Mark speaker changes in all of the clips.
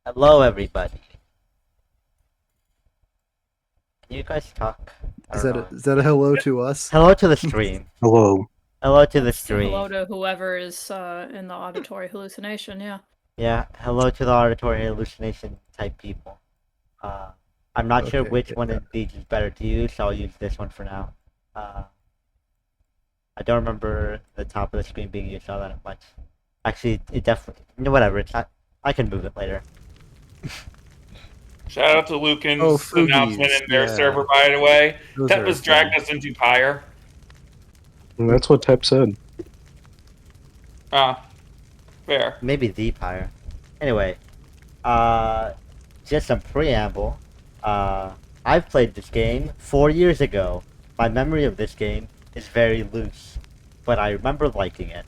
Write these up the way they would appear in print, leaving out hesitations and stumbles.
Speaker 1: Hello, everybody. Can you guys talk? I
Speaker 2: Is
Speaker 1: don't
Speaker 2: that
Speaker 1: know.
Speaker 2: a hello to us?
Speaker 1: Hello to the stream.
Speaker 3: Hello.
Speaker 1: Hello to the
Speaker 4: That's the hello
Speaker 1: stream.
Speaker 4: to whoever is in the auditory hallucination, yeah.
Speaker 1: Yeah, hello to the auditory hallucination type people. I'm not sure
Speaker 2: Okay,
Speaker 1: which
Speaker 2: yeah.
Speaker 1: one of these is better to use, so I'll use this one for now. I don't remember the top of the screen being used all that much. Actually, it definitely... Whatever, it's not... I can move it later.
Speaker 5: Shout out to Lucan's
Speaker 2: Oh, Foogies,
Speaker 5: announcement in their
Speaker 2: yeah.
Speaker 5: server, by the way.
Speaker 2: Those are a
Speaker 5: Teppa's dragged
Speaker 2: thing.
Speaker 5: us into Pyre.
Speaker 3: And that's what Tep said.
Speaker 5: Ah, fair.
Speaker 1: Maybe the Pyre. Anyway, just some preamble. I've played this game 4 years ago. My memory of this game is very loose, but I remember liking it.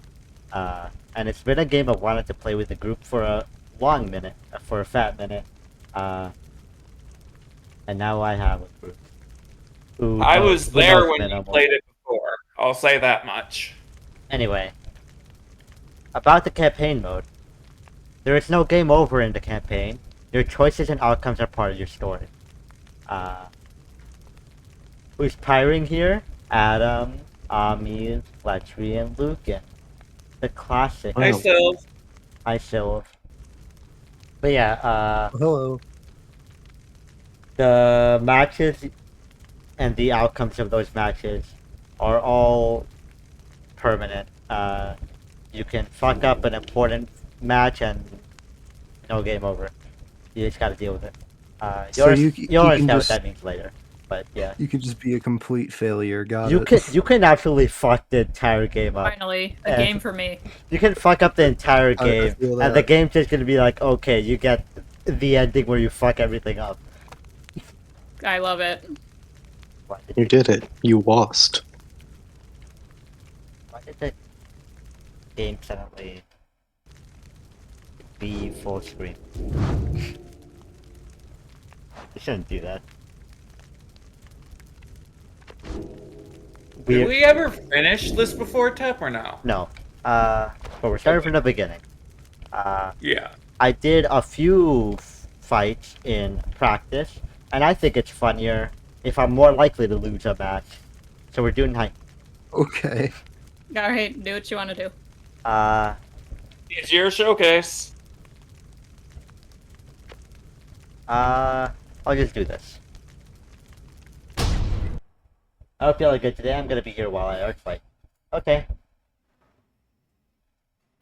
Speaker 1: And it's been a game I wanted to play with the group for a long minute, for a fat minute. And now I have a group.
Speaker 5: I was
Speaker 1: who
Speaker 5: there
Speaker 1: knows
Speaker 5: when you
Speaker 1: minimal.
Speaker 5: played it before. I'll say that much.
Speaker 1: Anyway, about the campaign mode. There is no game over in the campaign. Your choices and outcomes are part of your story. Who's pyring here? Adam, Ami, Fletchery, and Lucan. The classic.
Speaker 3: Wow.
Speaker 5: Hey, Sills.
Speaker 1: Hi, Sylv. But yeah,
Speaker 2: Hello.
Speaker 1: the matches and the outcomes of those matches are all permanent. You can fuck up an important match and no game over. You just gotta deal with it.
Speaker 2: So
Speaker 1: You'll
Speaker 2: you
Speaker 1: understand
Speaker 2: can
Speaker 1: what
Speaker 2: just
Speaker 1: that means later. But yeah.
Speaker 2: you can just be a complete failure. Got
Speaker 1: You
Speaker 2: it.
Speaker 1: can actually fuck the entire game up.
Speaker 4: Finally, a
Speaker 1: Yeah.
Speaker 4: game for me.
Speaker 1: You can fuck up the entire
Speaker 2: I
Speaker 1: game,
Speaker 2: feel
Speaker 1: and the
Speaker 2: that.
Speaker 1: game's just gonna be like, okay, you get the ending where you fuck everything up.
Speaker 4: I love it.
Speaker 1: Why did,
Speaker 3: You did it. You lost.
Speaker 1: why did the game suddenly be full screen? You shouldn't do that.
Speaker 5: Did we ever finish this before Tep or no?
Speaker 1: No. But we're starting from the beginning.
Speaker 5: Yeah.
Speaker 1: I did a few fights in practice, and I think it's funnier if I'm more likely to lose a match. So we're doing high.
Speaker 2: Okay.
Speaker 4: Alright, do what you want to do.
Speaker 5: It's your showcase.
Speaker 1: I'll just do this. I hope y'all are good today. I'm gonna be here while I arc fight. Okay.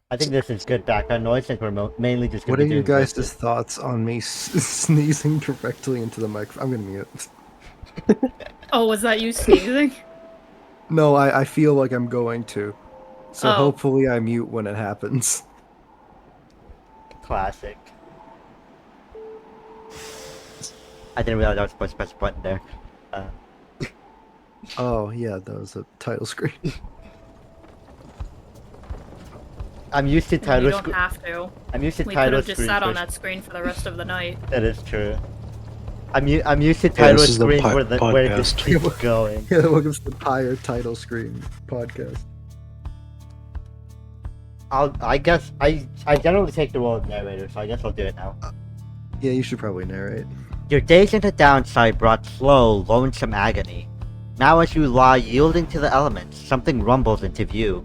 Speaker 1: I think this is good background noise since we're mainly just gonna
Speaker 2: What are
Speaker 1: be
Speaker 2: you
Speaker 1: doing
Speaker 2: guys'
Speaker 1: voices.
Speaker 2: thoughts on me sneezing directly into the microphone? I'm gonna mute.
Speaker 4: Oh, was that you sneezing?
Speaker 2: No, I feel like I'm going to. So
Speaker 4: Oh.
Speaker 2: hopefully I mute when it happens.
Speaker 1: Classic. I didn't realize I was supposed to press a button there.
Speaker 2: Oh yeah, that was a title screen.
Speaker 1: I'm used to
Speaker 4: You
Speaker 1: title
Speaker 4: don't
Speaker 1: screen.
Speaker 4: have to.
Speaker 1: I'm used to
Speaker 4: We could
Speaker 1: title
Speaker 4: have just
Speaker 1: screens.
Speaker 4: sat on
Speaker 1: for-
Speaker 4: that screen for the rest of the night.
Speaker 1: That is true. I'm used to title
Speaker 3: this is the
Speaker 1: screens where it just
Speaker 3: podcast.
Speaker 1: keeps going.
Speaker 2: Yeah, welcome to the Pyre title screen podcast.
Speaker 1: I guess I generally take the role of narrator, so I guess I'll do it now.
Speaker 2: Yeah, you should probably narrate.
Speaker 1: Your days into downside brought slow, lonesome agony. Now as you lie yielding to the elements, something rumbles into view.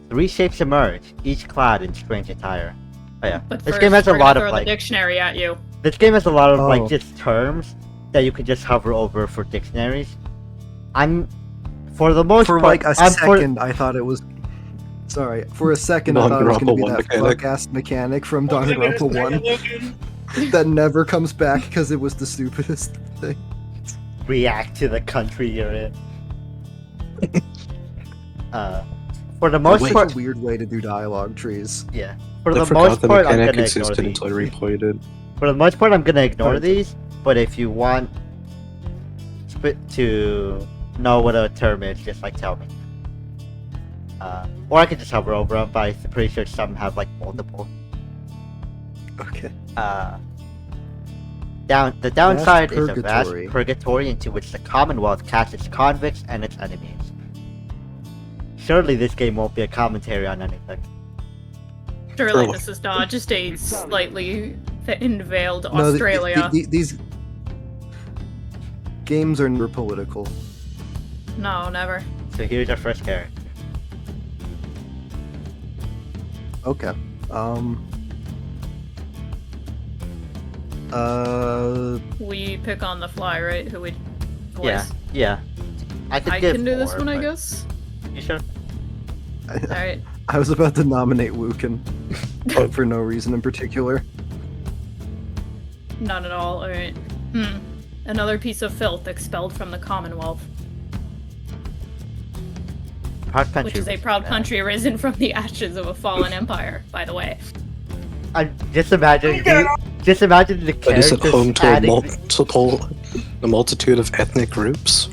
Speaker 1: 3 shapes emerge, each clad in strange attire. Oh yeah,
Speaker 4: But
Speaker 1: this
Speaker 4: first,
Speaker 1: game has a
Speaker 4: we're gonna
Speaker 1: lot of
Speaker 4: throw
Speaker 1: like
Speaker 4: the dictionary at you.
Speaker 1: this game has a lot of
Speaker 2: Oh.
Speaker 1: like just terms that you can just hover over for dictionaries. I'm for the most
Speaker 2: For
Speaker 1: part
Speaker 2: like a
Speaker 1: I'm
Speaker 2: second, I thought it was. Sorry, for a second I thought it was gonna be
Speaker 3: Danganronpa 1
Speaker 2: that
Speaker 3: mechanic.
Speaker 2: fuck-ass mechanic from
Speaker 5: Look at this,
Speaker 2: Danganronpa 1
Speaker 5: Lucan.
Speaker 2: that never comes back because it was the stupidest thing.
Speaker 1: react to the country you're in. For the most
Speaker 2: Such
Speaker 1: part,
Speaker 2: a weird way to do dialogue trees.
Speaker 1: yeah. For
Speaker 3: I
Speaker 1: the
Speaker 3: forgot
Speaker 1: most
Speaker 3: the
Speaker 1: part, I'm
Speaker 3: mechanic
Speaker 1: gonna ignore
Speaker 3: existed
Speaker 1: these.
Speaker 3: until I replayed it.
Speaker 1: For the most part, I'm gonna ignore
Speaker 2: Alright.
Speaker 1: these. But if you want to know what a term is, just like tell me. Or I could just hover over them, but I'm pretty sure some have like multiple.
Speaker 2: Okay.
Speaker 1: The downside is a vast
Speaker 2: purgatory.
Speaker 1: purgatory into which the Commonwealth casts its convicts and its enemies. Surely this game won't be a commentary on anything.
Speaker 4: Surely
Speaker 3: Oh.
Speaker 4: this is not just a slightly invaded
Speaker 2: No,
Speaker 4: Australia.
Speaker 2: these games are never political.
Speaker 4: No, never.
Speaker 1: So here's our first character.
Speaker 2: Okay.
Speaker 4: We pick on the fly, right? Who we voice?
Speaker 1: Yeah, yeah. I
Speaker 4: I
Speaker 1: give
Speaker 4: can do this
Speaker 1: more,
Speaker 4: one, I
Speaker 1: but-
Speaker 4: guess.
Speaker 1: You sure?
Speaker 4: Alright.
Speaker 2: I was about to nominate Wukin, but for no reason in particular.
Speaker 4: Not at all. Alright. Another piece of filth expelled from the Commonwealth,
Speaker 1: Proud country.
Speaker 4: which is a proud country risen from the ashes of a fallen empire, by the way.
Speaker 1: Just imagine. Just imagine the
Speaker 3: But is
Speaker 1: characters
Speaker 3: it home to
Speaker 1: adding.
Speaker 3: a multitude of ethnic groups?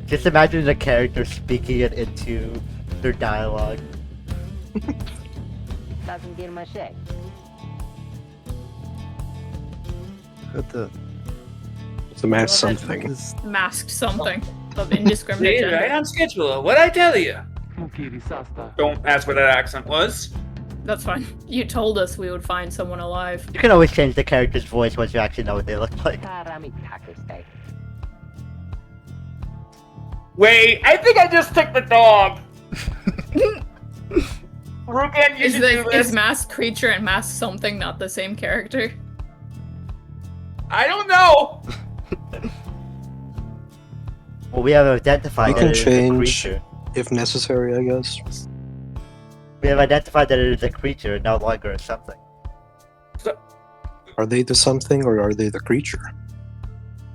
Speaker 1: Just imagine the character speaking it into their dialogue.
Speaker 2: What the?
Speaker 3: It's a mass
Speaker 4: Well, that's-
Speaker 3: something.
Speaker 2: Is,
Speaker 4: Masked something of indiscriminate
Speaker 5: See, right
Speaker 4: gender.
Speaker 5: on schedule. What'd I tell you? Don't ask what that accent was.
Speaker 4: That's fine. You told us we would find someone alive.
Speaker 1: You can always change the character's voice once you actually know what they look like.
Speaker 5: Wait, I think I just took the dog. Ruken, you
Speaker 4: Is,
Speaker 5: should do this.
Speaker 4: is masked creature and masked something not the same character?
Speaker 5: I don't know.
Speaker 1: Well, we have identified
Speaker 3: You
Speaker 1: that
Speaker 3: can
Speaker 1: it is a
Speaker 3: change
Speaker 1: creature.
Speaker 3: if necessary, I guess.
Speaker 1: We have identified that it is a creature, no longer a something.
Speaker 3: Are they the something or are they the creature?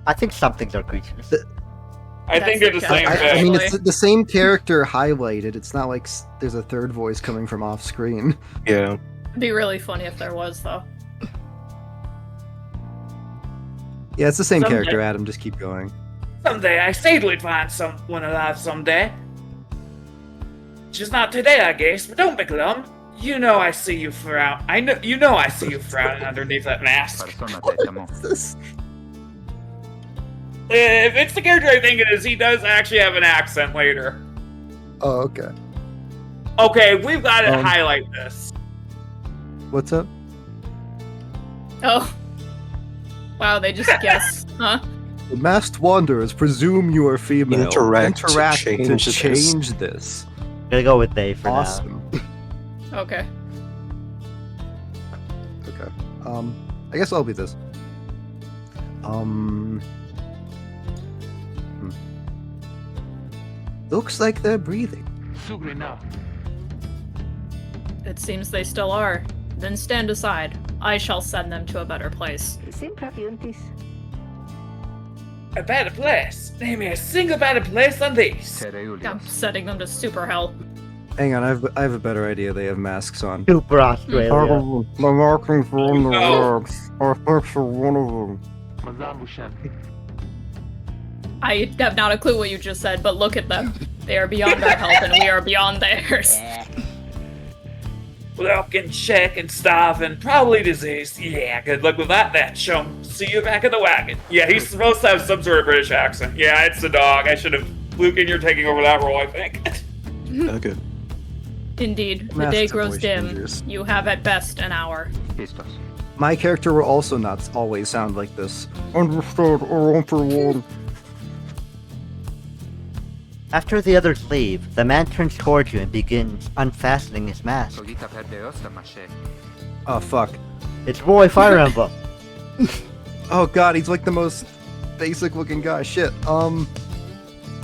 Speaker 1: I think somethings are creatures.
Speaker 5: I think they're the
Speaker 4: That's
Speaker 5: same
Speaker 4: okay.
Speaker 2: I
Speaker 5: thing.
Speaker 2: mean, it's the same character highlighted. It's not like there's a third voice coming from off screen.
Speaker 3: Yeah.
Speaker 4: It'd be really funny if there was, though.
Speaker 2: Yeah, it's the same
Speaker 5: Someday.
Speaker 2: character, Adam. Just keep going.
Speaker 5: Someday I said we'd find someone alive someday. Just not today, I guess, but don't be glum. You know I see you frown. You know I see you frowning underneath that mask.
Speaker 2: This-
Speaker 5: If it's the character I think it is, he does actually have an accent later.
Speaker 2: Oh, okay.
Speaker 5: Okay, we've got to
Speaker 2: Um,
Speaker 5: highlight this.
Speaker 2: What's up?
Speaker 4: Oh. Wow, they just guessed, huh?
Speaker 2: The masked wanderers presume you are female.
Speaker 3: Interact to
Speaker 2: to
Speaker 3: change this.
Speaker 2: change this.
Speaker 1: Gonna go with they for now.
Speaker 2: Awesome.
Speaker 4: Okay.
Speaker 2: Okay. I guess I'll be this. Looks like they're breathing.
Speaker 4: It seems they still are. Then stand aside. I shall send them to a better place.
Speaker 5: A better place. Name me a single better place than this.
Speaker 4: I'm sending them to super hell.
Speaker 2: Hang on, I have a better idea. They have masks on.
Speaker 1: Super Australia.
Speaker 2: My markings are on the
Speaker 5: No.
Speaker 2: rocks. I think for one of them.
Speaker 4: I have not a clue what you just said, but look at them. They are beyond our help and we are beyond theirs.
Speaker 5: Looking, checking, starving, probably diseased. Yeah, good luck with that then, chum. See you back in the wagon. Yeah, he's supposed to have some sort of British accent. Yeah, it's the dog. I should have. Lucan, you're taking over that role, I think.
Speaker 3: Okay.
Speaker 4: Indeed, the
Speaker 2: Masks
Speaker 4: day
Speaker 2: are
Speaker 4: grows
Speaker 2: voice
Speaker 4: dim.
Speaker 2: changers.
Speaker 4: You have at best an hour.
Speaker 2: My character will also not always sound like this. Understood, or won't for one.
Speaker 1: After the others leave, the man turns towards you and begins unfastening his mask.
Speaker 2: Oh fuck.
Speaker 1: It's Roy Fire Emblem.
Speaker 2: Oh god, he's like the most basic looking guy. Shit.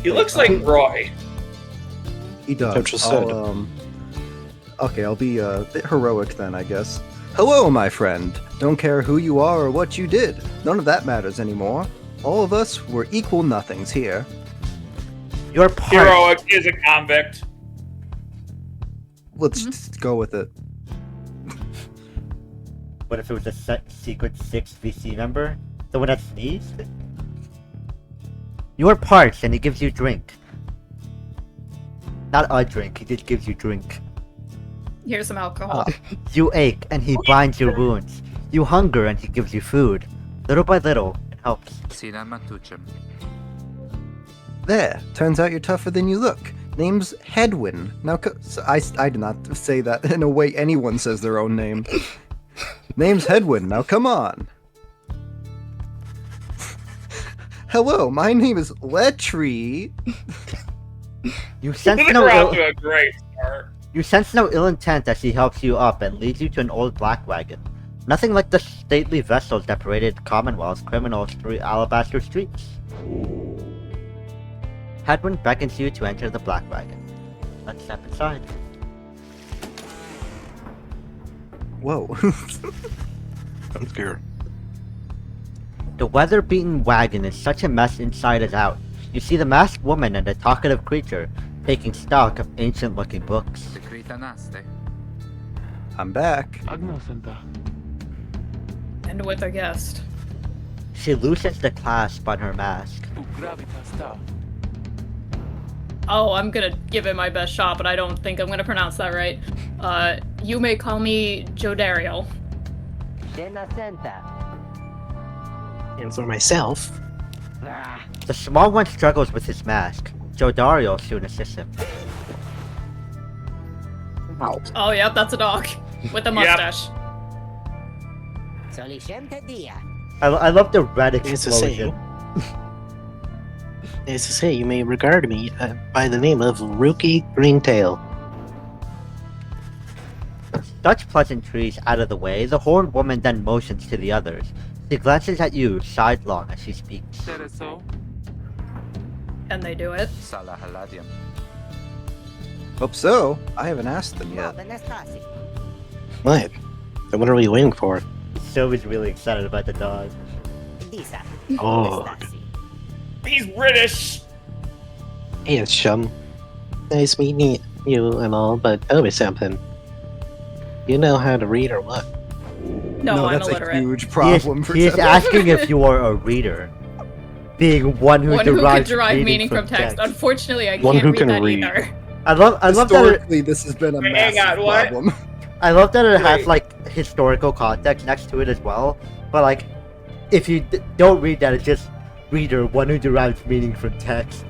Speaker 5: He looks like Roy.
Speaker 2: He does.
Speaker 3: I just said.
Speaker 2: Okay, I'll be a bit heroic then, I guess. Hello, my friend. Don't care who you are or what you did. None of that matters anymore. All of us were equal nothings here.
Speaker 1: You're part.
Speaker 5: Heroic is a convict.
Speaker 2: Let's just go with it.
Speaker 1: What if it was a secret 6 VC member? The one that sneezed? You are parched and he gives you drink. Not a drink, he just gives you drink.
Speaker 4: Here's some alcohol.
Speaker 1: You ache and he binds your wounds. You hunger and he gives you food. Little by little, it helps.
Speaker 2: There. Turns out you're tougher than you look. Name's Hedwin. Now, I did not say that in a way anyone says their own name. Name's Hedwin, now come on. Hello, my name is Letry.
Speaker 1: You sense
Speaker 5: We're
Speaker 1: no
Speaker 5: off
Speaker 1: ill,
Speaker 5: to a great start.
Speaker 1: you sense no ill intent as he helps you up and leads you to an old black wagon. Nothing like the stately vessels that paraded Commonwealth's criminals through Alabaster streets. Hedwin beckons you to enter the black wagon. Let's step inside.
Speaker 2: Whoa.
Speaker 3: I'm scared.
Speaker 1: The weather-beaten wagon is such a mess inside as out. You see the masked woman and the talkative creature taking stock of ancient-looking books.
Speaker 6: Secreta naste.
Speaker 2: I'm back.
Speaker 4: And with a guest.
Speaker 1: She loosens the clasp on her mask.
Speaker 4: Oh, I'm gonna give it my best shot, but I don't think I'm gonna pronounce that right. You may call me Jodariel.
Speaker 7: And for myself,
Speaker 1: The small one struggles with his mask. Jodariel soon assists him.
Speaker 4: Oh, yep, that's a dog. With a mustache.
Speaker 1: I love the red
Speaker 7: It's to say,
Speaker 1: explosion.
Speaker 7: you may regard me by the name of Rookie Greentail.
Speaker 1: Such pleasantries out of the way, the horned woman then motions to the others. She glances at you sidelong as she speaks.
Speaker 6: Tereso.
Speaker 4: Can they do it?
Speaker 6: Salah haladium.
Speaker 2: Hope so. I haven't asked them yet.
Speaker 7: What? Then what are we waiting for?
Speaker 1: Sylvie's really excited about the dog.
Speaker 7: Oh.
Speaker 5: He's British.
Speaker 7: Hey, it's Chum. Nice meeting you and all, but tell me something. You know how to read or what?
Speaker 4: No, I'm
Speaker 2: that's
Speaker 4: illiterate.
Speaker 2: a huge
Speaker 1: He is,
Speaker 2: problem for
Speaker 1: he is
Speaker 2: Zephyr.
Speaker 1: asking if you are a reader. Being one who
Speaker 4: One who
Speaker 1: derives
Speaker 4: could derive meaning from text. Unfortunately, I
Speaker 3: One
Speaker 4: can't
Speaker 3: who
Speaker 4: read
Speaker 3: can
Speaker 4: that
Speaker 3: read.
Speaker 4: either.
Speaker 1: I love that it,
Speaker 2: Historically, this has been a
Speaker 5: Wait, hang
Speaker 2: massive
Speaker 5: on, what?
Speaker 2: problem.
Speaker 1: I love that it has
Speaker 5: Wait.
Speaker 1: like historical context next to it as well. But like, if you don't read that, it's just reader, one who derives meaning from text.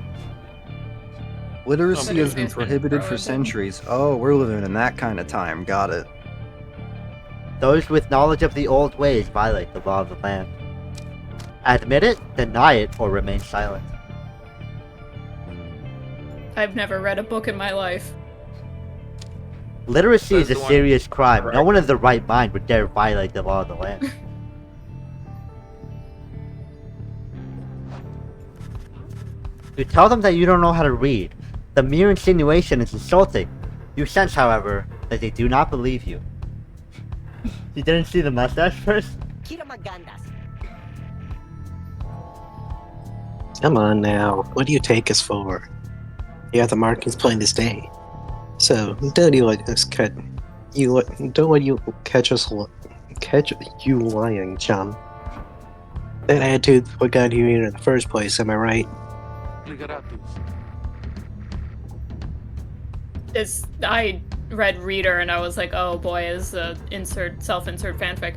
Speaker 2: Literacy has been
Speaker 4: It's been
Speaker 2: prohibited for
Speaker 4: frozen.
Speaker 2: centuries. Oh, we're living in that kind of time. Got it.
Speaker 1: Those with knowledge of the old ways violate the law of the land. Admit it, deny it, or remain silent.
Speaker 4: I've never read a book in my life.
Speaker 1: Literacy
Speaker 5: That's
Speaker 1: is a
Speaker 5: the one-
Speaker 1: serious crime. No
Speaker 5: correct.
Speaker 1: one in their right mind would dare violate the law of the land. You tell them that you don't know how to read. The mere insinuation is insulting. You sense, however, that they do not believe you. You didn't see the mustache first?
Speaker 7: Come on now. What do you take us for? You have the markings plain as day. So don't you let us catch you? Don't let you catch us catch you lying, chum. That attitude what got you here in the first place. Am I right?
Speaker 4: I read Reader and I was like, oh boy, is self-insert fanfic.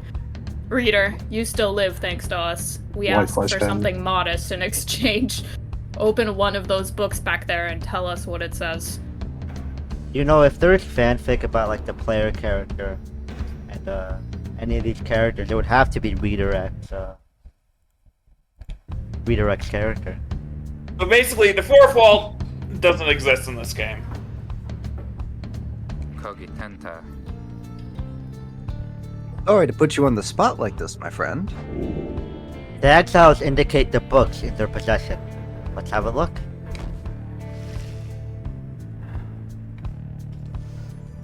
Speaker 4: Reader, you still live thanks to us. We
Speaker 3: White
Speaker 4: asked for
Speaker 3: flesh pen.
Speaker 4: something modest in exchange. Open one of those books back there and tell us what it says.
Speaker 1: You know, if there's fanfic about like the player character and any of these characters, it would have to be Redirect Redirect's character.
Speaker 5: But basically, the fourth wall doesn't exist in this game.
Speaker 6: Cogitenta.
Speaker 2: Sorry to put you on the spot like this, my friend.
Speaker 1: The exiles indicate the books in their possession. Let's have a look.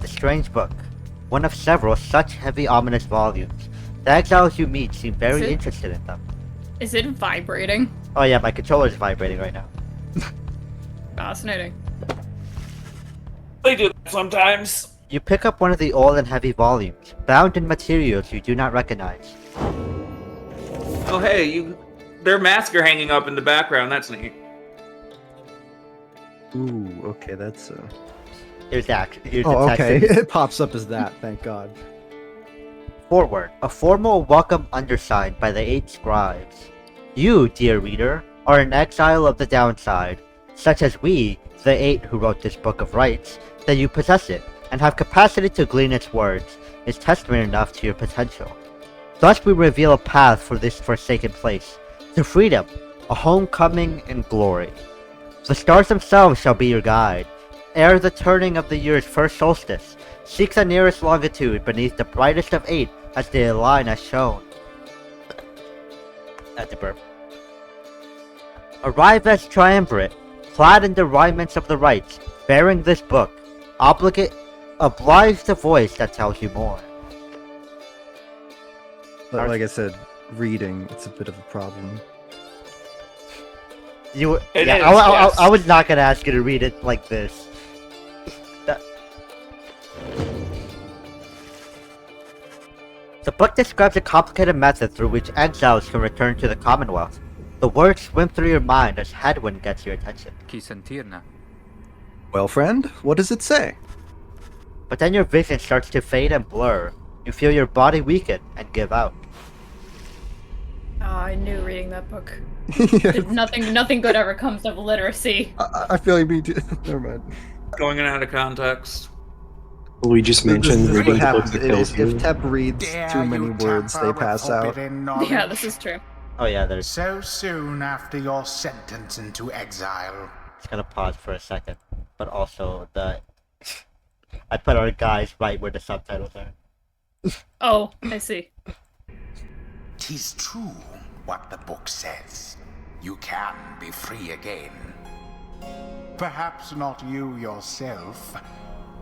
Speaker 1: The Strange Book. One of several such heavy, ominous volumes. The exiles you meet seem very
Speaker 4: Is it-
Speaker 1: interested in them.
Speaker 4: Is it vibrating?
Speaker 1: Oh yeah, my controller is vibrating right now.
Speaker 4: Fascinating.
Speaker 5: They do that sometimes.
Speaker 1: You pick up one of the old and heavy volumes, bound in materials you do not recognize.
Speaker 5: Oh hey, their masks are hanging up in the background. That's neat.
Speaker 2: Ooh, okay, that's
Speaker 1: Here's the here's
Speaker 2: Oh,
Speaker 1: the text.
Speaker 2: okay.
Speaker 1: in-
Speaker 2: It pops up as that, thank God.
Speaker 1: Forward, a formal welcome undersigned by the 8 scribes. You, dear reader, are an exile of the downside, such as we, the 8 who wrote this book of rights, that you possess it, and have capacity to glean its words, is testament enough to your potential. Thus we reveal a path for this forsaken place, to freedom, a homecoming in glory. The stars themselves shall be your guide. Ere the turning of the year's first solstice, seek the nearest longitude beneath the brightest of 8 as they align as shown. That's a burp. Arrive as triumvirate, clad in the raiments of the rites, bearing this book, oblige the voice that tells you more.
Speaker 2: But like I said, reading, it's a bit of a problem.
Speaker 1: You,
Speaker 5: It
Speaker 1: yeah,
Speaker 5: is,
Speaker 1: I
Speaker 5: yes.
Speaker 1: was not gonna ask you to read it like this. The book describes a complicated method through which exiles can return to the Commonwealth. The words swim through your mind as Hadwin gets your attention.
Speaker 6: Qui sentirna.
Speaker 2: Well, friend, what does it say?
Speaker 1: But then your vision starts to fade and blur. You feel your body weaken and give out.
Speaker 4: Oh, I knew reading that book.
Speaker 2: Yeah,
Speaker 4: Nothing good ever comes of literacy.
Speaker 2: I feel like me too. Never mind.
Speaker 5: Going in out of context.
Speaker 7: We just mentioned
Speaker 2: This is
Speaker 7: reading
Speaker 2: what
Speaker 7: books
Speaker 2: happens
Speaker 7: that kills
Speaker 2: if
Speaker 7: you.
Speaker 2: Tep reads too many words, they pass out.
Speaker 4: Yeah, this is true.
Speaker 1: Oh yeah, there's.
Speaker 8: So soon after your sentence into exile.
Speaker 1: Just gonna pause for a second. But also the. I put our guys right where the subtitles are.
Speaker 4: Oh, I see.
Speaker 8: 'Tis true what the book says. You can be free again. Perhaps not you yourself,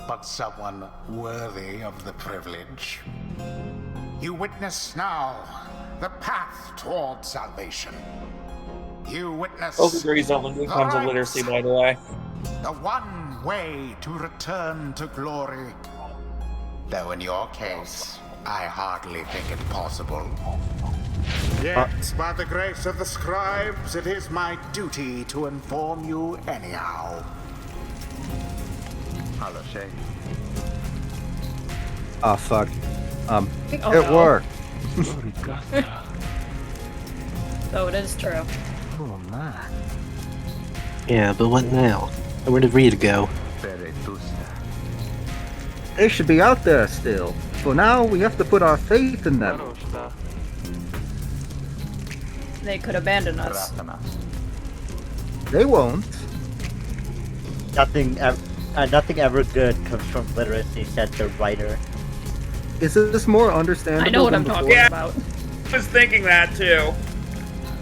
Speaker 8: but someone worthy of the privilege. You witness now the path toward salvation. You witness
Speaker 5: Both degrees on the comes of literacy, by the way.
Speaker 8: the one way to return to glory. Though in your case, I hardly think it possible. Yet, by the grace of the scribes, it is my duty to inform you anyhow.
Speaker 6: Halashay.
Speaker 2: Ah, fuck.
Speaker 4: Oh,
Speaker 2: It
Speaker 4: no.
Speaker 2: worked.
Speaker 4: Though it is true.
Speaker 7: Yeah, but what now? Where did Rita go?
Speaker 6: Peretusta.
Speaker 2: They should be out there still. For now, we have to put our faith in them.
Speaker 4: They could abandon us.
Speaker 6: Ratanas.
Speaker 2: They won't.
Speaker 1: Nothing ever good comes from literacy, said the writer.
Speaker 2: Is this more understandable
Speaker 4: I know what
Speaker 2: than
Speaker 4: I'm
Speaker 2: before?
Speaker 4: talking about.
Speaker 5: I was thinking that too.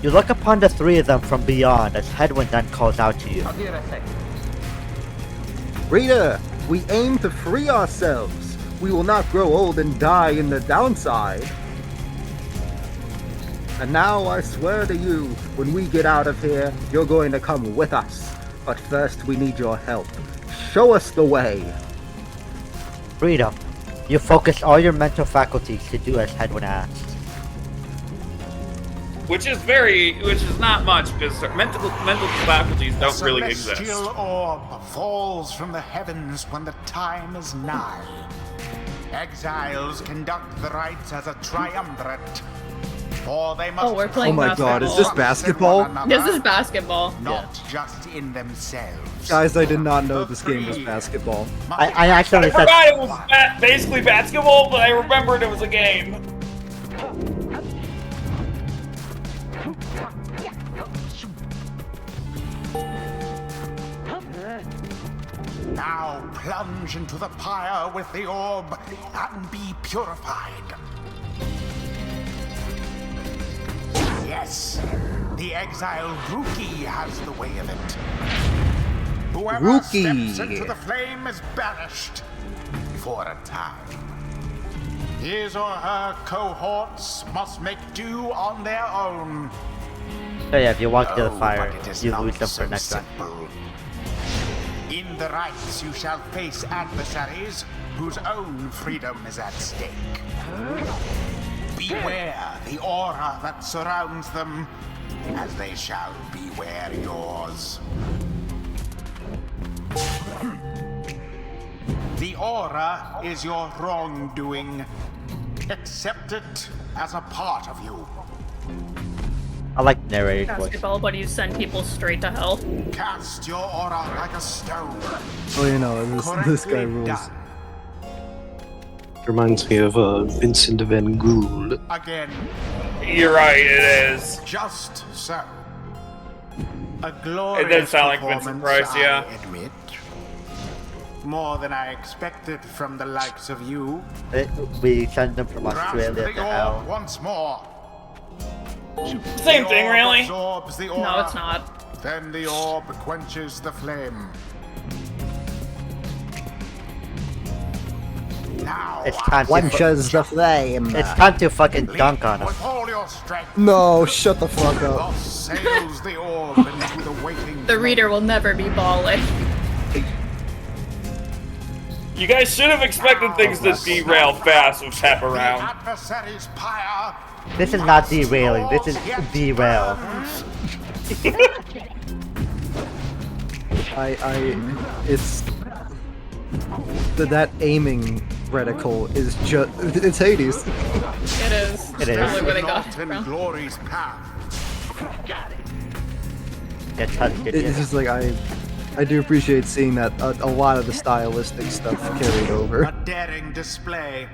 Speaker 1: You look upon the three of them from beyond as Hedwin then calls out to you.
Speaker 2: Rita, we aim to free ourselves. We will not grow old and die in the downside. And now I swear to you, when we get out of here, you're going to come with us. But first, we need your help. Show us the way.
Speaker 1: Freedom. You focus all your mental faculties to do as Hedwin asks.
Speaker 5: Which is not much, because mental faculties don't really exist.
Speaker 8: Celestial orb falls from the heavens when the time is nigh. Exiles conduct the rites as a triumvirate. For they must
Speaker 4: Oh, we're playing
Speaker 2: Oh my god, is this
Speaker 8: trust in
Speaker 2: basketball?
Speaker 8: one another,
Speaker 4: This is basketball.
Speaker 8: not just in themselves.
Speaker 2: Guys, I did not know this game was basketball.
Speaker 1: I actually
Speaker 5: I
Speaker 1: said
Speaker 5: forgot it was basically basketball, but I remembered it was a game.
Speaker 8: Now plunge into the pyre with the orb and be purified. Yes, the exile Rookie has the way of it. Whoever
Speaker 2: Rookie.
Speaker 8: steps into the flame is banished for a time. His or her cohorts must make do on their own.
Speaker 1: oh yeah, if you walk into the
Speaker 8: Oh,
Speaker 1: fire,
Speaker 8: but it is
Speaker 1: you
Speaker 8: not
Speaker 1: lose them
Speaker 8: so
Speaker 1: for next round.
Speaker 8: simple. In the rites you shall face adversaries whose own freedom is at stake. Beware the aura that surrounds them, as they shall beware yours. The aura is your wrongdoing. Accept it as a part of you.
Speaker 1: I like narrated voice.
Speaker 4: Basketball, but you send people straight to hell.
Speaker 8: Cast your aura like a stone.
Speaker 2: Oh, you know, this guy
Speaker 8: Correctly
Speaker 2: rules.
Speaker 8: done.
Speaker 7: Reminds me of Vincent van Gogh.
Speaker 8: Again,
Speaker 5: You're right, it is.
Speaker 8: just so. A glorious
Speaker 5: It does sound like Vincent
Speaker 8: performance,
Speaker 5: Price, yeah.
Speaker 8: I admit. More than I expected from the likes of you.
Speaker 1: We sent them from
Speaker 8: Grasp
Speaker 1: Australia
Speaker 8: the
Speaker 1: to
Speaker 8: orb
Speaker 1: hell.
Speaker 8: once more.
Speaker 5: Same
Speaker 8: The
Speaker 5: thing,
Speaker 8: orb
Speaker 5: really.
Speaker 8: absorbs the
Speaker 4: No,
Speaker 8: aura.
Speaker 4: it's not.
Speaker 8: Then the orb quenches the flame. Now
Speaker 1: It's time to
Speaker 2: Quenches the flame.
Speaker 1: It's time to fucking
Speaker 8: leap
Speaker 1: dunk on him.
Speaker 8: with all your strength.
Speaker 2: No, shut the fuck up.
Speaker 8: Thus sails the orb into the waiting.
Speaker 4: The reader will never be balling.
Speaker 5: You guys should have expected things to derail fast with Tap Around.
Speaker 8: Adversary's pyre.
Speaker 1: This is not derailing. This is derail.
Speaker 2: It's that aiming reticle is just, it's Hades.
Speaker 4: It is.
Speaker 1: It is.
Speaker 4: Probably where they got
Speaker 8: Not
Speaker 4: it
Speaker 8: in
Speaker 4: from.
Speaker 8: glory's path.
Speaker 1: Get touched,
Speaker 2: It's
Speaker 1: idiot.
Speaker 2: just like, I do appreciate seeing that a lot of the stylistic stuff carried over.
Speaker 8: A daring display.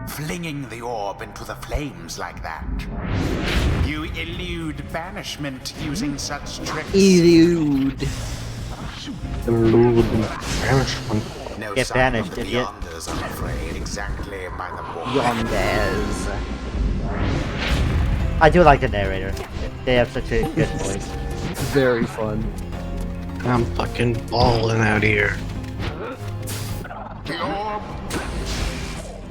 Speaker 8: Flinging the orb into the flames like that. You elude banishment using such tricks.
Speaker 2: Elude.
Speaker 8: No
Speaker 1: Get
Speaker 8: sign
Speaker 1: banished,
Speaker 8: of the
Speaker 1: idiot.
Speaker 8: Beyonders, I'm afraid, exactly by the board.
Speaker 2: Yondes.
Speaker 1: I do like the narrator. They have such a good voice.
Speaker 2: Very fun.
Speaker 7: I'm fucking balling out here.
Speaker 8: The orb.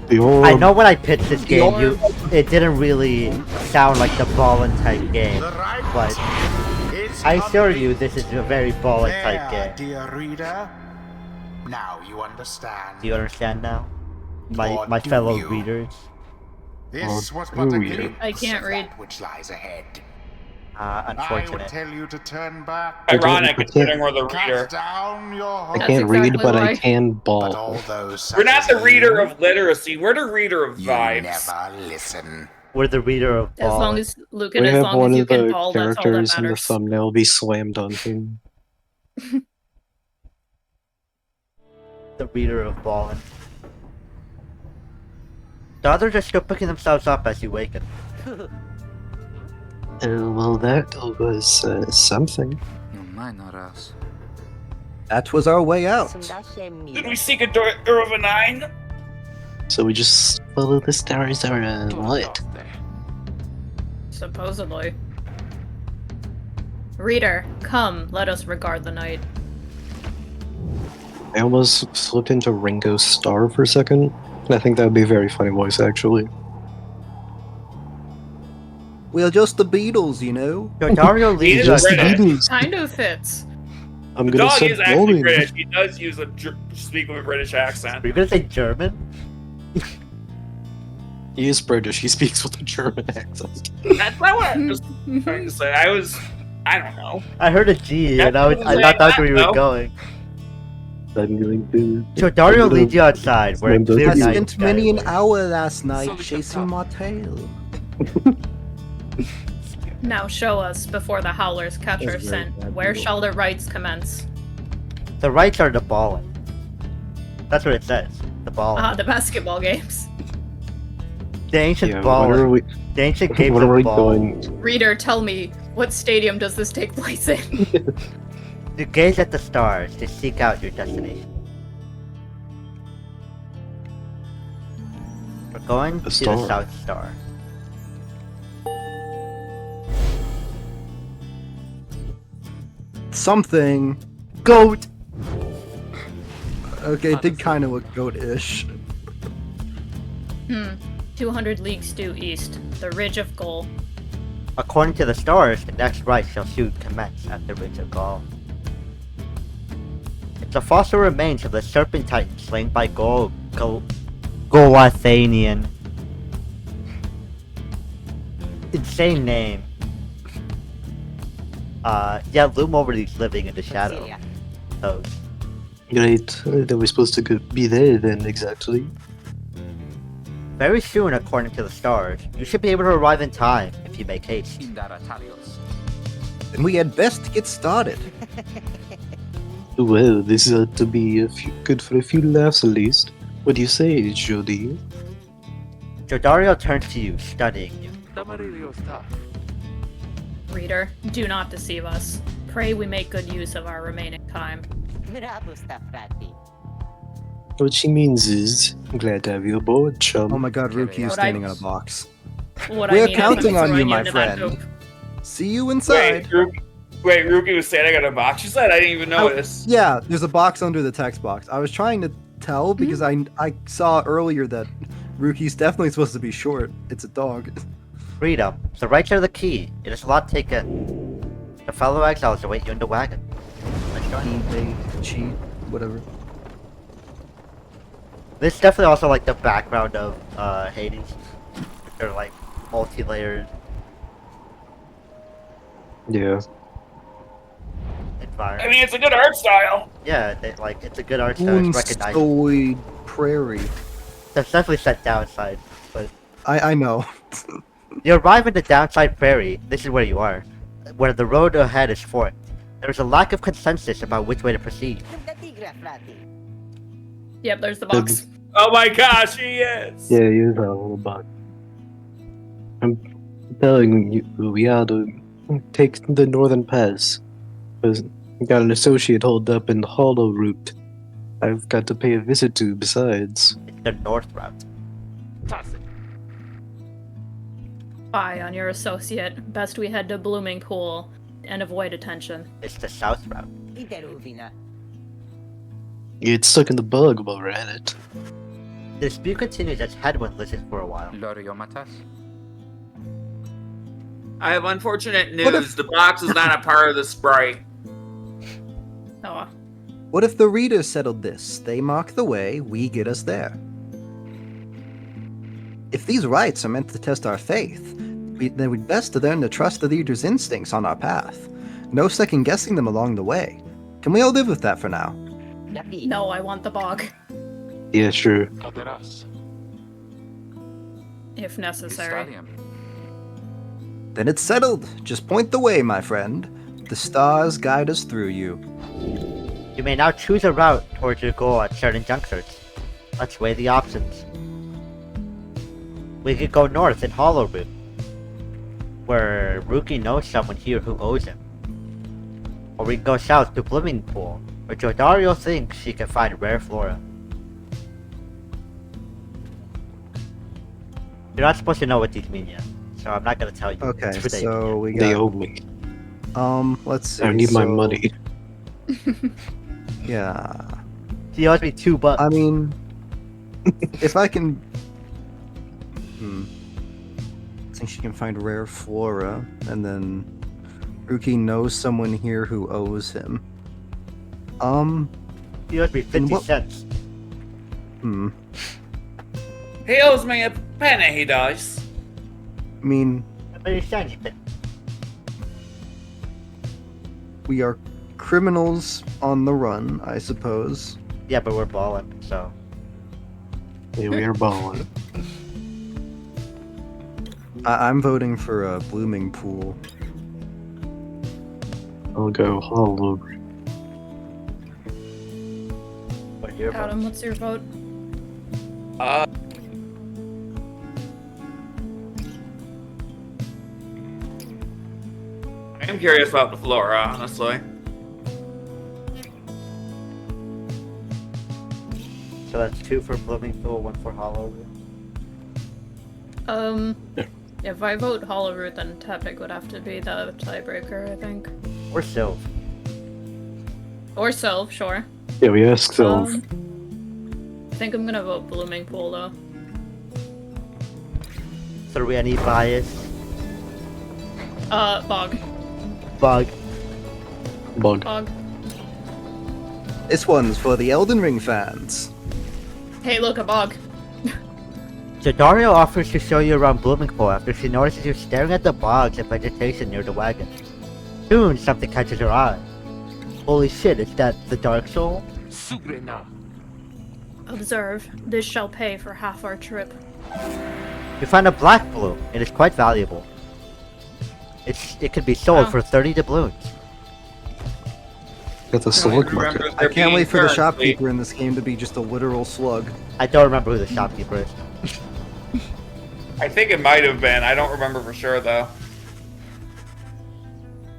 Speaker 7: The orb.
Speaker 1: I know when I pitched this game, it didn't really sound like the ballin' type game,
Speaker 8: The right
Speaker 1: but
Speaker 8: is
Speaker 1: I assure
Speaker 8: complete.
Speaker 1: you this is a very ballin' type
Speaker 8: There,
Speaker 1: game.
Speaker 8: dear reader. Now you understand.
Speaker 1: Do you understand now? My
Speaker 8: Or do
Speaker 1: fellow
Speaker 8: you?
Speaker 1: readers?
Speaker 8: This
Speaker 7: Or
Speaker 8: was but a
Speaker 7: do you?
Speaker 8: glimpse
Speaker 4: I can't
Speaker 8: of
Speaker 4: read.
Speaker 8: that which lies ahead. I would
Speaker 1: Unfortunate.
Speaker 8: tell you to turn back.
Speaker 5: Ironic,
Speaker 7: I can't-
Speaker 5: considering we're the reader.
Speaker 8: Cast down your
Speaker 7: I
Speaker 8: hope.
Speaker 4: That's
Speaker 7: can't read,
Speaker 4: exactly
Speaker 7: but I
Speaker 4: why.
Speaker 7: can
Speaker 8: But
Speaker 7: ball.
Speaker 8: all those
Speaker 5: We're not
Speaker 8: such
Speaker 5: the
Speaker 8: as
Speaker 5: reader
Speaker 8: you,
Speaker 5: of literacy, we're the reader of
Speaker 8: you
Speaker 5: vibes.
Speaker 8: never listen.
Speaker 1: We're the reader of
Speaker 4: As long
Speaker 1: ballin'.
Speaker 4: as Lucan,
Speaker 7: We
Speaker 4: as
Speaker 7: have
Speaker 4: long
Speaker 7: one
Speaker 4: as you
Speaker 7: of
Speaker 4: can
Speaker 7: the
Speaker 4: ball, that's all that
Speaker 7: characters in the
Speaker 4: matters.
Speaker 7: thumbnail be slam dunking.
Speaker 1: The reader of ballin'. The others are still picking themselves up as you waken.
Speaker 7: Well, that was something.
Speaker 6: No, mine or us.
Speaker 2: That was our way out.
Speaker 5: Did we seek a door of a 9?
Speaker 7: So we just follow the stars around. What?
Speaker 4: Supposedly. Reader, come, let us regard the night.
Speaker 7: I almost slipped into Ringo Starr for a second. And I think that would be a very funny voice, actually.
Speaker 2: We're just the Beatles, you know?
Speaker 1: Dario
Speaker 5: He
Speaker 1: leads
Speaker 5: is
Speaker 1: us.
Speaker 5: British.
Speaker 4: Kind of fits.
Speaker 7: I'm
Speaker 5: The
Speaker 7: gonna
Speaker 5: dog
Speaker 7: set
Speaker 5: is actually
Speaker 7: bowling.
Speaker 5: British. He does use speak with a British accent.
Speaker 1: Are you gonna say German?
Speaker 7: He is British. He speaks with a German accent.
Speaker 5: That's not what I was trying to say. I don't know.
Speaker 1: I heard a G and
Speaker 5: That's
Speaker 1: I thought that's where you were
Speaker 5: no.
Speaker 1: going.
Speaker 7: I'm going to.
Speaker 1: So Dario leads you outside where it's clear
Speaker 2: I
Speaker 1: night
Speaker 2: spent
Speaker 1: sky
Speaker 2: many an
Speaker 1: away.
Speaker 2: hour last night chasing my tail.
Speaker 4: Now show us, before the howlers catch our
Speaker 2: That's very
Speaker 4: scent,
Speaker 2: bad
Speaker 4: where
Speaker 2: deal.
Speaker 4: shall the rites commence?
Speaker 1: The rights are the ballin'. That's what it says. The ballin'.
Speaker 4: Ah, the basketball games.
Speaker 1: The ancient
Speaker 7: Yeah,
Speaker 1: ballin'.
Speaker 7: what are we?
Speaker 1: The ancient games
Speaker 7: What are we
Speaker 1: of ballin'.
Speaker 7: going?
Speaker 4: Reader, tell me, what stadium does this take place in?
Speaker 1: To gaze at the stars, to seek out your destination. We're going
Speaker 7: The
Speaker 1: to the
Speaker 7: star.
Speaker 1: South Star.
Speaker 2: Something.
Speaker 1: Goat!
Speaker 2: Okay, it did kind of look goat-ish.
Speaker 4: 200 leagues due east, the Ridge of Goal.
Speaker 1: According to the stars, the next rite shall soon commence at the Ridge of Gaul. It's the fossil remains of the serpent titan slain by Goathanian. Insane name. Yeah, loom over these living in the shadow. So,
Speaker 7: Great. Then we're supposed to be there then, exactly.
Speaker 1: very soon, according to the stars, you should be able to arrive in time if you make haste.
Speaker 6: Indaratarios.
Speaker 2: Then we had best get started.
Speaker 7: Well, this ought to be good for a few laughs at least. What do you say, Judy?
Speaker 1: Jodario turns to you, studying you.
Speaker 4: Reader, do not deceive us. Pray we make good use of our remaining time.
Speaker 7: What she means is, glad to have you aboard, chum.
Speaker 2: Oh my god, Ruki is
Speaker 4: What
Speaker 2: standing
Speaker 4: I-
Speaker 2: in a box.
Speaker 4: What
Speaker 2: We're
Speaker 4: I mean is I'm
Speaker 2: counting on you,
Speaker 4: throwing
Speaker 2: my
Speaker 4: into that
Speaker 2: friend.
Speaker 4: hoop.
Speaker 2: See you inside.
Speaker 5: Wait, Ruki was standing on a box. You said I didn't even notice.
Speaker 2: Yeah, there's a box under the text box. I was trying to tell because I saw earlier that Ruki's definitely supposed to be short. It's a dog.
Speaker 1: Freedom. The right side of the key. It is a lot taken. The fellow exiles await you in the wagon. Let's join.
Speaker 2: They cheat, whatever.
Speaker 1: This is definitely also like the background of Hades. They're like multi-layered
Speaker 7: Yeah.
Speaker 1: environment.
Speaker 5: I mean, it's a good art style.
Speaker 1: Yeah, it's a good art style. It's recognized.
Speaker 2: Moonstoid Prairie.
Speaker 1: That's definitely set downside. But
Speaker 2: I know.
Speaker 1: you arrive in the downside prairie. This is where you are, where the road ahead is forked. There is a lack of consensus about which way to proceed.
Speaker 4: Yep, there's the box.
Speaker 5: Oh my gosh, he is.
Speaker 7: Yeah, you know all about. I'm telling you, we ought to take the northern pass. Because we got an associate holed up in the hollow route. I've got to pay a visit to besides.
Speaker 1: It's the north route.
Speaker 4: Spy on your associate. Best we head to Blooming Pool and avoid attention.
Speaker 1: It's the south route.
Speaker 7: It's stuck in the bug while we're at it.
Speaker 1: The dispute continues as Headwind listens for a while.
Speaker 6: Loriomatas?
Speaker 5: I have unfortunate
Speaker 2: What
Speaker 5: news. The box is not a part of the sprite.
Speaker 4: Oh,
Speaker 2: What if the readers settled this? They mark the way, we get us there. If these rites are meant to test our faith, then we'd best to learn to trust the leader's instincts on our path. No second guessing them along the way. Can we all live with that for now?
Speaker 4: no, I want the bog.
Speaker 7: Yeah, sure.
Speaker 4: If necessary.
Speaker 6: Stadium.
Speaker 2: Then it's settled. Just point the way, my friend. The stars guide us through you.
Speaker 1: You may now choose a route towards your goal at certain junctures. Let's weigh the options. We could go north in Hollow Route, where Ruki knows someone here who owes him. Or we can go south to Blooming Pool, where Jodario thinks she can find rare flora. You're not supposed to know what these mean yet, so I'm not gonna tell you.
Speaker 2: Okay,
Speaker 1: It's ridiculous.
Speaker 2: so we
Speaker 7: They
Speaker 2: got.
Speaker 7: owe me.
Speaker 2: Let's see.
Speaker 7: I need my
Speaker 2: so-
Speaker 7: money.
Speaker 2: Yeah.
Speaker 1: He owes me $2.
Speaker 2: I mean, if I can. I think she can find rare flora, and then Ruki knows someone here who owes him.
Speaker 1: He owes me 50
Speaker 2: what-
Speaker 1: cents.
Speaker 5: He owes me a penny, he does.
Speaker 2: I mean,
Speaker 1: But he's shiny bit.
Speaker 2: we are criminals on the run, I suppose.
Speaker 1: Yeah, but we're balling, so.
Speaker 7: Yeah, we are balling.
Speaker 2: I'm voting for a Blooming Pool.
Speaker 7: I'll go hollow.
Speaker 1: What your vote?
Speaker 4: Adam, what's your vote?
Speaker 5: I am curious about the flora, honestly.
Speaker 1: So that's 2 for Blooming Pool, 1 for Hollow Route.
Speaker 4: If I vote Hollow Root, then Tepig would have to be the tiebreaker, I think.
Speaker 1: Or Sylve.
Speaker 4: Or Sylve, sure.
Speaker 7: Yeah, we ask Sylve.
Speaker 4: I think I'm gonna vote Blooming Pool, though.
Speaker 1: So do we any bias?
Speaker 4: Bog.
Speaker 1: Bug.
Speaker 7: Bug.
Speaker 4: Bog.
Speaker 2: This one's for the Elden Ring fans.
Speaker 4: Hey, look, a bog.
Speaker 1: Jodario offers to show you around Blooming Pool after she notices you staring at the bogs and vegetation near the wagon. Soon, something catches her eye. Holy shit, is that the Dark Soul?
Speaker 4: Observe. This shall pay for half our trip.
Speaker 1: You find a black bloom. It is quite valuable. It can be sold
Speaker 4: Wow.
Speaker 1: for 30 doubloons.
Speaker 7: At the slug market.
Speaker 5: remembers
Speaker 2: I
Speaker 5: there
Speaker 2: can't
Speaker 5: being
Speaker 2: wait for the
Speaker 5: currency.
Speaker 2: shopkeeper in this game to be just a literal slug.
Speaker 1: I don't remember who the shopkeeper is.
Speaker 5: I think it might have been. I don't remember for sure though.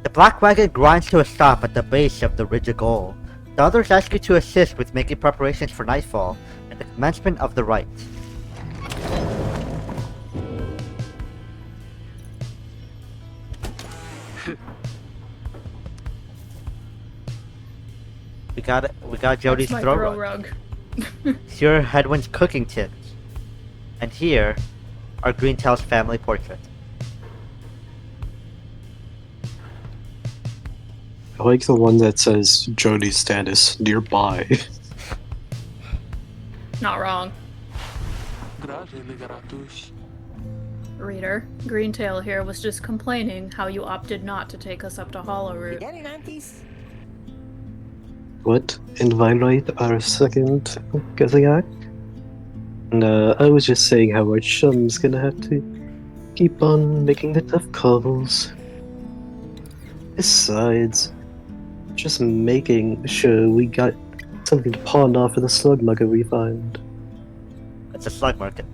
Speaker 1: The black wagon grinds to a stop at the base of the Ridge of Gold. The others ask you to assist with making preparations for nightfall and the commencement of the rites. We got Jody's
Speaker 4: That's my
Speaker 1: throw
Speaker 4: throw
Speaker 1: rug.
Speaker 4: rug.
Speaker 1: Here are Hedwyn's cooking tips. And here are Greentail's family portrait.
Speaker 7: I like the one that says Jody's status nearby.
Speaker 4: Not wrong.
Speaker 6: Grazie, Ligaratus.
Speaker 4: Reader, Greentail here was just complaining how you opted not to take us up to Hollowroot.
Speaker 7: What? Invite our second guessing act? No, I was just saying how our chum's gonna have to keep on making the tough calls. Besides, just making sure we got something to pawn off for the slug mugger we find.
Speaker 1: It's a slug market.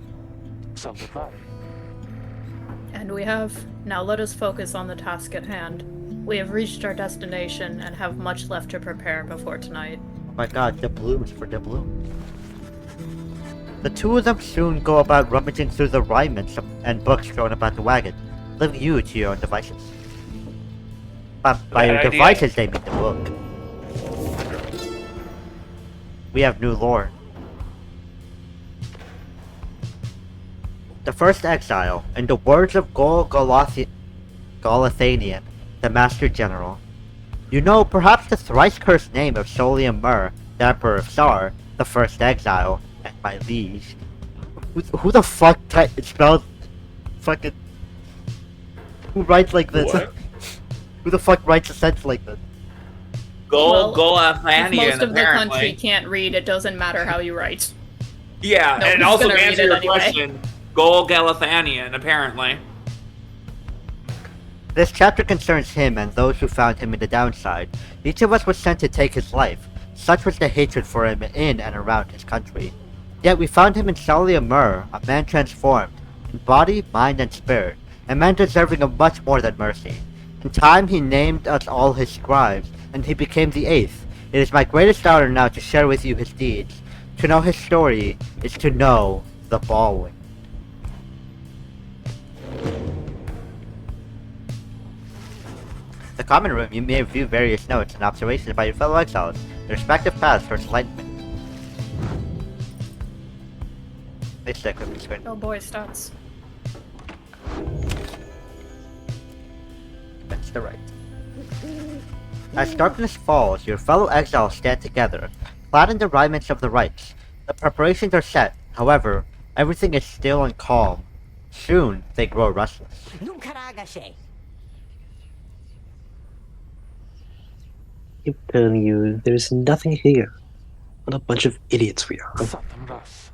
Speaker 6: Salvatore.
Speaker 4: And we have. Now let us focus on the task at hand. We have reached our destination and have much left to prepare before tonight.
Speaker 1: Oh my god, doubloons for doubloons. The two of them soon go about rummaging through the rudiments and books thrown about the wagon, leaving you to your own devices. By your
Speaker 5: Bad idea.
Speaker 1: devices, they mean the book. We have new lore. The first exile, in the words of Golathanian, the Master General. You know perhaps the thrice-cursed name of Solium Mur, the Emperor of Sar, the first exile, and my liege. Who the fuck spells fucking... Who writes like this?
Speaker 5: What?
Speaker 1: Who the fuck writes a sentence like this?
Speaker 4: Well, If
Speaker 5: Golathanian,
Speaker 4: most of the country
Speaker 5: apparently.
Speaker 4: can't read, it doesn't matter how you write.
Speaker 5: Yeah,
Speaker 4: No
Speaker 5: and
Speaker 4: one's
Speaker 5: also
Speaker 4: gonna
Speaker 5: to
Speaker 4: read
Speaker 5: answer
Speaker 4: it
Speaker 5: your
Speaker 4: anyway.
Speaker 5: question, Golathanian, apparently.
Speaker 1: This chapter concerns him and those who found him in the downside. Each of us was sent to take his life. Such was the hatred for him in and around his country. Yet we found him in Solium Mur, a man transformed, in body, mind, and spirit, a man deserving of much more than mercy. In time he named us all his scribes, and he became the eighth. It is my greatest honor now to share with you his deeds. To know his story is to know the Ballwind. The common room, you may view various notes and observations by your fellow exiles, their respective paths towards enlightenment. It's the equipment screen.
Speaker 4: Oh boy, stats.
Speaker 1: That's the right. As darkness falls, your fellow exiles stand together, clad in the raiments of the rites. The preparations are set, however, everything is still and calm. Soon, they grow restless.
Speaker 7: I'm telling you, there's nothing here. What a bunch of idiots we are.
Speaker 6: Satam ras.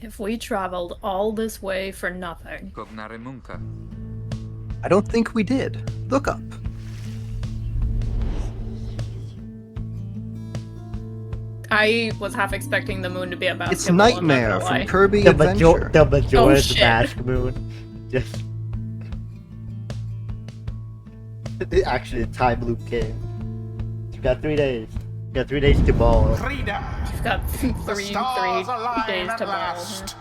Speaker 4: If we traveled all this way for nothing.
Speaker 6: Cognare munca.
Speaker 2: I don't think we did. Look up.
Speaker 4: I was half expecting the moon to be a basketball.
Speaker 2: It's
Speaker 4: I'm not
Speaker 2: Nightmare
Speaker 4: gonna lie.
Speaker 2: from Kirby
Speaker 1: The
Speaker 2: Adventure.
Speaker 1: Majora's
Speaker 4: shit.
Speaker 1: Mask moon. Just... Actually, the time loop came. You got 3 days. You got 3 days to ball.
Speaker 8: Freedom!
Speaker 4: You've got
Speaker 8: The
Speaker 4: three
Speaker 8: stars align
Speaker 4: days
Speaker 8: at
Speaker 4: to ball.
Speaker 8: last.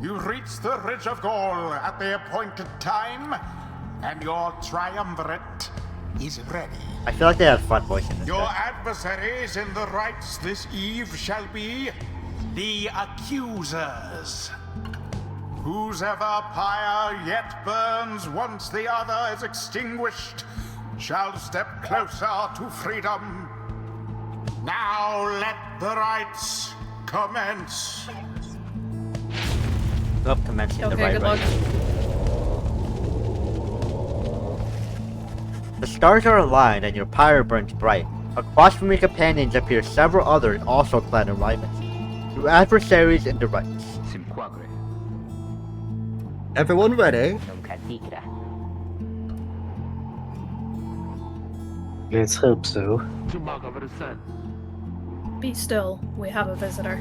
Speaker 8: You reach the Ridge of Gold at the appointed time, and your triumvirate is ready.
Speaker 1: I feel like they have fun voicing this
Speaker 8: Your
Speaker 1: guy.
Speaker 8: adversaries in the rites this eve shall be the accusers. Whose ever pyre yet burns once the other is extinguished shall step closer to freedom. Now let the rites commence.
Speaker 1: Up commencing the
Speaker 4: Okay,
Speaker 1: right
Speaker 4: good luck.
Speaker 1: The stars are aligned and your pyre burns bright. Across from your companions appear several others also clad in raiments. Your adversaries in the rites.
Speaker 6: Sim quagre.
Speaker 2: Everyone ready?
Speaker 7: Let's hope so.
Speaker 4: Be still. We have a visitor.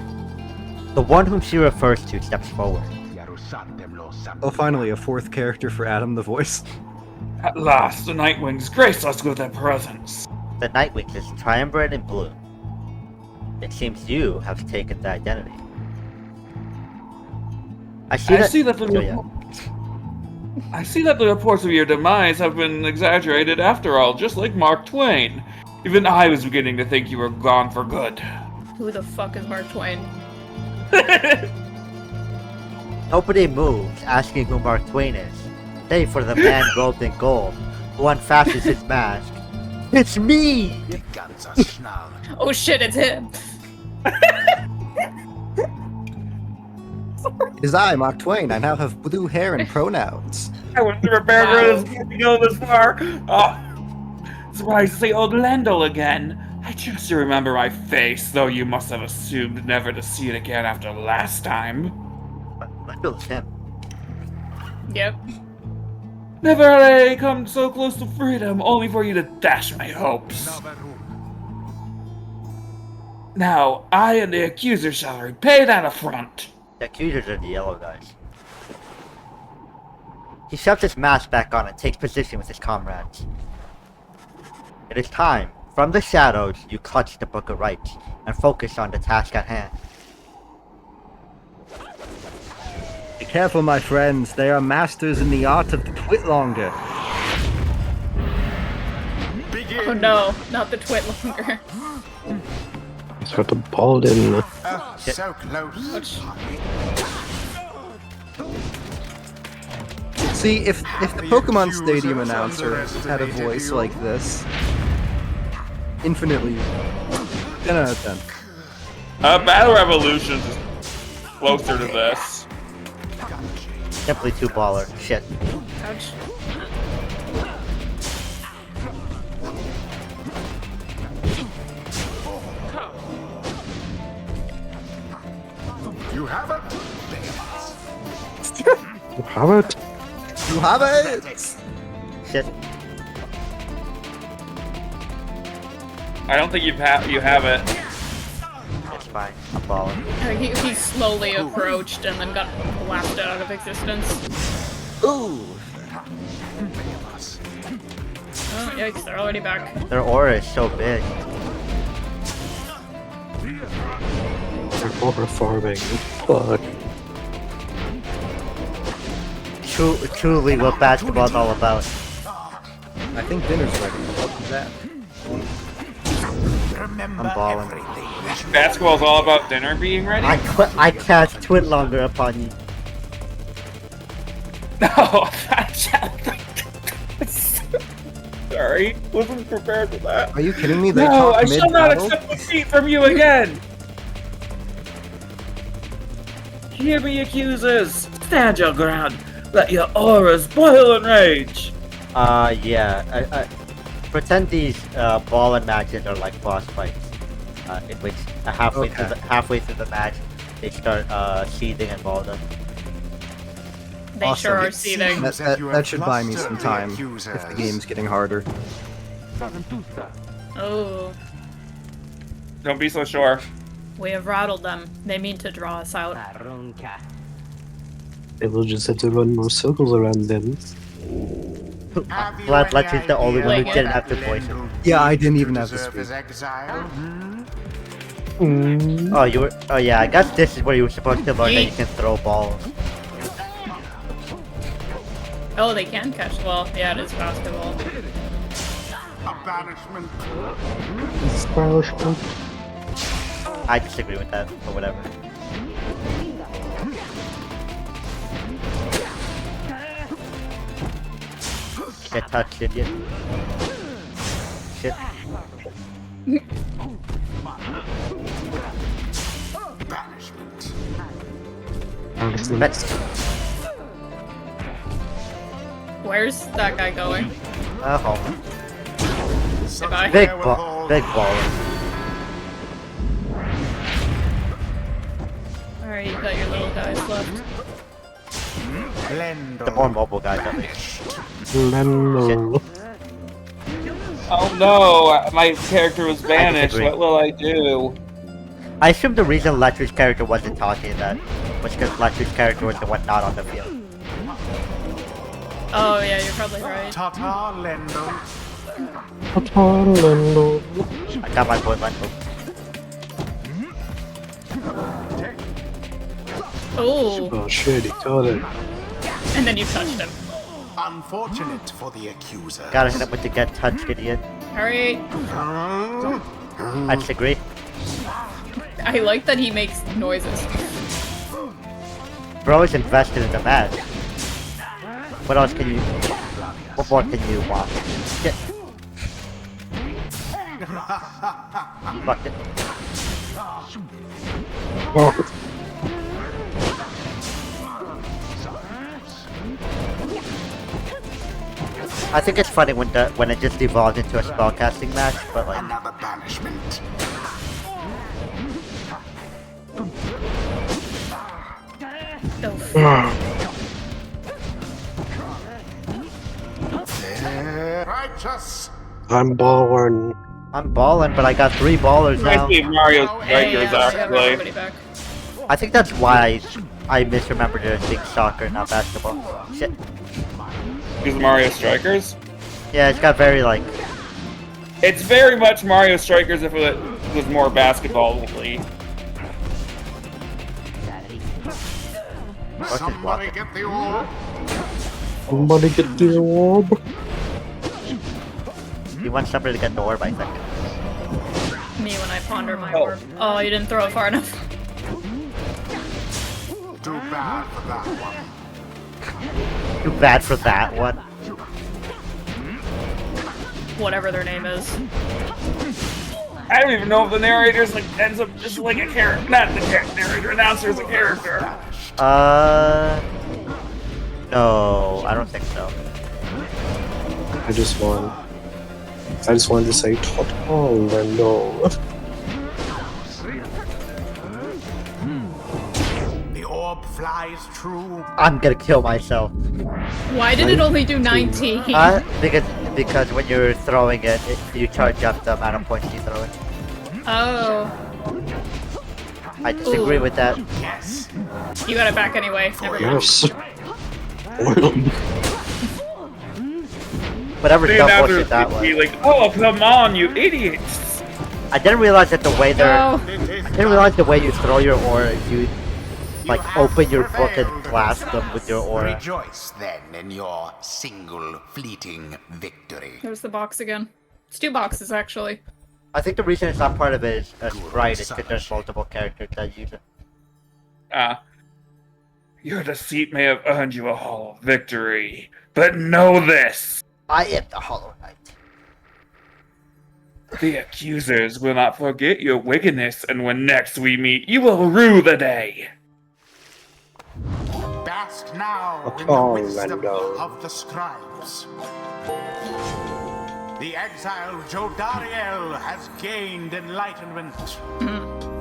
Speaker 1: The one whom she refers to steps forward.
Speaker 2: Oh, finally, a fourth character for Adam the voice.
Speaker 5: At last, the Nightwings grace us with their presence.
Speaker 1: The Nightwing is triumvirate in blue. It seems you have taken the identity. I see that
Speaker 5: the
Speaker 1: Oh, yeah.
Speaker 5: I see that the reports of your demise have been exaggerated after all, just like Mark Twain. Even I was beginning to think you were gone for good.
Speaker 4: Who the fuck is Mark Twain?
Speaker 1: Nobody moves, asking who Mark Twain is. Save for the man robed in gold, who unfastens his mask. It's me!
Speaker 4: Oh shit, it's him!
Speaker 2: It is I, Mark Twain. I now have blue hair and pronouns.
Speaker 5: I was never Bear Grylls to go this far. Oh, surprised to see old Lendl again. I trust you remember my face, though you must have assumed never to see it again after last time.
Speaker 1: It's him.
Speaker 4: Yep.
Speaker 5: Never had I come so close to freedom, only for you to dash my hopes. Now, I and the accuser shall repay that affront.
Speaker 1: The accusers are the yellow guys. He shoves his mask back on and takes position with his comrades. It is time. From the shadows, you clutch the Book of Rights and focus on the task at hand.
Speaker 2: Be careful, my friends. They are masters in the art of the Twitlonger.
Speaker 4: Oh no, not the Twitlonger.
Speaker 7: Sort of balled in.
Speaker 8: Oh, so close.
Speaker 2: See, if the Pokemon Stadium announcer had a voice like this, infinitely 10 out of 10.
Speaker 5: Battle Revolutions is closer to this.
Speaker 1: Simply too baller. Shit.
Speaker 4: Ouch.
Speaker 8: You have it?
Speaker 7: How about
Speaker 2: You have it!
Speaker 1: Shit.
Speaker 5: I don't think you have it.
Speaker 1: It's fine. I'm balling.
Speaker 4: He slowly approached and then got blasted out of existence.
Speaker 2: Ooh!
Speaker 4: Oh, yikes, they're already back.
Speaker 1: Their aura is so big.
Speaker 7: they're overfarming? Fuck.
Speaker 1: Truly what basketball's all about.
Speaker 2: I think dinner's ready. What's that?
Speaker 8: Remember
Speaker 1: I'm balling.
Speaker 8: everything.
Speaker 5: Basketball's all about dinner being ready?
Speaker 1: I cast Twitlonger upon you.
Speaker 5: No, sorry, wasn't prepared for that.
Speaker 2: Are you kidding me? They
Speaker 5: No,
Speaker 2: talk
Speaker 5: I shall not
Speaker 2: mid-battle?
Speaker 5: accept defeat from you again! Hear me, accusers! Stand your ground! Let your auras boil in rage!
Speaker 1: Yeah. Pretend these ball and matches are like boss fights, in which halfway through the match they start seething and boiling.
Speaker 4: They
Speaker 2: Awesome.
Speaker 4: sure are
Speaker 8: It
Speaker 4: seething.
Speaker 8: seems
Speaker 2: That should buy me some
Speaker 8: flustered the
Speaker 2: time if
Speaker 8: accusers.
Speaker 2: the game's getting harder.
Speaker 4: Oh,
Speaker 5: Don't be so sure.
Speaker 4: we have rattled them. They mean to draw us out.
Speaker 7: They will just have to run more circles around them.
Speaker 8: Have you
Speaker 1: Glad
Speaker 8: any
Speaker 1: Lex is the only one who
Speaker 8: idea
Speaker 1: didn't
Speaker 8: what
Speaker 1: have to voice it.
Speaker 8: Lendl
Speaker 2: Yeah, I didn't even have to
Speaker 8: deserve
Speaker 2: speak.
Speaker 8: his exile?
Speaker 1: Oh, you were. Oh yeah, I guess this is where you were supposed to learn that you
Speaker 4: Yeet.
Speaker 1: can throw balls.
Speaker 4: Oh, they can catch. Well, yeah, it is basketball.
Speaker 8: A banishment.
Speaker 1: I disagree with that, but whatever. Get touched, idiot. Shit.
Speaker 8: Banishment.
Speaker 1: That's
Speaker 4: Where's that guy going?
Speaker 1: home.
Speaker 8: Such
Speaker 4: Goodbye.
Speaker 1: Big
Speaker 8: wherewithal.
Speaker 1: big baller.
Speaker 4: Alright, you got your little guys left.
Speaker 8: Lendl
Speaker 1: The more mobile guys at least.
Speaker 7: Lendl.
Speaker 5: Oh no, my character was banished.
Speaker 1: disagree.
Speaker 5: What will I do?
Speaker 1: I assume the reason Lecher's character wasn't talking that was because Lecher's character was the one not on the field.
Speaker 4: Oh yeah, you're probably right.
Speaker 8: Ta-ta, Lendo.
Speaker 1: I got my point, Lento.
Speaker 4: Oh,
Speaker 7: Oh shit, he got it.
Speaker 4: and then you touched him.
Speaker 8: Unfortunate for the accuser.
Speaker 1: Gotta hit him with the get touched, idiot.
Speaker 4: Alright.
Speaker 1: I disagree.
Speaker 4: I like that he makes noises.
Speaker 1: Bro is invested in the match. What else can you... What more can you want? Get... Fuck it.
Speaker 7: Oh,
Speaker 1: I think it's funny when it just evolves into a spellcasting match, but like...
Speaker 8: Another banishment. Righteous.
Speaker 7: I'm born.
Speaker 1: I'm balling, but I got 3 ballers
Speaker 5: I
Speaker 1: now.
Speaker 5: see Mario
Speaker 4: Hey,
Speaker 5: Strikers
Speaker 4: yeah, I have everybody
Speaker 5: actually.
Speaker 4: back.
Speaker 1: I think that's why I misremembered it as being soccer, not basketball. Shit.
Speaker 5: Is Mario Strikers?
Speaker 1: Yeah, it's got very like...
Speaker 5: It's very much Mario Strikers if it was more basketball-y.
Speaker 1: What's his
Speaker 8: Somebody
Speaker 1: block?
Speaker 8: get the orb.
Speaker 7: Somebody get the orb.
Speaker 1: He wants somebody to get the orb, I think.
Speaker 4: Me when I ponder my
Speaker 5: Oh.
Speaker 4: orb. Oh, you didn't throw it far enough.
Speaker 8: Too bad for that one.
Speaker 1: Too bad for that one.
Speaker 4: Whatever their name is.
Speaker 5: I don't even know if the narrator's like ends up just like a character. Not the narrator, announcer's a character.
Speaker 1: No, I don't think so.
Speaker 7: I just wanted to say Total Lendo.
Speaker 8: The orb flies true.
Speaker 1: I'm gonna kill myself.
Speaker 4: Why did it only do 19?
Speaker 1: Because when you're throwing it, you charge up the amount of points you throw it.
Speaker 4: Oh,
Speaker 1: I disagree
Speaker 4: Ooh.
Speaker 1: with that.
Speaker 8: Yes.
Speaker 4: you got it back anyway. Never mind.
Speaker 7: Yes.
Speaker 1: Whatever
Speaker 5: The
Speaker 1: dumb
Speaker 5: announcer
Speaker 1: bullshit that
Speaker 5: would be
Speaker 1: was.
Speaker 5: like, "Oh, come on, you idiots!"
Speaker 1: I didn't realize that the way they're...
Speaker 4: No.
Speaker 1: I didn't realize the way you throw your aura, you like
Speaker 8: have
Speaker 1: open your book and
Speaker 8: prevailed.
Speaker 1: blast them with your aura.
Speaker 8: Rejoice then in your single fleeting victory.
Speaker 4: There's the box again. It's 2 boxes actually.
Speaker 1: I think the reason it's not part of it is right is because there's multiple characters that use it.
Speaker 5: Your deceit may have earned you a hollow victory, but know this:
Speaker 1: I am the Hollow Knight.
Speaker 5: the accusers will not forget your wickedness, and when next we meet, you will rue the day.
Speaker 8: Bask now in
Speaker 7: Oh,
Speaker 8: the wisdom
Speaker 7: Lando.
Speaker 8: of the scribes. The exiled Jodariel has gained enlightenment.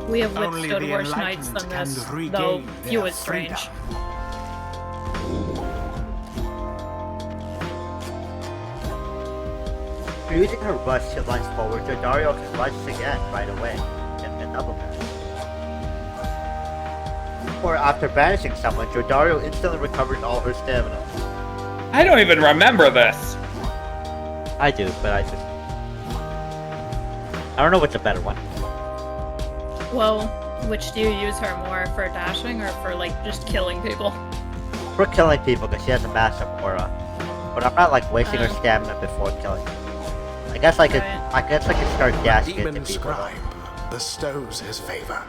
Speaker 4: We have
Speaker 8: Only
Speaker 4: withstood
Speaker 8: the
Speaker 4: worse nights than
Speaker 8: enlightened
Speaker 4: this,
Speaker 8: can regain
Speaker 4: though few
Speaker 8: their
Speaker 4: is strange.
Speaker 8: freedom.
Speaker 1: Using her rush to lunge forward, Jodariel can rush again right away, and a double bash. Or after banishing someone, Jodariel instantly recovers all her stamina.
Speaker 5: I don't even remember this.
Speaker 1: I do, but I don't know what's a better one.
Speaker 4: Well, which do you use her more, for dashing or for like just killing people?
Speaker 1: For killing people, because she has a massive aura. But I'm not like wasting her
Speaker 4: Oh.
Speaker 1: stamina before killing. I guess I could.
Speaker 4: Right.
Speaker 1: I guess I could start dashing into
Speaker 8: Demon
Speaker 1: people.
Speaker 8: scribe bestows his favor.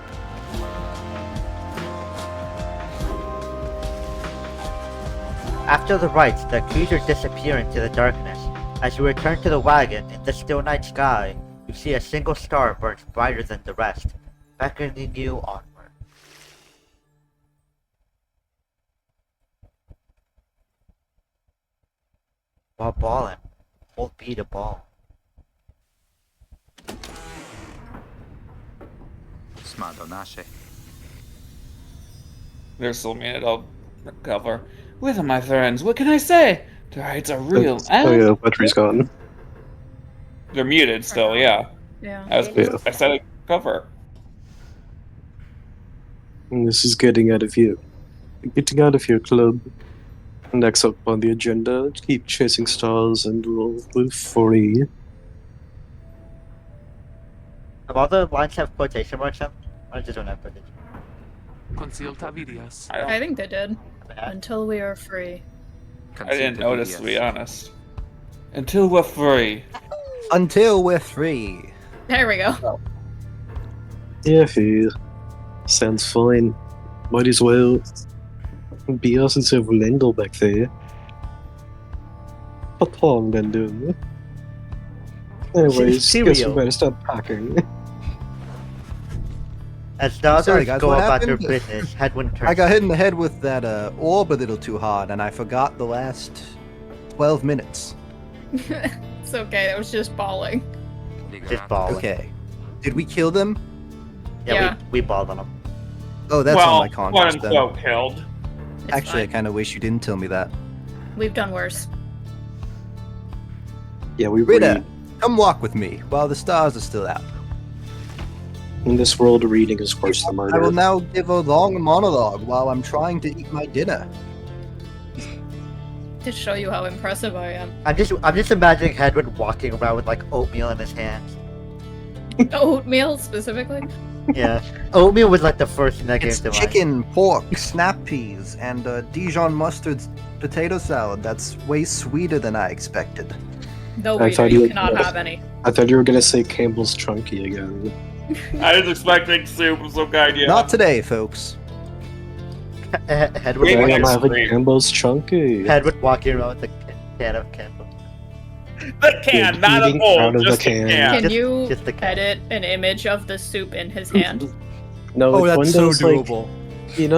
Speaker 1: After the rites, the accusers disappear into the darkness. As you return to the wagon, in the still night sky, you see a single star burns brighter than the rest, beckoning you onward. While ballin', won't beat a ball.
Speaker 6: Smadonashe.
Speaker 5: There's still a minute I'll cover. Well, my friends, what can I say? The rights are real,
Speaker 7: Oh
Speaker 5: and
Speaker 7: yeah, battery's gone.
Speaker 5: They're muted still, yeah.
Speaker 4: Yeah.
Speaker 5: I said it cover.
Speaker 7: And this is getting out of here. Getting out of here, club. Next up on the agenda, keep chasing stars and we'll live free.
Speaker 1: Do all the lines have quotation marks in them? Or just don't have quotation?
Speaker 3: Consilta vidias.
Speaker 4: I think they did.
Speaker 1: Bad.
Speaker 4: Until we are free.
Speaker 5: I didn't notice, to be honest. Until we're free.
Speaker 2: Until we're free.
Speaker 4: There we go.
Speaker 7: Yeah, sounds fine. Might as well be us instead of Lendl back there. What long then doing? Anyways, guess we
Speaker 1: Cereal.
Speaker 7: better start packing.
Speaker 1: As the others
Speaker 2: Sorry, guys,
Speaker 1: go
Speaker 2: what
Speaker 1: about their
Speaker 2: happened?
Speaker 1: business, Headwind turns.
Speaker 2: I got hit in the head with that orb a little too hard, and I forgot the last 12 minutes.
Speaker 4: It's okay, that was just balling.
Speaker 1: just balling.
Speaker 2: Okay. Did we kill them?
Speaker 1: Yeah,
Speaker 4: Yeah.
Speaker 1: we balled on them.
Speaker 2: Oh, that's
Speaker 5: well,
Speaker 2: on my conscience then.
Speaker 5: quote-unquote killed.
Speaker 4: It's
Speaker 2: Actually, I
Speaker 4: fine.
Speaker 2: kind of wish you didn't tell me that.
Speaker 4: We've done worse.
Speaker 7: Yeah, we
Speaker 2: Rita,
Speaker 7: read.
Speaker 2: come walk with me while the stars are still out.
Speaker 7: In this world, reading is worse than murder.
Speaker 2: I will now give a long monologue while I'm trying to eat my dinner.
Speaker 4: To show you how impressive I am.
Speaker 1: I'm just imagining Headwind walking around with like oatmeal in his hands.
Speaker 4: Oatmeal specifically?
Speaker 1: Yeah, oatmeal was like the first thing that came
Speaker 2: It's
Speaker 1: to mind.
Speaker 2: chicken, pork, snap peas, and Dijon mustard potato salad that's way sweeter than I expected.
Speaker 4: No,
Speaker 7: I
Speaker 4: Rita,
Speaker 7: thought
Speaker 4: you
Speaker 7: you-
Speaker 4: cannot have any.
Speaker 7: I thought you were gonna say Campbell's Chunky again.
Speaker 5: I was expecting soup of some kind, yeah.
Speaker 2: Not today, folks.
Speaker 1: Headwind,
Speaker 5: Wait,
Speaker 7: Then
Speaker 5: wait,
Speaker 7: I'm having
Speaker 5: wait.
Speaker 7: Campbell's Chunky.
Speaker 1: Headwind walking around with a can of Campbell.
Speaker 5: The can, not a
Speaker 7: Eating
Speaker 5: bowl,
Speaker 7: out of the
Speaker 5: just a
Speaker 7: can.
Speaker 5: can.
Speaker 4: Can
Speaker 1: just-
Speaker 4: you
Speaker 1: just the can.
Speaker 4: edit an image of the soup in his hand?
Speaker 7: No,
Speaker 2: Oh,
Speaker 7: it's one
Speaker 2: that's
Speaker 7: of
Speaker 2: so
Speaker 7: those, like,
Speaker 2: doable.
Speaker 7: you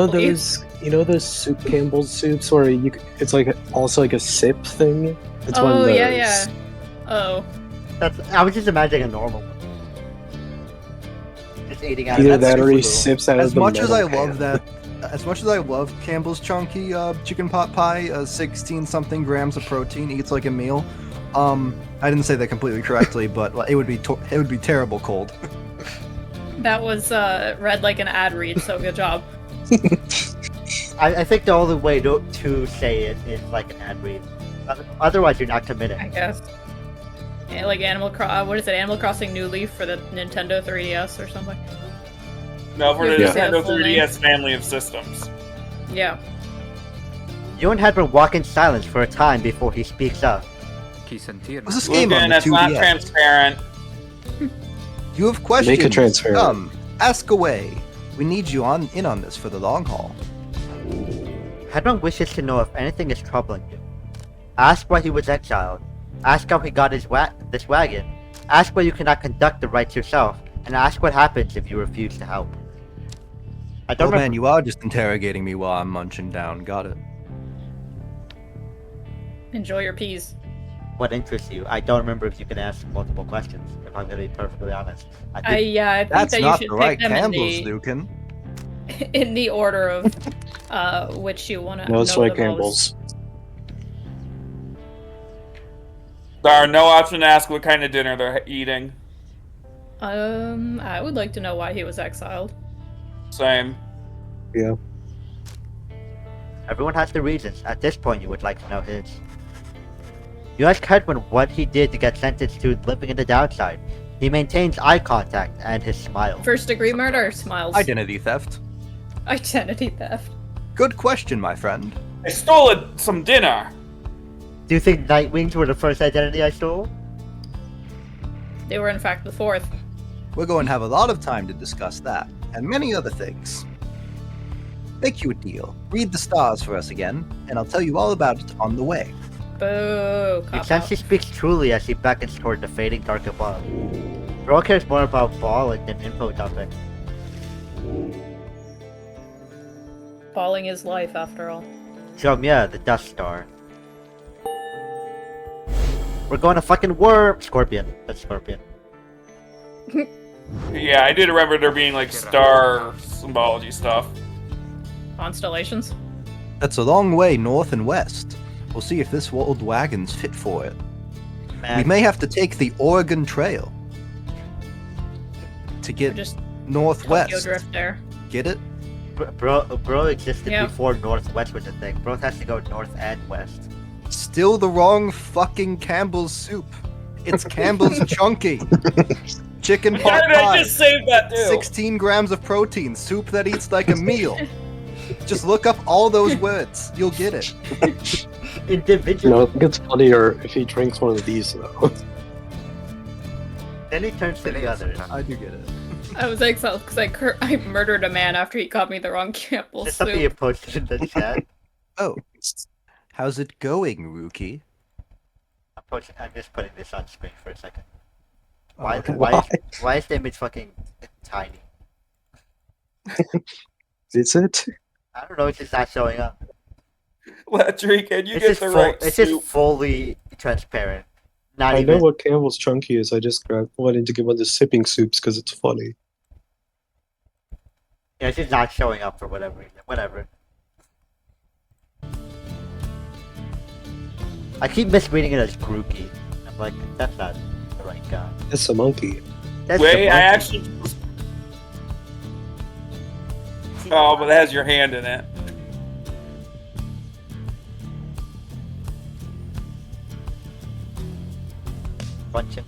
Speaker 7: know those soup Campbell's soups where it's like also like a sip thing. It's one of
Speaker 4: Oh,
Speaker 7: those.
Speaker 4: yeah, yeah. Oh.
Speaker 1: I was just imagining a normal one. Just eating out of
Speaker 7: Either
Speaker 2: That's
Speaker 7: that or he
Speaker 2: super cool.
Speaker 7: sips out
Speaker 2: As
Speaker 7: of the
Speaker 2: much as I
Speaker 7: metal
Speaker 2: love
Speaker 7: can.
Speaker 2: that, as much as I love Campbell's Chunky chicken pot pie, 16 something grams of protein, eats like a meal. I didn't say that completely correctly, but it would be terrible cold.
Speaker 4: That was read like an ad read, so good job.
Speaker 1: I think the only way to say it is like an ad read. Otherwise, you're not committing.
Speaker 4: I guess. Yeah, like what is it? Animal Crossing New Leaf for the Nintendo 3DS or something?
Speaker 5: No, for the
Speaker 4: Yeah.
Speaker 5: Nintendo
Speaker 4: Full name.
Speaker 5: 3DS family of systems.
Speaker 4: Yeah.
Speaker 1: You and Headwind walk in silence for a time before he speaks up.
Speaker 6: Qui sentirna.
Speaker 2: What's this game on
Speaker 5: Logan,
Speaker 2: the
Speaker 5: that's not
Speaker 2: 2DS?
Speaker 5: transparent.
Speaker 2: You have questions.
Speaker 7: Make it transparent.
Speaker 2: Come, ask away. We need you in on this for the long haul.
Speaker 1: Headwind wishes to know if anything is troubling you. Ask why he was exiled. Ask how he got this wagon. Ask why you cannot conduct the rites yourself. And ask what happens if you refuse to help. I don't
Speaker 2: Oh
Speaker 1: remember.
Speaker 2: man, you are just interrogating me while I'm munching down. Got it.
Speaker 4: Enjoy your peas.
Speaker 1: What interests you. I don't remember if you can ask multiple questions, if I'm going to be perfectly honest.
Speaker 4: I think
Speaker 2: That's
Speaker 4: that you
Speaker 2: not
Speaker 4: should
Speaker 2: the
Speaker 4: pick
Speaker 2: right
Speaker 4: them
Speaker 2: Campbell's,
Speaker 4: in
Speaker 2: Lucan.
Speaker 4: the order of which you want to
Speaker 7: No, it's
Speaker 4: know
Speaker 7: right
Speaker 4: the
Speaker 7: Campbell's.
Speaker 5: There are no option to ask what kind of dinner they're eating.
Speaker 4: most. I would like to know why he was exiled.
Speaker 5: Same.
Speaker 7: Yeah.
Speaker 1: Everyone has their reasons. At this point, you would like to know his. You ask Headwind what he did to get sentenced to living in the downside. He maintains eye contact and his smile.
Speaker 4: First degree murder, smiles.
Speaker 2: Identity theft.
Speaker 4: Identity theft.
Speaker 2: Good question, my friend.
Speaker 5: I stole some dinner.
Speaker 1: Do you think Nightwings were the first identity I stole?
Speaker 4: They were in fact the fourth.
Speaker 2: We're going to have a lot of time to discuss that, and many other things. Make you a deal. Read the stars for us again, and I'll tell you all about it on the way.
Speaker 4: Boo.
Speaker 1: You
Speaker 4: Cop
Speaker 1: sense
Speaker 4: out.
Speaker 1: he speaks truly as he beckons toward the fading dark above. Bro cares more about balling than info dumping.
Speaker 4: Falling is life, after all.
Speaker 1: Jomya, the Dust Star. We're going to fucking warp! Scorpion. That's Scorpion.
Speaker 5: Yeah, I did remember there being like star symbology stuff.
Speaker 4: Constellations.
Speaker 2: That's a long way north and west. We'll see if this old wagon's fit for it.
Speaker 1: Man,
Speaker 2: We may have to take the Oregon Trail to
Speaker 4: Or
Speaker 2: get
Speaker 4: just Tokyo
Speaker 2: northwest.
Speaker 4: Drift there.
Speaker 2: Get it?
Speaker 1: bro existed
Speaker 4: Yeah.
Speaker 1: before Northwest was a thing. Bro has to go north and west.
Speaker 2: Still the wrong fucking Campbell's soup. It's Campbell's Chunky. Chicken
Speaker 5: Why
Speaker 2: pot
Speaker 5: did I
Speaker 2: pie.
Speaker 5: just save that too?
Speaker 2: 16 grams of protein. Soup that eats like a meal. Just look up all those words. You'll get it.
Speaker 1: Individually.
Speaker 7: No, I think it's funnier if he drinks one of these though.
Speaker 1: Then he turns to the others.
Speaker 2: I do get it.
Speaker 4: I was exiled because I murdered a man after he caught me the wrong Campbell
Speaker 1: This something you
Speaker 4: soup.
Speaker 1: posted in the chat.
Speaker 2: Oh. How's it going, Rookie?
Speaker 1: I'm just putting this on screen for a second.
Speaker 2: Oh,
Speaker 1: Why,
Speaker 2: okay.
Speaker 1: why is the image fucking tiny?
Speaker 7: Is it?
Speaker 1: I don't know, it's just not showing up.
Speaker 5: Latry, can you
Speaker 1: It's
Speaker 5: get
Speaker 1: just,
Speaker 5: the right
Speaker 1: it's
Speaker 5: soup?
Speaker 1: just fully transparent. Not
Speaker 7: I
Speaker 1: even.
Speaker 7: know what Campbell's Chunky is. I just wanted to give one of the sipping soups because it's funny.
Speaker 1: Yeah, it's just not showing up for whatever reason. Whatever. I keep misreading it as Grookey. I'm like, that's not the right guy.
Speaker 7: It's a monkey.
Speaker 1: That's
Speaker 5: Wait,
Speaker 1: the
Speaker 5: I
Speaker 1: monkey.
Speaker 5: actually. Oh, but it has your hand in it.
Speaker 1: Punch him.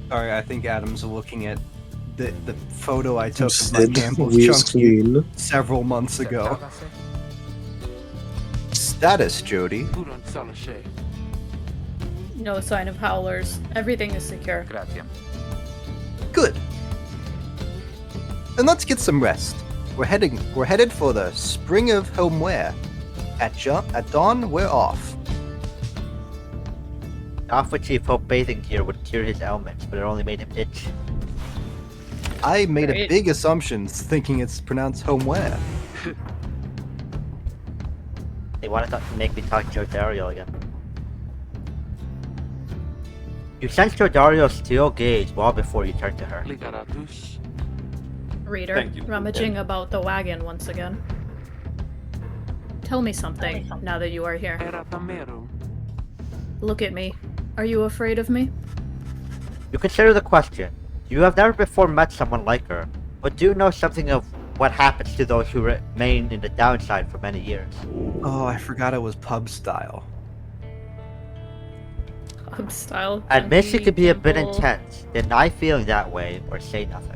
Speaker 2: Sorry, I think Adam's looking at the photo I took of my
Speaker 7: Sid,
Speaker 2: Campbell's
Speaker 7: we
Speaker 2: Chunky
Speaker 7: screen.
Speaker 2: several months ago.
Speaker 6: Sertagase.
Speaker 2: Status, Jody.
Speaker 3: Turon Salashe.
Speaker 4: No sign of howlers. Everything is secure.
Speaker 6: Gratiam.
Speaker 2: Good. Then let's get some rest. We're headed for the Spring of Homeware. At dawn, we're off.
Speaker 1: Alpha Chief hoped bathing gear would cure his ailments, but it only made him itch.
Speaker 2: I made a
Speaker 4: Great.
Speaker 2: big assumption thinking it's pronounced Homeware.
Speaker 1: They wanted to make me talk Joe Dario again. You sensed Joe Dario's steel gaze well before you turned to her.
Speaker 3: Ligaratus.
Speaker 4: Reader,
Speaker 5: Thank you.
Speaker 4: rummaging about the wagon once again. Tell me something, now that you are here.
Speaker 3: Era Tamero.
Speaker 4: Look at me. Are you afraid of me?
Speaker 1: You consider the question. You have never before met someone like her, but do know something of what happens to those who remain in the downside for many years.
Speaker 2: Oh, I forgot it was pub style.
Speaker 4: Pub style.
Speaker 1: Admit she could be a bit
Speaker 4: Temple.
Speaker 1: intense, deny feeling that way, or say nothing.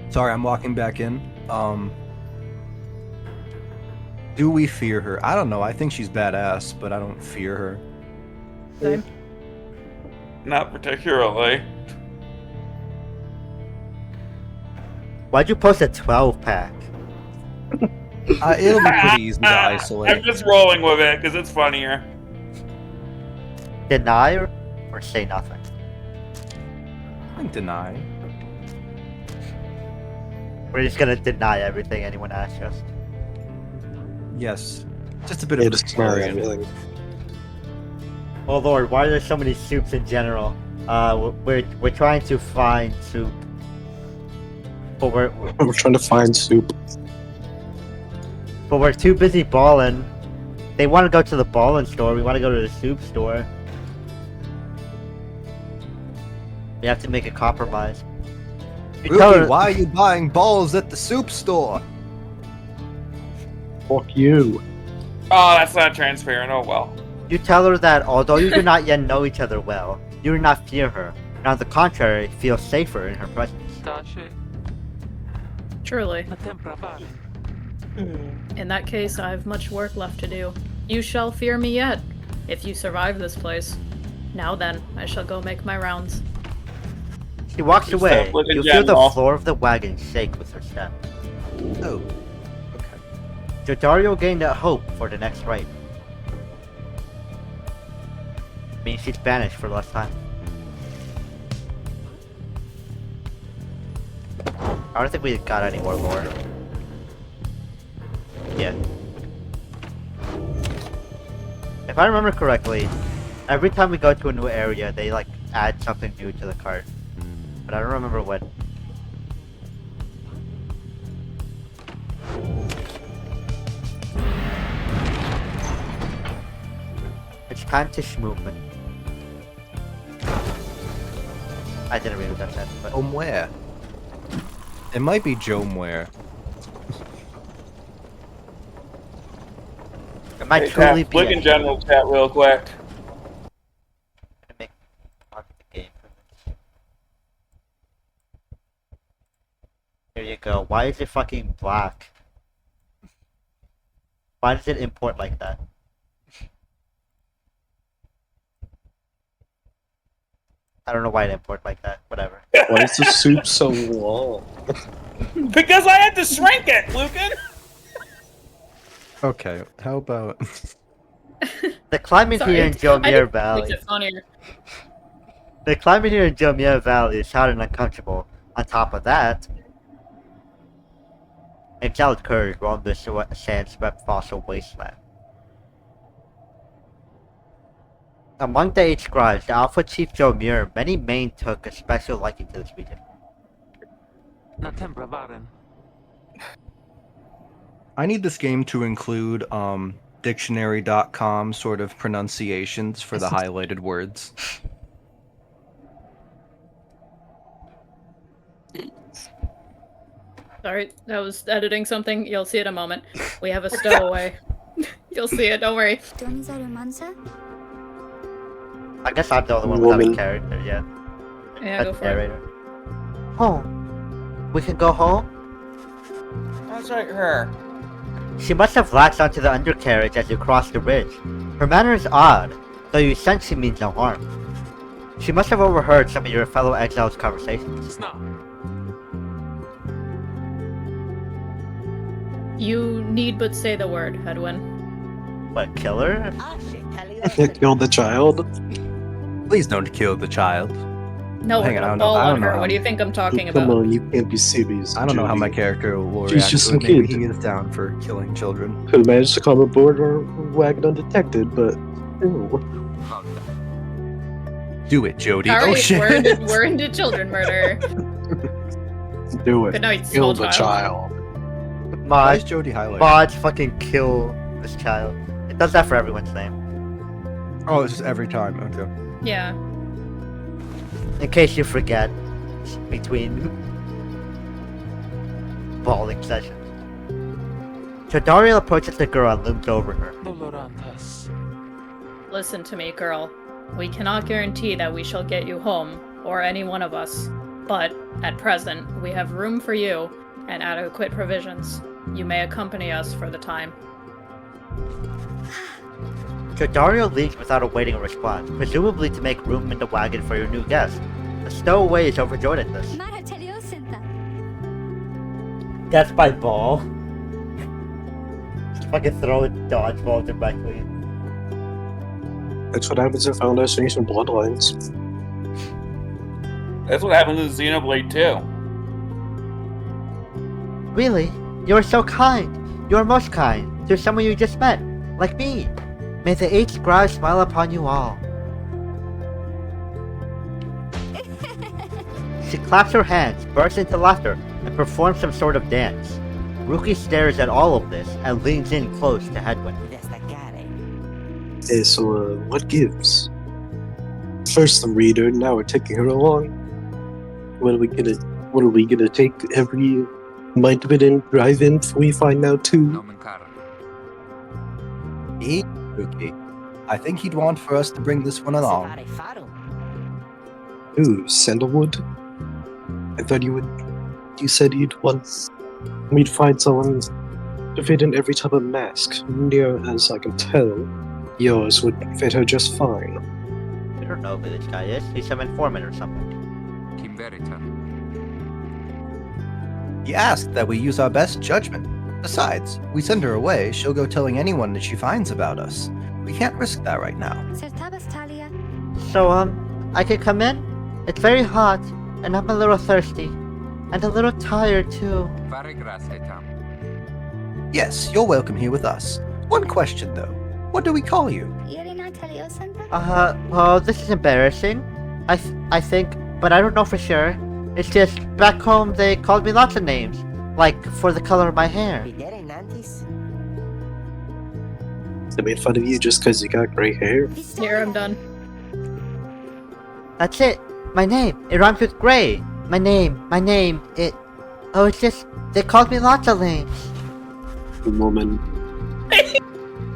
Speaker 2: Sorry, I'm walking back in. Do we fear her? I don't know. I think she's badass, but I don't fear her.
Speaker 4: Same.
Speaker 5: Not particularly.
Speaker 1: Why'd you post a 12-pack?
Speaker 2: It'll be pretty easy to
Speaker 5: I'm
Speaker 2: isolate.
Speaker 5: just rolling with it because it's funnier.
Speaker 1: Deny or say nothing?
Speaker 2: I think deny.
Speaker 1: We're just gonna deny everything anyone asks us.
Speaker 2: Yes. Just a bit
Speaker 7: Yeah,
Speaker 2: of
Speaker 7: just deny
Speaker 2: contrarian.
Speaker 7: everything.
Speaker 1: Oh lord, why are there so many soups in general? We're trying to find soup. But
Speaker 7: We're trying to find soup.
Speaker 1: we're too busy balling. They want to go to the ballin' store, we want to go to the soup store. We have to make a compromise. You tell
Speaker 2: Ruby,
Speaker 1: her-
Speaker 2: why are you buying balls at the soup store?
Speaker 7: Fuck you.
Speaker 5: Oh, that's not transparent. Oh well.
Speaker 1: You tell her that although you do not yet know each other well, you do not fear her, and on the contrary, feel safer in her presence.
Speaker 3: Tashe.
Speaker 4: Truly.
Speaker 3: A tempra vale.
Speaker 4: In that case, I have much work left to do. You shall fear me yet, if you survive this place. Now then, I shall go make my rounds.
Speaker 1: She walks
Speaker 5: You
Speaker 1: away.
Speaker 5: step like a
Speaker 1: You feel the
Speaker 5: general.
Speaker 1: floor of the wagon shake with her step.
Speaker 2: Oh.
Speaker 1: Jodario gained a hope for the next rite. Means she's banished for less time. I don't think we got any more lore. Yeah. If I remember correctly, every time we go to a new area, they like add something new to the cart. But I don't remember what. It's time to schmoopin'. I didn't read what that said, but
Speaker 2: Jomware. It might be Jomware.
Speaker 1: it might
Speaker 9: Hey,
Speaker 1: truly
Speaker 9: Tap,
Speaker 1: be
Speaker 9: look in general chat real quick.
Speaker 1: make part of the game. Here you go. Why is it fucking black? Why does it import like that? I don't know why it import like that. Whatever.
Speaker 7: Why is the soup so long?
Speaker 5: Because I had to shrink it, Lucan!
Speaker 2: Okay, how about...
Speaker 1: The climate
Speaker 4: Sorry,
Speaker 1: here in
Speaker 4: I
Speaker 1: Jomir
Speaker 4: think it
Speaker 1: Valley.
Speaker 4: makes it funnier.
Speaker 1: The climate here in Jomir Valley is hot and uncomfortable. On top of that, exiled Kurds roam this sand-swept fossil wasteland. Among the 8 scribes, the Alpha Chief Jomir, many Main took a special liking to this region.
Speaker 3: Na tempra varen.
Speaker 2: I need this game to include, dictionary.com sort of pronunciations for the highlighted words.
Speaker 4: Sorry, I was editing something. You'll see it in a moment. We have a stowaway. You'll see it, don't worry.
Speaker 1: I guess I'm the only one without a
Speaker 7: Woman.
Speaker 1: character, yeah.
Speaker 4: Yeah, go for it.
Speaker 1: Home. We can go home?
Speaker 5: That's right here.
Speaker 1: She must have latched onto the undercarriage as you crossed the bridge. Her manner is odd, though you sense she means no harm. She must have overheard some of your fellow exiles' conversations.
Speaker 3: Snart.
Speaker 4: You need but say the word, Edwin.
Speaker 1: What, kill her?
Speaker 7: Killed the child?
Speaker 2: Please don't kill the child.
Speaker 4: No,
Speaker 2: Hang
Speaker 4: we're
Speaker 2: on,
Speaker 4: gonna
Speaker 2: I don't
Speaker 4: fall
Speaker 2: know- I
Speaker 4: on
Speaker 2: don't know
Speaker 4: her.
Speaker 2: how-
Speaker 4: What do you think I'm talking
Speaker 7: Come
Speaker 4: about?
Speaker 7: on, you can't be serious.
Speaker 2: I don't know how my
Speaker 7: Judy.
Speaker 2: character will
Speaker 7: She's
Speaker 2: react
Speaker 7: just
Speaker 2: to
Speaker 7: some
Speaker 2: it. Maybe
Speaker 7: kid.
Speaker 2: he is down for killing children.
Speaker 7: Could have managed to come aboard our wagon undetected, but... Ew.
Speaker 2: Do it, Jody.
Speaker 4: Alright,
Speaker 2: Oh shit!
Speaker 4: we're into children murder.
Speaker 7: Do it.
Speaker 4: Good night,
Speaker 7: Kill
Speaker 4: small
Speaker 7: the
Speaker 4: child.
Speaker 7: child.
Speaker 2: Why is
Speaker 1: Mods,
Speaker 2: Jody highlighted?
Speaker 1: mods fucking kill this child. It does that for everyone's name.
Speaker 2: Oh, it's just every time. Okay.
Speaker 4: Yeah.
Speaker 1: In case you forget, between bawling sessions. Todariel approaches the girl and looms over her.
Speaker 3: Dolorantas.
Speaker 4: Listen to me, girl. We cannot guarantee that we shall get you home, or any one of us. But, at present, we have room for you, and adequate provisions. You may accompany us for the time.
Speaker 1: Todariel leaves without awaiting a response, presumably to make room in the wagon for your new guest. The stowaway is overjoyed at this. That's by ball. Just fucking throw a dodgeball directly.
Speaker 7: That's what happens in Foundation Bloodlines.
Speaker 5: That's what happened to Xenoblade 2.
Speaker 1: Really? You are so kind. You are most kind to someone you just met, like me. May the 8 scribes smile upon you all. She claps her hands, bursts into laughter, and performs some sort of dance. Ruki stares at all of this and leans in close to Hedwyn.
Speaker 7: Hey, so, what gives? First the reader, now we're taking her along. What are we gonna take every might of it and drive in before we find out too?
Speaker 6: Nomen Kara.
Speaker 2: Okay. I think he'd want for us to bring this one along.
Speaker 7: Ooh, sandalwood? I thought you said you'd want we'd find someone to fit in every type of mask. Near as I can tell, yours would fit her just fine.
Speaker 1: I don't know who this guy is. He's some informant or something.
Speaker 6: Kim Verita.
Speaker 2: He asked that we use our best judgment. Besides, we send her away, she'll go telling anyone that she finds about us. We can't risk that right now.
Speaker 1: So, I can come in? It's very hot, and I'm a little thirsty. And a little tired, too.
Speaker 6: Fare grazie, Tam.
Speaker 2: Yes, you're welcome here with us. One question though. What do we call you?
Speaker 1: Well, this is embarrassing. I think, but I don't know for sure. It's just, back home they called me lots of names. Like, for the color of my hair.
Speaker 7: They made fun of you just because you got gray hair.
Speaker 4: Here, I'm done.
Speaker 1: That's it. My name. It rhymes with gray. My name. Oh, it's just, they called me lots of names.
Speaker 7: Woman.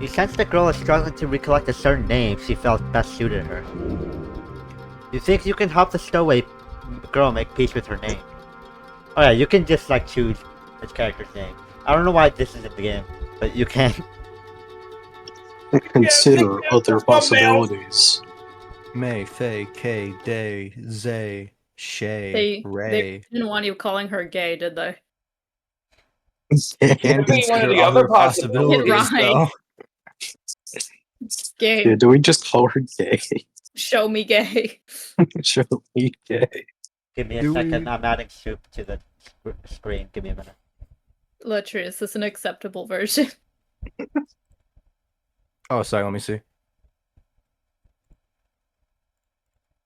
Speaker 1: You sense the girl is struggling to recollect a certain name she felt best suited her. You think you can help the stowaway girl make peace with her name. Oh yeah, you can just like choose this character's name. I don't know why this is in the game, but you can.
Speaker 7: Consider other possibilities.
Speaker 2: May, Fei, Kay, Day, Zay, Shay,
Speaker 4: They
Speaker 2: Ray.
Speaker 4: didn't want you calling her gay, did they?
Speaker 2: You can
Speaker 5: Could be one of
Speaker 2: consider
Speaker 5: the other possibilities.
Speaker 4: possibilities,
Speaker 2: though.
Speaker 4: Gay.
Speaker 7: Yeah, do we just call her gay?
Speaker 4: Show me gay.
Speaker 7: Show me gay.
Speaker 1: Give me a
Speaker 2: Do
Speaker 1: second,
Speaker 2: we-
Speaker 1: I'm adding soup to the screen. Give me a minute.
Speaker 4: Literally, is this an acceptable version?
Speaker 2: Oh, sorry, let me see.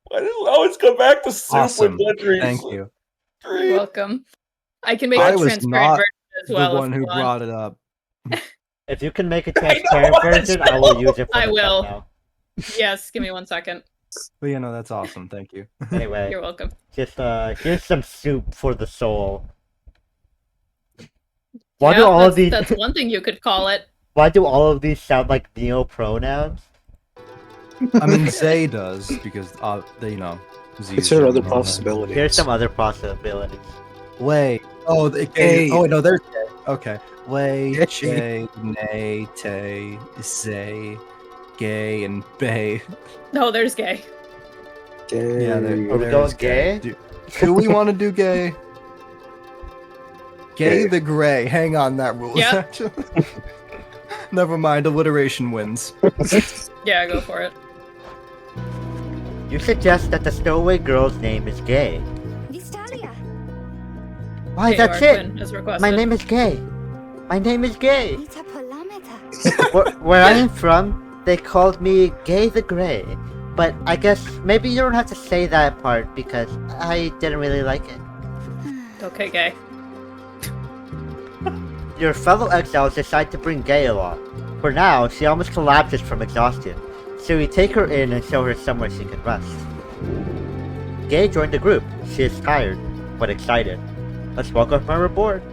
Speaker 5: Why does it always come back to soup
Speaker 2: Awesome.
Speaker 5: with Ledry's?
Speaker 2: Thank you.
Speaker 4: You're welcome. I can make
Speaker 2: I
Speaker 4: a
Speaker 2: was
Speaker 4: transparent
Speaker 2: not
Speaker 4: version as well.
Speaker 2: the
Speaker 4: if
Speaker 2: one
Speaker 4: you
Speaker 2: who
Speaker 4: want.
Speaker 2: brought it up.
Speaker 1: If you can make a transparent version, I will use it for
Speaker 4: I
Speaker 1: the
Speaker 4: will.
Speaker 1: thumbnail.
Speaker 4: Yes, give me 1 second.
Speaker 2: But yeah, no, that's awesome. Thank you.
Speaker 1: Anyway,
Speaker 4: You're welcome.
Speaker 1: just here's some soup for the soul. Why
Speaker 4: Yeah,
Speaker 1: do all of these
Speaker 4: that's one thing you could call it.
Speaker 1: why do all of these sound like neo pronouns?
Speaker 2: I mean, Zay does because you know. Z's
Speaker 7: Consider other
Speaker 2: and all that.
Speaker 7: possibilities.
Speaker 1: Here's some other possibilities.
Speaker 2: Way. Oh, the
Speaker 7: Gay.
Speaker 2: Oh, wait, no, there's Gay. Okay. Way,
Speaker 7: Gay.
Speaker 2: Che, Nay, Tay, Zay, Gay, and Bay.
Speaker 4: No, there's gay.
Speaker 7: Gay.
Speaker 2: Yeah,
Speaker 1: Are we
Speaker 2: there's
Speaker 1: going gay?
Speaker 2: Do we want to do Gay? Gay the Gray. Hang on, that rules.
Speaker 4: Yep.
Speaker 2: Actually. Never mind, alliteration wins.
Speaker 4: Yeah, go for it.
Speaker 1: You suggest that the stowaway girl's name is Gay.
Speaker 9: Vistalia.
Speaker 1: Why,
Speaker 4: Okay,
Speaker 1: that's
Speaker 4: Arquin,
Speaker 1: it!
Speaker 4: as requested.
Speaker 1: My name is Gay. My name is Gay.
Speaker 9: Vita Polameta.
Speaker 1: Where I am from, they called me Gay the Grey. But I guess maybe you don't have to say that part because I didn't really like it.
Speaker 4: Okay, gay.
Speaker 1: Your fellow exiles decide to bring Gay along. For now, she almost collapses from exhaustion, so we take her in and show her somewhere she can rest. Gay joined the group. She is tired, but excited. Let's welcome her aboard.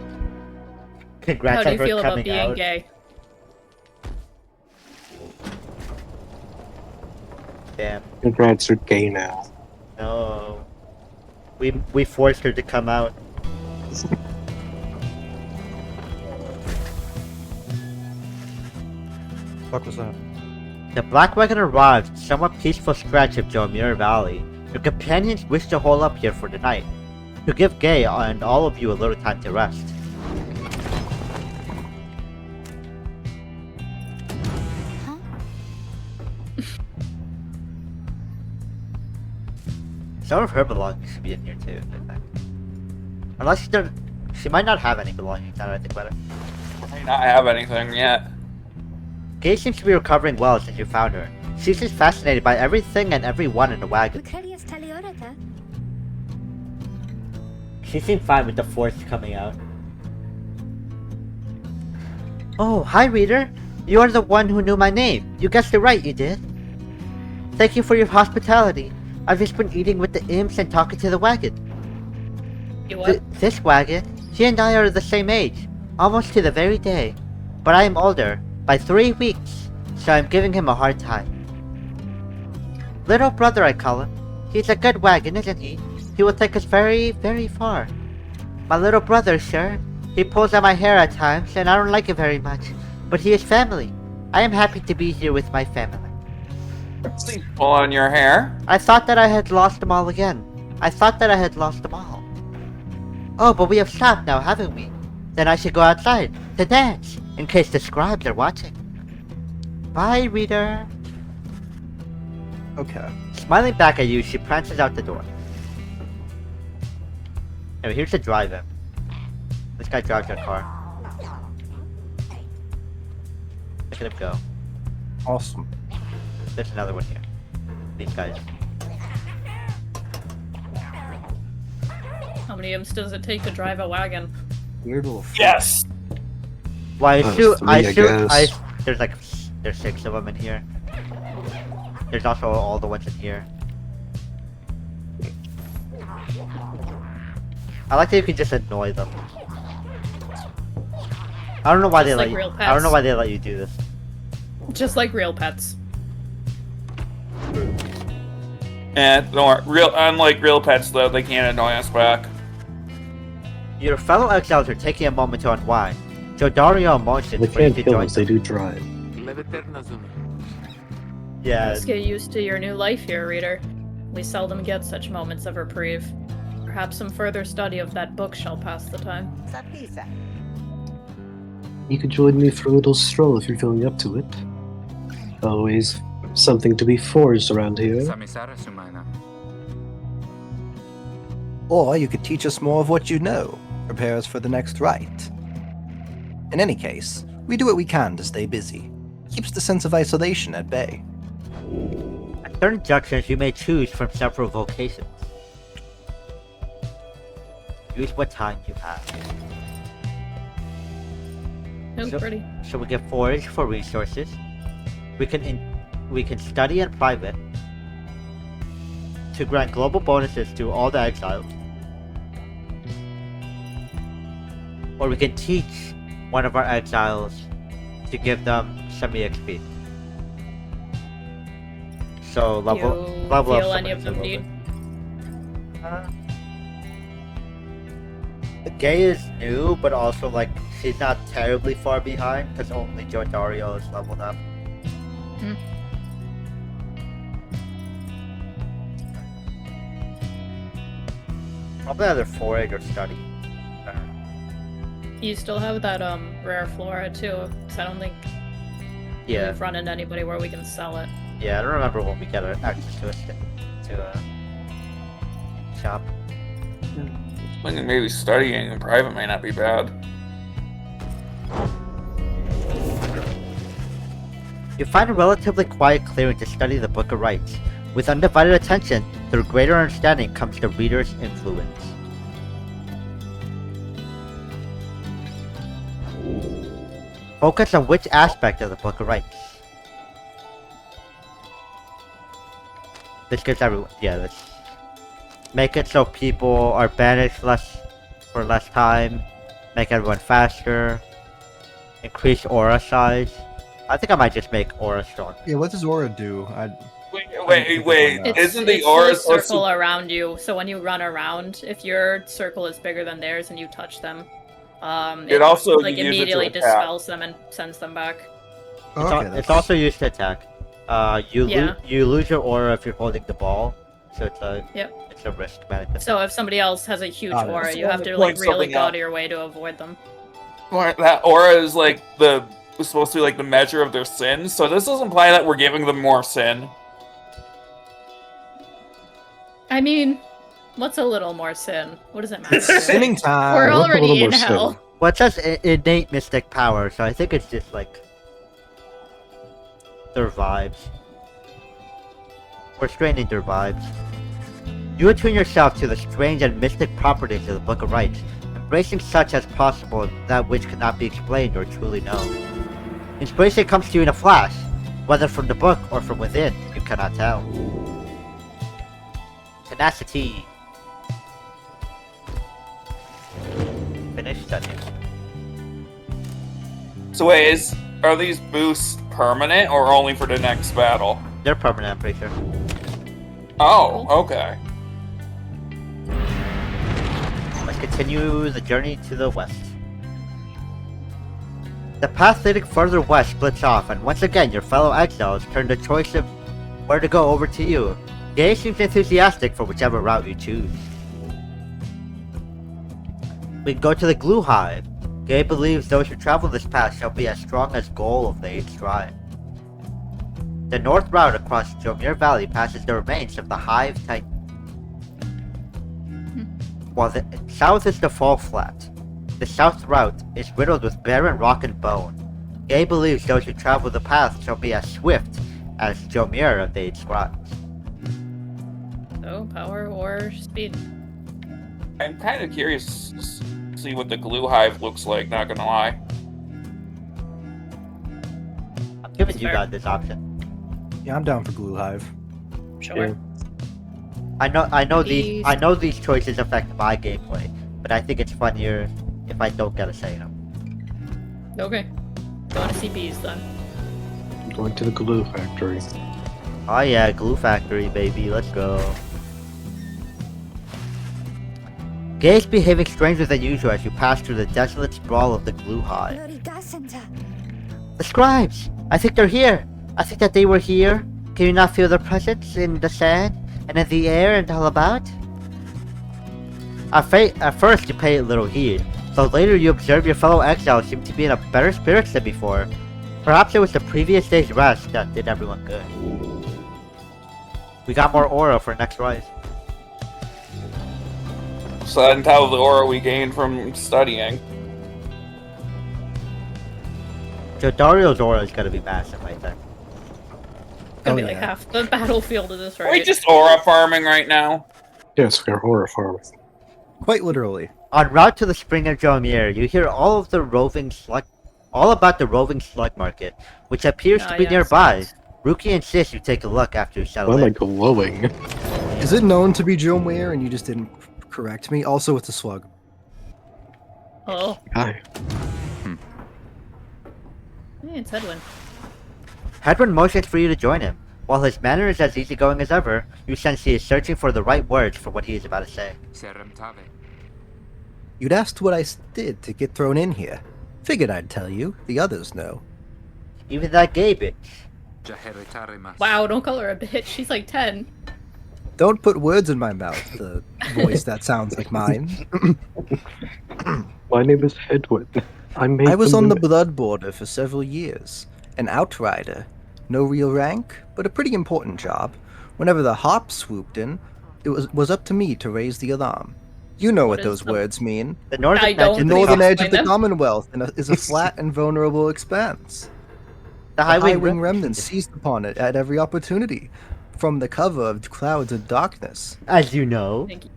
Speaker 1: Congrats
Speaker 4: How do
Speaker 1: on
Speaker 4: you
Speaker 1: her
Speaker 4: feel about
Speaker 1: coming
Speaker 4: being
Speaker 1: out.
Speaker 4: gay?
Speaker 1: Damn.
Speaker 7: Congrats, are gay now.
Speaker 1: No. We forced her to come out.
Speaker 2: Fuck was that?
Speaker 1: The Black Wagon arrived in somewhat peaceful stretch of Jomir Valley. Your companions wish to hole up here for the night, to give Gay and all of you a little time to rest.
Speaker 9: Huh?
Speaker 1: Some of her belongings should be in here too, I think. Unless she might not have any belongings, now that I think about it.
Speaker 5: I may not have anything yet.
Speaker 1: Gay seems to be recovering well since you found her. She's just fascinated by everything and everyone in the wagon.
Speaker 9: Lucrelius Taliorata.
Speaker 1: She seemed fine with the force coming out. Oh, hi reader! You are the one who knew my name. You guessed it right, you did. Thank you for your hospitality. I've just been eating with the imps and talking to the wagon.
Speaker 4: You what?
Speaker 1: This wagon, he and I are the same age, almost to the very day. But I am older, by 3 weeks, so I'm giving him a hard time. Little brother, I call him. He's a good wagon, isn't he? He will take us very, very far. My little brother, sir. He pulls at my hair at times, and I don't like it very much. But he is family. I am happy to be here with my family.
Speaker 5: Pull on your hair.
Speaker 1: I thought that I had lost them all again. I thought that I had lost them all. Oh, but we have stopped now, haven't we? Then I should go outside to dance, in case the scribes are watching. Bye, reader.
Speaker 2: Okay.
Speaker 1: Smiling back at you, she prances out the door. Anyway, here's the drive-in. This guy drives your car. Look at him go.
Speaker 2: Awesome.
Speaker 1: There's another one here. These guys.
Speaker 4: How many imps does it take to drive a wagon?
Speaker 2: Weird little.
Speaker 5: Yes.
Speaker 1: Well,
Speaker 7: Three, I guess.
Speaker 1: there's like There's 6 of them in here. There's also all the ones in here. I like that you can just annoy them. I don't know why
Speaker 4: Just
Speaker 1: they
Speaker 4: like
Speaker 1: let you.
Speaker 4: real
Speaker 1: I don't know
Speaker 4: pets.
Speaker 1: why they let you do this.
Speaker 4: Just like real pets.
Speaker 5: And unlike real pets, though, they can't annoy us back.
Speaker 1: Your fellow exiles are taking a moment to unwind. Jodario motions
Speaker 7: They
Speaker 1: for you
Speaker 7: can't
Speaker 1: to
Speaker 7: kill
Speaker 1: join
Speaker 7: us, they
Speaker 1: them.
Speaker 7: do drive.
Speaker 3: Leviternazum.
Speaker 1: Yeah,
Speaker 4: Let's get used to your new life here, reader. We seldom get such moments of reprieve. Perhaps some further study of that book shall pass the time.
Speaker 7: You could join me for a little stroll if you're feeling up to it. Always something to be forged around here.
Speaker 6: Samisara Sumana.
Speaker 2: Or you could teach us more of what you know, prepare us for the next rite. In any case, we do what we can to stay busy. Keeps the sense of isolation at bay.
Speaker 1: at certain junctions you may choose from several vocations. Use what time you have.
Speaker 4: Oh,
Speaker 1: So-
Speaker 4: pretty.
Speaker 1: So we can forage for resources. We can study in private to grant global bonuses to all the exiles. Or we can teach one of our exiles to give them some EXP. So level
Speaker 4: Do you
Speaker 1: level up
Speaker 4: feel any
Speaker 1: somebody
Speaker 4: of them
Speaker 1: a little
Speaker 4: need?
Speaker 1: bit. Gay is new, but also like she's not terribly far behind because only Jodario is leveled up.
Speaker 4: Hmm.
Speaker 1: Probably either forage or study.
Speaker 4: You still have that rare flora too, because I don't think
Speaker 1: Yeah,
Speaker 4: we've run into anybody where we can sell it.
Speaker 1: yeah. I don't remember when we get access to a shop.
Speaker 5: I think maybe studying in private may not be bad.
Speaker 1: You find a relatively quiet clearing to study the Book of Rites. With undivided attention, through greater understanding comes the reader's influence. Focus on which aspect of the Book of Rites. This gives everyone. Yeah, this. Make it so people are banished for less time. Make everyone faster. Increase aura size. I think I might just make aura strong.
Speaker 2: Yeah, what does Aura do?
Speaker 5: Wait.
Speaker 2: It's-
Speaker 5: Isn't the
Speaker 4: it's
Speaker 5: aura
Speaker 4: a
Speaker 5: supposed
Speaker 4: circle
Speaker 5: to...
Speaker 4: around you, so when you run around, if your circle is bigger than theirs and you touch them,
Speaker 5: It also
Speaker 4: like
Speaker 5: uses it to
Speaker 4: immediately
Speaker 5: attack.
Speaker 4: dispels them and sends them back.
Speaker 1: It's also used to attack.
Speaker 4: Yeah.
Speaker 1: You lose your aura if you're holding the ball, so it's a
Speaker 4: Yep.
Speaker 1: it's a risk management.
Speaker 4: So if somebody else has a huge
Speaker 2: Ah,
Speaker 4: aura,
Speaker 2: that's
Speaker 4: you
Speaker 5: the
Speaker 4: have
Speaker 5: one
Speaker 4: to
Speaker 5: that
Speaker 4: like
Speaker 5: points
Speaker 4: really
Speaker 5: something
Speaker 4: go
Speaker 5: out.
Speaker 4: out of your way to avoid them.
Speaker 5: That aura is like was supposed to be like the measure of their sins, so this does imply that we're giving them more sin.
Speaker 4: I mean, what's a little more sin? What does it matter?
Speaker 2: Sinning time.
Speaker 4: We're
Speaker 7: what's a
Speaker 4: already
Speaker 7: little
Speaker 4: in
Speaker 7: more
Speaker 4: hell.
Speaker 7: sin?
Speaker 1: Well, it says innate mystic power, so I think it's just like their vibes. We're straining their vibes. You attune yourself to the strange and mystic properties of the Book of Rites, embracing such as possible that which cannot be explained or truly known. Inspiration comes to you in a flash, whether from the book or from within, you cannot tell. Tenacity. Finish studying.
Speaker 5: So wait, are these boosts permanent or only for the next battle?
Speaker 1: They're permanent, I'm pretty sure.
Speaker 5: Oh, okay.
Speaker 1: Let's continue the journey to the west. The path leading further west splits off, and once again your fellow exiles turn the choice of where to go over to you. Gay seems enthusiastic for whichever route you choose. We go to the Glue Hive. Gay believes those who travel this path shall be as strong as gold of the 8th Shrine. The north route across Jomir Valley passes the remains of the Hive Titan, while the south is the Fall Flat. The south route is riddled with barren rock and bone. Gay believes those who travel the path shall be as swift as Jomir of the 8 Scribes.
Speaker 4: So power or speed?
Speaker 5: I'm kind of curious to see what the glue hive looks like, not gonna lie.
Speaker 1: I'm giving you
Speaker 4: fair.
Speaker 1: guys this option.
Speaker 2: Yeah, I'm down for Glue Hive.
Speaker 4: Sure.
Speaker 7: Yeah.
Speaker 1: I know these choices affect my gameplay, but I think it's funnier if I don't get a say in them.
Speaker 4: Okay. Going to see bees then.
Speaker 7: I'm going to the glue factory.
Speaker 1: Oh yeah, Glue Factory, baby, let's go. Gay is behaving stranger than usual as you pass through the desolate sprawl of the Glue Hive.
Speaker 9: Glory Gas Center.
Speaker 1: The scribes! I think they're here! I think that they were here. Can you not feel their presence in the sand, and in the air, and all about? At first you pay little heed, though later you observe your fellow exiles seem to be in a better spirits than before. Perhaps it was the previous day's rest that did everyone good. We got more aura for next rise.
Speaker 5: So that entails the aura we gained from studying.
Speaker 1: So Dario's aura is gonna be massive, I think.
Speaker 4: Gonna
Speaker 2: Oh,
Speaker 4: be like
Speaker 2: yeah.
Speaker 4: half the battlefield of this,
Speaker 5: Are we
Speaker 4: right?
Speaker 5: just aura farming right now?
Speaker 7: Yes, we're horror farming.
Speaker 2: Quite literally.
Speaker 1: En route to the spring of Jomir, you hear all about the roving slug market, which appears to
Speaker 4: Ah,
Speaker 1: be
Speaker 4: yes,
Speaker 1: nearby.
Speaker 4: yes.
Speaker 1: Ruki insists you take a look after you settle
Speaker 7: Why am I
Speaker 1: in.
Speaker 7: glowing?
Speaker 2: Is it known to be Jomir and you just didn't correct me? Also, it's a slug.
Speaker 4: Oh,
Speaker 7: Hi.
Speaker 4: hey, it's Edwin.
Speaker 1: Hedwin motions for you to join him. While his manner is as easygoing as ever, you sense he is searching for the right words for what he is about to say.
Speaker 6: Serem Tave.
Speaker 2: You'd asked what I did to get thrown in here. Figured I'd tell you. The others know.
Speaker 1: Even that gay bitch.
Speaker 6: Jaheritarimas.
Speaker 4: Wow, don't call her a bitch. She's like 10.
Speaker 2: Don't put words in my mouth, the voice that sounds like mine.
Speaker 7: My name is Hedwin.
Speaker 2: I was on the blood border for several years. An outrider. No real rank, but a pretty important job. Whenever the Harp swooped in, it was up to me to raise the alarm. You know what
Speaker 4: is
Speaker 2: those
Speaker 4: the-
Speaker 2: words mean.
Speaker 1: The northern
Speaker 4: I don't
Speaker 2: The
Speaker 1: edge of
Speaker 4: think
Speaker 2: northern
Speaker 4: so.
Speaker 2: edge of the
Speaker 4: Explain them.
Speaker 2: Commonwealth is a flat and vulnerable expanse.
Speaker 1: the
Speaker 2: The
Speaker 1: highway
Speaker 2: High Wing Remnants seized upon it at every opportunity, from the cover of clouds of darkness.
Speaker 1: As you know.
Speaker 4: Thank you.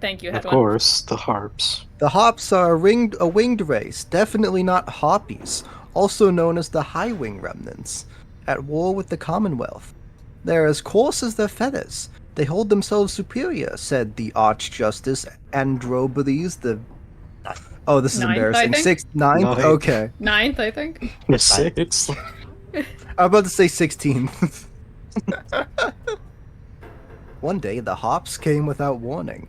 Speaker 4: Thank you,
Speaker 7: Of
Speaker 4: Hedwin.
Speaker 7: course, the harps.
Speaker 2: The Harps are a winged race, definitely not Harpies, also known as the High Wing Remnants, at war with the Commonwealth. They're as coarse as their feathers. They hold themselves superior, said the Archjustice Androbodes, the... Oh, this is
Speaker 4: Ninth, I
Speaker 2: embarrassing.
Speaker 4: think?
Speaker 2: Sixth, ninth?
Speaker 7: Ninth.
Speaker 2: Okay.
Speaker 4: 9th, I think.
Speaker 7: The six.
Speaker 2: I'm about to say 16th. One day, the Harps came without warning.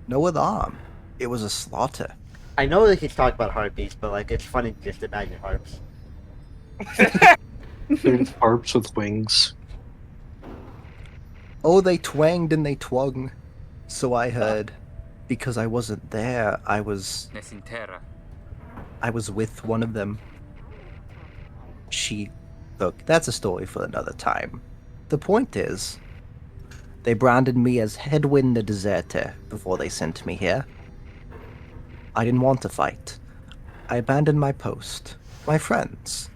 Speaker 2: No alarm. It was a slaughter.
Speaker 1: I know that he's talking about harpies, but like it's funny to just imagine harps.
Speaker 7: There's harps with wings.
Speaker 2: Oh, they twanged and they twung. So I heard. Because I wasn't there, I was
Speaker 6: Nesintera.
Speaker 2: with one of them. Look, that's a story for another time. The point is, they branded me as Hedwin the Deserter before they sent me here. I didn't want to fight. I abandoned my post. My friends.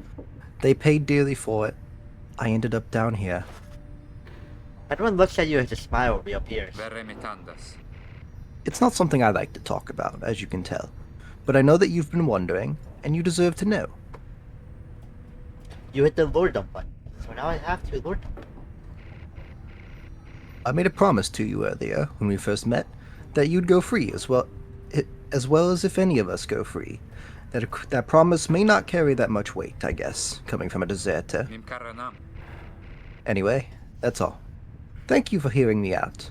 Speaker 2: They paid dearly for it. I ended up down here.
Speaker 1: Everyone looks at you as a smile reappears.
Speaker 6: Verre metandas.
Speaker 2: It's not something I like to talk about, as you can tell. But I know that you've been wondering, and you deserve to know.
Speaker 1: You hit the lorddom button, so now I have to lorddom.
Speaker 2: I made a promise to you earlier, when we first met, that you'd go free as well as if any of us go free. That promise may not carry that much weight, I guess, coming from a deserter.
Speaker 6: Nimkaranam.
Speaker 2: Anyway, that's all. Thank you for hearing me out.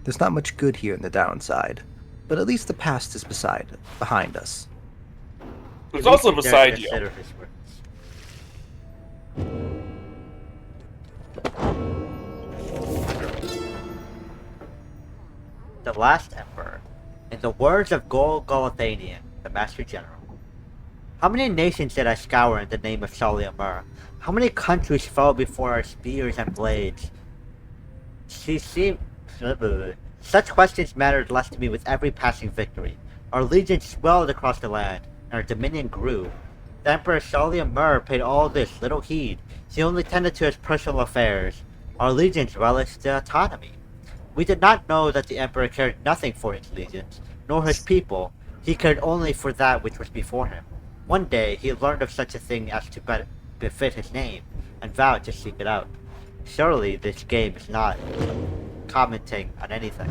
Speaker 2: There's not much good here in the downside, but at least the past is behind us.
Speaker 5: Who's also
Speaker 1: Dare
Speaker 5: beside you?
Speaker 1: consider his words. The last emperor. In the words of Gol Golathanian, the Master General. How many nations did I scour in the name of Shalia Mur? How many countries fell before our spears and blades? Such questions mattered less to me with every passing victory. Our legion swelled across the land, and our dominion grew. The Emperor Shalia Mur paid all this little heed. He only tended to his personal affairs. Our legions relished the autonomy. We did not know that the Emperor cared nothing for his legions, nor his people. He cared only for that which was before him. One day, he learned of such a thing as to befit his name, and vowed to seek it out. Surely this game is not commenting on anything.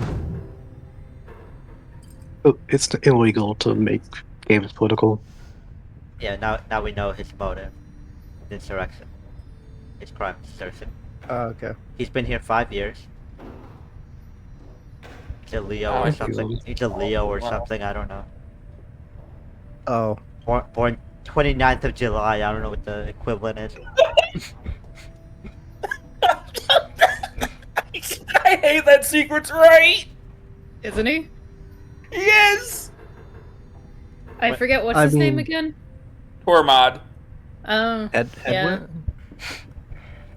Speaker 7: Oh, it's illegal to make games political.
Speaker 1: Yeah, now we know his motive. Insurrection. His crime is desertion.
Speaker 2: Okay.
Speaker 1: He's been here 5 years. He's a Leo or
Speaker 7: Thank
Speaker 1: something.
Speaker 7: you.
Speaker 1: He's a Leo or something, I don't know.
Speaker 2: Oh.
Speaker 1: Born 29th of July, I don't know what the equivalent is.
Speaker 5: I hate that Secret's right.
Speaker 4: Isn't he?
Speaker 5: Yes.
Speaker 4: I
Speaker 1: What-
Speaker 4: forget what's
Speaker 7: I
Speaker 4: his name
Speaker 7: mean-
Speaker 4: again.
Speaker 5: Tormod.
Speaker 4: Oh,
Speaker 2: Edwin?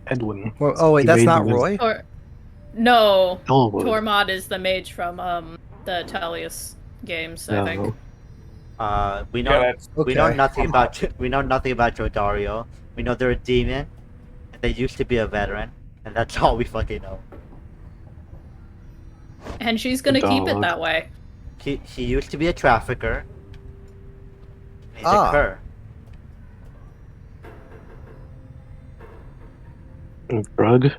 Speaker 7: Edwin.
Speaker 2: Well, oh wait,
Speaker 7: He
Speaker 2: that's
Speaker 7: made
Speaker 2: not
Speaker 7: the-
Speaker 2: Roy.
Speaker 4: or no,
Speaker 7: Elwood.
Speaker 4: Tormod is the mage from the Talius games, I think.
Speaker 7: No.
Speaker 1: We know
Speaker 5: Yeah, that's
Speaker 1: we know
Speaker 2: Okay.
Speaker 1: nothing about Jodario. We know they're a demon, and they used to be a veteran, and that's all we fucking know.
Speaker 4: And she's gonna keep it
Speaker 7: Dog.
Speaker 4: that way.
Speaker 1: She used to be a trafficker. He's
Speaker 2: Ah.
Speaker 1: a cur.
Speaker 7: Drug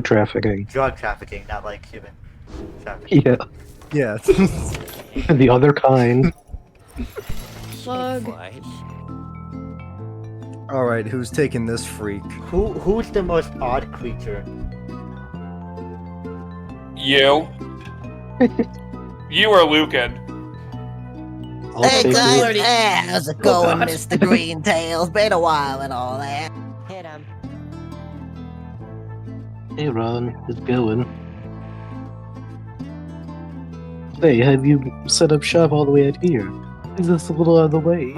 Speaker 7: trafficking.
Speaker 1: Drug trafficking, not like human trafficking.
Speaker 7: Yeah,
Speaker 2: Yeah.
Speaker 7: the other kind.
Speaker 4: Slug.
Speaker 2: All right, who's taking this freak?
Speaker 1: Who's the most odd creature?
Speaker 5: You. You are Lucan.
Speaker 7: I'll
Speaker 10: Hey
Speaker 7: take
Speaker 10: guys,
Speaker 7: it.
Speaker 10: how's it going,
Speaker 4: God.
Speaker 10: Mr. Green Tails? Been a while and all that.
Speaker 9: Hit him.
Speaker 7: Hey Ron, it's going. Hey, have you set up shop all the way out here? Is this a little out of the way?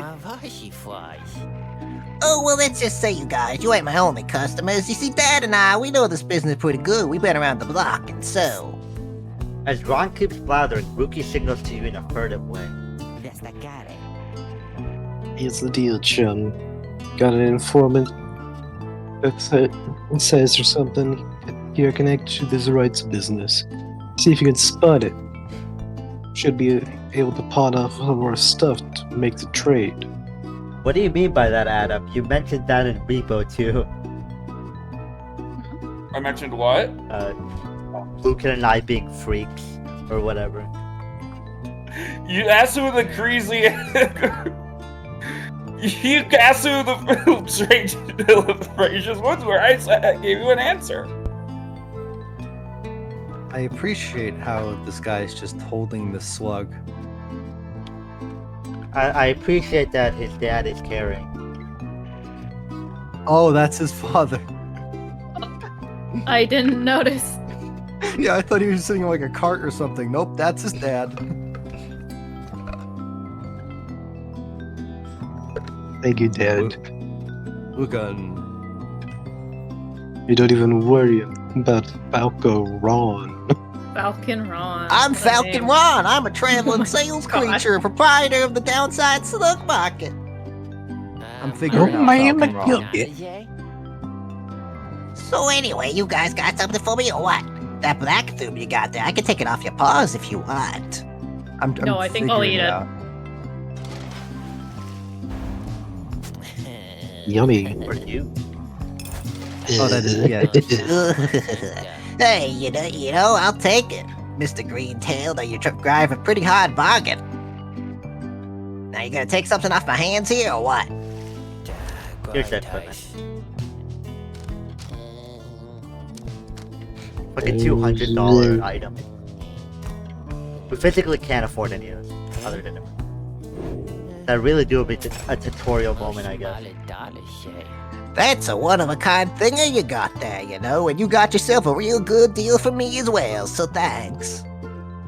Speaker 10: Oh, well, let's just say, you guys, you ain't my only customers. You see, Dad and I, we know this business pretty good. We've been around the block, and so...
Speaker 1: As Ron keeps blathering, Rookie signals to you in a furtive way.
Speaker 7: Here's the deal, chum. Got an informant that says or something you're connected to this rights business. See if you can spot it. Should be able to pawn off some of our stuff to make the trade.
Speaker 1: What do you mean by that, Adam? You mentioned that in Repo too.
Speaker 5: I mentioned what?
Speaker 1: Lucan and I being freaks, or whatever.
Speaker 5: You asked who the crazy. You asked who the strange illustrations ones were. I gave you an answer.
Speaker 2: I appreciate how this guy's just holding the slug.
Speaker 1: I appreciate that his dad is caring.
Speaker 2: Oh, that's his father.
Speaker 4: I didn't notice.
Speaker 2: Yeah, I thought he was sitting in like a cart or something. Nope, that's his dad.
Speaker 7: Thank you, Dad.
Speaker 2: Lucan.
Speaker 7: You don't even worry about Falco Ron.
Speaker 4: Falcon Ron.
Speaker 10: I'm
Speaker 4: What a
Speaker 10: Falcon
Speaker 4: name.
Speaker 10: Ron. I'm a traveling sales
Speaker 4: God.
Speaker 10: creature, proprietor of the Downside Slug Market.
Speaker 2: I'm figuring out Falcon Ron.
Speaker 10: So anyway, you guys got something for me or what? That black thumb you got there, I can take it off your paws if you want.
Speaker 2: I'm
Speaker 4: No, I think I'll
Speaker 2: figuring
Speaker 4: eat it.
Speaker 2: out.
Speaker 7: Yummy.
Speaker 1: Or you.
Speaker 2: Oh, that is yeah.
Speaker 10: Hey, you know, I'll take it. Mr. Green-tailed, or you're driving a pretty hard bargain. Now you gonna take something off my hands here or what?
Speaker 1: Here's that equipment. Like a $200 item. We physically can't afford any of this, other than it. That really do be a tutorial moment, I guess.
Speaker 10: That's a one-of-a-kind thinger you got there, you know, and you got yourself a real good deal for me as well, so thanks.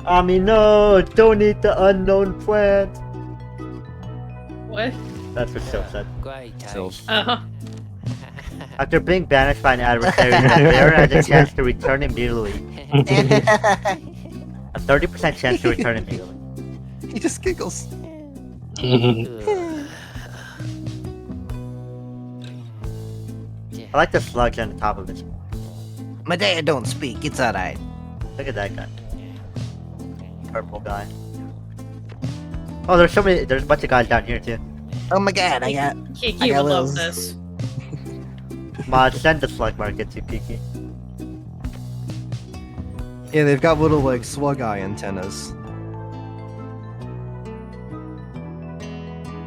Speaker 1: I mean, no, don't eat the unknown plant.
Speaker 4: What?
Speaker 1: That's what Sylph said.
Speaker 4: Uh-huh.
Speaker 1: After being banished by an adversary, the player has a chance to return immediately. A 30% chance to return immediately.
Speaker 2: He just giggles.
Speaker 1: I like the slugs on the top of his.
Speaker 10: My dad don't speak, it's alright.
Speaker 1: Look at that guy. Purple guy. Oh, there's so many. There's a bunch of guys down here too.
Speaker 10: Oh my god, I got
Speaker 4: Kiki
Speaker 10: I got
Speaker 4: would love
Speaker 10: those-
Speaker 4: this.
Speaker 1: Mod, send the slug market to Kiki.
Speaker 2: Yeah, they've got little like slug eye antennas.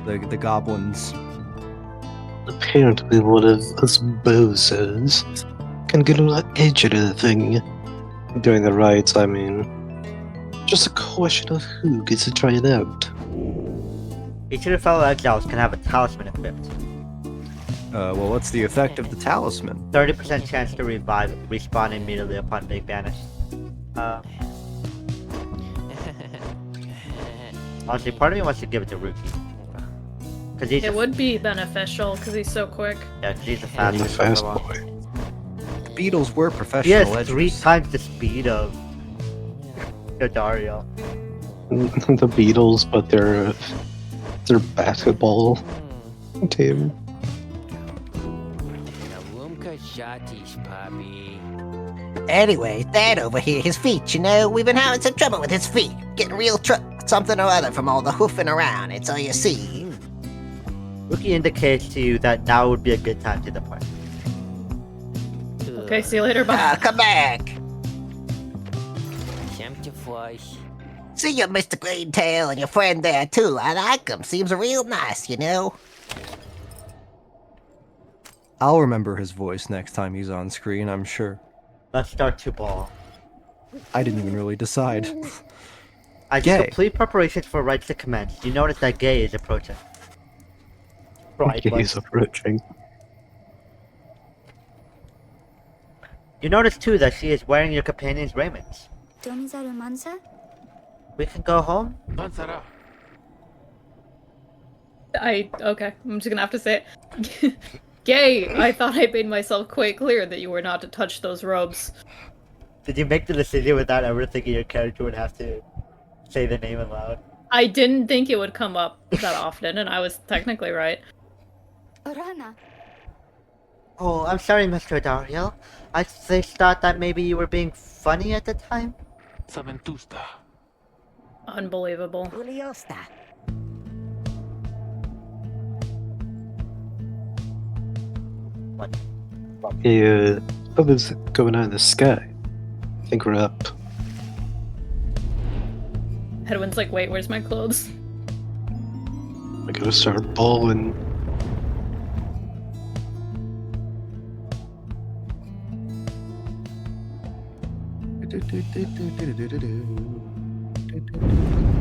Speaker 2: The goblins.
Speaker 7: Apparently, one of us bozos can get on the edge of the thing. During the rites, I mean. Just a question of who gets to try it out.
Speaker 1: Each of the fellow exiles can have a talisman equipped.
Speaker 2: Well, what's the effect of the talisman?
Speaker 1: 30% chance to revive, respawn immediately upon being banished. Honestly, part of me wants to give it to Rookie. Cause he's
Speaker 4: It would be beneficial because he's so quick.
Speaker 1: Yeah, cause he's a
Speaker 7: And the
Speaker 1: fast,
Speaker 7: fast
Speaker 1: one.
Speaker 7: boy.
Speaker 2: Beetles were
Speaker 1: He
Speaker 2: professional
Speaker 1: has 3
Speaker 2: edgers.
Speaker 1: times the speed of Dario.
Speaker 7: The Beatles, but they're basketball team.
Speaker 10: Anyway, that over here, his feet, you know, we've been having some trouble with his feet. Getting real something or other from all the hoofing around, it's all you see.
Speaker 1: Rookie indicates to you that now would be a good time to depart.
Speaker 4: Okay, see you later, bye.
Speaker 10: Come back! See you, Mr. Greentail, and your friend there, too. I like him. Seems real nice, you know?
Speaker 2: I'll remember his voice next time he's on screen, I'm sure.
Speaker 1: Let's start to ball.
Speaker 2: I didn't even really decide.
Speaker 1: As
Speaker 2: Gay.
Speaker 1: you complete preparations for rites to commence, you notice that Gay is approaching. Right,
Speaker 7: He's approaching.
Speaker 1: You notice too that she is wearing your companion's raiments.
Speaker 9: Domizaru Mansa?
Speaker 1: We can go home?
Speaker 3: Pansara.
Speaker 4: Okay, I'm just gonna have to say it. Gay, I thought I made myself quite clear that you were not to touch those robes.
Speaker 1: Did you make the decision without ever thinking your character would have to say the name aloud?
Speaker 4: I didn't think it would come up that often, and I was technically right.
Speaker 9: Orana.
Speaker 1: Oh, I'm sorry, Mr. Dario. I just thought that maybe you were being funny at the time.
Speaker 3: Saventusta.
Speaker 4: Unbelievable.
Speaker 10: Uliosta.
Speaker 1: What?
Speaker 7: Yeah, something's going on in the sky. I think we're up.
Speaker 4: Edwin's like, wait, where's my clothes?
Speaker 7: I gotta start balling.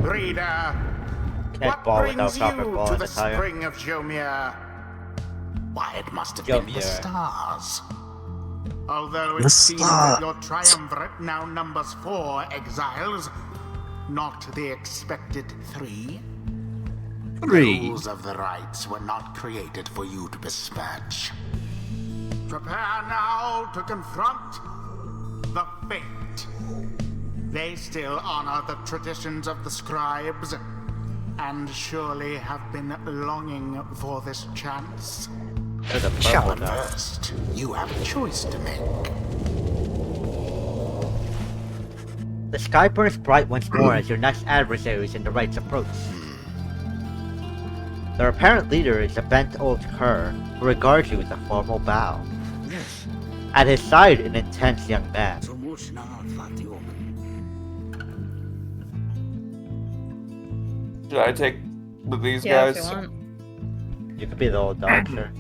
Speaker 8: Reader,
Speaker 1: Can't
Speaker 8: what
Speaker 1: ball
Speaker 8: brings
Speaker 1: without proper
Speaker 8: you
Speaker 1: ball
Speaker 8: to
Speaker 1: in
Speaker 8: the
Speaker 1: attire.
Speaker 8: spring of Jomir? Why, it must have been the
Speaker 1: Jomir.
Speaker 8: stars. Although it
Speaker 7: The
Speaker 8: seems that your
Speaker 7: stars.
Speaker 8: triumvirate now numbers 4 exiles, not the expected 3. The
Speaker 2: 3.
Speaker 8: rules of the rites were not created for you to besmirch. Prepare now to confront the fate. They still honor the traditions of the scribes, and surely have been longing for this chance.
Speaker 1: There's a purple
Speaker 8: Challenge
Speaker 1: now.
Speaker 8: first. You have a choice to make.
Speaker 1: The sky burns bright once more as your next adversaries in the rites approach. Their apparent leader is a bent old cur who regards you with a formal bow. At his side, an intense young man.
Speaker 5: Should I take with these
Speaker 4: Yeah,
Speaker 5: guys?
Speaker 4: if you want.
Speaker 1: You could be the old dog, sir.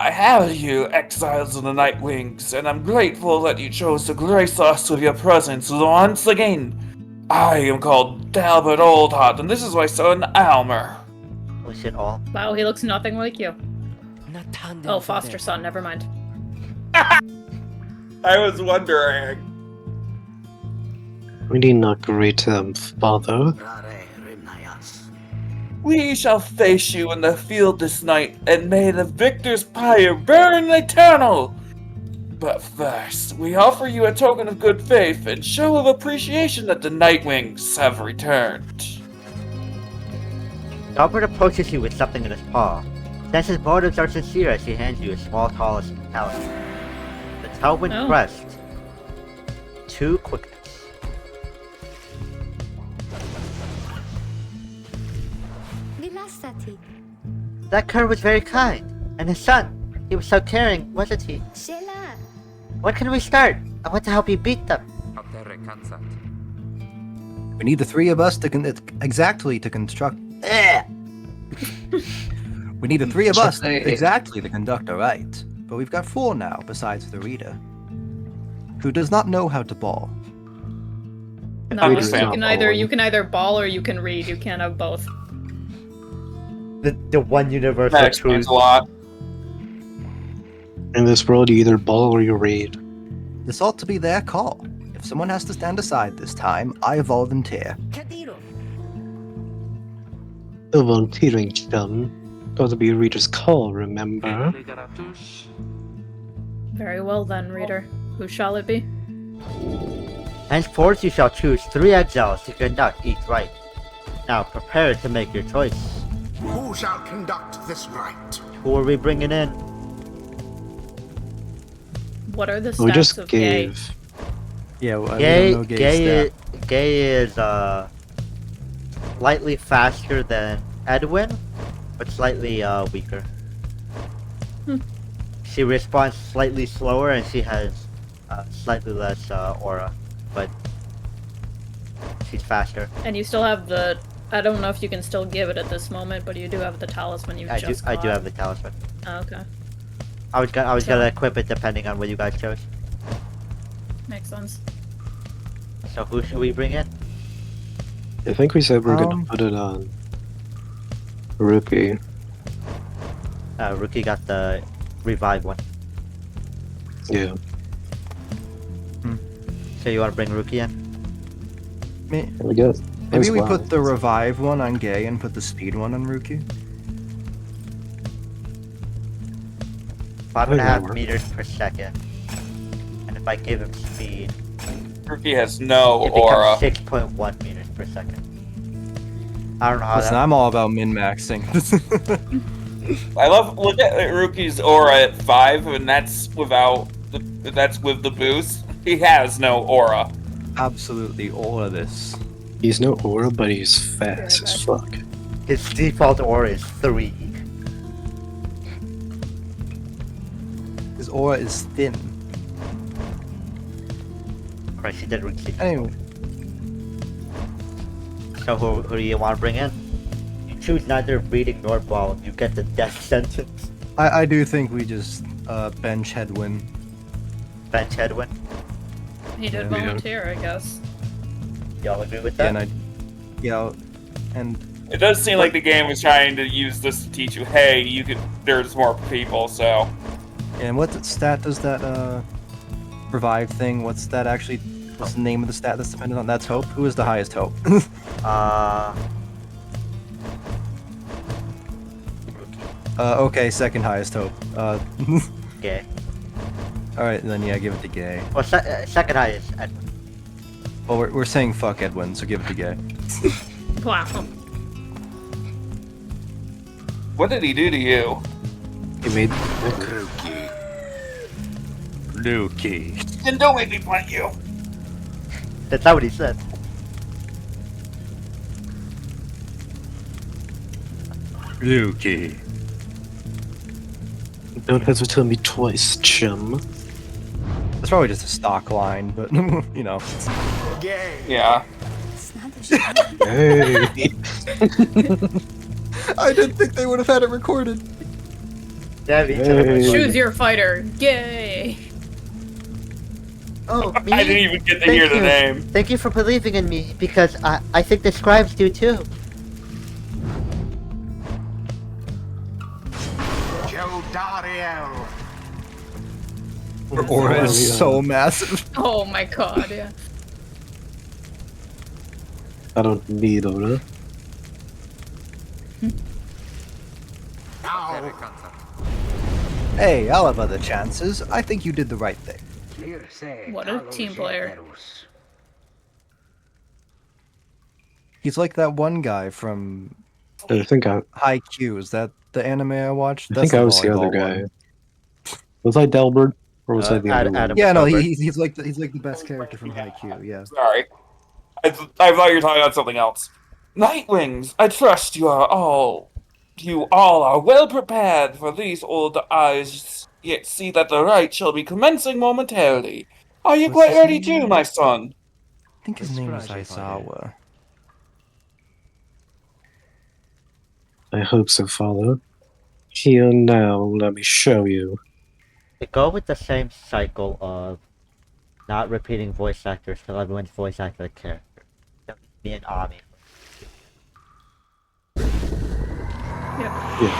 Speaker 5: I have you, exiles of the Nightwings, and I'm grateful that you chose to grace us with your presence once again. I am called Talbot Oldhot, and this is my son, Almer.
Speaker 1: We should all.
Speaker 4: Wow, he looks nothing like you. Oh, foster son, never mind.
Speaker 5: I was wondering.
Speaker 7: Really not great, father.
Speaker 5: We shall face you in the field this night, and may the victor's pyre burn eternal! But first, we offer you a token of good faith and show of appreciation that the Nightwings have returned.
Speaker 1: Albert approaches you with something in his paw. Since his motives are sincere as he hands you a small talisman. The Tailwind
Speaker 4: Oh.
Speaker 1: crest. 2 quickness.
Speaker 9: Vilasati.
Speaker 1: That cur was very kind, and his son, He was so caring, wasn't he?
Speaker 9: Sheila.
Speaker 1: When can we start? I want to help you beat them.
Speaker 6: Altere cansat.
Speaker 2: We need the three of us to exactly to construct. We need the three of us exactly to conduct a rite, but we've got four now besides the reader, who does not know how to ball.
Speaker 4: No,
Speaker 7: Reader's
Speaker 4: you
Speaker 7: not
Speaker 4: can either
Speaker 7: following.
Speaker 4: you can either ball or you can read. You can't have both.
Speaker 1: The one universal
Speaker 5: That explains
Speaker 1: truth.
Speaker 5: a lot.
Speaker 7: In this world, you either ball or you read.
Speaker 2: This ought to be their call. If someone has to stand aside this time, I volunteer.
Speaker 9: Kadiro.
Speaker 7: The volunteering chum. Got to be a reader's call, remember?
Speaker 3: Ligaratush.
Speaker 4: Very well then, reader. Who shall it be?
Speaker 1: Henceforth you shall choose 3 exiles to conduct each rite. Now prepare to make your choice.
Speaker 8: Who shall conduct this rite?
Speaker 1: Who are we bringing in?
Speaker 4: What are the
Speaker 7: We
Speaker 4: stats
Speaker 7: just
Speaker 4: of gay?
Speaker 7: gave.
Speaker 2: Yeah, well,
Speaker 1: Gay,
Speaker 2: we don't know Gay's stat.
Speaker 1: Gay is slightly faster than Edwin, but slightly weaker. She responds slightly slower and she has slightly less aura, but she's faster.
Speaker 4: And you still have the. I don't know if you can still give it at this moment, but you do have the talisman you
Speaker 1: I do
Speaker 4: just
Speaker 1: I do
Speaker 4: got.
Speaker 1: have the talisman.
Speaker 4: Oh, okay,
Speaker 1: I was
Speaker 4: So-
Speaker 1: gonna equip it depending on what you guys chose.
Speaker 4: makes sense.
Speaker 1: So who should we bring in?
Speaker 7: I think we said we're gonna
Speaker 2: Um,
Speaker 7: put it on. Rookie.
Speaker 1: Rookie got the revive one.
Speaker 7: Yeah.
Speaker 1: So you wanna bring Rookie in?
Speaker 7: We got.
Speaker 2: Maybe
Speaker 7: as
Speaker 2: we
Speaker 7: well.
Speaker 2: put the revive one on Gay and put the speed one on Ruki.
Speaker 1: 5.5
Speaker 7: work.
Speaker 1: meters per second. And if I give him speed,
Speaker 5: Rookie has no
Speaker 1: it
Speaker 5: aura.
Speaker 1: becomes 6.1 meters per second. I don't know how
Speaker 2: Listen,
Speaker 1: that.
Speaker 2: I'm all about min-maxing.
Speaker 5: I love look at Rookie's aura at 5, and that's without that's with the boost. He has no aura.
Speaker 2: Absolutely all of this.
Speaker 7: He's no aura, but he's fast as fuck.
Speaker 1: His default aura is 3.
Speaker 2: His aura is thin.
Speaker 1: Christ, he did Rookie.
Speaker 2: Anyway,
Speaker 1: So who do you want to bring in? You choose neither breeding nor ball, you get the death sentence.
Speaker 2: I do think we just bench Headwind.
Speaker 1: Bench Headwind.
Speaker 4: He did
Speaker 2: Yeah.
Speaker 4: volunteer, I guess.
Speaker 1: Y'all agree with
Speaker 2: Yeah,
Speaker 1: that?
Speaker 2: and
Speaker 5: It does seem like the game is trying to use this to teach you, hey, you could. There's more people, so
Speaker 2: and what stat does that revive thing? What's that actually? What's the name of the stat that's dependent on? That's hope. Who is the highest hope? Okay, second highest hope.
Speaker 1: Gay.
Speaker 2: All right, then yeah, give it to Gay.
Speaker 1: Well, second highest.
Speaker 2: Well, we're saying fuck Edwin, so give it to Gay.
Speaker 4: Wow.
Speaker 5: what did he do to you?
Speaker 7: He made.
Speaker 8: Ruki.
Speaker 2: Lukey.
Speaker 5: Then don't make me fight you.
Speaker 1: That's not what he said.
Speaker 2: Lukey.
Speaker 7: Don't have to tell me twice, chum.
Speaker 2: That's probably just a stock line, but you know.
Speaker 8: Gay.
Speaker 5: Yeah.
Speaker 9: It's not a shame.
Speaker 7: Hey.
Speaker 2: I didn't think they would have had it recorded.
Speaker 1: Damn each
Speaker 7: Hey.
Speaker 4: Choose your fighter. Gay.
Speaker 1: Oh, me?
Speaker 5: I didn't even get to
Speaker 1: Thank
Speaker 5: hear the
Speaker 1: you.
Speaker 5: name.
Speaker 1: Thank you for believing in me, because I think the scribes do too.
Speaker 8: Joe Dariel.
Speaker 2: Her aura is so massive.
Speaker 4: Oh my god, yeah.
Speaker 7: I don't need aura.
Speaker 6: Altere
Speaker 8: Ow.
Speaker 6: cansat.
Speaker 2: Hey, I'll have other chances. I think you did the right thing.
Speaker 4: What a team player.
Speaker 2: He's like that one guy from
Speaker 7: I think I
Speaker 2: Haikyuu. Is that the anime I watched?
Speaker 7: think I was the other guy. Was I Delbert? Or was I the other
Speaker 1: Adam.
Speaker 7: one?
Speaker 2: Yeah, no,
Speaker 1: Delbert.
Speaker 2: he's like the best character from Haikyuu. Yeah.
Speaker 5: Sorry. I thought you were talking about something else. Nightwings, I trust you all are well prepared for these old eyes yet see that the rite shall be commencing momentarily. Are you
Speaker 2: What's
Speaker 5: quite
Speaker 2: his
Speaker 5: ready
Speaker 2: name?
Speaker 5: too, my son?
Speaker 2: I think his name is Aizawa.
Speaker 7: I hope so, Father. Here now, let me show you.
Speaker 1: To go with the same cycle of not repeating voice actors till everyone's voice actor a character. That would be an army.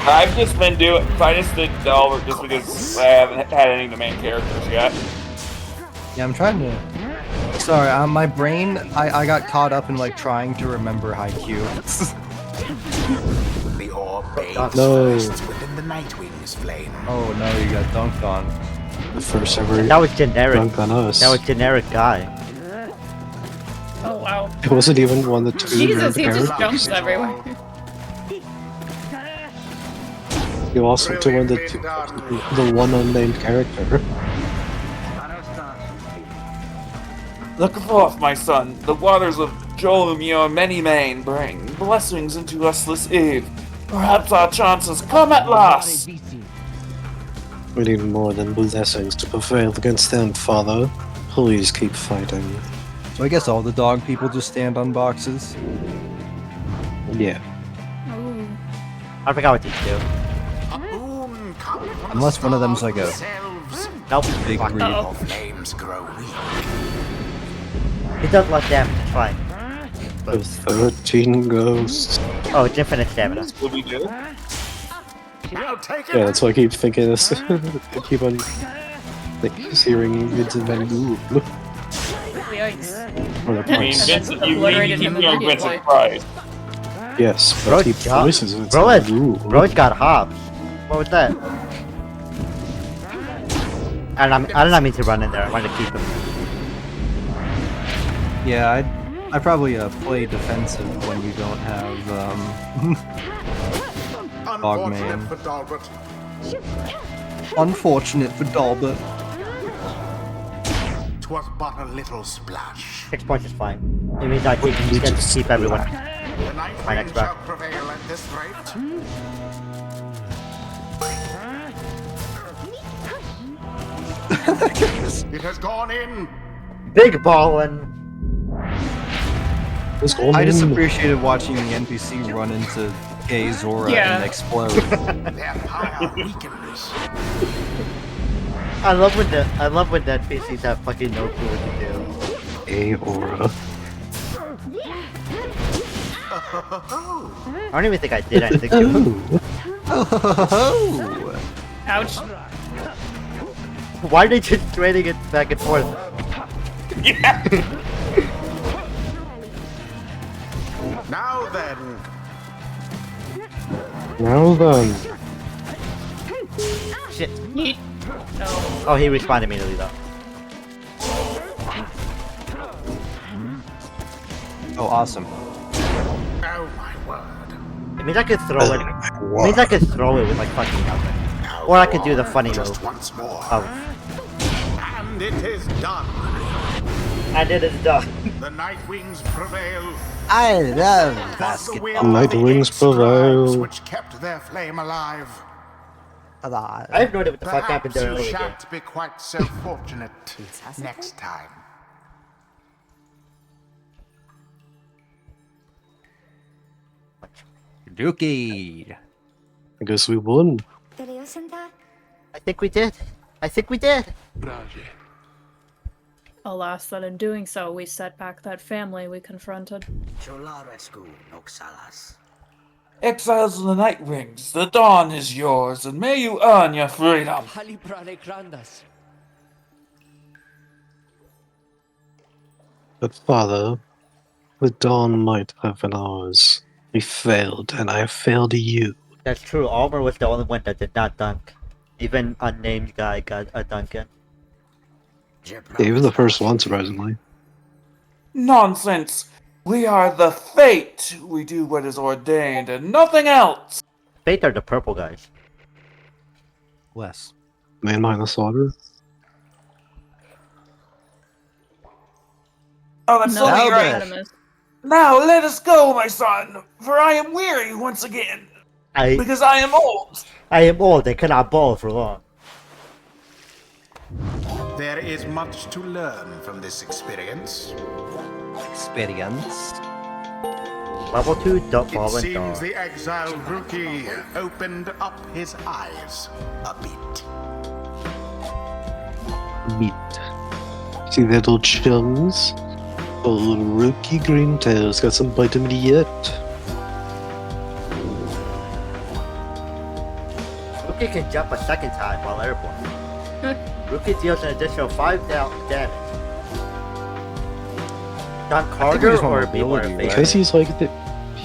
Speaker 5: I've just been I just did Delver just because I haven't had any of the main characters yet.
Speaker 2: Yeah, I'm trying to. Sorry, my brain. I got caught up in like trying to remember Haikyuu.
Speaker 8: The orb bathes
Speaker 7: No.
Speaker 8: first within the Nightwing's flame.
Speaker 2: Oh no, you got dunked on.
Speaker 7: The first ever
Speaker 1: That was generic.
Speaker 7: dunk on us.
Speaker 1: That was generic guy.
Speaker 4: Oh wow.
Speaker 7: It wasn't even one of the two
Speaker 4: Jesus, he
Speaker 7: main
Speaker 4: just
Speaker 7: characters.
Speaker 4: jumps everywhere.
Speaker 7: You also to one the one unnamed character.
Speaker 5: Look forth, my son. The waters of Jolum your many main bring blessings into us this eve. Perhaps our chances come at last.
Speaker 7: We need more than blessings to prevail against them, Father. Please keep fighting.
Speaker 2: So I guess all the dog people just stand on boxes.
Speaker 7: Yeah.
Speaker 4: Ooh.
Speaker 1: I forgot what these do.
Speaker 8: A boon come from
Speaker 2: Unless
Speaker 8: the
Speaker 2: one of them's
Speaker 8: stars
Speaker 2: like a
Speaker 8: themselves.
Speaker 1: Nope.
Speaker 2: big
Speaker 1: Fuck.
Speaker 2: greed.
Speaker 4: Uh-oh.
Speaker 8: Flames grow weak.
Speaker 1: It does less damage, it's fine.
Speaker 7: With 13 ghosts.
Speaker 1: Oh, it's infinite stamina.
Speaker 5: What we do?
Speaker 8: Now take it.
Speaker 7: Yeah, that's why I keep thinking this. I keep on like, hearing Vincent Van Gogh.
Speaker 4: Yikes.
Speaker 7: Or the
Speaker 5: I mean,
Speaker 7: price.
Speaker 5: Vincent, you
Speaker 4: Obliterated
Speaker 5: keep
Speaker 4: him
Speaker 5: your
Speaker 4: immediately.
Speaker 5: Vincent Price.
Speaker 7: Yes, but
Speaker 1: Bro's
Speaker 7: keep
Speaker 1: got,
Speaker 7: voices Vincent
Speaker 1: bro, has,
Speaker 7: Van Gogh.
Speaker 1: bro's got hops. What was that? I did not mean to run in there. I wanted to keep him.
Speaker 2: Yeah, I probably play defensive when you don't have
Speaker 8: Unfortunate
Speaker 2: man.
Speaker 8: for Dalbert.
Speaker 2: Unfortunate for Dalbert.
Speaker 8: 'Twas but a little splash.
Speaker 1: 6 points is fine. It means I get to keep everyone.
Speaker 8: The
Speaker 1: My
Speaker 8: Nightwing
Speaker 1: next
Speaker 8: shall
Speaker 1: round.
Speaker 8: prevail at this rate. It has gone in.
Speaker 1: Big ballin'.
Speaker 7: This old
Speaker 2: I just
Speaker 7: man-
Speaker 2: appreciated watching the NPC run into Gay Zora
Speaker 4: Yeah.
Speaker 2: and explode.
Speaker 8: Their power weakens.
Speaker 1: I love when the NPCs have fucking no clue what to do.
Speaker 7: Aora.
Speaker 1: I don't even think I did anything to him.
Speaker 2: Oh,
Speaker 4: Ouch.
Speaker 1: Why are they just trading it back and forth?
Speaker 5: Yeah.
Speaker 8: Now then,
Speaker 7: Now then.
Speaker 1: Shit.
Speaker 4: Yeet. No.
Speaker 1: Oh, he respawned immediately though.
Speaker 2: oh, awesome.
Speaker 8: oh my word.
Speaker 1: It means I could throw it. It means I could throw it with like fucking nothing.
Speaker 8: Now
Speaker 1: Or I could do the funny
Speaker 8: just
Speaker 1: move.
Speaker 8: once more.
Speaker 1: Oh,
Speaker 8: And it is done.
Speaker 1: and it is done.
Speaker 8: The Nightwings prevail.
Speaker 10: I love
Speaker 8: Was the
Speaker 10: basketball.
Speaker 8: will of the
Speaker 7: Nightwings
Speaker 8: 8 scribes
Speaker 7: prevail.
Speaker 8: which kept their flame alive.
Speaker 1: I have no idea what the fuck happened
Speaker 8: Perhaps
Speaker 1: there
Speaker 8: you
Speaker 1: earlier.
Speaker 8: shan't be quite so fortunate next time.
Speaker 2: Dookie.
Speaker 7: I guess we won.
Speaker 1: I think we did. I think we did.
Speaker 4: Alas, that in doing so, we set back that family we confronted.
Speaker 5: Exiles of the Nightwings, the dawn is yours, and may you earn your freedom.
Speaker 7: But Father, the dawn might have been ours. We failed, and I have failed you.
Speaker 1: That's true. Almer was the only one that did not dunk. Even unnamed guy got a dunk in.
Speaker 7: Yeah, he was the first one, surprisingly.
Speaker 5: Nonsense! We are the Fate! We do what is ordained and nothing else!
Speaker 1: Fate are the purple guys.
Speaker 2: Less.
Speaker 7: Man minus water.
Speaker 5: Oh, that's
Speaker 4: No,
Speaker 5: so
Speaker 4: you're
Speaker 5: right.
Speaker 4: Artemis.
Speaker 5: Now let us go, my son, for I am weary once again,
Speaker 1: I
Speaker 5: because I am old.
Speaker 1: am old and cannot ball for long.
Speaker 8: There is much to learn from this experience.
Speaker 2: Experience.
Speaker 1: Level 2, don't
Speaker 8: It
Speaker 1: fall in
Speaker 8: seems
Speaker 1: dark.
Speaker 8: the exiled rookie opened up his eyes a bit.
Speaker 7: Meat. See that little chums? The little rookie Greentail's got some vitamin E yet.
Speaker 1: Rookie can jump a second time while airborne. Rookie deals an additional 5 damage. John
Speaker 2: we
Speaker 1: Carter
Speaker 2: just want
Speaker 1: or
Speaker 2: mobility,
Speaker 1: Beware
Speaker 2: right?
Speaker 1: Face?
Speaker 7: Because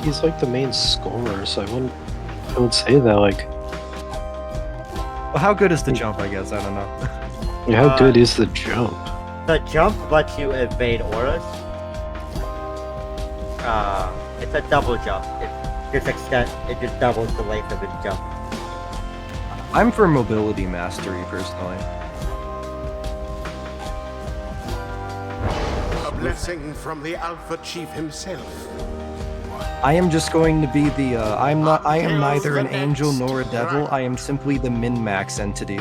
Speaker 7: he's like the main scorer, so I would say that like,
Speaker 2: Well, how good is the jump? I guess I don't know.
Speaker 7: how good is the jump?
Speaker 1: The jump lets you evade auras. It's a double jump. It just doubles the length of its jump.
Speaker 2: I'm for mobility mastery personally.
Speaker 8: A blessing from the Alpha Chief himself.
Speaker 2: I am just going to be the. I am
Speaker 8: Hails
Speaker 2: neither an
Speaker 8: the
Speaker 2: angel
Speaker 8: next
Speaker 2: nor a devil.
Speaker 8: dragon.
Speaker 2: I am simply the min-max entity.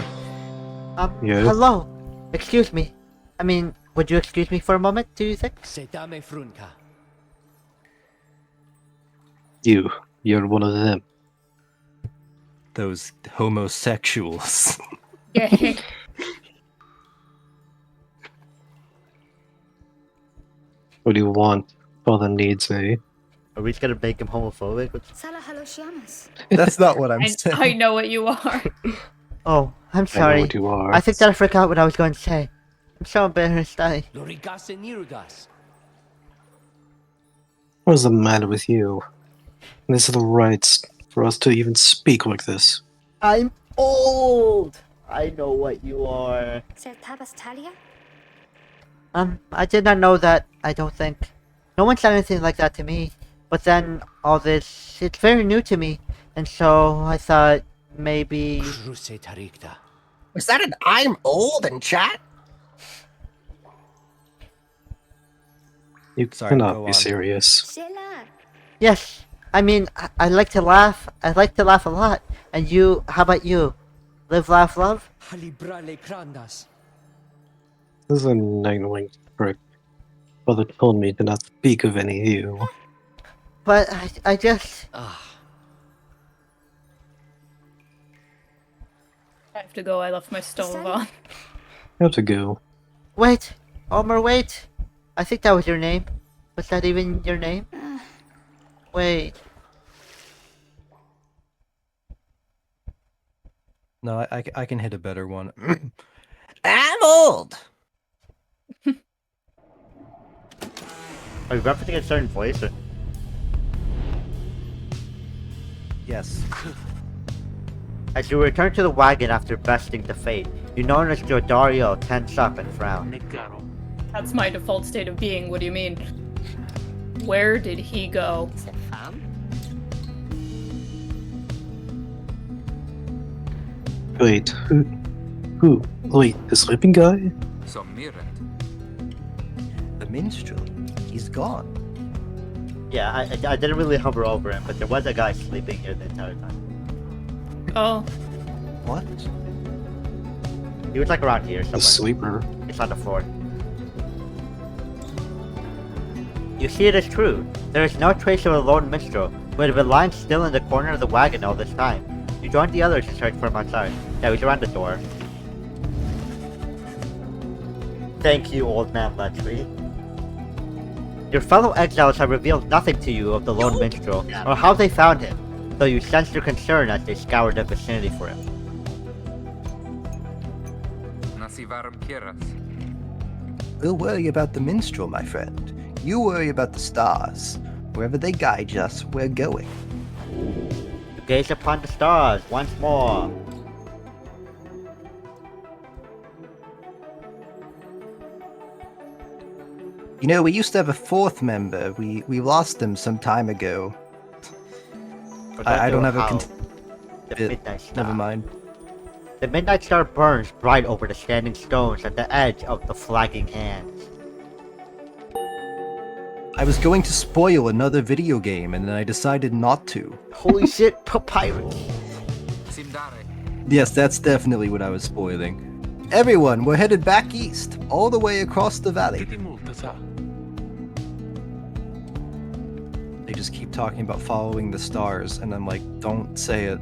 Speaker 7: Yeah.
Speaker 1: Hello. Excuse me. I mean, would you excuse me for a moment, do you think?
Speaker 3: Setame frunca.
Speaker 7: You're one of them.
Speaker 2: Those homosexuals.
Speaker 7: What do you want? Father needs a.
Speaker 1: Are we just gonna make him homophobic?
Speaker 9: Salah haloshiamas.
Speaker 2: That's not what I'm saying.
Speaker 4: I know what you are.
Speaker 1: Oh, I'm
Speaker 7: I know
Speaker 1: sorry.
Speaker 7: what you are.
Speaker 1: I think that I forgot what I was going to say. I'm so embarrassed.
Speaker 3: Lorigas and Nirugas.
Speaker 7: What is the matter with you? This is the rights for us to even speak like this.
Speaker 1: I'm old. I know what you are.
Speaker 9: Sertabas Talia?
Speaker 1: I did not know that. I don't think. No one said anything like that to me. But then all this, it's very new to me, and so I thought maybe.
Speaker 3: Kruse Tarikta.
Speaker 10: Was that an I'm old in chat?
Speaker 7: You
Speaker 2: Sorry,
Speaker 7: cannot
Speaker 2: go
Speaker 7: be
Speaker 2: on.
Speaker 7: serious.
Speaker 9: Shelar.
Speaker 1: Yes. I mean, I like to laugh. I like to laugh a lot. And you? How about you? Live, laugh, love.
Speaker 3: Halibrale Krandas.
Speaker 7: This is a nightwing prick. Father told me to not speak of any of you.
Speaker 1: But I just.
Speaker 3: Ah.
Speaker 4: I have to go. I left my stove on.
Speaker 7: You have to go.
Speaker 1: Wait, Omer, wait. I think that was your name. Was that even your name? Wait.
Speaker 2: No, I can hit a better one.
Speaker 10: I'm old.
Speaker 1: Are you referencing a certain voice? Or...
Speaker 2: Yes.
Speaker 1: As you return to the wagon after besting the fate, you notice Jordario tense up and frown.
Speaker 3: Negaro.
Speaker 4: That's my default state of being. What do you mean? Where did he go?
Speaker 10: Is it fun?
Speaker 7: Wait, who? Wait, the sleeping guy?
Speaker 6: Sommirent.
Speaker 2: The minstrel. He's gone.
Speaker 1: Yeah, I didn't really hover over him, but there was a guy sleeping here the entire time.
Speaker 4: Oh,
Speaker 2: What?
Speaker 1: He was like around here
Speaker 7: The
Speaker 1: somewhere.
Speaker 7: sleeper.
Speaker 1: It's on the floor. You see, it is true. There is no trace of a lone minstrel, who had been lying still in the corner of the wagon all this time. You joined the others to search for him outside. Yeah, he's around the door. Thank you, old man Letry. Your fellow exiles have revealed nothing to you of the lone minstrel, or how they found him, though you sense their concern as they scoured the vicinity for him.
Speaker 6: Nasivarum Kiras.
Speaker 2: We'll worry about the minstrel, my friend. You worry about the stars. Wherever they guide us, we're going.
Speaker 1: You gaze upon the stars once more.
Speaker 2: You know, we used to have a fourth member. We lost him some time ago. I don't have a
Speaker 1: How the
Speaker 2: it-
Speaker 1: midnight star.
Speaker 2: Never mind.
Speaker 1: The midnight star burns bright over the standing stones at the edge of the flagging hands.
Speaker 2: I was going to spoil another video game, and then I decided not to.
Speaker 1: Holy shit, papyrus!
Speaker 6: Simdare.
Speaker 2: Yes, that's definitely what I was spoiling. Everyone, we're headed back east, all the way across the valley. They just keep talking about following the stars, and I'm like, don't say it.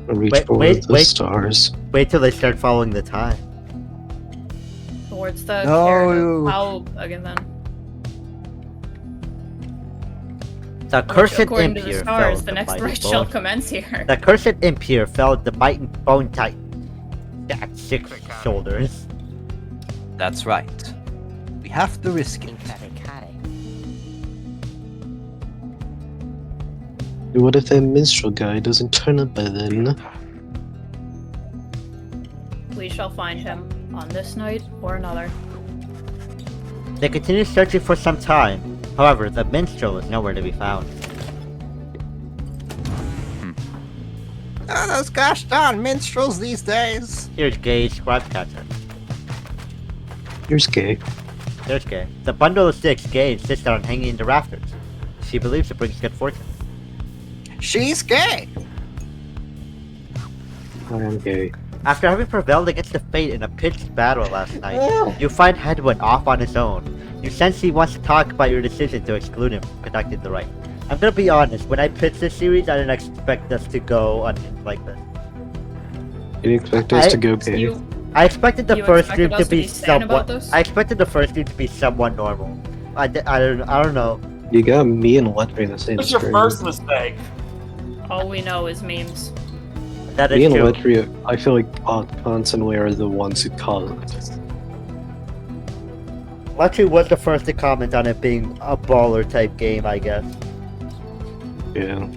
Speaker 7: Reach
Speaker 1: Wait,
Speaker 7: for
Speaker 1: wait,
Speaker 7: the
Speaker 1: wait.
Speaker 7: stars.
Speaker 1: Wait till they start following the time.
Speaker 4: Towards the
Speaker 2: No.
Speaker 4: Cairn of How again then?
Speaker 1: The
Speaker 4: Which,
Speaker 1: cursed
Speaker 4: according
Speaker 1: imp
Speaker 4: to the
Speaker 1: here
Speaker 4: stars,
Speaker 1: fell
Speaker 4: the
Speaker 1: in
Speaker 4: next
Speaker 1: mighty
Speaker 4: race shall
Speaker 1: bone.
Speaker 4: commence here.
Speaker 1: The cursed imp here fell the mighty bone titan. Got 6 shoulders.
Speaker 2: That's right. We have to risk it.
Speaker 7: What if that minstrel guy doesn't turn up by then?
Speaker 4: We shall find him on this night or another.
Speaker 1: They continue searching for some time. However, the minstrel is nowhere to be found.
Speaker 10: Oh, those gosh darn minstrels these days.
Speaker 1: Here's Gage Scribecatcher.
Speaker 7: Here's gay.
Speaker 1: There's Gay. The bundle of sticks Gay insists on hanging in the rafters. She believes it brings good fortune.
Speaker 10: She's gay.
Speaker 7: I am gay.
Speaker 1: After having prevailed against the fate in a pitched battle last night, you find Hedwin off on his own. You sense he wants to talk about your decision to exclude him from conducting the rite. I'm gonna be honest, when I pitched this series, I didn't expect us to go on like this.
Speaker 7: You expect us to go gay?
Speaker 4: You,
Speaker 1: I expected the
Speaker 4: You
Speaker 1: first
Speaker 4: expected
Speaker 1: stream
Speaker 4: us
Speaker 1: to
Speaker 4: to
Speaker 1: be
Speaker 4: be sad about
Speaker 1: somewhat.
Speaker 4: this?
Speaker 1: I expected the first stream to be somewhat normal. I don't know.
Speaker 7: You got me and Letry in the same
Speaker 5: What's your
Speaker 7: stream.
Speaker 5: first mistake?
Speaker 4: all we know is memes.
Speaker 1: That
Speaker 7: Me
Speaker 1: is
Speaker 7: and
Speaker 1: true.
Speaker 7: Letry, I feel like constantly are the ones who cause it.
Speaker 1: Lucky was the first to comment on it being a baller type game, I guess.
Speaker 7: Yeah.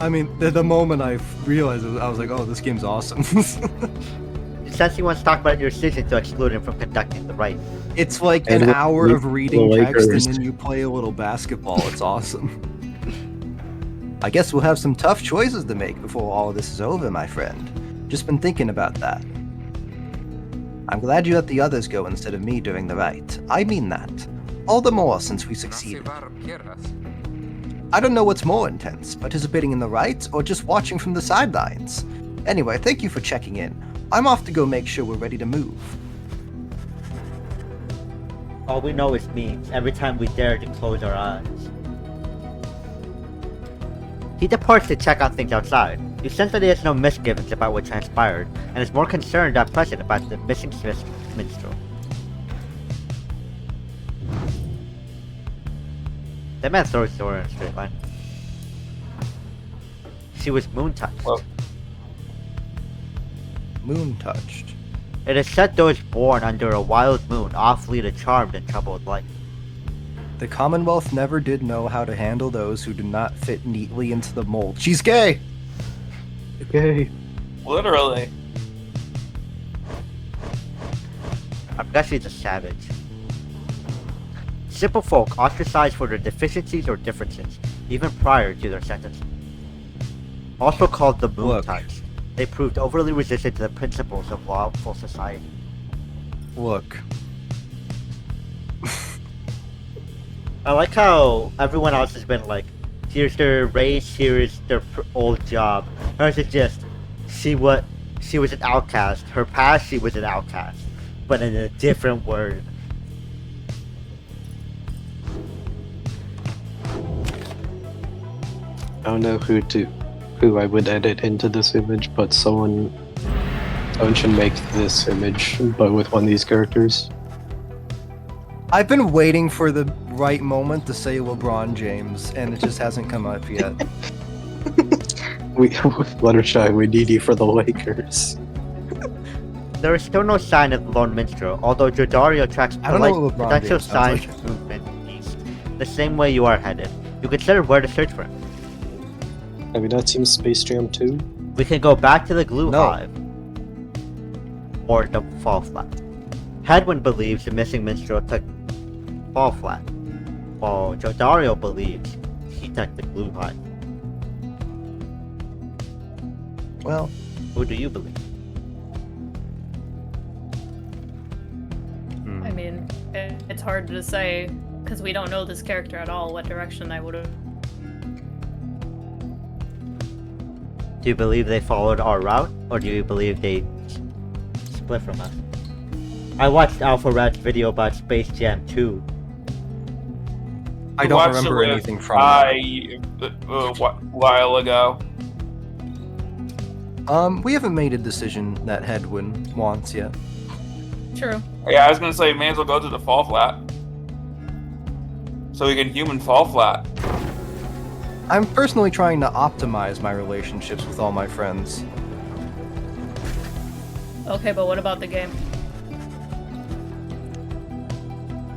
Speaker 2: I mean, the moment I realized it, I was like, oh, this game's awesome.
Speaker 1: Since he wants to talk about your decision to exclude him from conducting the rite.
Speaker 2: It's like
Speaker 7: And
Speaker 2: an
Speaker 7: with
Speaker 2: hour of reading
Speaker 7: the
Speaker 2: text and
Speaker 7: Lakers.
Speaker 2: then you play a little basketball. It's awesome. I guess we'll have some tough choices to make before all of this is over, my friend. Just been thinking about that. I'm glad you let the others go instead of me during the rite. I mean that. All the more since we succeeded. I don't know what's more intense, participating in the rite or just watching from the sidelines. Anyway, thank you for checking in. I'm off to go make sure we're ready to move.
Speaker 1: All we know is memes every time we dare to close our eyes. He departs to check on things outside. You sense that he has no misgivings about what transpired, and is more concerned at present about the missing minstrel. That man throws the door in a straight line. She was moon-touched.
Speaker 5: Whoa.
Speaker 2: Moon touched.
Speaker 1: It is said those born under a wild moon oft lead a charmed and troubled life.
Speaker 2: The Commonwealth never did know how to handle those who do not fit neatly into the mold. She's gay!
Speaker 7: Gay.
Speaker 5: Literally.
Speaker 1: I guess she's a savage. Simple folk ostracized for their deficiencies or differences, even prior to their sentencing. Also called the moon
Speaker 2: Look.
Speaker 1: types, they proved overly resistant to the principles of lawful society.
Speaker 2: Look.
Speaker 1: I like how everyone else has been like, here's their race, here's their old job. Hers is just, she was an outcast. Her past, she was an outcast, but in a different word.
Speaker 7: I don't know who I would edit into this image, but someone should make this image, but with one of these characters.
Speaker 2: I've been waiting for the right moment to say LeBron James, and it just hasn't come up yet.
Speaker 7: Fluttershy, we need you for the Lakers.
Speaker 1: There is still no sign of the lone minstrel, although Jordario tracks
Speaker 2: I don't know what LeBron
Speaker 1: potential
Speaker 2: James sounds
Speaker 1: signs
Speaker 2: like.
Speaker 1: of movement east, the same way you are headed. You consider where to search for him.
Speaker 7: Have you not seen Space Jam 2?
Speaker 1: We can go back to the glue
Speaker 2: No.
Speaker 1: hive, or the fall flat. Hedwin believes the missing minstrel took fall flat, while Jordario believes he took the glue hive.
Speaker 2: Well,
Speaker 1: Who do you believe?
Speaker 4: I mean, it's hard to say because we don't know this character at all. What direction I would have.
Speaker 1: Do you believe they followed our route, or do you believe they split from us? I watched Alpha Rat's video about Space Jam 2.
Speaker 2: I don't
Speaker 5: Watched
Speaker 2: remember
Speaker 5: it
Speaker 2: anything from it.
Speaker 5: a while ago.
Speaker 2: We haven't made a decision that Hedwin wants yet.
Speaker 4: True.
Speaker 5: Yeah, I was gonna say, may as well go to the fall flat. So we can human fall flat.
Speaker 2: I'm personally trying to optimize my relationships with all my friends.
Speaker 4: Okay, but what about the game?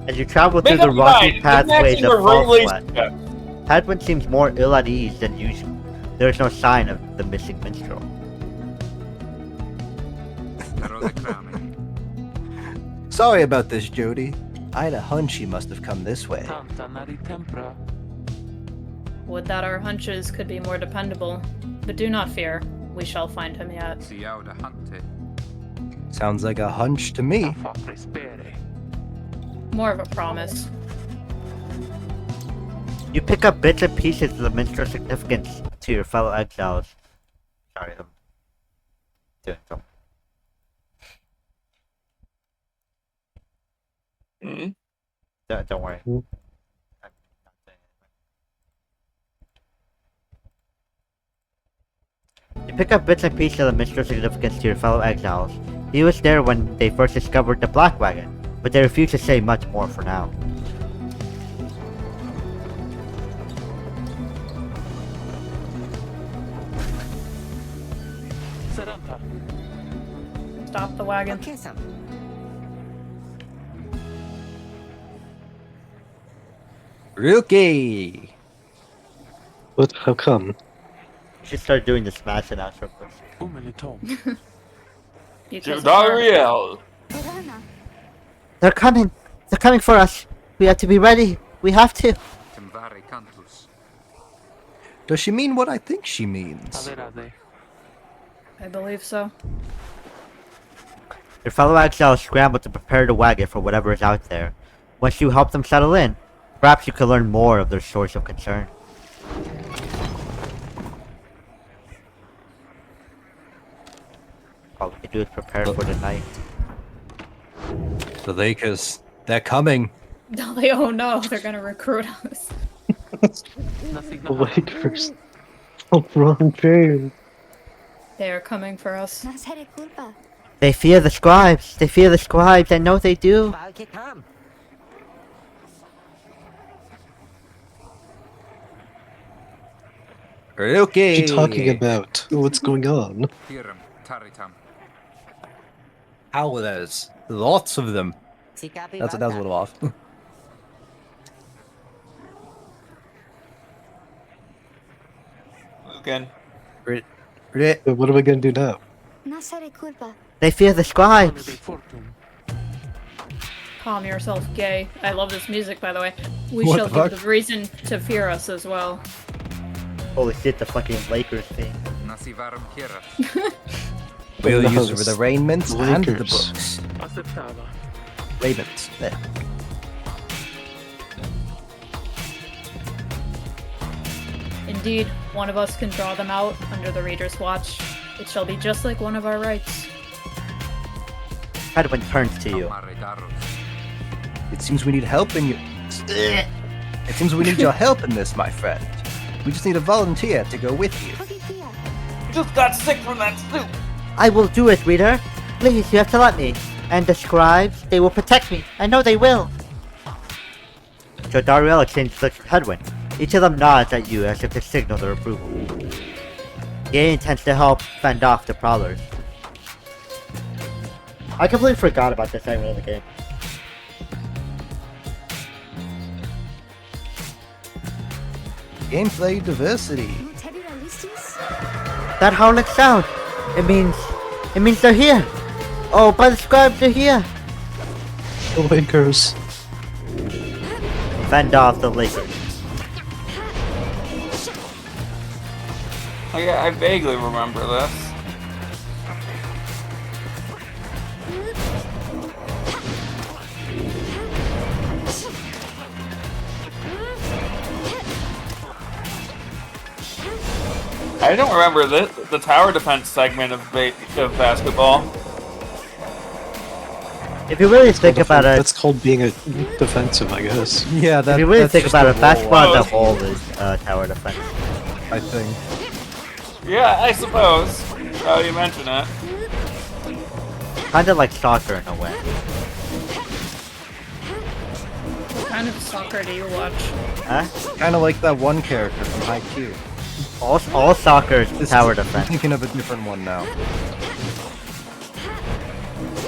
Speaker 1: As you travel through
Speaker 5: Make
Speaker 1: the
Speaker 5: up
Speaker 1: rocky
Speaker 5: your mind.
Speaker 1: pathways
Speaker 5: It's actually
Speaker 1: of
Speaker 5: a
Speaker 1: Fall Flat,
Speaker 5: relationship.
Speaker 1: Hadwin seems more ill at ease than usual. There is no sign of the missing minstrel.
Speaker 2: Sorry about this, Jody. I had a hunch he must have come this way.
Speaker 4: Would that our hunches could be more dependable. But do not fear. We shall find him yet.
Speaker 2: Sounds like a hunch to me.
Speaker 4: More of a promise.
Speaker 1: You pick up bits and pieces of the minstrel's significance to your fellow exiles. Sorry, I'm doing something. Don't worry. I'm not saying anything. You pick up bits and pieces of the minstrel's significance to your fellow exiles. He was there when they first discovered the Black Wagon, but they refuse to say much more for now.
Speaker 4: Stop the wagon.
Speaker 10: Kiss him.
Speaker 2: Rookie!
Speaker 7: What? How come?
Speaker 1: You should start doing the smash and outro first.
Speaker 4: Because
Speaker 5: Dariel.
Speaker 9: Orana.
Speaker 1: They're coming! They're coming for us! We have to be ready! We have to!
Speaker 2: Does she mean what I think she means?
Speaker 4: I believe so.
Speaker 1: Your fellow exiles scramble to prepare the wagon for whatever is out there. Once you help them settle in, perhaps you can learn more of their source of concern. All we can do is prepare for the night.
Speaker 2: The Lakers, they're coming.
Speaker 4: Oh no, they're gonna recruit us.
Speaker 7: The Lakers. Oh, wrong turn.
Speaker 4: They are coming for us.
Speaker 9: No seré culpa.
Speaker 1: They fear the scribes! They fear the scribes! I know they do!
Speaker 10: I'll get come.
Speaker 2: Rookie!
Speaker 7: What are you talking about? What's going on?
Speaker 2: Howlers. Lots of them.
Speaker 10: Si copy,
Speaker 2: That was a little off.
Speaker 5: Again.
Speaker 7: What am I gonna do now?
Speaker 9: No seré culpa.
Speaker 1: They fear the scribes!
Speaker 4: Calm yourself, gay. I love this music, by the way. We
Speaker 2: What
Speaker 4: shall
Speaker 2: the
Speaker 4: give
Speaker 2: fuck?
Speaker 4: them reason to fear us as well.
Speaker 1: Holy shit, the fucking Lakers thing.
Speaker 2: We'll
Speaker 7: The
Speaker 2: use
Speaker 7: house.
Speaker 2: the raiments and the
Speaker 7: Lakers.
Speaker 2: books. Ravens. There.
Speaker 4: Indeed, one of us can draw them out under the Reader's watch. It shall be just like one of our rights.
Speaker 1: Hadwin turns to you.
Speaker 2: It seems we need help in you. It seems we need your help in this, my friend. We just need a volunteer to go with you.
Speaker 9: Policía.
Speaker 5: Just got sick from that soup.
Speaker 1: I will do it, reader. Please, you have to let me. And the scribes, they will protect me. I know they will. Jodariel exchanges looks with Hedwin. Each of them nods at you as if to signal their approval. Gay intends to help fend off the prowlers. I completely forgot about this segment of the game.
Speaker 2: Gameplay diversity.
Speaker 9: No te viralistis?
Speaker 1: That howling sound! It means they're here! Oh, by the scribes, they're here!
Speaker 7: The Lakers.
Speaker 1: Fend off the Lakers.
Speaker 5: I vaguely remember this. I I don't remember the tower defense segment of basketball.
Speaker 1: If you really think about it,
Speaker 7: That's called being a defensive, I guess.
Speaker 2: Yeah, that,
Speaker 1: if you really
Speaker 2: that's
Speaker 1: think
Speaker 2: just
Speaker 1: about
Speaker 2: a
Speaker 1: it, basketball as a
Speaker 5: role.
Speaker 1: whole is tower defense.
Speaker 2: I think.
Speaker 5: Yeah, I suppose. Now you mention it.
Speaker 1: Kind of like soccer in a way.
Speaker 4: What kind of soccer do you watch?
Speaker 1: Huh?
Speaker 2: Kind of like that one character from Haikyuu.
Speaker 1: All soccer is
Speaker 2: This-
Speaker 1: tower
Speaker 2: I'm
Speaker 1: defense.
Speaker 2: thinking of a different one now.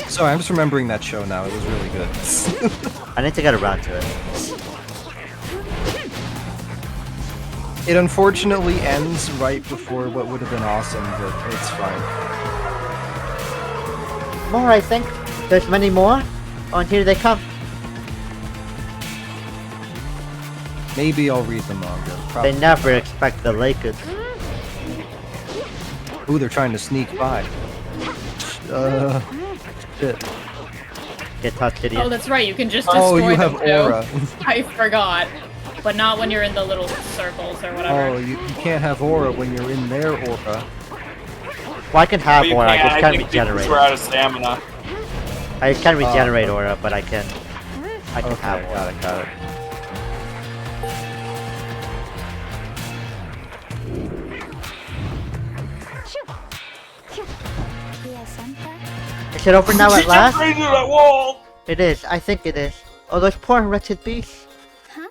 Speaker 2: Sorry, I'm just remembering that show now. It was really good.
Speaker 1: I need to get around to it.
Speaker 2: It unfortunately ends right before what would have been awesome, but it's fine.
Speaker 1: More, I think. There's many more. Oh, and here they come.
Speaker 2: Maybe I'll read the manga.
Speaker 1: They
Speaker 2: Probably.
Speaker 1: never expect the Lakers.
Speaker 2: Ooh, they're trying to sneak by. Shit.
Speaker 1: Get touched, idiot.
Speaker 4: Oh, that's right. You can just destroy
Speaker 2: Oh, you have
Speaker 4: them, too.
Speaker 2: aura.
Speaker 4: I forgot. But not when you're in the little circles or whatever.
Speaker 2: Oh, you can't have aura when you're in their aura.
Speaker 1: Well, I can have
Speaker 5: But you
Speaker 1: aura, I just
Speaker 5: I
Speaker 1: can't
Speaker 5: think people
Speaker 1: regenerate.
Speaker 5: were out of stamina.
Speaker 1: I can regenerate aura, but I can
Speaker 2: Okay,
Speaker 1: have aura.
Speaker 2: got it.
Speaker 9: Kia Santa.
Speaker 1: Is it over now at
Speaker 5: She
Speaker 1: last?
Speaker 5: jumped right through that wall!
Speaker 1: It is, I think it is. Oh, those poor wretched beasts.
Speaker 9: Huh?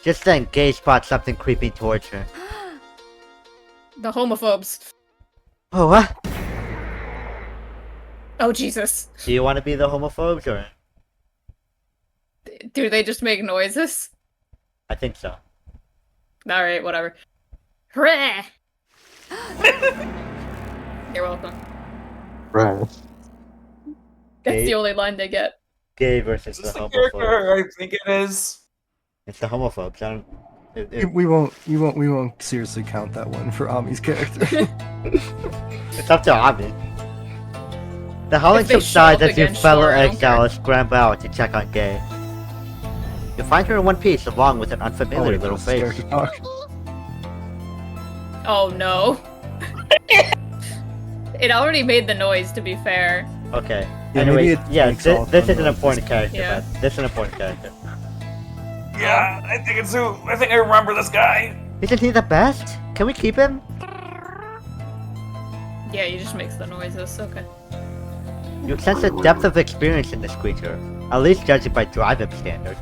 Speaker 1: Just then, Gay spots something creeping towards her.
Speaker 4: The homophobes.
Speaker 1: Oh, what?
Speaker 4: Oh, Jesus.
Speaker 1: Do you want to be the homophobes, or?
Speaker 4: Do they just make noises?
Speaker 1: I think so.
Speaker 4: Alright, whatever. Hooray! You're welcome.
Speaker 7: Right.
Speaker 4: That's
Speaker 1: Hey.
Speaker 4: the only line they get.
Speaker 1: Gay versus
Speaker 5: Is this
Speaker 1: the
Speaker 5: the
Speaker 1: homophobes.
Speaker 5: character I think it is?
Speaker 1: It's the homophobes. I don't.
Speaker 2: We won't seriously count that one for Ami's character.
Speaker 1: It's up to Ami. The howling
Speaker 4: If they
Speaker 1: subsides
Speaker 4: show up
Speaker 1: as your
Speaker 4: against
Speaker 1: fellow
Speaker 4: Shore, I don't
Speaker 1: exiles scramble out to check on Gay. You find her in one piece, along with an unfamiliar
Speaker 2: wait,
Speaker 1: little
Speaker 2: that's
Speaker 1: face.
Speaker 2: character talk.
Speaker 4: Oh no. It already made the noise, to be fair.
Speaker 1: Okay.
Speaker 2: Yeah,
Speaker 1: anyway,
Speaker 2: maybe it
Speaker 1: yeah,
Speaker 2: makes all
Speaker 1: this
Speaker 2: the
Speaker 1: is an
Speaker 2: noises.
Speaker 1: important character.
Speaker 4: Yeah.
Speaker 1: But this is an important character.
Speaker 5: Yeah, I think it's who. I think I remember this guy.
Speaker 1: Isn't he the best? Can we keep him?
Speaker 4: Yeah, he just makes the noises. Okay.
Speaker 1: You sense a depth of experience in this creature, at least judging by Drive-Up standards.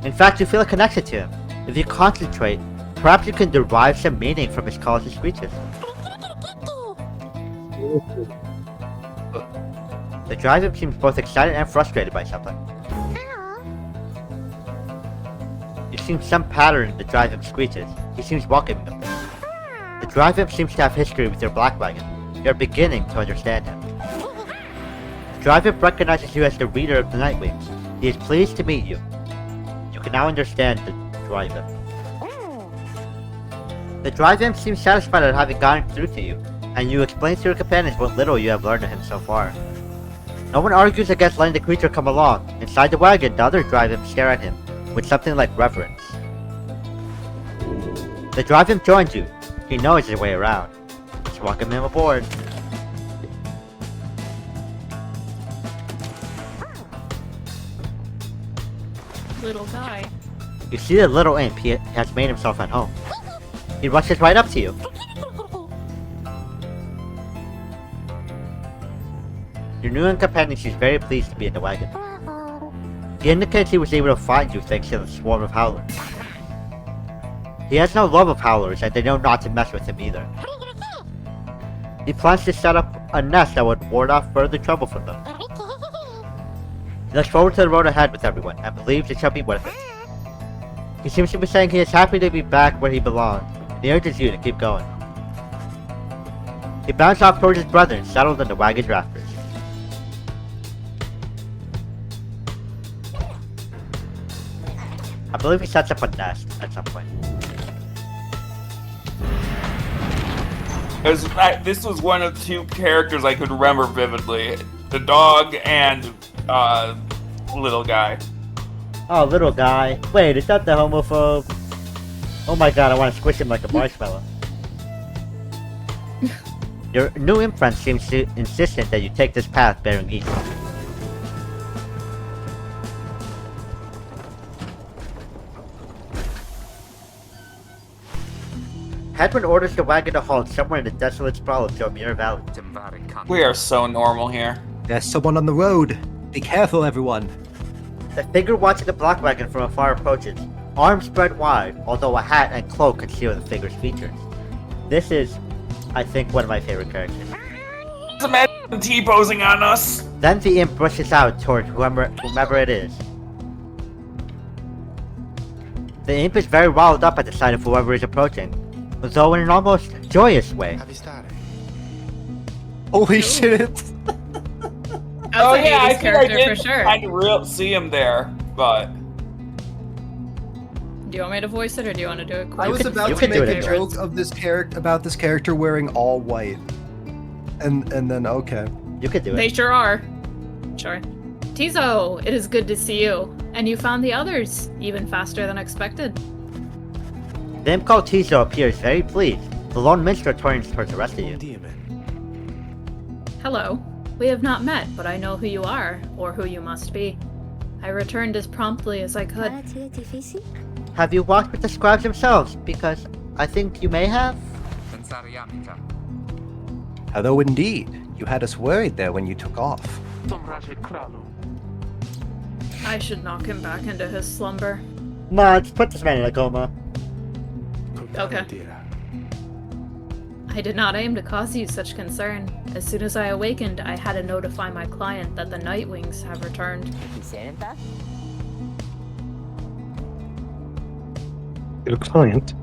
Speaker 1: In fact, you feel a connection to him. If you concentrate, perhaps you can derive some meaning from his calls and screeches. The Drive-Up seems both excited and frustrated by something. You see some pattern in the Drive-Up screeches. He seems welcoming them. The Drive-Up seems to have history with your Black Wagon. You're beginning to understand him. The Drive-Up recognizes you as the reader of the Nightwings. He is pleased to meet you. You can now understand the Drive-Up. The Drive-Imp seems satisfied at having gotten through to you, and you explain to your companions what little you have learned of him so far. No one argues against letting the creature come along. Inside the wagon, the other Drive-Imps stare at him, with something like reverence. The Drive-Imp joins you. He knows his way around. Let's welcome him aboard.
Speaker 4: Little guy.
Speaker 1: You see the little imp, he has made himself at home. He rushes right up to you. Your new companion seems very pleased to be in the wagon. He indicates he was able to find you thanks to the swarm of howlers. He has no love of howlers, and they know not to mess with him either. He plans to set up a nest that would ward off further trouble from them. He looks forward to the road ahead with everyone, and believes it shall be worth it. He seems to be saying he is happy to be back where he belongs, and he urges you to keep going. He bounds off towards his brother and settled in the wagon's rafters. I believe he sets up a nest at some point.
Speaker 5: This was one of two characters I could remember vividly: the dog and little guy.
Speaker 1: Oh, little guy. Wait, is that the homophobe? Oh my god, I want to squish him like a marshmallow. Your new imprint seems insistent that you take this path bearing east. Hedwin orders the wagon to halt somewhere in the desolate sprawl of Jomir Valley.
Speaker 6: Timvari Khan.
Speaker 5: We are so normal here.
Speaker 2: There's someone on the road. Be careful, everyone.
Speaker 1: The figure watching the black wagon from afar approaches, arms spread wide, although a hat and cloak conceal the figure's features. This is, I think, one of my favorite characters.
Speaker 5: Imagine T-posing on us.
Speaker 1: Then the imp rushes out toward whomever it is. The imp is very riled up at the sight of whoever is approaching, though in an almost joyous way.
Speaker 2: Holy shit!
Speaker 4: That's
Speaker 5: Oh
Speaker 4: a
Speaker 5: yeah, I
Speaker 4: Hades
Speaker 5: think I
Speaker 4: character
Speaker 5: did
Speaker 4: for sure.
Speaker 5: kind of see him there, but
Speaker 4: Do you want me to voice it or do you want to do it quick?
Speaker 2: I was
Speaker 1: could-
Speaker 2: about
Speaker 1: you
Speaker 2: to
Speaker 1: could do
Speaker 2: make
Speaker 1: it
Speaker 2: a
Speaker 1: anyway.
Speaker 2: joke of this character about this character wearing all white, and then okay.
Speaker 1: You could do
Speaker 4: They
Speaker 1: it.
Speaker 4: sure are. Sure. Tizo, it is good to see you. And you found the others, even faster than expected.
Speaker 1: The imp called Tizo appears very pleased. The lone minstrel turns towards the rest of you.
Speaker 4: Hello. We have not met, but I know who you are, or who you must be. I returned as promptly as I could.
Speaker 9: Para ti é difícil?
Speaker 1: Have you walked with the scribes themselves? Because I think you may have.
Speaker 6: Pensari Amica.
Speaker 2: Although indeed, you had us worried there when you took off.
Speaker 4: I should knock him back into his slumber.
Speaker 1: Mods, put this man in a coma.
Speaker 4: Okay. I did not aim to cause you such concern. As soon as I awakened, I had to notify my client that the Nightwings have returned.
Speaker 7: Your client.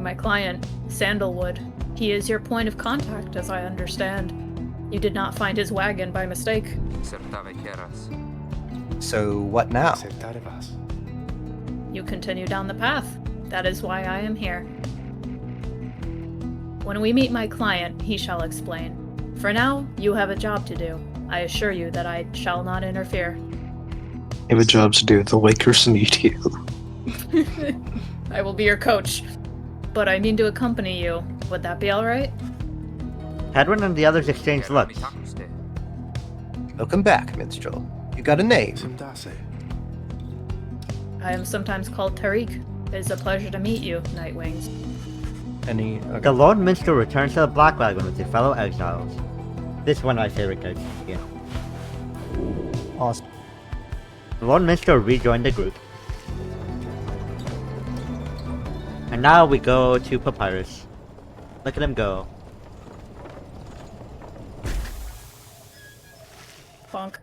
Speaker 4: My client, Sandalwood. He is your point of contact, as I understand. You did not find his wagon by mistake.
Speaker 6: Certave Keras.
Speaker 2: So what now?
Speaker 4: You continue down the path. That is why I am here. When we meet my client, he shall explain. For now, you have a job to do. I assure you that I shall not interfere.
Speaker 7: You have a job to do. The Lakers need you.
Speaker 4: I will be your coach. But I mean to accompany you. Would that be alright?
Speaker 1: Hedwin and the others exchange looks.
Speaker 2: Welcome back, minstrel. You got a name.
Speaker 4: I am sometimes called Tariq. It is a pleasure to meet you, Nightwings.
Speaker 2: Any?
Speaker 1: The lone minstrel returns to the black wagon with his fellow exiles. This is one of my favorite characters. Yeah.
Speaker 2: Awesome.
Speaker 1: The lone minstrel rejoined the group. And now we go to Papyrus. Look at him go.
Speaker 4: Bonk.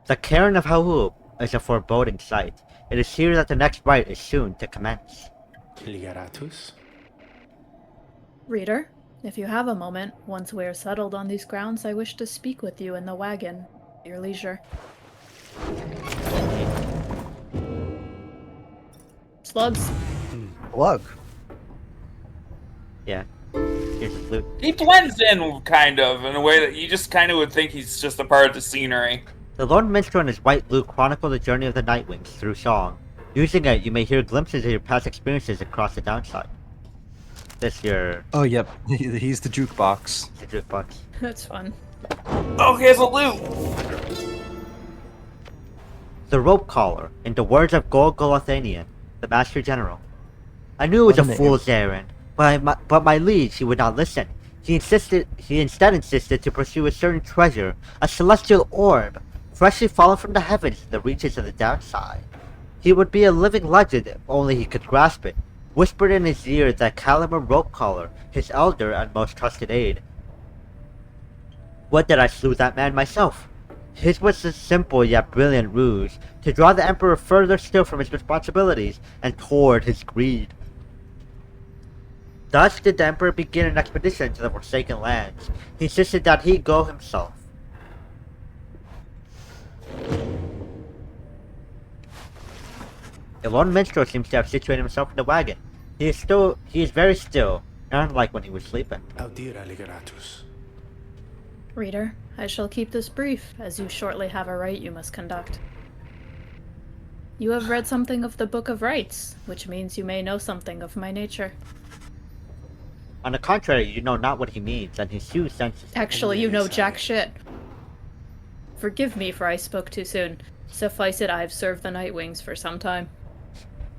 Speaker 1: The Cairn of Hau'u is a foreboding sight. It is here that the next rite is soon to commence.
Speaker 4: Reader, if you have a moment, once we are settled on these grounds, I wish to speak with you in the wagon. At your leisure. Slugs.
Speaker 2: Plug.
Speaker 1: Yeah. Here's the flute.
Speaker 5: he blends in kind of in a way that you just kind of would think he's just a part of the scenery.
Speaker 1: The lone minstrel and his white lute chronicle the journey of the Nightwings through song. Using it, you may hear glimpses of your past experiences across the downside. This your
Speaker 2: Oh, yep. He's the jukebox.
Speaker 1: the jukebox.
Speaker 4: That's fun.
Speaker 5: Oh, he has a loot.
Speaker 1: The rope collar, in the words of Gol Golathanian, the Master General. I knew it was
Speaker 2: What a
Speaker 1: a
Speaker 2: name.
Speaker 1: fool's errand, but my liege, he would not listen. He instead insisted to pursue a certain treasure, a celestial orb, freshly fallen from the heavens in the reaches of the downside. He would be a living legend if only he could grasp it. Whispered in his ear that Caliber rope collar, his elder and most trusted aide. What did I slew that man myself? His was a simple yet brilliant ruse, to draw the Emperor further still from his responsibilities and toward his greed. Thus did the Emperor begin an expedition to the Forsaken Lands. He insisted that he go himself. The lone minstrel seems to have situated himself in the wagon. He is very still, unlike when he was sleeping.
Speaker 4: Reader, I shall keep this brief, as you shortly have a rite you must conduct. You have read something of the Book of Rites, which means you may know something of my nature.
Speaker 1: On the contrary, you know not what he means, and his shoe senses.
Speaker 4: Actually, you know jack shit. Forgive me for I spoke too soon. Suffice it, I have served the Nightwings for some time.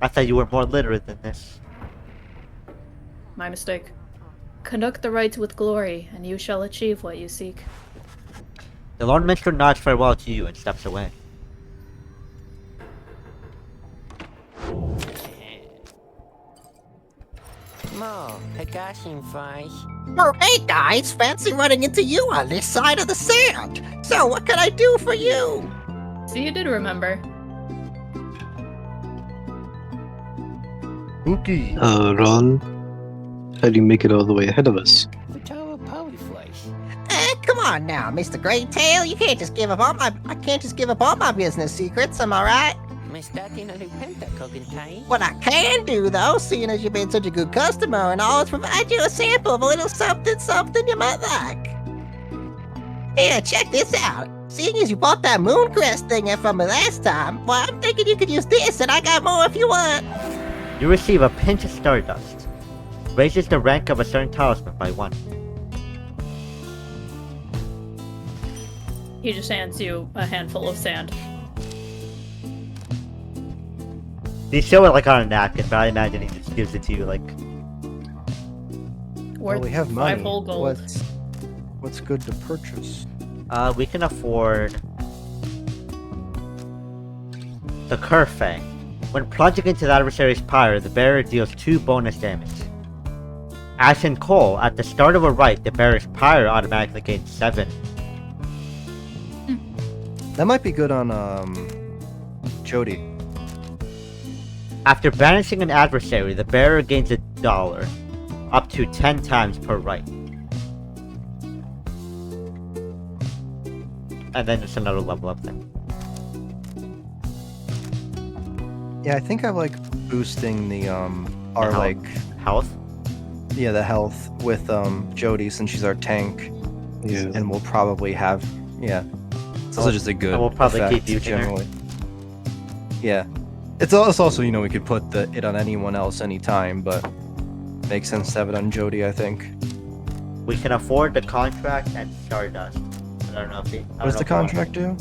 Speaker 1: I thought you were more literate than this.
Speaker 4: My mistake. Conduct the rites with glory, and you shall achieve what you seek.
Speaker 1: The Lord Minstrel nods farewell to you and steps away.
Speaker 3: Mo, Pegasin Fries.
Speaker 10: Oh, hey guys, fancy running into you on this side of the sand. So, what can I do for you?
Speaker 4: So you did remember.
Speaker 1: Spooky.
Speaker 7: Ron, how do you make it all the way ahead of us?
Speaker 3: Which our power flies.
Speaker 10: Come on now, Mr. Greytail. You can't just give up all I can't just give up all my business secrets, am I right?
Speaker 3: Miss Datin a Lupenta Kogentai.
Speaker 10: What I can do, though, seeing as you've been such a good customer and all, is provide you a sample of a little something you might like. Here, check this out. Seeing as you bought that Mooncrest thing from me last time, well, I'm thinking you could use this, and I got more if you want.
Speaker 1: You receive a pinch of stardust. Raises the rank of a certain talisman by 1.
Speaker 4: He just hands you a handful of sand.
Speaker 1: They show it like on a napkin, but I imagine he just gives it to you like.
Speaker 2: Well,
Speaker 4: Worth
Speaker 2: we have
Speaker 4: 5
Speaker 2: money.
Speaker 4: whole gold.
Speaker 2: What's good to purchase?
Speaker 1: We can afford the Kerfang. When plunging into the adversary's pyre, the bearer deals 2 bonus damage. Ash and Coal, at the start of a rite, the bearer's pyre automatically gains 7.
Speaker 2: That might be good on Jody.
Speaker 1: After banishing an adversary, the bearer gains $1, up to 10 times per rite. And then it's another level up thing.
Speaker 2: Yeah, I think I like boosting the our
Speaker 1: health.
Speaker 2: like
Speaker 1: Health?
Speaker 2: yeah the health with Jody since she's our tank,
Speaker 7: Yeah.
Speaker 2: and we'll probably have It's also just a good.
Speaker 1: And we'll probably
Speaker 2: effect,
Speaker 1: keep using her.
Speaker 2: generally. Yeah, it's also we could put it on anyone else anytime, but makes sense to have it on Jody. I think.
Speaker 1: We can afford the contract and Stardust. I don't know if
Speaker 2: What does the contract do?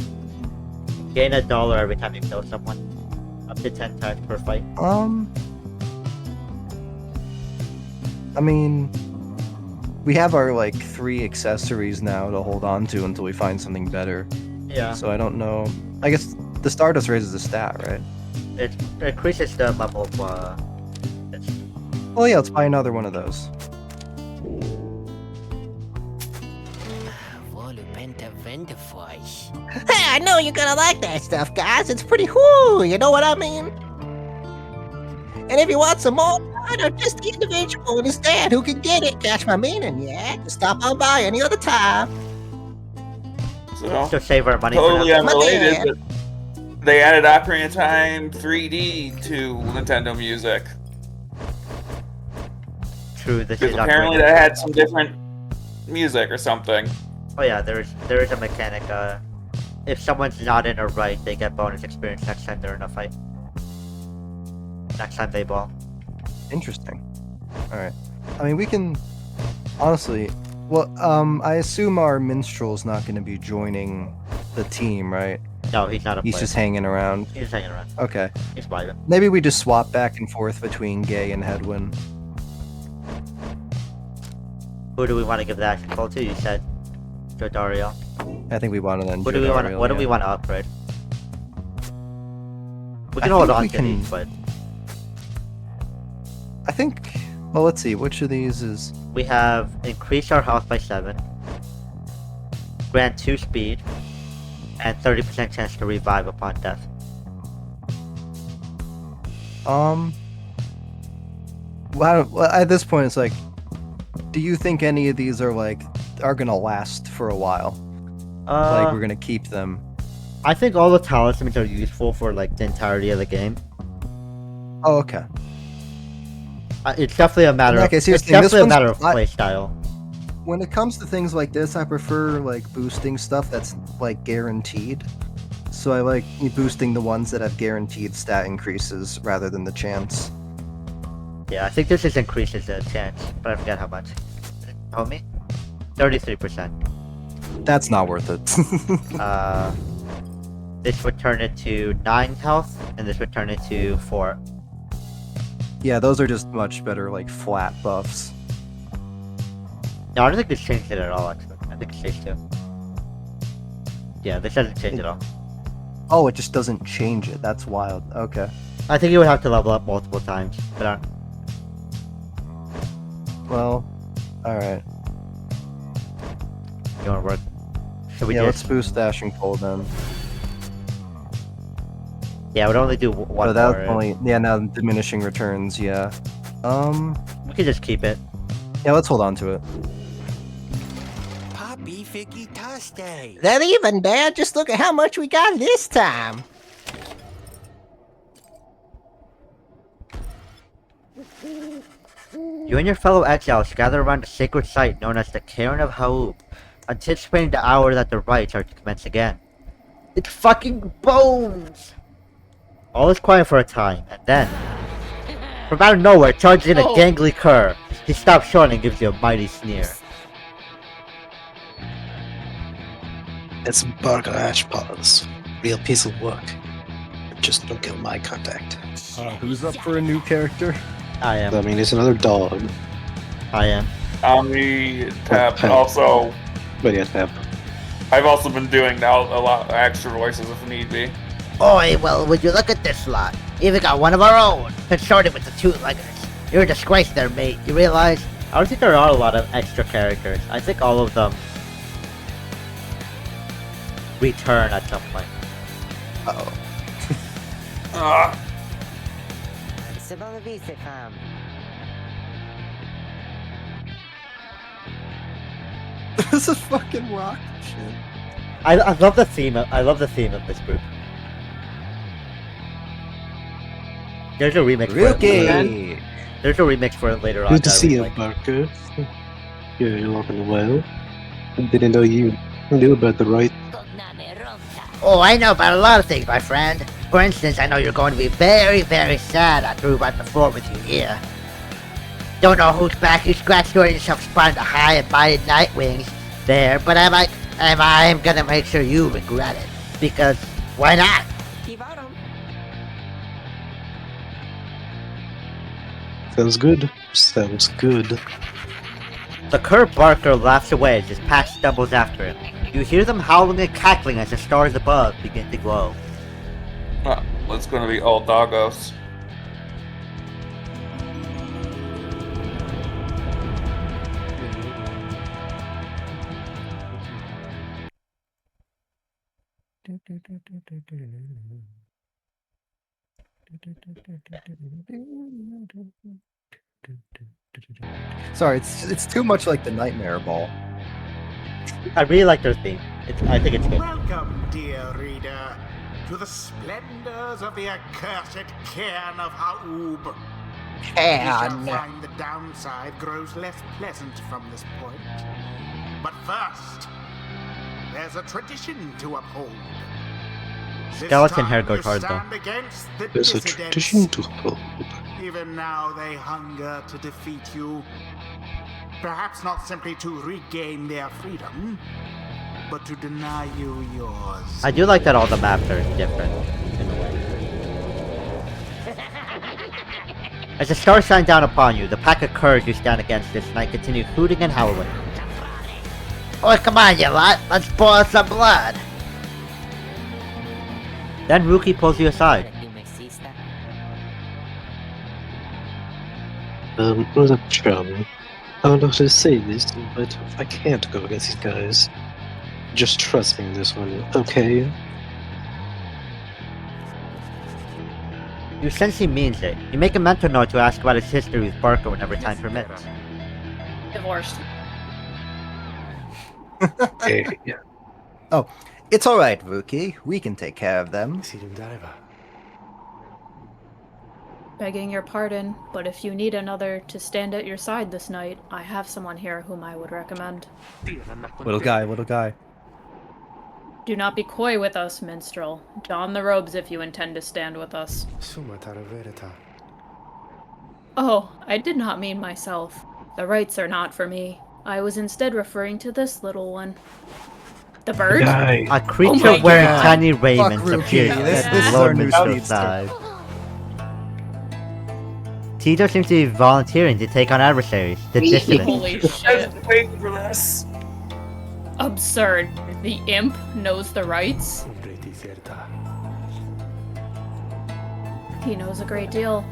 Speaker 1: Gain $1 every time you kill someone. Up to 10 times per fight.
Speaker 2: I mean, we have our like 3 accessories now to hold on to until we find something better.
Speaker 1: Yeah.
Speaker 2: So I don't know. I guess the Stardust raises the stat, right?
Speaker 1: It increases the level of
Speaker 2: Oh yeah, let's buy another one of those.
Speaker 3: Volupenta Venderfries.
Speaker 10: Hey, I know you're gonna like that stuff, guys. It's pretty whoo, you know what I mean? And if you want some more, I know just the individual instead who can get it. Catch my meaning, yeah? Just stop on by any other time.
Speaker 5: So,
Speaker 1: to save our money
Speaker 5: totally
Speaker 1: for now.
Speaker 5: unrelated, but they added Ocarina of Time 3D to Nintendo Music.
Speaker 1: True, this
Speaker 5: Because
Speaker 1: is
Speaker 5: apparently
Speaker 1: Ocarina.
Speaker 5: they had some different music or something.
Speaker 1: Oh yeah, there is a mechanic. If someone's not in a right, they get bonus experience next time they're in a fight. Next time they ball.
Speaker 2: Interesting. All right. I mean, we can honestly. Well, I assume our minstrel's not going to be joining the team, right?
Speaker 1: No, he's not a
Speaker 2: He's
Speaker 1: player.
Speaker 2: just hanging around.
Speaker 1: He's hanging around.
Speaker 2: Okay.
Speaker 1: He's vibing.
Speaker 2: Maybe we just swap back and forth between Gay and Hedwin.
Speaker 1: Who do we want to give the action call to? You said Jodariel.
Speaker 2: I think we want to then.
Speaker 1: What do we want?
Speaker 2: Jodariel,
Speaker 1: What do
Speaker 2: yeah.
Speaker 1: we want to upgrade? We
Speaker 2: I
Speaker 1: can hold
Speaker 2: think
Speaker 1: on
Speaker 2: we
Speaker 1: to
Speaker 2: can-
Speaker 1: these, but
Speaker 2: I think. Well, let's see. Which of these is?
Speaker 1: we have increased our health by 7, grant 2 speed, and 30% chance to revive upon death.
Speaker 2: Well, at this point, it's like, do you think any of these are gonna last for a while? Like we're gonna keep them?
Speaker 1: I think all the talismans are useful for like the entirety of the game.
Speaker 2: Oh, okay.
Speaker 1: It's definitely a matter
Speaker 2: In that
Speaker 1: of
Speaker 2: case, here's
Speaker 1: it's
Speaker 2: the thing, this
Speaker 1: definitely a
Speaker 2: one's
Speaker 1: matter of
Speaker 2: not-
Speaker 1: play style.
Speaker 2: When it comes to things like this, I prefer like boosting stuff that's like guaranteed. So I like boosting the ones that have guaranteed stat increases rather than the chance.
Speaker 1: Yeah, I think this just increases the chance, but I forget how much. Tell me? 33%.
Speaker 2: That's not worth it.
Speaker 1: This would turn it to 9 health, and this would turn it to 4.
Speaker 2: Yeah, those are just much better, like, flat buffs.
Speaker 1: No, I don't think this changed it at all, actually. I think it stays 2. Yeah, this doesn't change at all.
Speaker 2: Oh, it just doesn't change it. That's wild. Okay.
Speaker 1: I think you would have to level up multiple times, but
Speaker 2: Well, alright.
Speaker 1: you wanna work? Should we
Speaker 2: Yeah, let's
Speaker 1: just...
Speaker 2: boost Dashing Pole then.
Speaker 1: Yeah, we'd only do one
Speaker 2: Oh, that's
Speaker 1: more.
Speaker 2: only... Yeah, now diminishing returns, yeah.
Speaker 1: We could just keep it.
Speaker 2: Yeah, let's hold on to it.
Speaker 3: Poppy Figgy Toasty.
Speaker 10: Not even, Dad. Just look at how much we got this time.
Speaker 1: You and your fellow exiles gather around a sacred site known as the Cairn of Haub, anticipating the hour that the rites are to commence again. It's fucking bones! All is quiet for a time, and then, from out of nowhere, charges in a gangly cur. He stops short and gives you a mighty sneer.
Speaker 7: It's Barker Ashpaws. Real piece of work. Just don't give him eye contact.
Speaker 2: Who's up for a new character?
Speaker 1: I am.
Speaker 7: I mean, it's another dog.
Speaker 1: I am.
Speaker 5: Tap. Also,
Speaker 7: But yeah, Pep.
Speaker 5: I've also been doing now a lot of extra voices if need be.
Speaker 10: Oi, well, would you look at this lot? Even got one of our own, consorted with the two-leggers. You're a disgrace there, mate. You realize?
Speaker 1: I don't think there are a lot of extra characters. I think all of them return at some point.
Speaker 2: Uh-oh. This is fucking rock shit.
Speaker 1: I love the theme. I love the theme of this group. There's a remix for it.
Speaker 2: Rookie!
Speaker 1: There's a remix for it later on.
Speaker 7: Good to
Speaker 1: that I
Speaker 7: see
Speaker 1: really
Speaker 7: you,
Speaker 1: like.
Speaker 7: Barker. Yeah, you're walking well. I didn't know you knew about the right.
Speaker 10: Oh, I know about a lot of things, my friend. For instance, I know you're going to be very, very sad I threw right before with you here. Don't know whose back you scratched or yourself spotted the high and mighty Nightwings there, but I'm gonna make sure you regret it. Because, why not?
Speaker 7: Sounds good. Sounds good.
Speaker 1: The cur Barker laughs away as his pack stumbles after him. You hear them howling and cackling as the stars above begin to glow.
Speaker 5: It's gonna be all doggos.
Speaker 2: Sorry, it's too much like the Nightmare Ball.
Speaker 1: I really like their theme. I think it's good.
Speaker 8: Welcome, dear reader, to the splendors of the accursed Cairn of Haub. You shall find the downside grows less pleasant from this point. But first, there's a tradition to uphold. This
Speaker 1: Skeleton
Speaker 8: time
Speaker 1: hair goes
Speaker 8: you
Speaker 1: hard, though.
Speaker 8: stand against the
Speaker 7: There's a
Speaker 8: dissidents.
Speaker 7: tradition to hold.
Speaker 8: Even now they hunger to defeat you. Perhaps not simply to regain their freedom, but to deny you yours.
Speaker 1: I do like that all the maps are different in a way. As the stars shine down upon you, the pack of curs you stand against this night continue hooting and howling.
Speaker 10: Oh, come on, you lot. Let's boil some blood.
Speaker 1: Then Rookie pulls you aside.
Speaker 7: What's up, chum? I don't know how to say this, but I can't go against these guys. Just trust me in this one, okay?
Speaker 1: You sense he means it. You make a mental note to ask about his history with Barker whenever time permits.
Speaker 4: Divorced.
Speaker 7: Okay, yeah.
Speaker 2: Oh, it's alright, Rookie. We can take care of them.
Speaker 4: Begging your pardon, but if you need another to stand at your side this night, I have someone here whom I would recommend.
Speaker 2: Little guy.
Speaker 4: Do not be coy with us, minstrel. Don the robes if you intend to stand with us. Oh, I did not mean myself. The rights are not for me. I was instead referring to this little one. The bird?
Speaker 7: Guy.
Speaker 1: A creature
Speaker 4: my
Speaker 1: wearing
Speaker 4: God.
Speaker 1: tiny raiments
Speaker 2: Rookie.
Speaker 1: appears
Speaker 2: This-
Speaker 1: at
Speaker 4: this
Speaker 1: the
Speaker 4: is
Speaker 1: lower
Speaker 2: our new
Speaker 1: minstrel
Speaker 2: speedster.
Speaker 1: side. Tito seems to be volunteering to take on adversaries, the dissidents.
Speaker 4: Holy
Speaker 5: I was
Speaker 4: shit.
Speaker 5: waiting for this.
Speaker 4: Absurd. The imp knows the rights? He knows a great deal.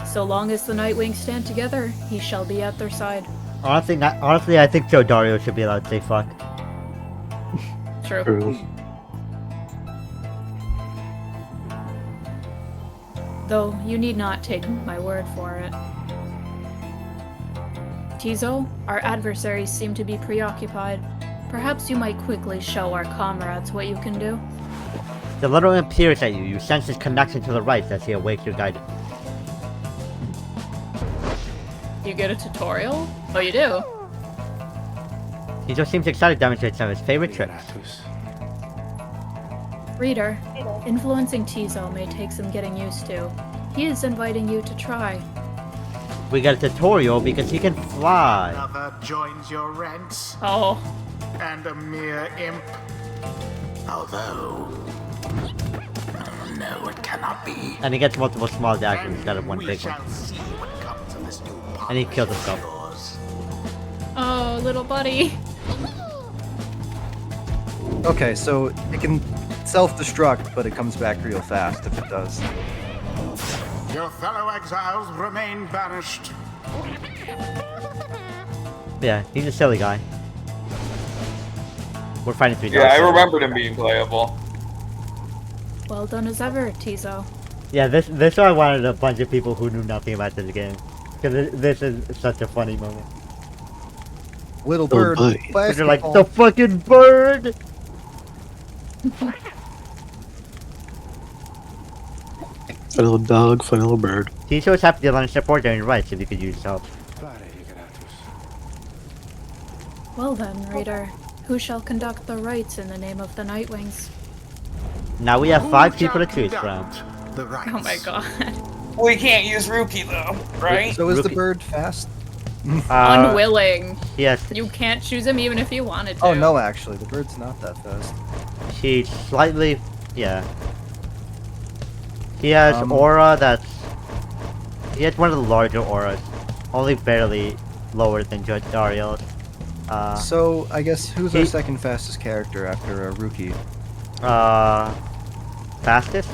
Speaker 4: So long as the Nightwings stand together, he shall be at their side.
Speaker 1: Honestly, I think Joe Dario should be allowed to say fuck.
Speaker 4: True.
Speaker 7: True.
Speaker 4: Though you need not take my word for it. Tizo, our adversaries seem to be preoccupied. Perhaps you might quickly show our comrades what you can do.
Speaker 1: The little imp peers at you. You sense his connection to the rights as he awaits your guidance.
Speaker 4: You get a tutorial? Oh, you do?
Speaker 1: Tito seems excited to demonstrate some of his favorite tricks.
Speaker 4: Reader, influencing Tizo may take some getting used to. He is inviting you to try.
Speaker 1: We get a tutorial because he can fly.
Speaker 8: Another joins your ranks,
Speaker 4: Oh,
Speaker 8: and a mere imp. Although, no, it cannot be.
Speaker 1: And he gets multiple small dashes instead of one
Speaker 8: we
Speaker 1: big
Speaker 8: shall
Speaker 1: one.
Speaker 8: see what comes of this new
Speaker 1: And he killed
Speaker 8: partnership
Speaker 1: himself.
Speaker 8: of yours.
Speaker 4: oh, little buddy.
Speaker 2: Okay, so it can self-destruct, but it comes back real fast if it does.
Speaker 8: Your fellow exiles remain banished.
Speaker 1: Yeah, he's a silly guy. We're fighting through
Speaker 5: Yeah, I
Speaker 1: dark.
Speaker 5: remembered him being playable.
Speaker 4: Well done as ever, Tizo.
Speaker 1: Yeah, this is why I wanted a bunch of people who knew nothing about this game. Because this is such a funny moment.
Speaker 2: Little
Speaker 7: Oh,
Speaker 2: bird.
Speaker 7: boy.
Speaker 1: Because they're like,
Speaker 2: basketball.
Speaker 1: the fucking bird!
Speaker 7: Fun little dog, fun little bird.
Speaker 1: Tito is happy to lend support during rights if you could use help.
Speaker 4: Well then, reader, who shall conduct the rites in the name of the Nightwings?
Speaker 1: Now we have
Speaker 8: Who
Speaker 1: 5
Speaker 8: shall
Speaker 1: people to choose from.
Speaker 8: conduct the rites?
Speaker 4: Oh my god.
Speaker 5: We can't use Rookie though, right?
Speaker 2: So is the
Speaker 1: Rookie.
Speaker 2: bird fast?
Speaker 4: Unwilling.
Speaker 1: Yes,
Speaker 4: You can't choose him even if you wanted to.
Speaker 2: Oh no, actually, the bird's not that fast.
Speaker 1: he's slightly... yeah. He has
Speaker 2: Um,
Speaker 1: aura that's... He has one of the larger auras. Only barely lower than Dario's.
Speaker 2: So I guess who's our
Speaker 1: he-
Speaker 2: second fastest character after a rookie?
Speaker 1: Fastest?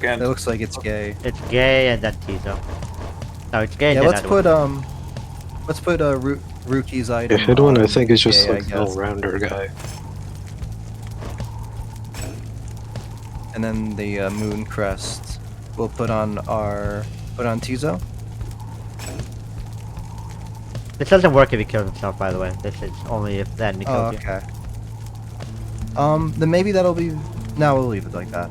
Speaker 2: It looks like it's gay.
Speaker 1: It's Gay and then Tizo. No, it's Gay and
Speaker 2: Yeah,
Speaker 1: then
Speaker 2: let's
Speaker 1: Edwin.
Speaker 2: put rookie's
Speaker 7: Yeah,
Speaker 2: item.
Speaker 7: Headwind, I
Speaker 2: on
Speaker 7: think, is just
Speaker 2: gay, I
Speaker 7: like an
Speaker 2: guess.
Speaker 7: all-rounder guy.
Speaker 2: And then the moon crest we'll put on Tizo.
Speaker 1: This doesn't work if he kills himself, by the way. This is only if the enemy
Speaker 2: Oh,
Speaker 1: kills you.
Speaker 2: okay. Then maybe that'll be. No, we'll leave it like that.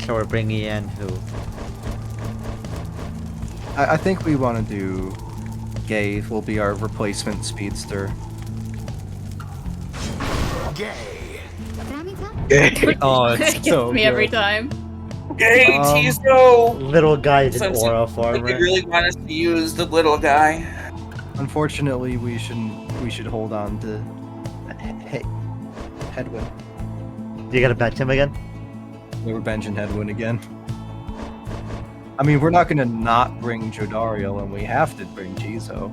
Speaker 1: So we're bringing in who?
Speaker 2: I think we want to do. Gay will be our replacement speedster.
Speaker 8: Gay.
Speaker 9: Tramita?
Speaker 2: Oh,
Speaker 4: It
Speaker 2: it's
Speaker 4: gets
Speaker 2: so
Speaker 4: me every
Speaker 2: good.
Speaker 4: time.
Speaker 5: Hey,
Speaker 2: Um,
Speaker 5: Tizo!
Speaker 1: Little guy is an
Speaker 5: Since
Speaker 1: aura
Speaker 5: you
Speaker 1: farmer.
Speaker 5: really want us to use the little guy.
Speaker 2: Unfortunately, we should hold on to. Hey, Headwind.
Speaker 1: You gotta bench him again?
Speaker 2: We were benching Headwind again. I mean, we're not gonna not bring Jodario, and we have to bring Jizo.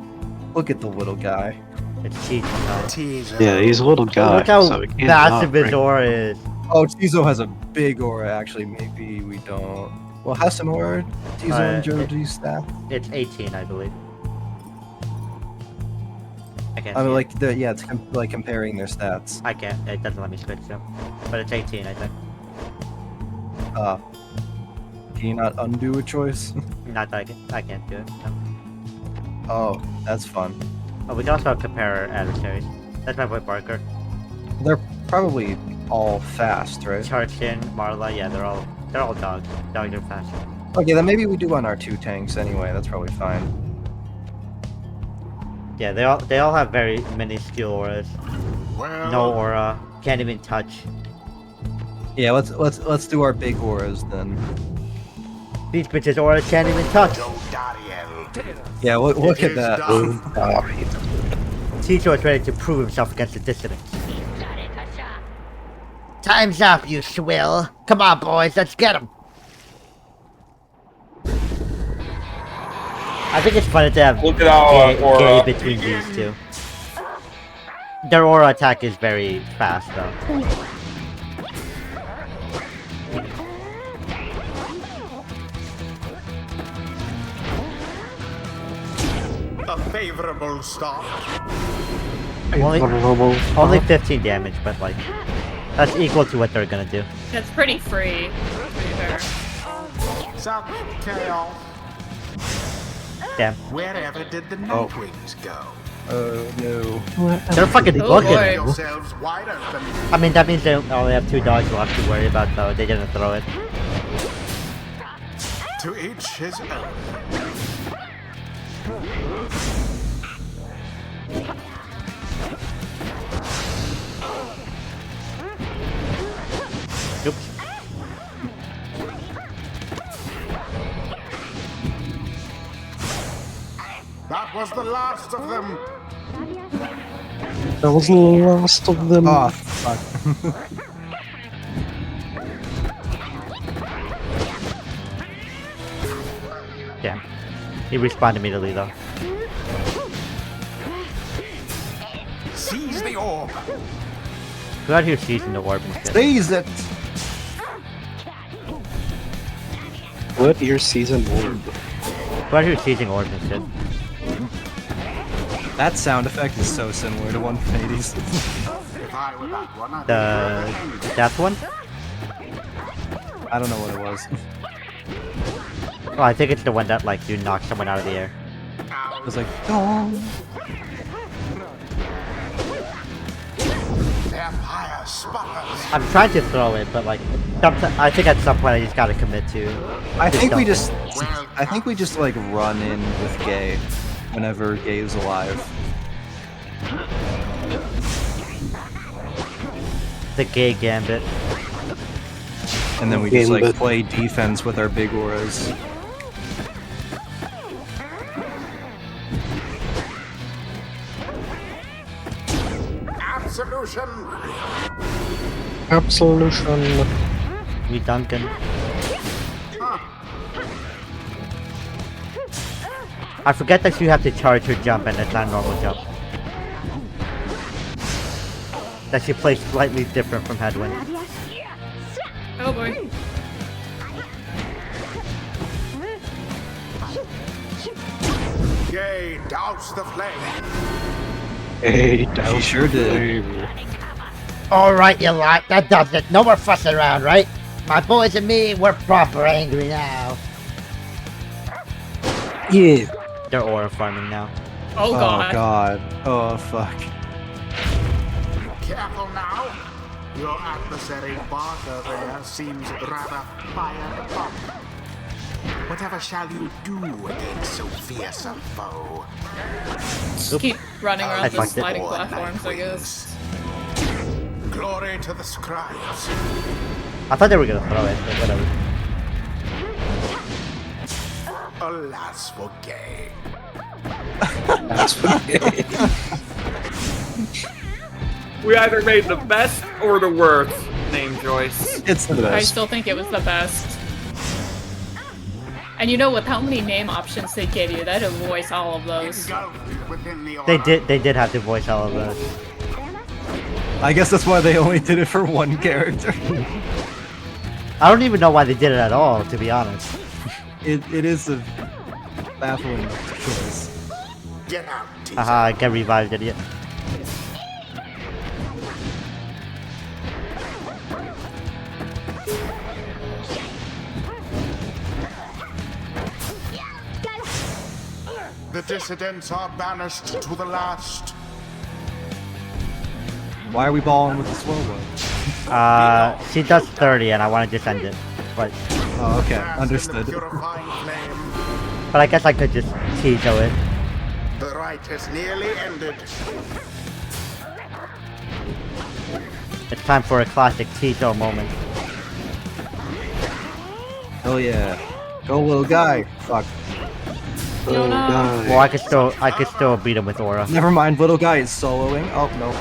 Speaker 2: Look at the little guy.
Speaker 1: It's Tizo.
Speaker 8: Teaser.
Speaker 7: Yeah, he's a little guy.
Speaker 1: Look how
Speaker 7: so we can't not
Speaker 1: massive his
Speaker 7: bring-
Speaker 1: aura is.
Speaker 2: Oh, Jizo has a big aura. Actually, maybe we don't. Well, has some aura. Jizo and Joji's staff.
Speaker 1: It's 18, I believe. I can't
Speaker 2: I mean,
Speaker 1: see
Speaker 2: like it's like comparing their stats.
Speaker 1: it. I can't. It doesn't let me switch them. But it's 18, I think.
Speaker 2: Can you not undo a choice?
Speaker 1: Not that I can't do it. No.
Speaker 2: Oh, that's fun.
Speaker 1: Oh, we can also compare our adversaries. That's my boy Barker.
Speaker 2: They're probably all fast, right?
Speaker 1: Charchin, Marla, yeah, they're all dogs. Dogs are fast.
Speaker 2: Okay, then maybe we do on our 2 tanks anyway. That's probably fine.
Speaker 1: Yeah, they all have very minuscule auras.
Speaker 8: Well,
Speaker 1: No aura. Can't even touch.
Speaker 2: Yeah, let's do our big auras then.
Speaker 1: These bitches aura can't even touch.
Speaker 8: Dariel.
Speaker 2: Yeah, look at that.
Speaker 1: Tito is ready to prove himself against the dissidents. Time's up, you swill. Come on, boys, let's get him. I think it's funny to have
Speaker 5: Look at our aura.
Speaker 1: gay between these two. Their aura attack is very fast, though.
Speaker 8: A favorable start.
Speaker 1: Only 15 damage, but like, that's equal to what they're gonna do.
Speaker 4: It's pretty free, to be fair.
Speaker 8: Suck chaos.
Speaker 1: Damn.
Speaker 8: Wherever did the Nightwings go?
Speaker 2: Oh no.
Speaker 1: They're fucking
Speaker 4: Oh,
Speaker 1: booking.
Speaker 4: boy.
Speaker 8: Yourselves wide open.
Speaker 1: I mean, that means they only have 2 dogs left to worry about, though. They didn't throw it.
Speaker 8: To each his own.
Speaker 1: Oops.
Speaker 8: That was the last of them.
Speaker 7: That was the last of them.
Speaker 2: Oh, fuck.
Speaker 1: Damn. He respawned immediately, though.
Speaker 8: Seize the orb.
Speaker 1: Who out here seizing the orb and shit?
Speaker 2: Seize it!
Speaker 7: What your season orb?
Speaker 1: Who out here seizing orbs and shit?
Speaker 2: That sound effect is so similar to one from Hades.
Speaker 8: If I were that one, I'd
Speaker 1: The death one?
Speaker 2: I don't know what it was.
Speaker 1: Oh, I think it's the one that, like, you knock someone out of the air.
Speaker 2: It was like, oh.
Speaker 8: Vampire spotters.
Speaker 1: I'm trying to throw it, but, like, I think at some point I just gotta commit to...
Speaker 2: I think we
Speaker 1: don't.
Speaker 2: just like run in with Gay whenever Gay is alive.
Speaker 1: The gay gambit.
Speaker 2: And then we just like
Speaker 7: Gambit.
Speaker 2: play defense with our big auras.
Speaker 8: Absolution.
Speaker 7: Absolution.
Speaker 1: Me Duncan. I forget that you have to charge her jump and it's not a normal jump. That she plays slightly different from Headwind.
Speaker 4: Oh boy.
Speaker 8: Yea, douse the flame.
Speaker 7: Hey,
Speaker 2: He sure did.
Speaker 1: Alright, you lot, that does it. No more fussing around, right? My boys and me, we're proper angry now.
Speaker 7: Yeah.
Speaker 1: They're aura farming now.
Speaker 4: Oh god.
Speaker 2: Oh god. Oh fuck.
Speaker 8: Careful now. Your adversary Barker there seems rather fired up. Whatever shall you do against so fierce a foe?
Speaker 4: Just keep running
Speaker 1: I
Speaker 4: around the
Speaker 1: fucked it.
Speaker 4: sliding platforms, I guess.
Speaker 8: Glory to the scribes.
Speaker 1: I thought they were gonna throw it, but whatever.
Speaker 8: Alas for Gay.
Speaker 7: That's what
Speaker 5: We either made the best or the worst name choice.
Speaker 2: It's the
Speaker 4: I
Speaker 2: best.
Speaker 4: still think it was the best. And you know, with how many name options they gave you, that would voice all of those.
Speaker 8: Engulfed within the
Speaker 1: They did have to voice all of those.
Speaker 2: I guess that's why they only did it for one character.
Speaker 1: I don't even know why they did it at all, to be honest.
Speaker 2: It is a baffling choice.
Speaker 8: Get out, teaser.
Speaker 1: Haha, I get revived, idiot.
Speaker 8: The dissidents are banished to the last.
Speaker 2: Why are we balling with the slow one?
Speaker 1: She does 30 and I want to just end it. But
Speaker 2: Oh, okay.
Speaker 8: Bask in the
Speaker 2: Understood.
Speaker 8: purifying flame.
Speaker 1: I guess I could just Tizo it.
Speaker 8: The rite is nearly ended.
Speaker 1: It's time for a classic Tizo moment.
Speaker 2: Oh yeah. Go little guy. Fuck.
Speaker 4: No, no.
Speaker 1: Well, I could still beat him with aura.
Speaker 2: Never mind, little guy is soloing. Oh no.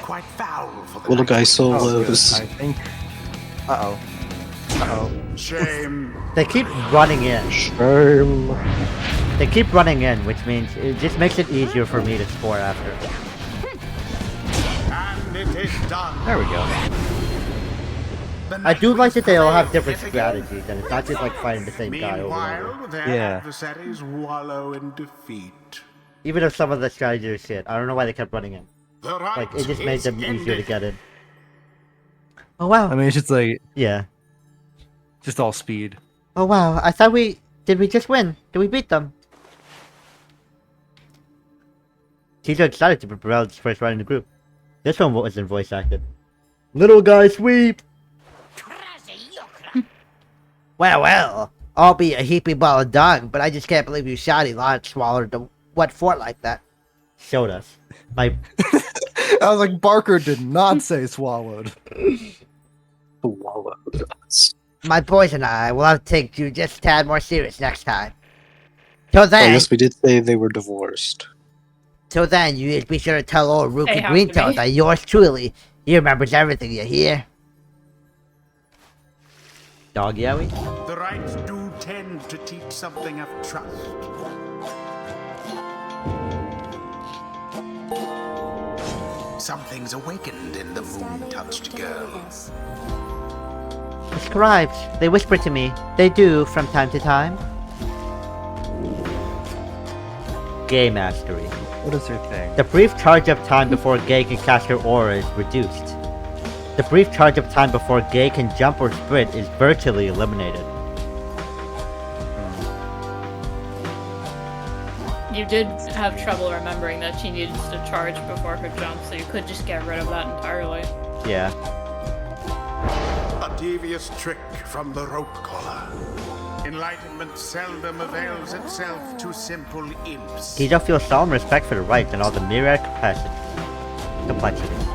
Speaker 8: Quite foul for the
Speaker 7: Little
Speaker 8: night.
Speaker 7: guy
Speaker 2: Oh, good,
Speaker 7: solos.
Speaker 2: I think. Uh-oh. Uh-oh.
Speaker 8: Shame.
Speaker 1: They keep running in.
Speaker 7: Shame.
Speaker 1: They keep running in, which means it just makes it easier for me to score after.
Speaker 8: And it is done.
Speaker 2: There we go.
Speaker 8: The
Speaker 1: I do like that they all have
Speaker 8: Nightwing
Speaker 1: different
Speaker 8: fight again.
Speaker 1: strategies, and it's not just like fighting the same guy over and over.
Speaker 8: Meanwhile, their
Speaker 2: Yeah.
Speaker 8: adversaries wallow in defeat.
Speaker 1: Even if some of the strategies are shit, I don't know why they kept running in.
Speaker 8: The right
Speaker 1: Like, it just made
Speaker 8: is
Speaker 1: them easier to
Speaker 8: ended.
Speaker 1: get in. Oh wow.
Speaker 2: I mean, it's just like,
Speaker 1: Yeah.
Speaker 2: just all speed.
Speaker 1: Oh wow, I thought did we just win? Did we beat them? He's so excited to be Browns first ride in the group. This one wasn't voice acted. Little guy sweep!
Speaker 10: Well, I'll be a heapy ball of dung, but I just can't believe you shoddy lot swallowed the what for like that.
Speaker 1: Showed us. My
Speaker 2: I was like, Barker did not say swallowed.
Speaker 10: My boys and I will have to take you just a tad more serious next time. Till
Speaker 7: I
Speaker 10: then,
Speaker 7: guess we did say they were divorced.
Speaker 10: you just be sure to tell old
Speaker 4: They
Speaker 10: Rookie
Speaker 4: have
Speaker 10: Green
Speaker 4: to
Speaker 10: Toe
Speaker 4: be.
Speaker 10: that yours truly, he remembers everything you hear.
Speaker 1: dog yowie?
Speaker 8: The right do tend to teach something of trust. Something's awakened in the moon-touched girl.
Speaker 1: The scribes, they whisper to me. They do from time to time. Gay mastery.
Speaker 2: What is her thing?
Speaker 1: The brief charge of time before Gay can cast her aura is reduced. The brief charge of time before Gay can jump or sprint is virtually eliminated.
Speaker 4: You did have trouble remembering that she needed to charge before her jump, so you could just get rid of that entirely.
Speaker 1: Yeah.
Speaker 8: A devious trick from the rope collar. Enlightenment seldom avails itself to simple imps.
Speaker 1: Tizo feels solemn respect for the rights and all the myriad complexity.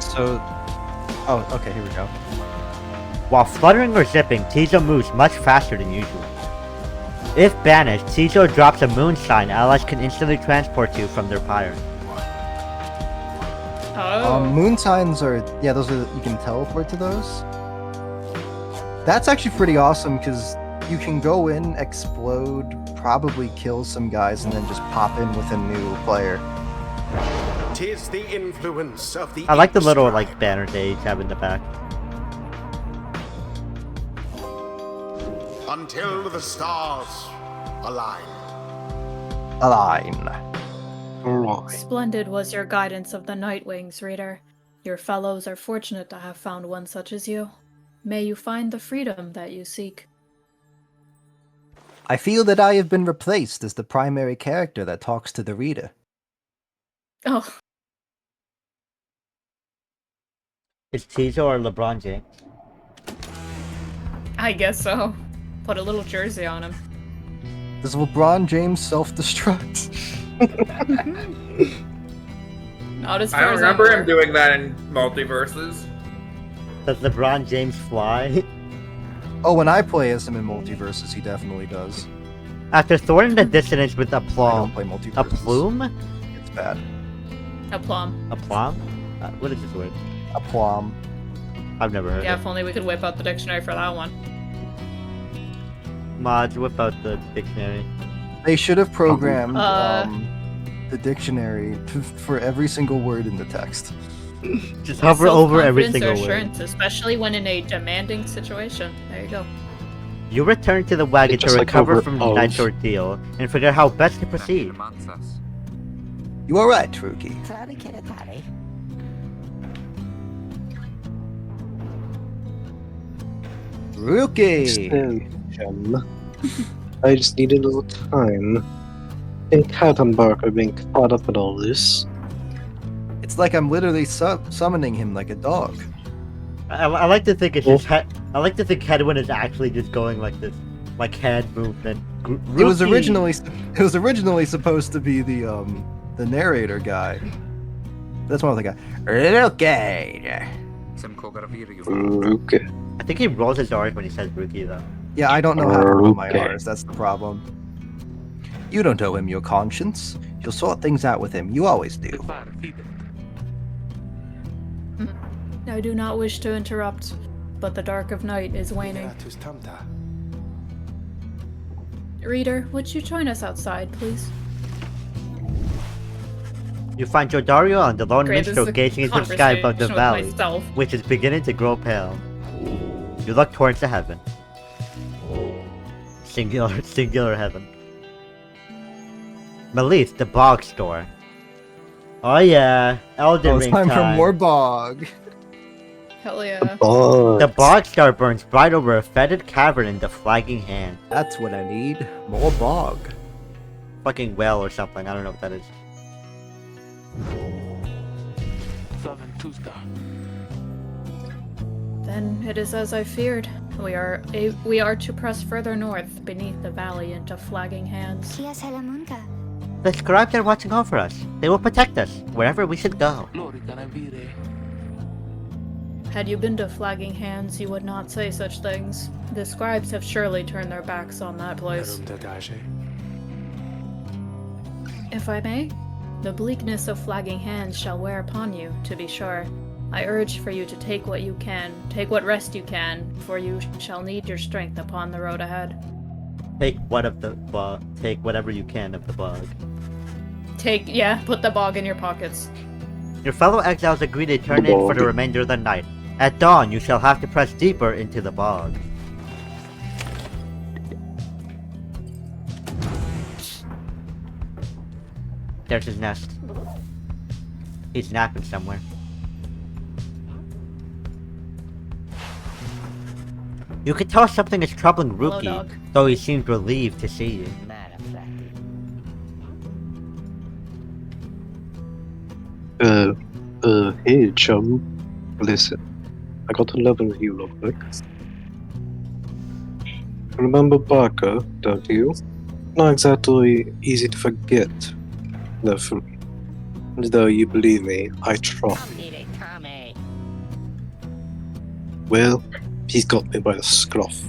Speaker 2: So, oh, okay, here we go.
Speaker 1: While fluttering or zipping, Tizo moves much faster than usual. If banished, Tizo drops a moon sign allies can instantly transport to from their pyre.
Speaker 4: Oh.
Speaker 2: Moon signs are, yeah, those are, you can teleport to those. That's actually pretty awesome because you can go in, explode, probably kill some guys, and then just pop in with a new player.
Speaker 8: 'Tis the influence of the
Speaker 1: I like the
Speaker 8: imp
Speaker 1: little
Speaker 8: scribe.
Speaker 1: like banner they each have in the back.
Speaker 8: Until the stars align.
Speaker 2: Align.
Speaker 7: Alright.
Speaker 4: Splendid was your guidance of the Nightwings, reader. Your fellows are fortunate to have found one such as you. May you find the freedom that you seek.
Speaker 2: I feel that I have been replaced as the primary character that talks to the reader.
Speaker 4: Oh,
Speaker 1: Is Tizo or LeBron James?
Speaker 4: I guess so. Put a little jersey on him.
Speaker 2: Does LeBron James self-destruct?
Speaker 4: Not as
Speaker 5: I
Speaker 4: far
Speaker 5: don't
Speaker 4: as
Speaker 5: remember
Speaker 4: I'm
Speaker 5: him
Speaker 4: aware.
Speaker 5: doing that in multiverses.
Speaker 1: Does LeBron James fly?
Speaker 2: Oh, when I play as him in multiverses, he definitely does.
Speaker 1: After thwarting the dissonance with
Speaker 2: I don't
Speaker 1: aplomb,
Speaker 2: play multiverses.
Speaker 1: a plume?
Speaker 2: It's bad.
Speaker 4: A plum.
Speaker 1: Aplomb? What is this word?
Speaker 2: A plum.
Speaker 1: I've never heard
Speaker 4: Yeah,
Speaker 1: of
Speaker 4: if only we could whip out the dictionary for that one.
Speaker 1: it. Mods, whip out the dictionary.
Speaker 2: They should have programmed
Speaker 4: Uh.
Speaker 2: the dictionary for every single word in the text.
Speaker 1: Just hover over every
Speaker 4: Self-confidence
Speaker 1: single
Speaker 4: or
Speaker 1: word.
Speaker 4: assurance, especially when in a demanding situation. There you go.
Speaker 1: You return to the wagon to
Speaker 7: Just like
Speaker 1: recover
Speaker 7: over
Speaker 1: from the
Speaker 7: of.
Speaker 1: night's ordeal and figure out how best to proceed.
Speaker 2: You are right, Ruki. Ruki!
Speaker 7: I just needed a little time. And Cat and Barker being caught up in all this.
Speaker 2: It's like I'm literally summoning him like a dog.
Speaker 1: I like to think it's just I like to think Hedwin is actually just going like this, like hand movement.
Speaker 2: It was
Speaker 1: Ruki!
Speaker 2: originally supposed to be the narrator guy. That's one of the guy. Ruki!
Speaker 7: Okay.
Speaker 1: I think he rolls his R's when he says Rookie, though.
Speaker 2: Yeah, I don't know how to roll my
Speaker 7: Okay.
Speaker 2: R's, that's the problem. You don't owe him your conscience. You'll sort things out with him, you always do.
Speaker 4: I do not wish to interrupt, but the dark of night is waning. Reader, would you join us outside, please?
Speaker 1: You find Jodario and the lone
Speaker 4: Great, this
Speaker 1: minstrel
Speaker 4: is a
Speaker 1: gazing into the sky above the
Speaker 4: conversation with
Speaker 1: valley,
Speaker 4: myself.
Speaker 1: which is beginning to grow pale. You look towards the heaven. Singular heaven. Melith, the bog store. Oh yeah, Elden
Speaker 2: Oh, it's
Speaker 1: Ring
Speaker 2: time
Speaker 1: time.
Speaker 2: for more bog.
Speaker 4: Hell yeah.
Speaker 7: Oh,
Speaker 1: The bog star burns bright over a fetid cavern in the flagging hand.
Speaker 2: That's what I need. More bog.
Speaker 1: Fucking well or something, I don't know what that is.
Speaker 4: Then it is as I feared. We are to press further north beneath the valley into flagging hands.
Speaker 9: Kia Salamunka.
Speaker 1: The scribes are watching over us. They will protect us, wherever we should go.
Speaker 4: Had you been to flagging hands, you would not say such things. The scribes have surely turned their backs on that place. If I may, the bleakness of flagging hands shall wear upon you, to be sure. I urge for you to take what you can, take what rest you can, for you shall need your strength upon the road ahead.
Speaker 1: Take whatever you can of the bog.
Speaker 4: Put the bog in your pockets.
Speaker 1: Your fellow exiles agree to turn in for the remainder of the night. At dawn, you shall have to press deeper into the bog. There's his nest. He's napping somewhere. You can tell something is troubling
Speaker 4: Hello,
Speaker 1: Rookie,
Speaker 4: dog.
Speaker 1: though he seems relieved to see you.
Speaker 7: Hey, chum. Listen, I got to level you real quick. Remember Barker, don't you? Not exactly easy to forget, therefore. And though you believe me, I try. Well, he's got me by the scruff.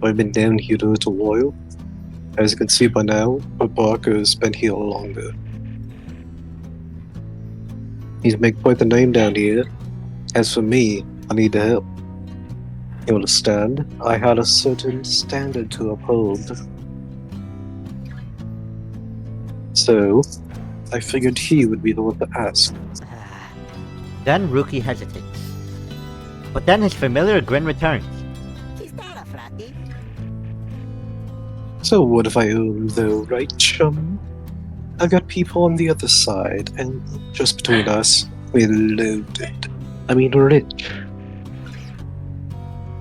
Speaker 7: I've been down here a little while. As you can see by now, but Barker's been here longer. He's made quite the name down here. As for me, I need the help. You understand? I had a certain standard to uphold. So, I figured he would be the one to ask.
Speaker 1: Then Rookie hesitates. But then his familiar grin returns.
Speaker 7: So what if I own though, right, chum? I've got people on the other side, and just between us, we're loaded. I mean rich.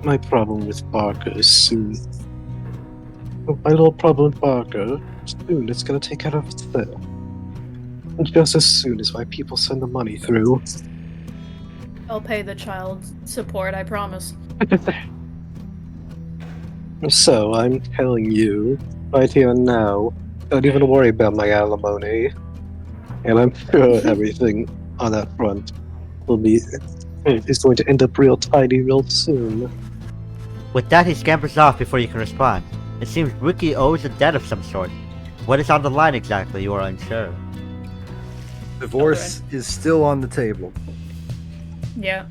Speaker 7: My problem with Barker is soon. My little problem with Barker, soon it's gonna take care of itself. And just as soon as my people send the money through.
Speaker 4: I'll pay the child support, I promise.
Speaker 7: So I'm telling you, right here and now, don't even worry about my alimony. And I'm sure everything on that front is going to end up real tidy real soon.
Speaker 1: With that, he scampers off before you can respond. It seems Rookie owes a debt of some sort. What is on the line exactly, you are unsure.
Speaker 2: Divorce is still on the table.
Speaker 4: Yeah.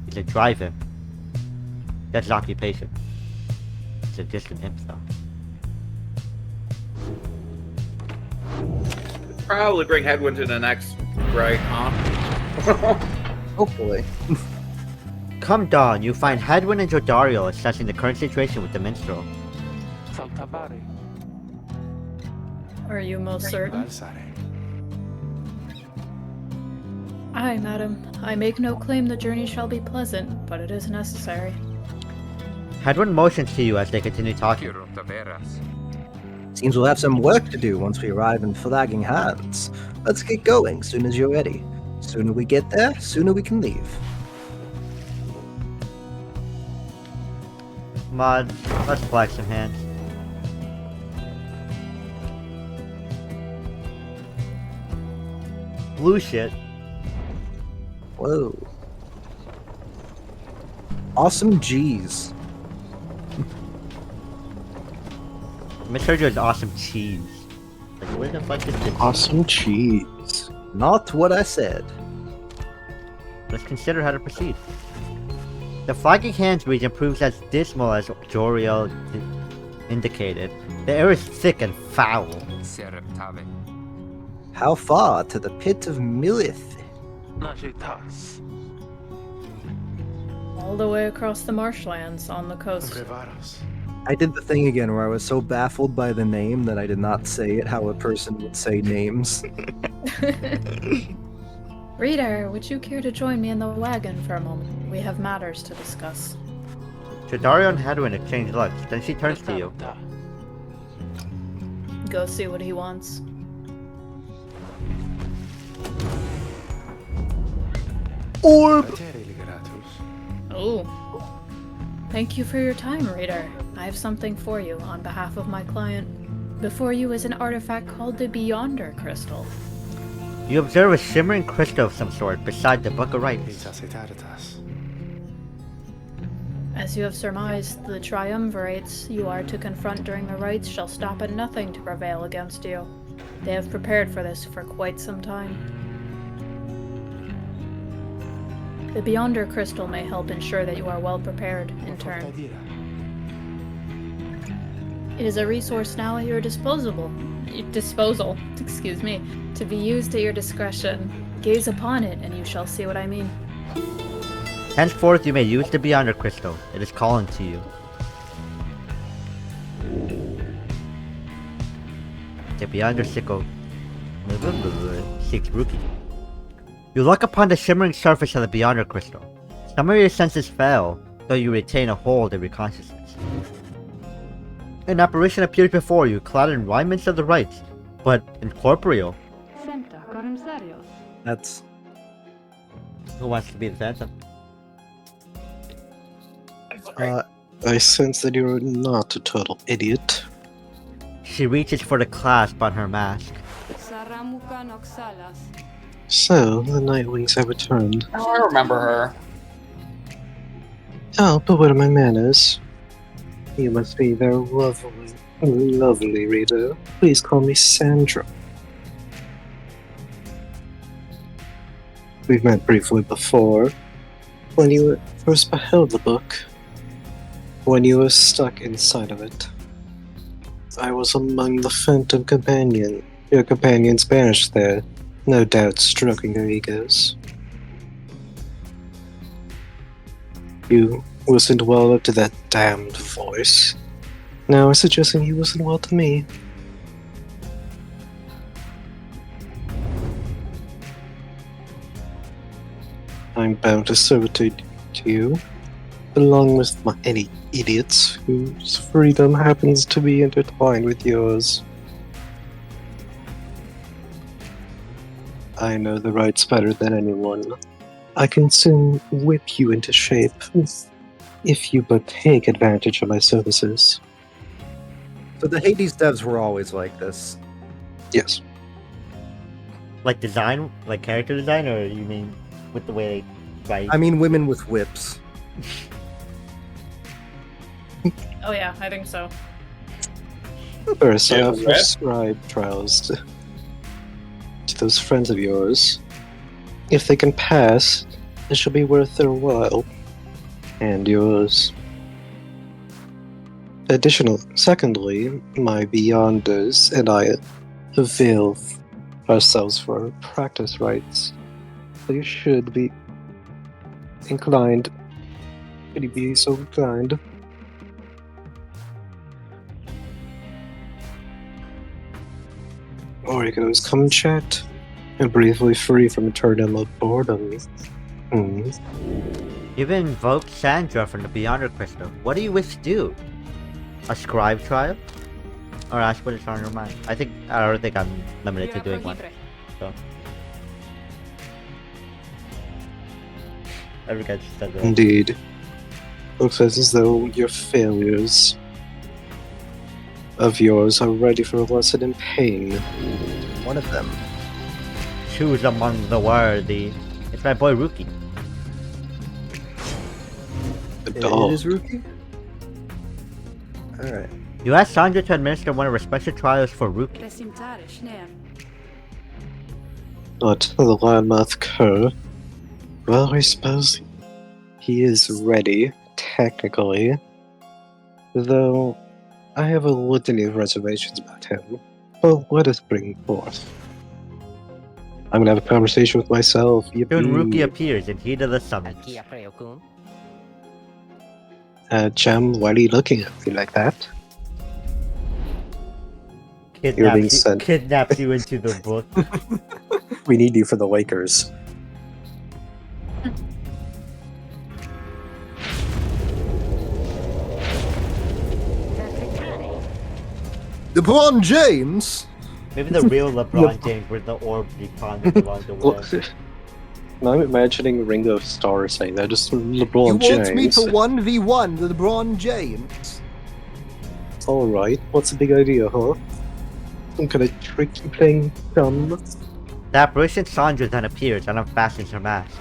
Speaker 1: He's a driver. That's his occupation. It's a distant himself.
Speaker 5: Probably bring Headwind to the next right, huh?
Speaker 2: Hopefully.
Speaker 1: Come dawn, you find Hedwin and Jodario assessing the current situation with the minstrel.
Speaker 4: Are you most certain? Aye, madam. I make no claim the journey shall be pleasant, but it is necessary.
Speaker 1: Hedwin motions to you as they continue talking.
Speaker 6: Quiero te veras.
Speaker 2: Seems we'll have some work to do once we arrive in Flagging Hands. Let's get going soon as you're ready. Sooner we get there, sooner we can leave.
Speaker 1: Mods, let's flag some hands. blue shit.
Speaker 2: Whoa. Awesome G's.
Speaker 1: Miss Sergio's awesome cheese. Like, where the fuck is this?
Speaker 7: Awesome cheese.
Speaker 2: Not what I said.
Speaker 1: Let's consider how to proceed. The Flagging Hands region proves as dismal as Joriel indicated. The air is thick and foul.
Speaker 6: Sereptave.
Speaker 2: How far to the pit of Millith?
Speaker 4: All the way across the marshlands on the coast.
Speaker 2: I did the thing again where I was so baffled by the name that I did not say it how a person would say names.
Speaker 4: Reader, would you care to join me in the wagon for a moment? We have matters to discuss.
Speaker 1: Tridarion and Hadwin exchange looks, then she turns to you.
Speaker 4: Go see what he wants.
Speaker 2: Orb!
Speaker 4: Oh. Thank you for your time, Reader. I have something for you on behalf of my client. Before you is an artifact called the Beyonder Crystal.
Speaker 1: You observe a shimmering crystal of some sort beside the Book of Rites.
Speaker 4: As you have surmised, the triumvirates you are to confront during the rites shall stop at nothing to prevail against you. They have prepared for this for quite some time. The Beyonder Crystal may help ensure that you are well prepared in turn. It is a resource now at your disposal, to be used at your discretion. Gaze upon it and you shall see what I mean.
Speaker 1: Henceforth you may use the Beyonder Crystal. It is calling to you. The Beyonder Sickle. 6 Rookie. You look upon the shimmering surface of the Beyonder Crystal. Some of your senses fail, though you retain a hold of your consciousness. An apparition appears before you, clad in raiments of the rites, but incorporeal.
Speaker 2: That's...
Speaker 1: Who wants to be the phantom?
Speaker 7: I sense that you're not a total idiot.
Speaker 1: She reaches for the clasp on her mask.
Speaker 7: So, the Nightwings have returned.
Speaker 5: Oh, I remember her.
Speaker 7: Oh, but what are my manners? You must be very lovely, Reader. Please call me Sandra. We've met briefly before, when you first beheld the book, when you were stuck inside of it. I was among the Phantom Companion. Your companions banished there, no doubt stroking their egos. You listened well up to that damned voice. Now I'm suggesting you listen well to me. I'm bound to servitude to you, along with any idiots whose freedom happens to be intertwined with yours. I know the rights better than anyone. I can soon whip you into shape, if you but take advantage of my services.
Speaker 2: So the Hades devs were always like this.
Speaker 7: Yes.
Speaker 1: Like design? Like character design? Or you mean with the way they write?
Speaker 2: I mean women with whips.
Speaker 4: Oh yeah, I think so.
Speaker 7: First, I
Speaker 5: Yeah,
Speaker 7: offer
Speaker 5: right.
Speaker 7: scribe trials to those friends of yours. If they can pass, it shall be worth their while. And yours. Secondly, my Beyonders and I avail ourselves for practice rights. So you should be inclined. Could you be so kind? Or you could always come and chat, and briefly free from eternal boredom.
Speaker 1: You've invoked Sandra from the Beyonder Crystal. What do you wish to do? A scribe trial? Or ask what is on your mind? I don't think I'm limited to doing one. So. Every guy just said that.
Speaker 7: Indeed. Looks as though your failures of yours are ready for a lesson in pain.
Speaker 2: One of them.
Speaker 1: choose among the worthy. It's my boy Rookie.
Speaker 7: The
Speaker 2: It
Speaker 7: dog.
Speaker 2: is Rookie? Alright.
Speaker 1: You asked Sandra to administer one of her special trials for Rookie.
Speaker 7: But the Landmoth Cur, well, I suppose he is ready, technically. Though, I have a litany of reservations about him. Well, let us bring him forth. I'm gonna have a conversation with myself.
Speaker 1: Soon Rookie
Speaker 7: Yippee.
Speaker 1: appears in heat of the summit.
Speaker 7: Jem, why are you looking at me like that? You're being
Speaker 1: Kidnaps you,
Speaker 7: sent.
Speaker 1: kidnaps you into the book.
Speaker 7: We need you for the Lakers.
Speaker 2: LeBron James?
Speaker 1: Maybe the real LeBron James with the orb responded along the way.
Speaker 7: Now I'm imagining Ringo Starr saying that, just
Speaker 2: You
Speaker 7: LeBron
Speaker 2: want me
Speaker 7: James.
Speaker 2: to 1v1 the LeBron James?
Speaker 7: Alright, what's the big idea, huh? Some kind of tricky playing dumb.
Speaker 1: The apparition Sandra then appears and unfastens her mask.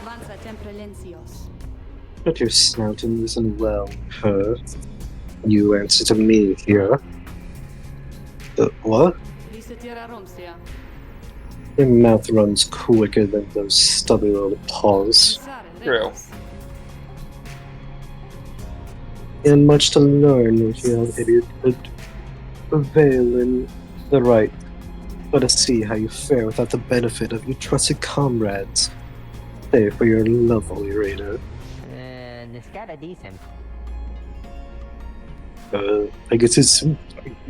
Speaker 7: But your snouting isn't well, huh? You answer to me here. What? Your mouth runs quicker than those stubby little paws.
Speaker 5: True.
Speaker 7: And much to learn, you idiot, but prevail in the right. Let us see how you fare without the benefit of your trusted comrades. Stay for your lovely raider. I guess it's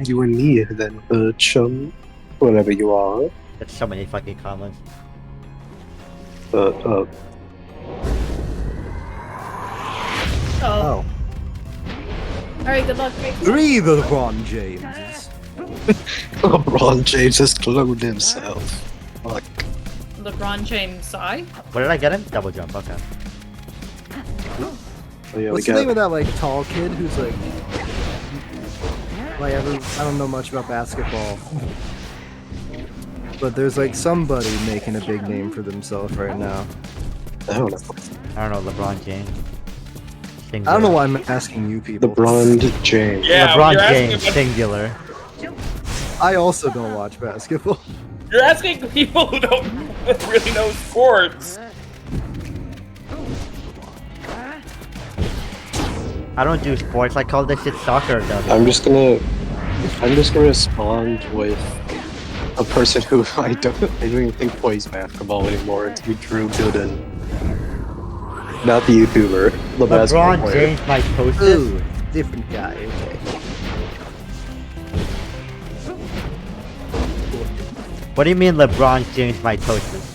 Speaker 7: you and me then, chum. Whatever you are.
Speaker 1: That's so many fucking comments.
Speaker 4: Oh.
Speaker 2: Oh.
Speaker 4: Alright, good luck.
Speaker 2: 3 the LeBron James.
Speaker 7: LeBron James has cloned himself. Fuck.
Speaker 4: LeBron James I?
Speaker 1: What did I get him? Double jump, okay.
Speaker 7: Oh, yeah,
Speaker 2: What's
Speaker 7: we
Speaker 2: the name
Speaker 7: got
Speaker 2: of that like tall kid who's like I don't know much about basketball. But there's like somebody making a big name for themselves right now.
Speaker 7: I don't know.
Speaker 1: I don't know, LeBron James.
Speaker 2: I don't know why I'm asking you people.
Speaker 7: LeBron James.
Speaker 5: Yeah,
Speaker 1: LeBron
Speaker 5: you're asking
Speaker 1: James,
Speaker 5: about-
Speaker 1: singular.
Speaker 2: I also don't watch basketball.
Speaker 5: You're asking people who don't really know sports.
Speaker 1: I don't do sports, I call this shit soccer though.
Speaker 7: I'm just gonna respond with a person who I don't even think plays basketball anymore. It's Drew Gooden, not the YouTuber, the basketball
Speaker 1: LeBron
Speaker 7: player.
Speaker 1: James might post this.
Speaker 2: Ooh, different guy. Okay.
Speaker 1: What do you mean LeBron James might post this?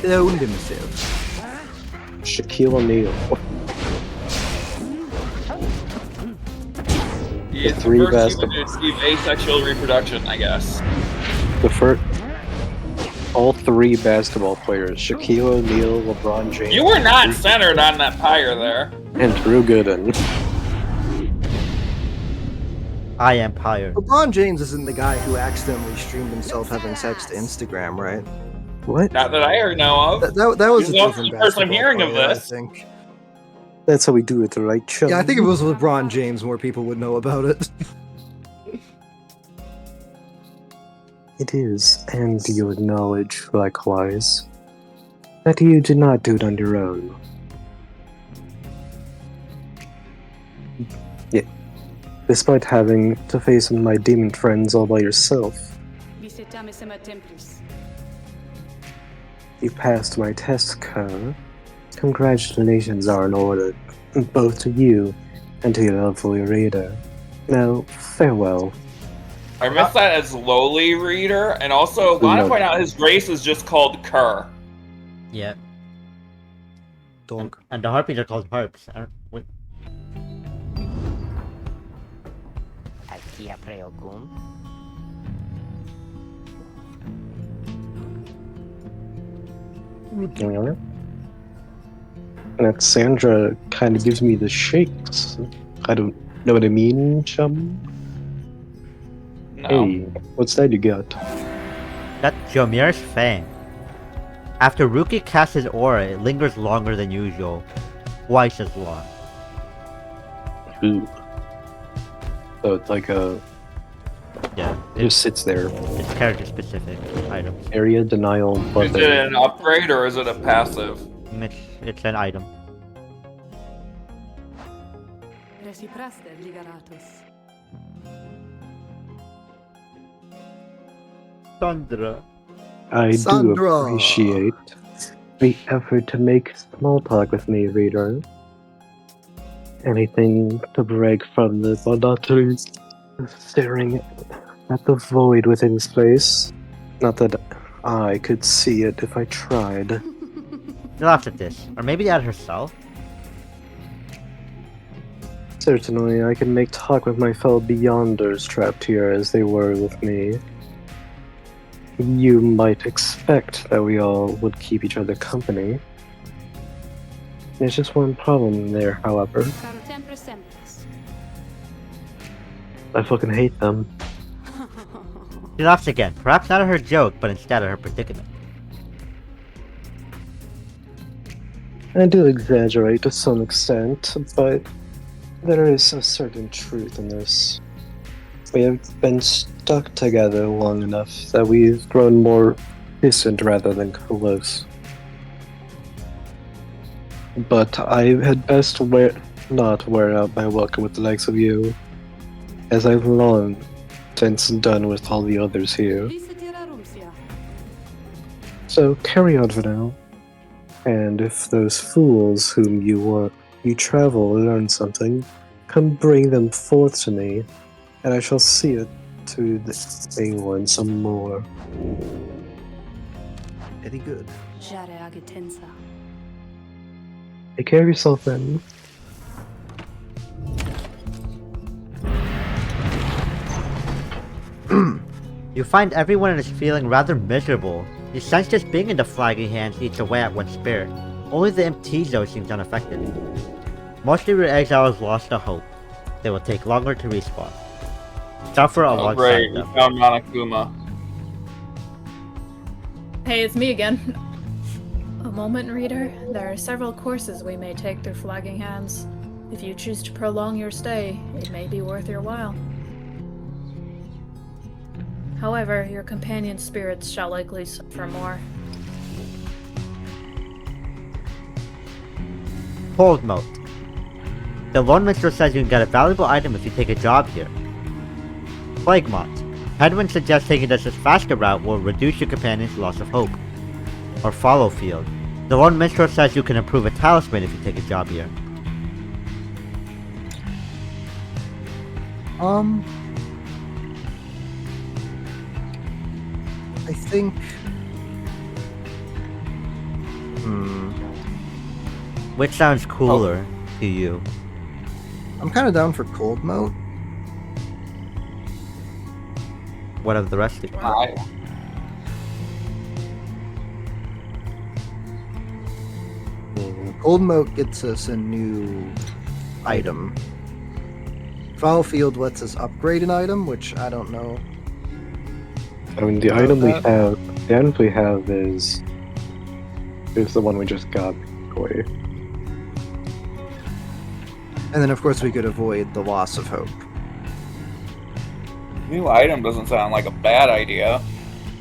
Speaker 2: Cloned himself.
Speaker 7: Shaquille O'Neal.
Speaker 5: He is
Speaker 7: The
Speaker 5: the
Speaker 7: three
Speaker 5: first human
Speaker 7: basketball-
Speaker 5: to achieve asexual reproduction, I guess.
Speaker 7: The first, all 3 basketball players: Shaquille O'Neal, LeBron James,
Speaker 5: You were not centered on that pyre there.
Speaker 7: and Drew Gooden.
Speaker 1: I am Pyre.
Speaker 2: LeBron James isn't the guy who accidentally streamed himself having sex to Instagram, right?
Speaker 7: What?
Speaker 5: Not that I know of.
Speaker 2: That was a
Speaker 5: You're
Speaker 2: different
Speaker 5: the first I'm
Speaker 2: basketball
Speaker 5: hearing of
Speaker 2: player,
Speaker 5: this.
Speaker 2: I think.
Speaker 7: That's how we do it, right, chum?
Speaker 2: Yeah, I think if it was LeBron James, more people would know about it.
Speaker 7: It is, and you acknowledge, likewise, that you did not do it on your own. Yeah. Despite having to face my demon friends all by yourself, you passed my test, Kerr. Congratulations are in order, both to you and to your lovely reader. Now, farewell.
Speaker 5: I missed that as lowly reader, and also want to
Speaker 7: No.
Speaker 5: point out his race is just called Kerr.
Speaker 1: Yeah.
Speaker 2: Donk.
Speaker 1: And the harpies are called harps. I don't, what,
Speaker 7: And that Sandra kind of gives me the shakes. I don't know what I mean, chum.
Speaker 5: No.
Speaker 7: Hey, what's that you got?
Speaker 1: That's Jomir's Fang. After Ruki casts his aura, it lingers longer than usual. Twice as long.
Speaker 7: Ooh. So it's like a.
Speaker 1: Yeah,
Speaker 7: It just sits there.
Speaker 1: it's character specific items.
Speaker 7: Area denial
Speaker 5: Is
Speaker 7: button.
Speaker 5: it an upgrade or is it a passive?
Speaker 1: It's an item. Sandra.
Speaker 7: I do
Speaker 2: Sandra.
Speaker 7: appreciate the effort to make small talk with me, reader. Anything to break from the monotony of staring at the void within space. Not that I could see it if I tried.
Speaker 1: She laughs at this. Or maybe at herself?
Speaker 7: Certainly, I can make talk with my fellow Beyonders trapped here as they were with me. You might expect that we all would keep each other company. There's just one problem there, however. I fucking hate them.
Speaker 1: She laughs again. Perhaps not at her joke, but instead at her predicament.
Speaker 7: I do exaggerate to some extent, but there is a certain truth in this. We have been stuck together long enough that we've grown more distant rather than close. But I had best not wear out my welcome with the likes of you, as I've long since done with all the others here. So carry on for now. And if those fools whom you travel learn something, come bring them forth to me, and I shall see it to they learn some more.
Speaker 2: Very good.
Speaker 7: Take care of yourself, then.
Speaker 1: You find everyone is feeling rather miserable. You sense just being in the flagging hands eats away at one's spirit. Only the Mtizo seems unaffected. Most of your exiles lost the hope. They will take longer to respawn. Suffer
Speaker 5: Oh,
Speaker 1: alongside
Speaker 5: great. We
Speaker 1: them.
Speaker 5: found Monokuma.
Speaker 4: Hey, it's me again. A moment, reader. There are several courses we may take through Flagging Hands. If you choose to prolong your stay, it may be worth your while. However, your companion spirits shall likely suffer more.
Speaker 1: Cold Moat. The Lone Minstrel says you can get a valuable item if you take a job here. Plague Moth. Headwind suggests taking this faster route will reduce your companion's loss of hope. Or Follow Field. The Lone Minstrel says you can improve a talisman if you take a job here.
Speaker 2: I think.
Speaker 1: Which sounds cooler to you?
Speaker 2: I'm kind of down for Cold Moat.
Speaker 1: What of the rest of you?
Speaker 2: Cold Moat gets us a new item. Foul Field lets us upgrade an item, which I don't know.
Speaker 7: I mean, the item we have is the one we just got away.
Speaker 2: And then, of course, we could avoid the loss of hope.
Speaker 5: New item doesn't sound like a bad idea.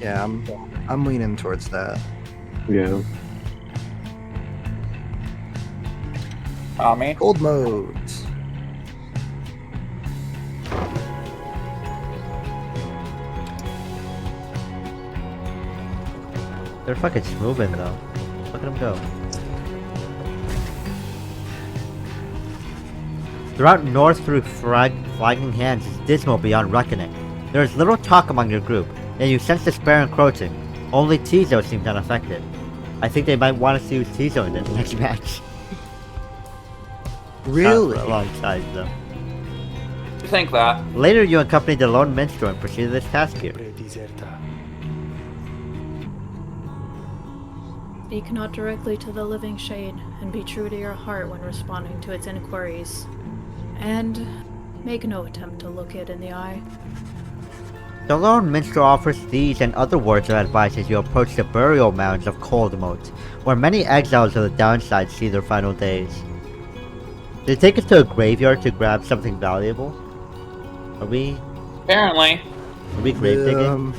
Speaker 2: Yeah, I'm leaning towards that.
Speaker 7: Yeah.
Speaker 5: Tommy?
Speaker 2: Cold Mode.
Speaker 1: They're fucking moving though. Look at them go. The route north through Flagging Hands is dismal beyond reckoning. There is little talk among your group, and you sense despair encroaching. Only Tizo seems unaffected. I think they might want us to use Tizo in this next match.
Speaker 2: Really?
Speaker 1: Alongside them.
Speaker 5: You think that?
Speaker 1: Later, you accompany the Lone Minstrel and proceed to this task here.
Speaker 4: Speak not directly to the living shade, and be true to your heart when responding to its inquiries. And make no attempt to look it in the eye.
Speaker 1: The lone minstrel offers these and other words of advice as you approach the burial mounds of Coldmoat, where many exiles of the downside see their final days. They take us to a graveyard to grab something valuable. Are we
Speaker 5: Apparently.
Speaker 1: grave digging?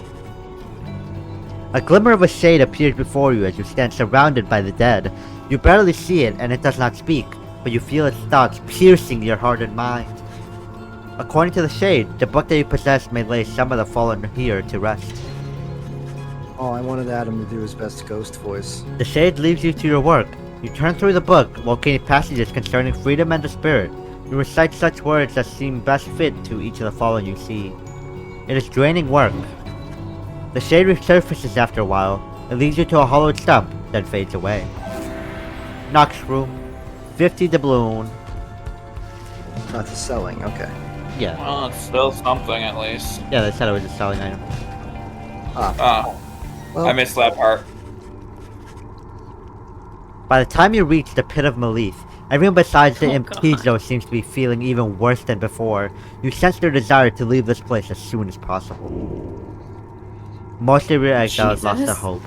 Speaker 1: A glimmer of a shade appears before you as you stand surrounded by the dead. You barely see it and it does not speak, but you feel its thoughts piercing your heart and mind. According to the shade, the book that you possess may lay some of the fallen here to rest.
Speaker 2: Oh, I wanted Adam to do his best ghost voice.
Speaker 1: The shade leaves you to your work. You turn through the book, locating passages concerning freedom and the spirit. You recite such words as seem best fit to each of the fallen you see. It is draining work. The shade resurfaces after a while. It leads you to a hollowed stump, then fades away. Nox room, 50 doubloon.
Speaker 2: That's selling, okay.
Speaker 1: Yeah,
Speaker 5: Well, it's still something at least.
Speaker 1: yeah, they said it was a selling item.
Speaker 2: Well,
Speaker 5: I missed that part.
Speaker 1: By the time you reach the Pit of Malith, everyone besides the
Speaker 4: Oh,
Speaker 1: Imp
Speaker 4: God.
Speaker 1: Tizo seems to be feeling even worse than before. You sense their desire to leave this place as soon as possible. Most of your exiles lost their
Speaker 4: Jesus.
Speaker 1: hope.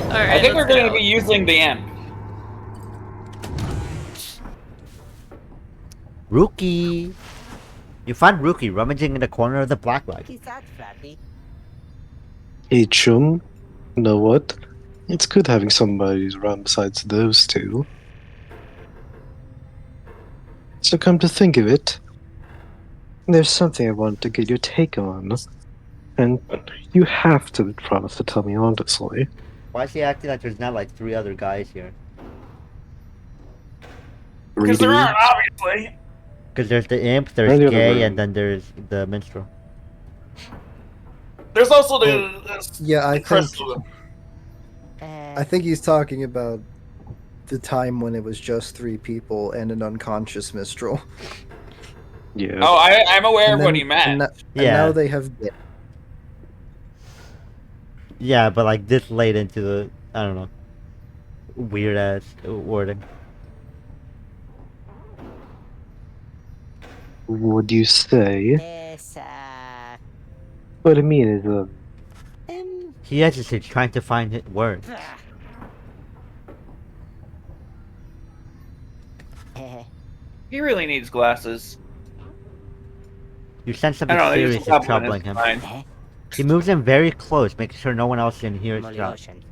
Speaker 4: Alright,
Speaker 5: I think we're
Speaker 4: let's
Speaker 5: going to
Speaker 4: go.
Speaker 5: be using the imp.
Speaker 1: Rookie! You find Rookie rummaging in the corner of the black wagon.
Speaker 10: He's that flappy.
Speaker 7: Hey, chum. You know what? It's good having somebody around besides those two. So come to think of it, there's something I want to get your take on. And you have to promise to tell me honestly.
Speaker 1: Why is he acting like there's not like 3 other guys here?
Speaker 5: Because there
Speaker 7: Really?
Speaker 5: aren't, obviously.
Speaker 1: Because there's the Imp, there's
Speaker 7: And the other
Speaker 1: Gay,
Speaker 7: room.
Speaker 1: and then there's the Minstrel.
Speaker 5: There's also the
Speaker 2: yeah, I think
Speaker 5: crystal.
Speaker 2: I think he's talking about the time when it was just 3 people and an unconscious Mistral.
Speaker 7: Yeah.
Speaker 5: Oh, I'm aware
Speaker 2: And
Speaker 5: of what
Speaker 2: then-
Speaker 5: he meant.
Speaker 2: And,
Speaker 1: Yeah.
Speaker 2: now they have been.
Speaker 1: Yeah, but like this late into the, I don't know, weird ass wording.
Speaker 7: What do you say?
Speaker 10: Yes,
Speaker 7: What I mean is,
Speaker 1: He hesitates trying to find his words.
Speaker 5: He really needs glasses.
Speaker 1: You sense
Speaker 5: I
Speaker 1: something
Speaker 5: don't know,
Speaker 1: serious
Speaker 5: he's
Speaker 1: is
Speaker 5: probably
Speaker 1: troubling him.
Speaker 5: fine.
Speaker 1: He moves in very close, making sure no one else can hear his
Speaker 10: Molly
Speaker 1: shout.
Speaker 10: Ocean.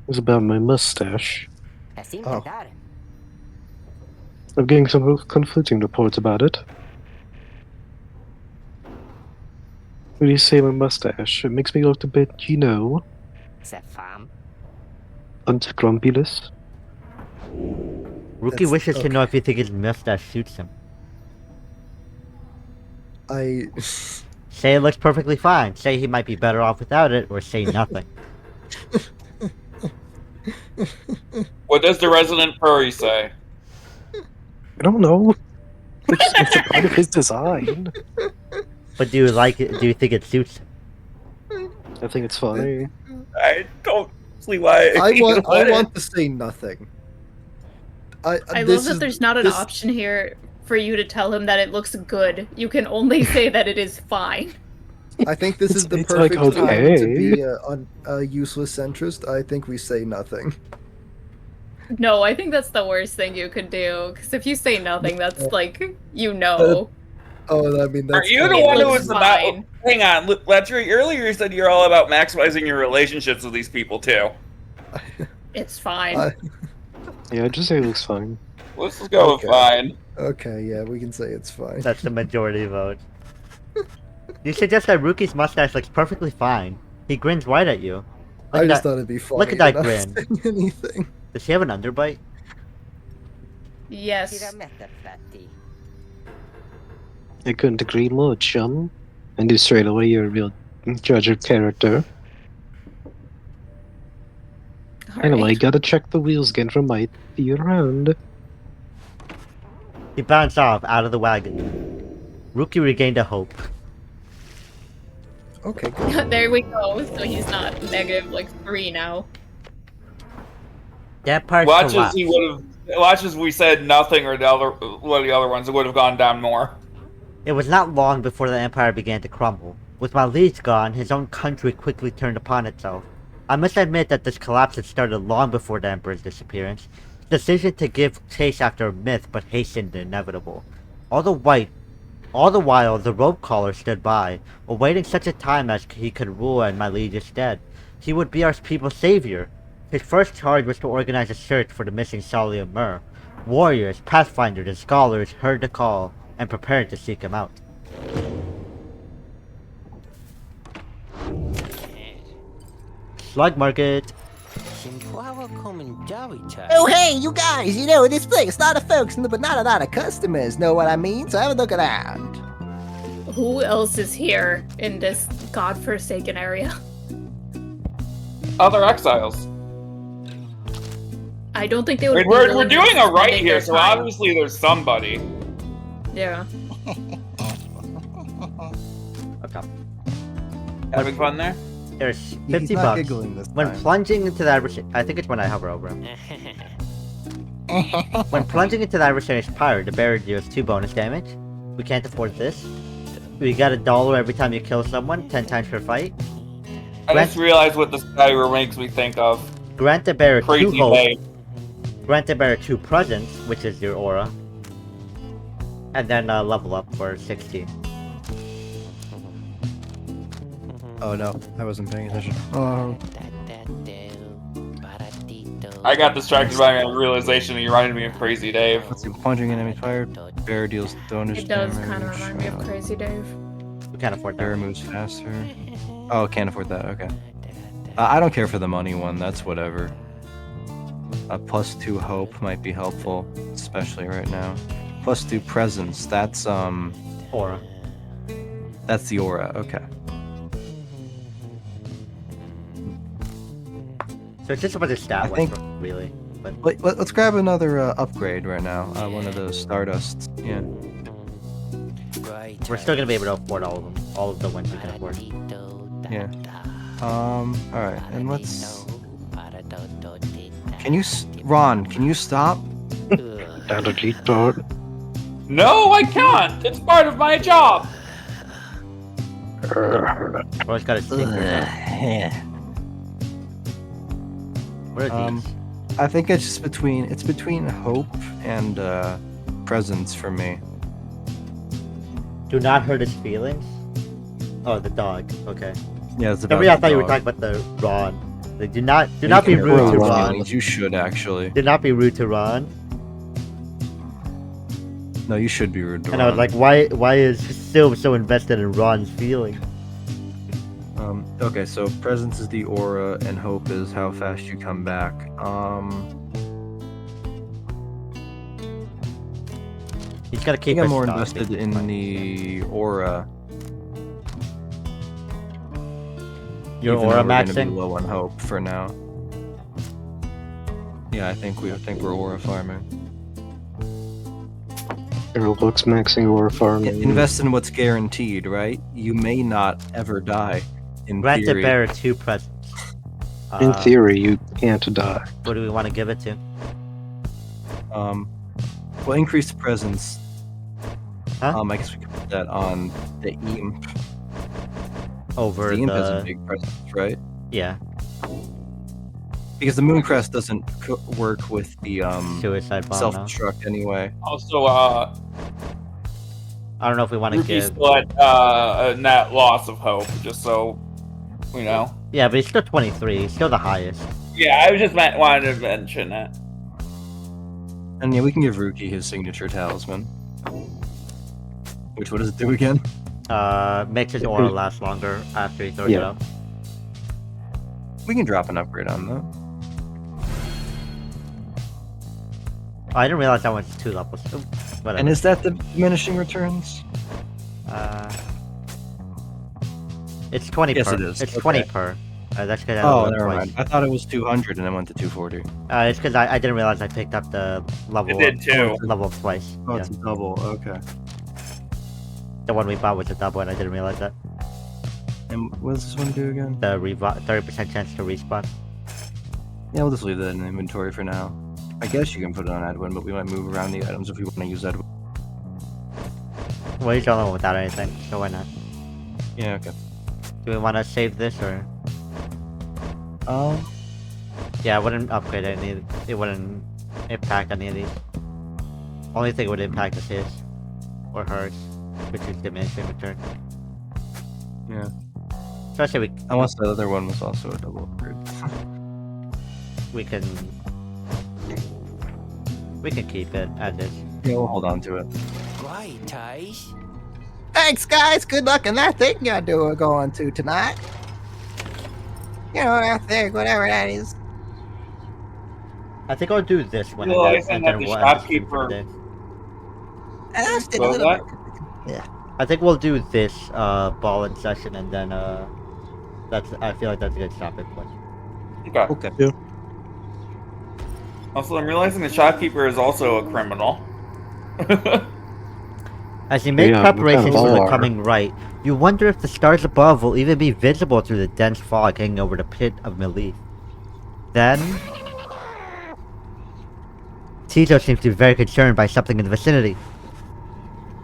Speaker 7: it's about my mustache.
Speaker 10: I seem
Speaker 2: Oh.
Speaker 10: to doubt him.
Speaker 7: I'm getting some conflicting reports about it. What do you say, my mustache? It makes me look a bit, you know,
Speaker 10: Is that farm?
Speaker 7: unscrumpulous.
Speaker 1: Rookie
Speaker 2: That's-
Speaker 1: wishes to know
Speaker 2: okay.
Speaker 1: if you think his mustache suits him.
Speaker 2: I
Speaker 1: Say it looks perfectly fine. Say he might be better off without it, or say nothing.
Speaker 5: What does the resident furry say?
Speaker 7: I don't know. It's a part of his design.
Speaker 1: But do you like it? Do you think it suits him?
Speaker 7: I think it's funny.
Speaker 5: I don't see why.
Speaker 2: I want I
Speaker 5: What?
Speaker 2: want to say nothing.
Speaker 4: I
Speaker 2: this
Speaker 4: love that
Speaker 2: is-
Speaker 4: there's not an
Speaker 2: this-
Speaker 4: option here for you to tell him that it looks good. You can only say that it is fine.
Speaker 2: I think this is the
Speaker 7: It's like,
Speaker 2: perfect time to
Speaker 7: okay.
Speaker 2: be a useless centrist. I think we say nothing.
Speaker 4: No, I think that's the worst thing you could do. Because if you say nothing, that's like, you know.
Speaker 2: Oh, I mean that's
Speaker 5: Are you the
Speaker 2: kinda-
Speaker 5: one who
Speaker 4: looks
Speaker 5: was about?
Speaker 4: fine.
Speaker 5: Hang on, Letchery. Earlier you said you're all about maximizing your relationships with these people too.
Speaker 4: It's fine.
Speaker 2: I-
Speaker 7: Yeah, just say it looks fine.
Speaker 5: Let's just go
Speaker 2: Okay.
Speaker 5: with fine.
Speaker 2: Okay, yeah, we can say it's fine.
Speaker 1: That's the majority vote. You suggest that Rookie's mustache looks perfectly fine. He grins right at you.
Speaker 2: I
Speaker 1: Look
Speaker 2: just
Speaker 1: at
Speaker 2: thought it'd be funny.
Speaker 1: look at that
Speaker 2: not
Speaker 1: grin.
Speaker 2: saying anything.
Speaker 1: Does he have an underbite?
Speaker 4: Yes.
Speaker 10: Tiramethafati.
Speaker 7: I couldn't agree more, chum. I knew straight away you're a real judge of character. Anyway,
Speaker 4: Alright.
Speaker 7: gotta check the wheels again for might be around.
Speaker 1: He bounced off out of the wagon. Rookie regained a hope.
Speaker 2: Okay, good.
Speaker 4: There we go. So he's not negative like 3 now.
Speaker 1: That part's
Speaker 5: Watch as
Speaker 1: collapsed.
Speaker 5: he would have. Watch as we said nothing, or the other one of the other ones, it would have gone down more.
Speaker 1: It was not long before the Empire began to crumble. With my liege gone, his own country quickly turned upon itself. I must admit that this collapse had started long before the Emperor's disappearance. His decision to give chase after a myth but hastened the inevitable. All the while, the rope caller stood by, awaiting such a time as he could rule in my liege's stead. He would be our people's savior. His first charge was to organize a search for the missing Salia Mur. Warriors, pathfinders, and scholars heard the call and prepared to seek him out. Slug Market.
Speaker 10: Oh, hey, you guys, you know, this place, a lot of folks, but not a lot of customers, know what I mean? So have a look around.
Speaker 4: Who else is here in this godforsaken area?
Speaker 5: Other exiles.
Speaker 4: I don't think they would.
Speaker 5: I mean,
Speaker 4: be
Speaker 5: we're
Speaker 4: willing to
Speaker 5: doing a right
Speaker 4: spend
Speaker 5: here,
Speaker 4: their
Speaker 5: so
Speaker 4: time.
Speaker 5: obviously there's somebody.
Speaker 4: Yeah.
Speaker 1: Okay.
Speaker 5: Having fun there?
Speaker 1: There's
Speaker 2: He's
Speaker 1: 50
Speaker 2: not
Speaker 1: bucks.
Speaker 2: giggling this
Speaker 1: When
Speaker 2: time.
Speaker 1: plunging into the adversary, I think it's when I hover over him. When plunging into the adversary's pyre, the bearer deals 2 bonus damage. We can't afford this. We got $1 every time you kill someone, 10 times per fight.
Speaker 5: I just realized what this guy makes me think of.
Speaker 1: Grant the bearer 2
Speaker 5: Crazy
Speaker 1: hope.
Speaker 5: Bay.
Speaker 1: Grant the bearer 2 presence, which is your aura. And then level up for 16.
Speaker 2: Oh no, I wasn't paying attention. Oh.
Speaker 5: I got distracted by my realization and you reminded me of Crazy Dave.
Speaker 2: Let's see, plunging enemy fire. Bear deals bonus
Speaker 4: It does
Speaker 2: damage.
Speaker 4: kind of remind me of Crazy Dave.
Speaker 1: We can't afford
Speaker 2: Bear
Speaker 1: that.
Speaker 2: moves faster. Oh, can't afford that. Okay. I don't care for the money one. That's whatever. A +2 hope might be helpful, especially right now. +2 presence. That's
Speaker 1: Aura.
Speaker 2: That's the aura. Okay.
Speaker 1: So it's just about the stat
Speaker 2: I
Speaker 1: one,
Speaker 2: think-
Speaker 1: really. But
Speaker 2: Let's grab another upgrade right now. One of those Stardusts. Yeah.
Speaker 1: we're still gonna be able to afford all of them. All of the ones we can afford.
Speaker 2: Yeah. Alright, and let's... Can you... Ron, can you stop?
Speaker 5: No, I can't! It's part of my job!
Speaker 1: Always gotta stick with that. What are these?
Speaker 2: I think it's just between... It's between hope and, presence for me.
Speaker 1: Do not hurt his feelings? Oh, the dog. Okay.
Speaker 2: Yeah, it's about
Speaker 1: Maybe I
Speaker 2: the
Speaker 1: thought you were
Speaker 2: dog.
Speaker 1: talking about the Ron. Like, do not
Speaker 2: You
Speaker 1: be
Speaker 2: can
Speaker 1: rude
Speaker 2: hurt
Speaker 1: to
Speaker 2: his
Speaker 1: Ron.
Speaker 2: feelings. You should, actually.
Speaker 1: Do not be rude to Ron.
Speaker 2: No, you should be rude to
Speaker 1: And I was
Speaker 2: Ron.
Speaker 1: like, why is Sil so invested in Ron's feelings?
Speaker 2: Okay, so presence is the aura, and hope is how fast you come back.
Speaker 1: He's gotta
Speaker 2: I
Speaker 1: keep
Speaker 2: think I'm
Speaker 1: his
Speaker 2: more
Speaker 1: stock,
Speaker 2: invested
Speaker 1: basically.
Speaker 2: in the aura.
Speaker 1: Your
Speaker 2: even
Speaker 1: aura
Speaker 2: though we're gonna be
Speaker 1: maxing?
Speaker 2: low on hope for now. Yeah, I think we're aura farming.
Speaker 7: Arrow books maxing or farming.
Speaker 2: Invest in what's guaranteed, right? You may not ever die. In
Speaker 1: Grant the
Speaker 2: theory.
Speaker 1: bearer 2 presents.
Speaker 7: In theory, you can't die.
Speaker 1: What do we want to give it to?
Speaker 2: Well, increased presence.
Speaker 1: Huh?
Speaker 2: I guess we could put that on the imp.
Speaker 1: Over
Speaker 2: The imp has a
Speaker 1: the...
Speaker 2: big presence, right?
Speaker 1: Yeah,
Speaker 2: Because the Mooncrest doesn't work with the
Speaker 1: suicide bomb now.
Speaker 2: self-destruct anyway.
Speaker 5: Also,
Speaker 1: I don't know if we want to
Speaker 5: Ruby
Speaker 1: give...
Speaker 5: split a net loss of hope, just so you know.
Speaker 1: Yeah, but he's still 23. He's still the highest.
Speaker 5: Yeah, I just wanted to mention it.
Speaker 2: And yeah, we can give Ruki his signature talisman. Which, what does it do again?
Speaker 1: Makes his aura last longer after he throws it
Speaker 7: Yeah.
Speaker 1: up.
Speaker 2: We can drop an upgrade on that.
Speaker 1: Oh, I didn't realize that one's 2 levels. Oh, whatever.
Speaker 2: And is that the diminishing returns?
Speaker 1: It's 20
Speaker 2: Yes,
Speaker 1: per.
Speaker 2: it is.
Speaker 1: It's
Speaker 2: Okay.
Speaker 1: 20 per. That's because I
Speaker 2: Oh,
Speaker 1: leveled
Speaker 2: never
Speaker 1: twice.
Speaker 2: mind. I thought it was 200 and I went to 240.
Speaker 1: It's because I didn't realize I picked up the level.
Speaker 5: It did too.
Speaker 1: Level up twice.
Speaker 2: Oh,
Speaker 1: Yeah.
Speaker 2: it's a double. Okay.
Speaker 1: The one we bought was a double, and I didn't realize that.
Speaker 2: And what does this one do again?
Speaker 1: The 30% chance to respawn.
Speaker 2: Yeah, we'll just leave that in inventory for now. I guess you can put it on Edwin, but we might move around the items if we want to use Edwin.
Speaker 1: Well, he's the only one without anything, so why not?
Speaker 2: Yeah, okay.
Speaker 1: Do we want to save this or?
Speaker 2: Um,
Speaker 1: Yeah, it wouldn't upgrade any. It wouldn't impact any of these. Only thing it would impact is his or hers, which is diminishing return.
Speaker 2: yeah.
Speaker 1: Especially
Speaker 2: Unless the other one was also a double upgrade.
Speaker 1: we can keep it as is.
Speaker 2: Yeah, we'll hold on to it.
Speaker 3: Great, eh?
Speaker 10: Thanks, guys. Good luck in that thing you're going to tonight. You know, that thing, whatever that is.
Speaker 1: I think I'll do this one
Speaker 5: Well,
Speaker 1: and
Speaker 5: I
Speaker 1: then,
Speaker 5: think
Speaker 1: and
Speaker 5: that
Speaker 1: then
Speaker 5: the
Speaker 1: we'll end the stream
Speaker 5: shopkeeper-
Speaker 1: for the day.
Speaker 10: And I just did a
Speaker 5: Well,
Speaker 10: little
Speaker 5: what?
Speaker 10: bit. Yeah.
Speaker 1: I think we'll do this ball in session and then I feel like that's a good stopping point.
Speaker 5: Okay.
Speaker 2: Okay.
Speaker 5: Also, I'm realizing the shopkeeper is also a criminal.
Speaker 1: As you make
Speaker 7: Yeah, what kind of
Speaker 1: preparations for the
Speaker 7: ball are-
Speaker 1: coming rite, you wonder if the stars above will even be visible through the dense fog hanging over the pit of Melith. Then, Tizo seems to be very concerned by something in the vicinity.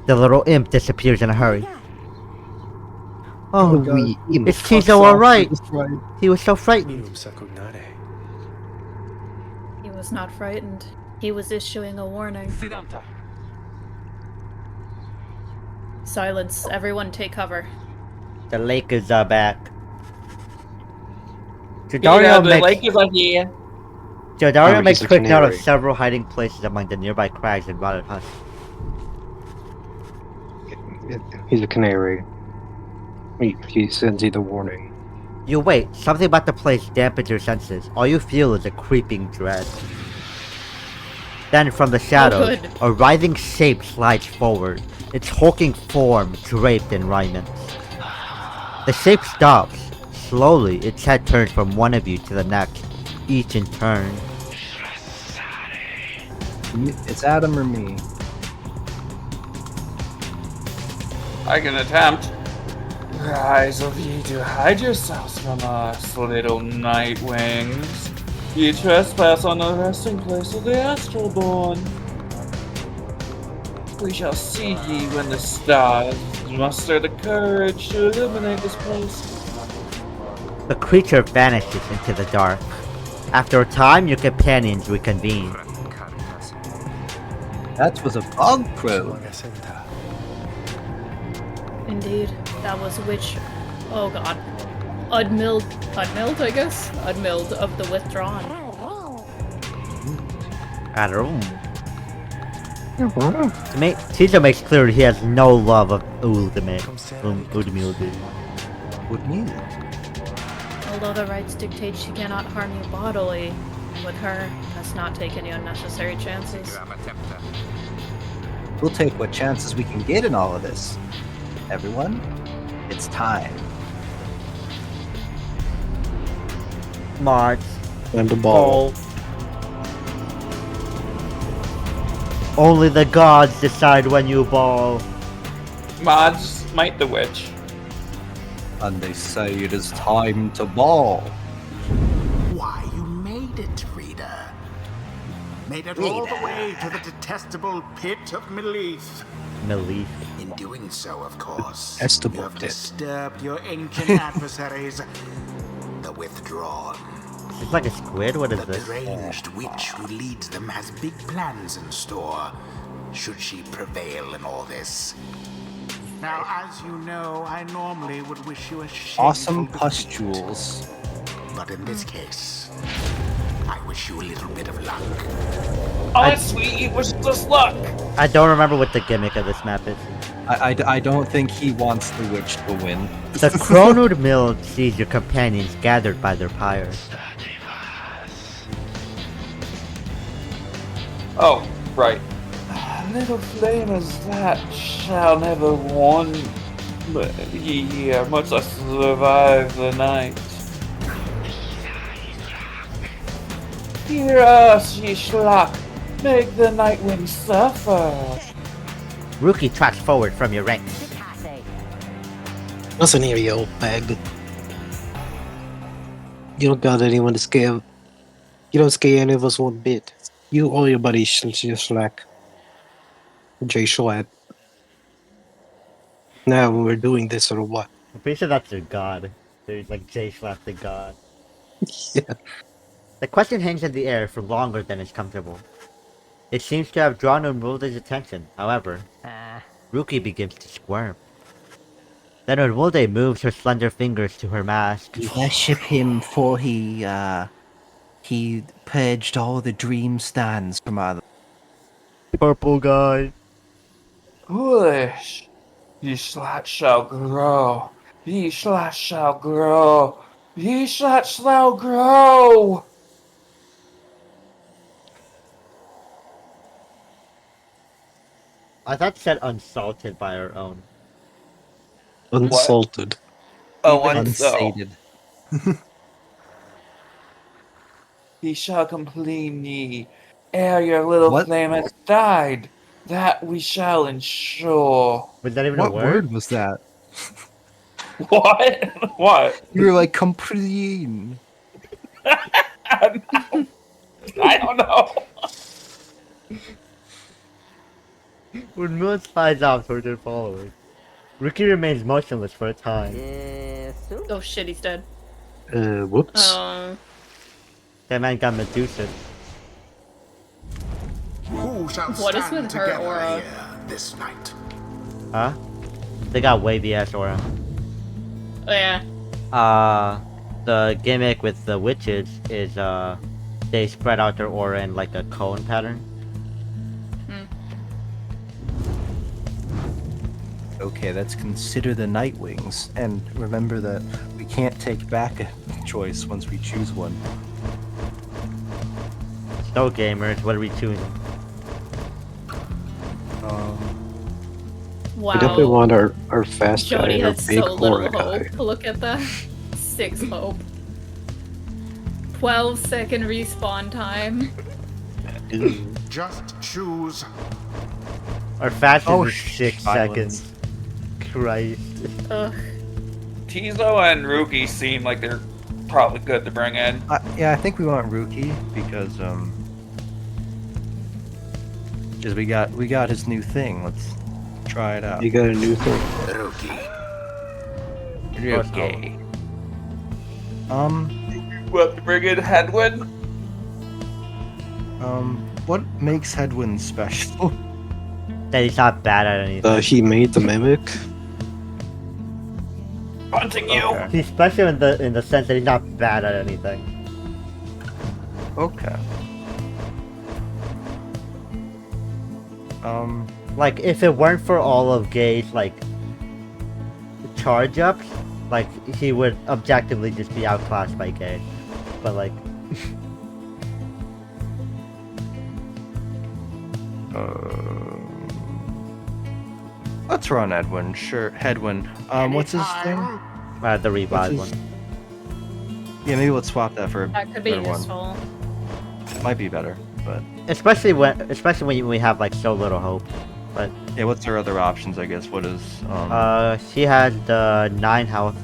Speaker 1: The little imp disappears in a hurry. Oh, is Tizo alright? He was so frightened.
Speaker 4: He was not frightened. He was issuing a warning. Silence. Everyone take cover.
Speaker 1: The lake is back.
Speaker 5: Yeah,
Speaker 1: Jadario
Speaker 5: the
Speaker 1: makes,
Speaker 5: lake is like here.
Speaker 1: Jadario
Speaker 7: Oh,
Speaker 1: makes
Speaker 7: he's a
Speaker 1: quick note of
Speaker 7: canary.
Speaker 1: several hiding places among the nearby crags and rotted huts.
Speaker 7: He's a canary. He sends you the warning.
Speaker 1: You wait, something about the place dampens your senses. All you feel is a creeping dread. Then from the shadows,
Speaker 4: good.
Speaker 1: a writhing shape slides forward, its hulking form draped in raiment. The shape stops. Slowly, its head turns from one of you to the next, each in turn.
Speaker 2: It's Adam or me.
Speaker 5: I can attempt. Rise of ye to hide yourselves from us, little night wings. Ye trespass on the resting place of the Astralborn. We shall see ye when the stars muster the courage to illuminate this place.
Speaker 1: The creature vanishes into the dark. After a time, your companions reconvene.
Speaker 2: That was a bug crow.
Speaker 4: Indeed, that was which. Oh god. Udmild, I guess? Udmild of the Withdrawn.
Speaker 1: Arum. Tizo makes clear he has no love of Ultimate. Udmildu.
Speaker 2: With me.
Speaker 4: Although the rites dictate she cannot harm you bodily, with her, let's not take any unnecessary chances.
Speaker 2: We'll take what chances we can get in all of this. Everyone, it's time.
Speaker 1: March.
Speaker 7: And the ball.
Speaker 1: Only the gods decide when you ball.
Speaker 5: Mods, Might the Witch.
Speaker 2: And they say it is time to ball.
Speaker 8: Why, you made it, reader. Made it all the way to the detestable pit of Melith.
Speaker 1: Melith.
Speaker 8: In doing so, of course,
Speaker 7: That's the
Speaker 8: you have
Speaker 7: book, Dick.
Speaker 8: disturbed your ancient adversaries, the Withdrawn.
Speaker 1: It's like a squid? What is
Speaker 8: The
Speaker 1: this?
Speaker 8: deranged witch who leads them has big plans in store, should she prevail in all this. Now, as you know, I normally would wish you a shameful
Speaker 2: Awesome
Speaker 8: defeat.
Speaker 2: pustules.
Speaker 8: But in this case, I wish you a little bit of luck.
Speaker 5: Oh, it's sweet, it was just luck!
Speaker 1: I don't remember what the gimmick of this map is.
Speaker 2: I don't think he wants the witch to win.
Speaker 1: The Chronud Mill sees your companions gathered by their pyres.
Speaker 5: Oh, right. Little flame as that shall never warn ye here, much less survive the night. Hear us, ye schlock, make the night wind suffer.
Speaker 1: Rookie tracks forward from your ranks.
Speaker 7: Listen here, you old bag. You don't got anyone to scare. You don't scare any of us one bit. You or your buddy just like Jay Schlatt. Now we're doing this or what?
Speaker 1: I'm pretty sure that's their god. They're like J/slash the god.
Speaker 7: Yeah.
Speaker 1: The question hangs in the air for longer than is comfortable. It seems to have drawn Unwilde's attention. However, Ruki begins to squirm. Then Unwilde moves her slender fingers to her mask.
Speaker 10: You worship him for he purged all the dream stands from our...
Speaker 1: Purple guy.
Speaker 5: Foolish. Ye slat shall grow. Ye slat shall grow. Ye slat shall grow.
Speaker 1: I thought said unsalted by our own.
Speaker 7: Unsalted.
Speaker 5: Oh,
Speaker 2: Unsated.
Speaker 5: He shall complete me, ere your little
Speaker 2: What?
Speaker 5: flame has died. That we shall ensure.
Speaker 1: Was that even
Speaker 2: What
Speaker 1: a word?
Speaker 2: word was that?
Speaker 5: What? What?
Speaker 2: You were like compreen.
Speaker 5: I don't know.
Speaker 1: When Moon slides off towards her followers, Ruki remains motionless for a time.
Speaker 4: Oh shit, he's dead.
Speaker 7: Whoops.
Speaker 1: That man got Medusa.
Speaker 8: Who shall
Speaker 4: What is
Speaker 8: stand
Speaker 4: with her
Speaker 8: together
Speaker 4: aura?
Speaker 8: here this night?
Speaker 1: Huh? They got wavy ass aura.
Speaker 4: Oh yeah.
Speaker 1: The gimmick with the witches is they spread out their aura in like a cone pattern.
Speaker 2: Okay, let's consider the Nightwings, and remember that we can't take back a choice once we choose one.
Speaker 1: So gamers, what are we choosing?
Speaker 4: Wow.
Speaker 7: We definitely want our fast guy
Speaker 4: Jody
Speaker 7: and our
Speaker 4: has
Speaker 7: big
Speaker 4: so little
Speaker 7: aura guy.
Speaker 4: hope. Look at that. 6 hope. 12-second respawn time.
Speaker 8: Just choose.
Speaker 1: Our fastest
Speaker 2: Oh,
Speaker 1: is 6
Speaker 2: silence.
Speaker 1: seconds. Christ.
Speaker 4: Ugh.
Speaker 5: Tizo and Ruki seem like they're probably good to bring in.
Speaker 2: Yeah, I think we want Ruki because we got his new thing. Let's try it out.
Speaker 7: You got a new thing.
Speaker 8: Ruki.
Speaker 1: Okay.
Speaker 5: What to bring in Hedwyn?
Speaker 2: What makes Hedwyn special?
Speaker 1: That he's not bad at anything.
Speaker 7: He made the mimic.
Speaker 5: Hunting you.
Speaker 1: He's special in the sense that he's not bad at anything.
Speaker 2: Okay.
Speaker 1: Like, if it weren't for all of Gay's, like, charge-ups, like, he would objectively just be outclassed by Gay. But, like...
Speaker 2: Let's run Edwin. Sure, Hedwin. What's his thing?
Speaker 1: the revive
Speaker 2: What's
Speaker 1: one.
Speaker 2: his- Yeah, maybe let's swap that for a
Speaker 4: That could be
Speaker 2: better one.
Speaker 4: useful.
Speaker 2: Might be better, but
Speaker 1: Especially when we have, like, so little hope. But,
Speaker 2: yeah. What's our other options? I guess. What is
Speaker 1: she has the 9 health,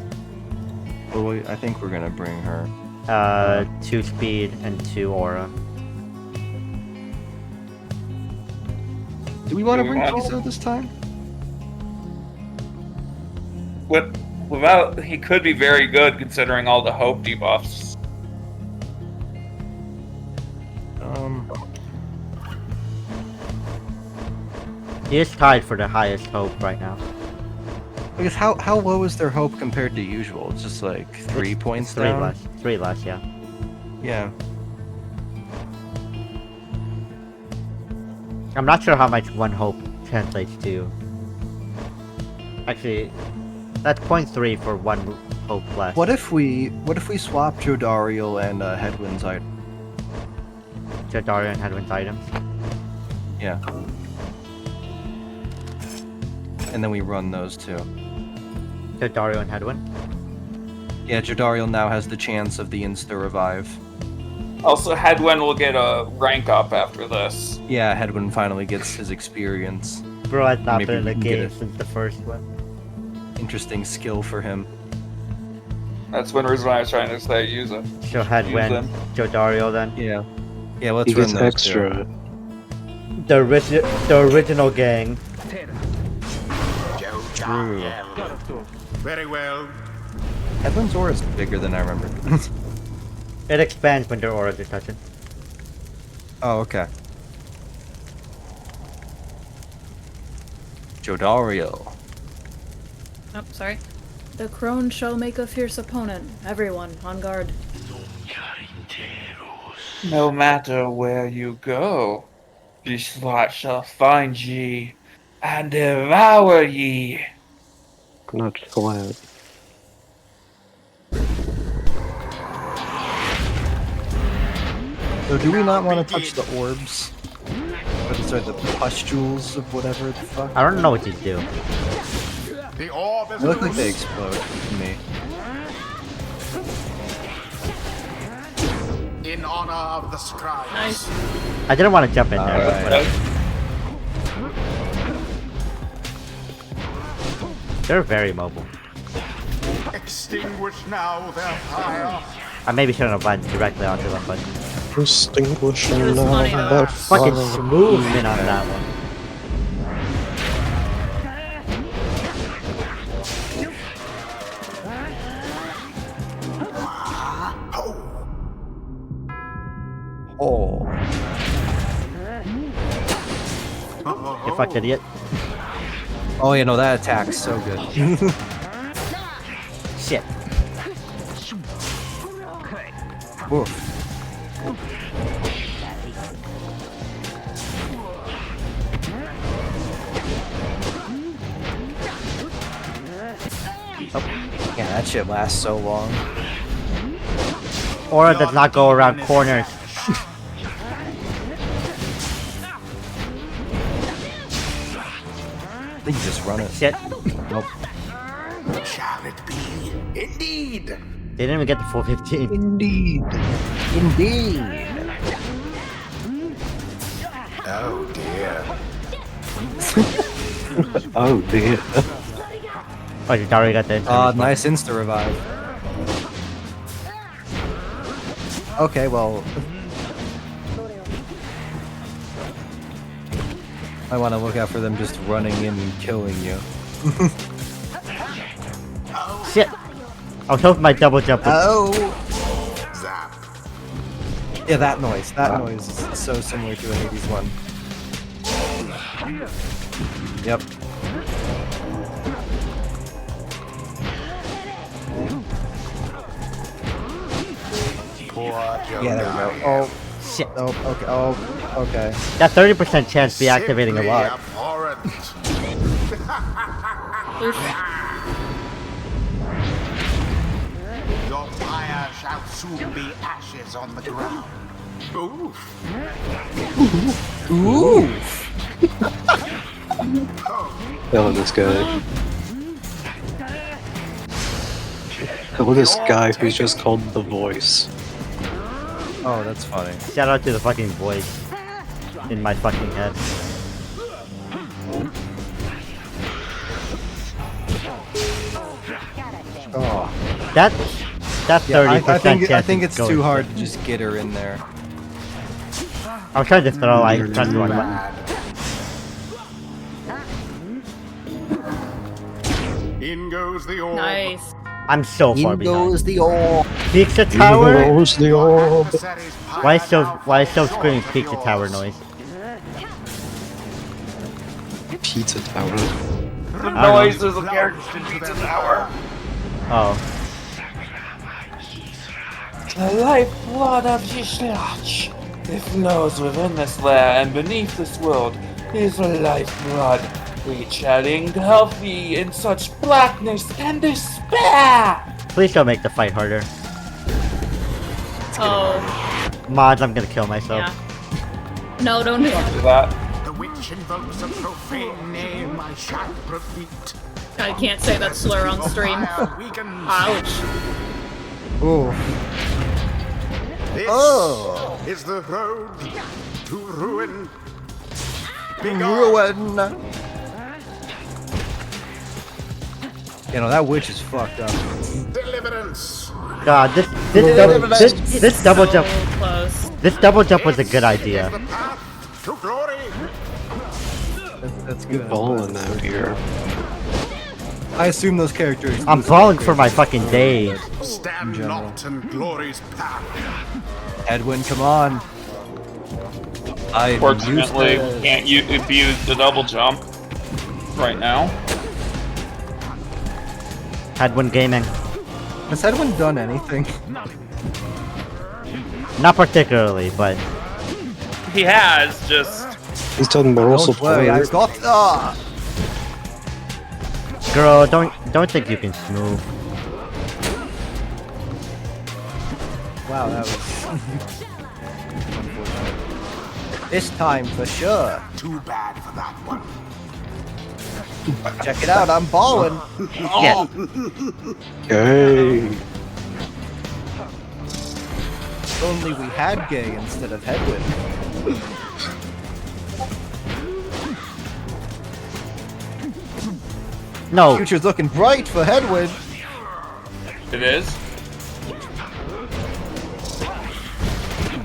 Speaker 2: Well, I think we're gonna bring her.
Speaker 1: 2 speed, and 2 aura.
Speaker 2: Do we want to
Speaker 5: Do we
Speaker 2: bring
Speaker 5: want-
Speaker 2: Tizo this time?
Speaker 5: Without, he could be very good considering all the hope debuffs.
Speaker 1: He is tied for the highest hope right now.
Speaker 2: Because how low is their hope compared to usual? It's just like 3
Speaker 1: It's
Speaker 2: points
Speaker 1: 3
Speaker 2: down.
Speaker 1: less. 3 less, yeah.
Speaker 2: Yeah.
Speaker 1: I'm not sure how much 1 hope translates to. Actually, that's 0.3 for 1 hope less.
Speaker 2: What if we swap Jodariel and Hedwyn's item?
Speaker 1: Jodariel and Hedwyn's items?
Speaker 2: Yeah. And then we run those two.
Speaker 1: Jodariel and Hedwyn?
Speaker 2: Yeah, Jodariel now has the chance of the insta revive.
Speaker 5: Also, Hedwyn will get a rank up after this.
Speaker 2: Yeah, Hedwyn finally gets his experience.
Speaker 1: Bro has not
Speaker 2: Maybe
Speaker 1: been in
Speaker 2: we
Speaker 1: the
Speaker 2: can get
Speaker 1: game
Speaker 2: it.
Speaker 1: since the first one.
Speaker 2: Interesting skill for him.
Speaker 5: That's one reason why I was trying to say use it.
Speaker 1: So Hedwyn,
Speaker 5: them.
Speaker 1: Jodariel then?
Speaker 2: Yeah. Yeah, let's
Speaker 7: He
Speaker 2: run
Speaker 7: gets
Speaker 2: those
Speaker 7: extra.
Speaker 1: The original gang.
Speaker 2: True.
Speaker 8: Very well.
Speaker 2: Headland's aura is bigger than I remember.
Speaker 1: It expands when their auras are touching.
Speaker 2: Oh, okay. Jodario.
Speaker 4: Oh, sorry. The crone shall make a fierce opponent. Everyone, on guard.
Speaker 5: No matter where you go, this lot shall find ye and devour ye.
Speaker 7: Not allowed.
Speaker 2: So do we not want to touch the orbs? Or sorry, the pustules of whatever the fuck?
Speaker 1: I don't know what these do.
Speaker 8: The orb is
Speaker 2: They look like they
Speaker 8: loose.
Speaker 2: explode to me.
Speaker 8: In honor of the scribes.
Speaker 4: Nice.
Speaker 1: I didn't want to jump in there, but
Speaker 2: Alright.
Speaker 1: whatever. They're very mobile.
Speaker 8: Extinguish now their fire.
Speaker 1: I maybe shouldn't have landed directly onto them, but
Speaker 7: Extinguishing
Speaker 4: It was funny,
Speaker 7: now
Speaker 4: though.
Speaker 7: that
Speaker 1: fucking
Speaker 7: fire.
Speaker 1: movement on that one.
Speaker 2: Oh.
Speaker 1: You fucked idiot.
Speaker 2: Oh, yeah, no, that attack's so good.
Speaker 1: Shit.
Speaker 2: Oof. Yeah, that shit lasts so long.
Speaker 1: Aura does not go around corners.
Speaker 2: I think you just run it.
Speaker 1: Shit.
Speaker 2: Nope.
Speaker 8: Shall it be? Indeed.
Speaker 1: They didn't even get the full 15.
Speaker 2: Indeed. Indeed.
Speaker 8: Oh dear.
Speaker 7: Oh dear.
Speaker 1: Oh, you already got the
Speaker 2: Nice insta revive. Okay, well. I want to look out for them just running in and killing you.
Speaker 1: Shit. I was hoping my double jump would...
Speaker 2: Oh!
Speaker 8: Zap.
Speaker 2: Yeah, that noise. That noise is so similar to a Hades one. Yep. Yeah, there we go. Oh,
Speaker 1: Shit.
Speaker 2: oh, okay. Oh, okay.
Speaker 1: That 30% chance deactivating a
Speaker 8: Simply
Speaker 1: lot.
Speaker 8: abhorrent. Your fire shall soon be ashes on the ground. Oof.
Speaker 2: Ooh!
Speaker 7: Oh, this guy. Look at this guy who's just called The Voice.
Speaker 2: Oh, that's funny.
Speaker 1: Shout out to the fucking voice in my fucking head.
Speaker 2: Oh.
Speaker 1: That 30%
Speaker 2: Yeah, I
Speaker 1: chance
Speaker 2: think
Speaker 1: is
Speaker 2: it's
Speaker 1: going
Speaker 2: too
Speaker 1: for
Speaker 2: hard
Speaker 1: it.
Speaker 2: to just get her in there.
Speaker 1: I was trying to throw, I pressed the wrong button.
Speaker 8: In goes the orb.
Speaker 4: Nice.
Speaker 1: I'm so far
Speaker 2: In
Speaker 1: behind.
Speaker 2: goes the orb.
Speaker 1: Pizza Tower?
Speaker 7: Where's the orb?
Speaker 1: Why is so screaming Pizza Tower noise?
Speaker 7: Pizza Tower.
Speaker 5: The
Speaker 1: I don't
Speaker 5: noise is a character in Pizza Tower.
Speaker 1: Oh.
Speaker 5: The lifeblood of Yishlach. It flows within this lair and beneath this world is lifeblood. We shall engulf thee in such blackness and despair.
Speaker 1: Please don't make the fight harder.
Speaker 4: Oh,
Speaker 1: Mods, I'm gonna kill myself.
Speaker 4: yeah. No, don't do that.
Speaker 5: Do that.
Speaker 8: The witch invokes a profane name I shan't repeat.
Speaker 4: I can't say that slur on stream.
Speaker 8: Fire weakens.
Speaker 4: Ouch.
Speaker 2: Ooh.
Speaker 8: This
Speaker 2: Oh.
Speaker 8: is the road to ruin. Begone.
Speaker 2: Ruin. You know, that witch is fucked up.
Speaker 8: Deliverance.
Speaker 1: God, this double jump,
Speaker 4: So close.
Speaker 1: this double jump was a good idea.
Speaker 8: The path to glory.
Speaker 2: That's good.
Speaker 7: Balling out here.
Speaker 2: I assume those characters.
Speaker 1: I'm falling for my fucking days.
Speaker 8: Stand
Speaker 2: general.
Speaker 8: not in glory's path.
Speaker 2: Edwin, come on. I
Speaker 5: Fortunately, we can't use the double jump right now.
Speaker 1: Headwind Gaming.
Speaker 2: Has Edwin done anything?
Speaker 1: Not particularly, but
Speaker 5: He has just.
Speaker 7: He's done moral
Speaker 2: Don't worry, I
Speaker 7: support.
Speaker 2: got.
Speaker 1: girl, don't think you can smooth.
Speaker 2: Wow, that was. Unfortunate. This time for sure.
Speaker 8: Too bad for that one.
Speaker 2: Check it out, I'm balling.
Speaker 1: Yeah.
Speaker 7: Hey.
Speaker 2: If only we had gay instead of Hedwig.
Speaker 1: No,
Speaker 2: Future's looking bright for Hedwig.
Speaker 5: It is.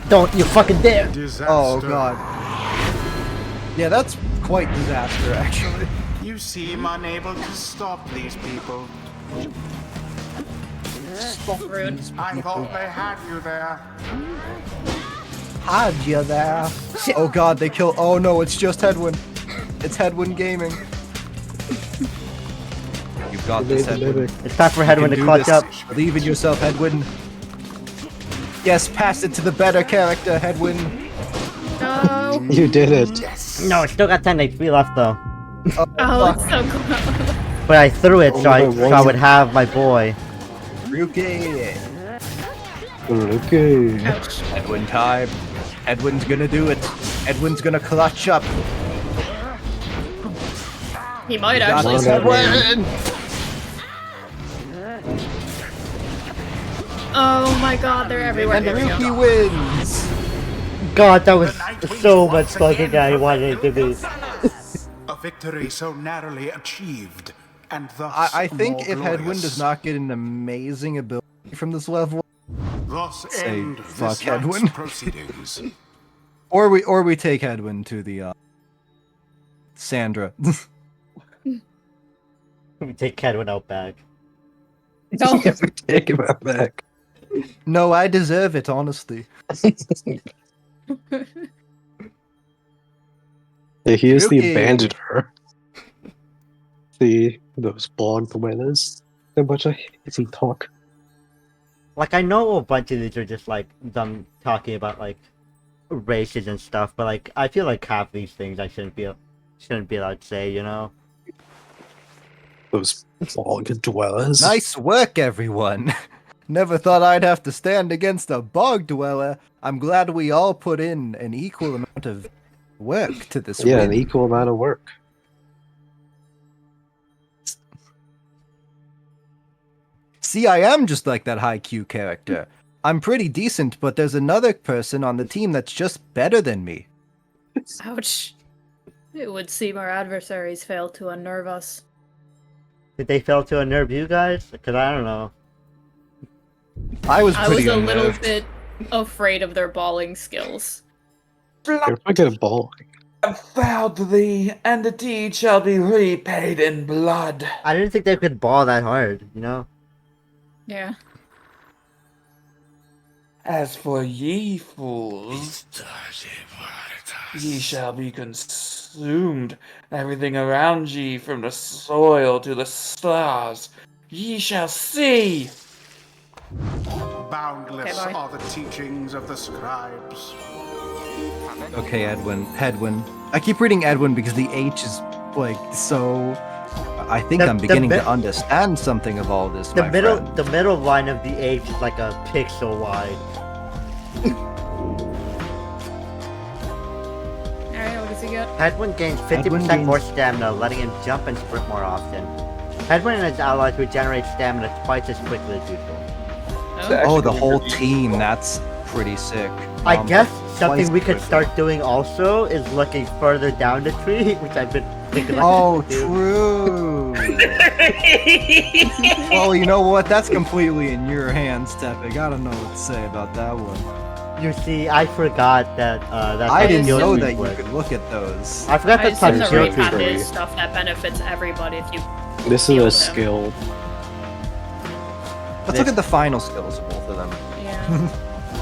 Speaker 1: don't you fucking dare.
Speaker 8: Disaster.
Speaker 2: Oh god. Yeah, that's quite disaster actually.
Speaker 8: You seem unable to stop these people.
Speaker 4: Rude.
Speaker 8: I thought they had you there.
Speaker 2: Had you there? Oh god, they kill. Oh no, it's just Hedwin. It's Hedwin Gaming. You've got this, Hedwin.
Speaker 1: It's time for
Speaker 2: You
Speaker 1: Headwind to
Speaker 2: can do
Speaker 1: clutch
Speaker 2: this.
Speaker 1: up.
Speaker 2: Believe in yourself, Hedwin. Yes, pass it to the better character, Hedwin.
Speaker 4: No.
Speaker 7: You did it.
Speaker 1: No, it's still got 10 HP left though.
Speaker 4: Oh, it's so close.
Speaker 1: But I threw it so I
Speaker 7: Oh,
Speaker 1: would have my boy.
Speaker 2: Ryuki.
Speaker 7: Okay.
Speaker 4: Ouch.
Speaker 2: Edwin time. Edwin's gonna do it. Edwin's gonna clutch up.
Speaker 4: He might
Speaker 2: Got
Speaker 4: actually.
Speaker 2: this,
Speaker 7: Edwin.
Speaker 2: Edwin.
Speaker 4: Oh my god, they're everywhere.
Speaker 2: And
Speaker 4: Here we go.
Speaker 2: Ryuki wins.
Speaker 1: God, that was so much fucking I wanted it to be.
Speaker 8: A victory so narrowly achieved, and thus
Speaker 2: I think
Speaker 8: more
Speaker 2: if Hedwin
Speaker 8: glorious.
Speaker 2: does not get an amazing ability from this level,
Speaker 8: Thus
Speaker 2: say
Speaker 8: end
Speaker 2: fuck
Speaker 8: this night's
Speaker 2: Hedwin.
Speaker 8: proceedings.
Speaker 2: or we take Hedwin to the Sandra.
Speaker 1: We take Headwind out back.
Speaker 4: No.
Speaker 7: Take him back.
Speaker 2: No, I deserve it, honestly.
Speaker 7: Yeah, he is the
Speaker 2: Ryuki.
Speaker 7: abandoner. Those blog dwellers. How much I hate he talk.
Speaker 1: Like, I know a bunch of these are just like them talking about like races and stuff, but like I feel like half these things I shouldn't be allowed to say, you know?
Speaker 7: Those blog dwellers.
Speaker 2: Nice work, everyone. Never thought I'd have to stand against a bog dweller. I'm glad we all put in an equal amount of work to this
Speaker 7: Yeah,
Speaker 2: win.
Speaker 7: an equal amount of work.
Speaker 2: See, I am just like that high Q character. I'm pretty decent, but there's another person on the team that's just better than me.
Speaker 4: Ouch. It would seem our adversaries failed to unnerve us.
Speaker 1: Did they fail to unnerve you guys? Because I don't know.
Speaker 2: I was
Speaker 4: I
Speaker 2: pretty
Speaker 4: was a little
Speaker 2: unnerved.
Speaker 4: bit afraid of their balling skills.
Speaker 7: You're fucking a ball.
Speaker 5: I vowed to thee, and the deed shall be repaid in blood.
Speaker 1: I didn't think they could ball that hard, you know?
Speaker 4: Yeah.
Speaker 5: As for ye fools, ye shall be consumed. Everything around ye, from the soil to the stars, ye shall see.
Speaker 8: Boundless
Speaker 4: Okay, bye.
Speaker 8: are the teachings of the scribes.
Speaker 2: Okay, Hedwin. I keep reading Edwin because the H is like so. I think I'm beginning to understand something of all this.
Speaker 1: The
Speaker 2: my
Speaker 1: middle
Speaker 2: friend.
Speaker 1: the middle line of the H is like a pixel wide.
Speaker 4: Alright, what does he get?
Speaker 1: Headwind gains 50%
Speaker 2: Headwind gains-
Speaker 1: more stamina, letting him jump and sprint more often. Headwind and his allies regenerate stamina twice as quickly as usual.
Speaker 2: Oh, the whole team. That's pretty sick.
Speaker 1: I guess
Speaker 2: twice
Speaker 1: something we could
Speaker 2: quicker.
Speaker 1: start doing also is looking further down the tree, which I've been thinking about.
Speaker 2: Oh, true. Well, you know what? That's completely in your hands, Tepig. I don't know what to say about that one.
Speaker 1: You see, I forgot that that's
Speaker 2: I
Speaker 1: how
Speaker 2: didn't
Speaker 1: skill
Speaker 2: know
Speaker 1: trees
Speaker 2: that you
Speaker 1: work.
Speaker 2: could look at those.
Speaker 1: I forgot
Speaker 4: I
Speaker 1: that's how
Speaker 4: assume the
Speaker 1: skill
Speaker 4: Reap
Speaker 1: trees
Speaker 4: Path
Speaker 1: work.
Speaker 4: is stuff that benefits everybody. If you
Speaker 7: This is
Speaker 4: Deal
Speaker 7: a
Speaker 4: with him.
Speaker 7: skill.
Speaker 2: Let's look at the final skills of both of them.
Speaker 4: Yeah.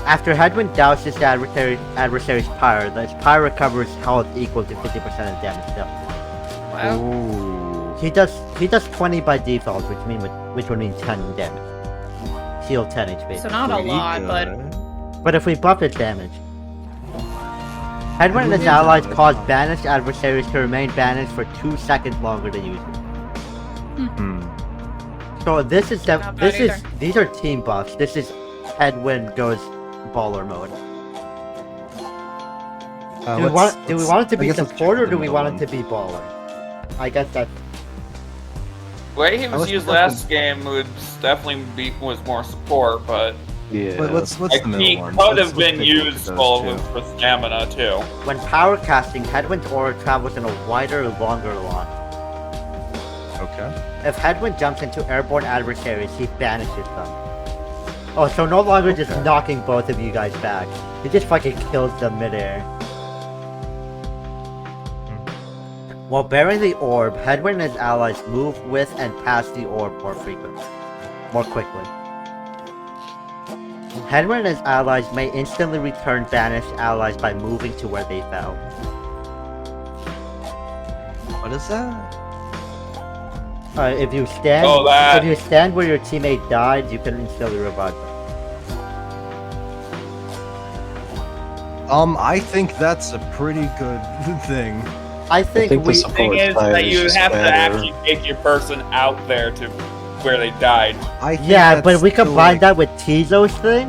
Speaker 1: After Hedwyn douses the adversary's pyre, the pyre recovers health equal to 50% of the damage dealt.
Speaker 4: Wow.
Speaker 2: Ooh.
Speaker 1: He does 20 by default, which would mean 10 damage. Heal 10 HP.
Speaker 4: So not a
Speaker 2: Pretty
Speaker 4: lot, but
Speaker 2: good.
Speaker 1: But if we buff its damage. Hedwyn and his allies cause banished adversaries to remain banished for 2 seconds longer than usual.
Speaker 2: Hmm.
Speaker 1: So this is
Speaker 4: Not bad either.
Speaker 1: these are team buffs. This is Hedwyn goes baller mode. Do we want it to
Speaker 2: I
Speaker 1: be
Speaker 2: guess let's
Speaker 1: support
Speaker 2: check
Speaker 1: or
Speaker 2: the
Speaker 1: do we
Speaker 2: middle
Speaker 1: want
Speaker 2: one.
Speaker 1: it to be baller? I guess that
Speaker 5: The way he was
Speaker 2: let's
Speaker 5: used
Speaker 2: look
Speaker 5: last game would definitely was more support, but
Speaker 7: Yeah.
Speaker 2: What's
Speaker 5: like,
Speaker 2: the middle
Speaker 5: he
Speaker 2: one?
Speaker 5: could
Speaker 2: Let's
Speaker 5: have been
Speaker 2: take a look at
Speaker 5: useful
Speaker 2: those two.
Speaker 5: for stamina too.
Speaker 1: when power casting, Hedwyn's aura travels in a wider, longer line.
Speaker 2: Okay.
Speaker 1: If Hedwyn jumps into airborne adversaries, he banishes them. Oh, so no longer just
Speaker 2: Okay.
Speaker 1: knocking both of you guys back. He just fucking kills them midair. While bearing the orb, Hedwyn and his allies move with and past the orb more quickly. Hedwyn and his allies may instantly return banished allies by moving to where they fell.
Speaker 2: What is that?
Speaker 1: If you stand,
Speaker 5: Oh, that.
Speaker 1: if you stand where your teammate died, you can instantly revive them.
Speaker 2: I think that's a pretty good thing.
Speaker 1: I think,
Speaker 7: think the
Speaker 1: we.
Speaker 7: support
Speaker 5: Thing is
Speaker 7: fire
Speaker 5: that
Speaker 7: is
Speaker 5: you
Speaker 7: just
Speaker 5: have to
Speaker 7: better.
Speaker 5: actually take your person out there to where they died.
Speaker 2: I think
Speaker 1: Yeah, but
Speaker 2: that's
Speaker 1: we
Speaker 2: still,
Speaker 1: combine
Speaker 2: like-
Speaker 1: that with Tizo's thing.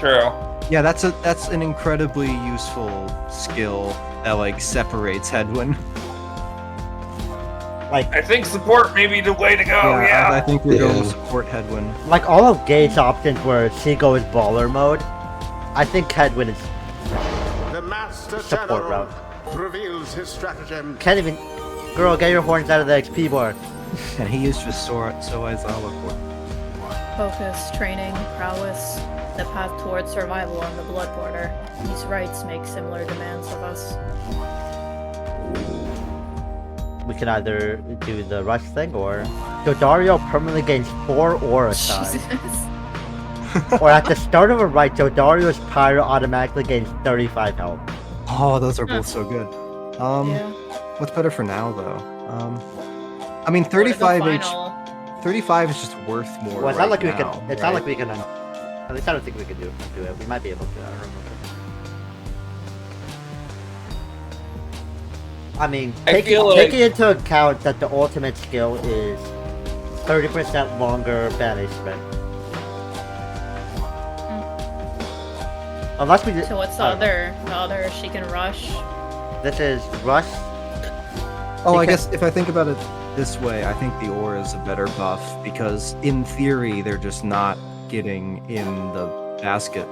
Speaker 5: True.
Speaker 2: Yeah, that's an incredibly useful skill that like separates Hedwyn.
Speaker 5: I think support may be the way to go.
Speaker 2: I think we're going
Speaker 7: Yeah.
Speaker 2: to support Hedwyn.
Speaker 1: Like all of Gate's options where she goes baller mode. I think Hedwyn is
Speaker 8: The Master
Speaker 1: support
Speaker 8: General
Speaker 1: route.
Speaker 8: reveals his stratagem.
Speaker 1: Can't even. Girl, get your horns out of the XP bar.
Speaker 2: And he is just so Aizawa.
Speaker 4: focus, training, prowess, the path towards survival on the blood border. These rites make similar demands of us.
Speaker 1: We can either do the rush thing or Dodario permanently gains 4 aura size.
Speaker 4: Jesus.
Speaker 1: Or at the start of a rite, Dodario's pyre automatically gains 35 health.
Speaker 2: Oh, those are both so good.
Speaker 4: Yeah.
Speaker 2: What's better for now though? I mean,
Speaker 4: What are the
Speaker 2: 35 H.
Speaker 4: final-
Speaker 2: 35 is just worth more.
Speaker 1: Well, it's
Speaker 2: right
Speaker 1: not like we
Speaker 2: now,
Speaker 1: can. It's not
Speaker 2: right?
Speaker 1: like we can. At least I don't think we can do it. We might be able to. I don't remember. I mean,
Speaker 5: feel like-
Speaker 1: taking into account that the ultimate skill is 30% longer banishment. Unless we.
Speaker 4: So what's the
Speaker 1: I don't know.
Speaker 4: other? The other, she can rush.
Speaker 1: This is rush.
Speaker 2: Oh, I
Speaker 1: Because-
Speaker 2: guess if I think about it this way, I think the aura is a better buff because in theory they're just not getting in the basket.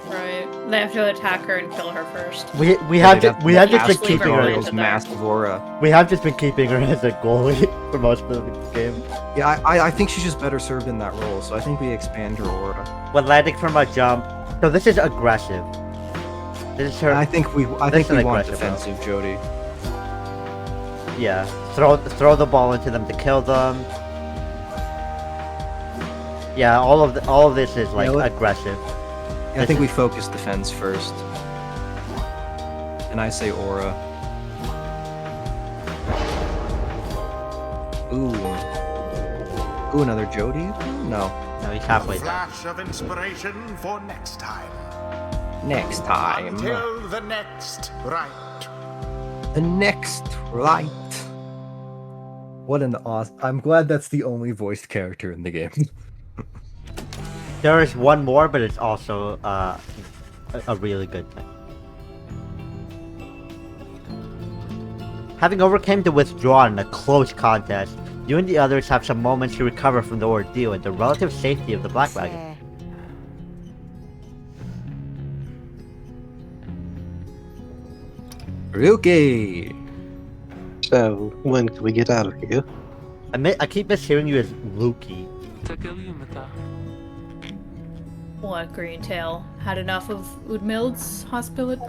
Speaker 4: Right. They have to attack her and kill her first.
Speaker 1: We
Speaker 2: They'd
Speaker 1: have
Speaker 2: have
Speaker 1: we have just been
Speaker 4: Actually,
Speaker 1: keeping her.
Speaker 4: Dario's
Speaker 2: Dario's massive aura.
Speaker 1: We have just been keeping her as a goalie for most of the game.
Speaker 2: Yeah, I think she's just better served in that role, so I think we expand her aura.
Speaker 1: When landing from a jump, so this is aggressive. This is her.
Speaker 2: And I think we
Speaker 1: This
Speaker 2: want
Speaker 1: is aggressive,
Speaker 2: defensive Jody.
Speaker 1: Yeah, throw the ball into them to kill them. Yeah, all of this is like
Speaker 2: Yeah, let-
Speaker 1: aggressive.
Speaker 2: I think we focus defense first. And I say aura. Ooh. Ooh, another Jody? No.
Speaker 1: No, he's halfway done.
Speaker 8: Flash of inspiration for next time.
Speaker 2: Next time.
Speaker 8: Until the next rite.
Speaker 2: The next right. What an awesome. I'm glad that's the only voiced character in the game.
Speaker 1: There is one more, but it's also a really good thing. Having overcome the withdrawn in a close contest, you and the others have some moments to recover from the ordeal and the relative safety of the Black Wagon.
Speaker 2: Ryuki!
Speaker 7: So, when can we get out of here?
Speaker 1: I keep mishearing you as Lukey.
Speaker 4: What, Greentail? Had enough of Udmild's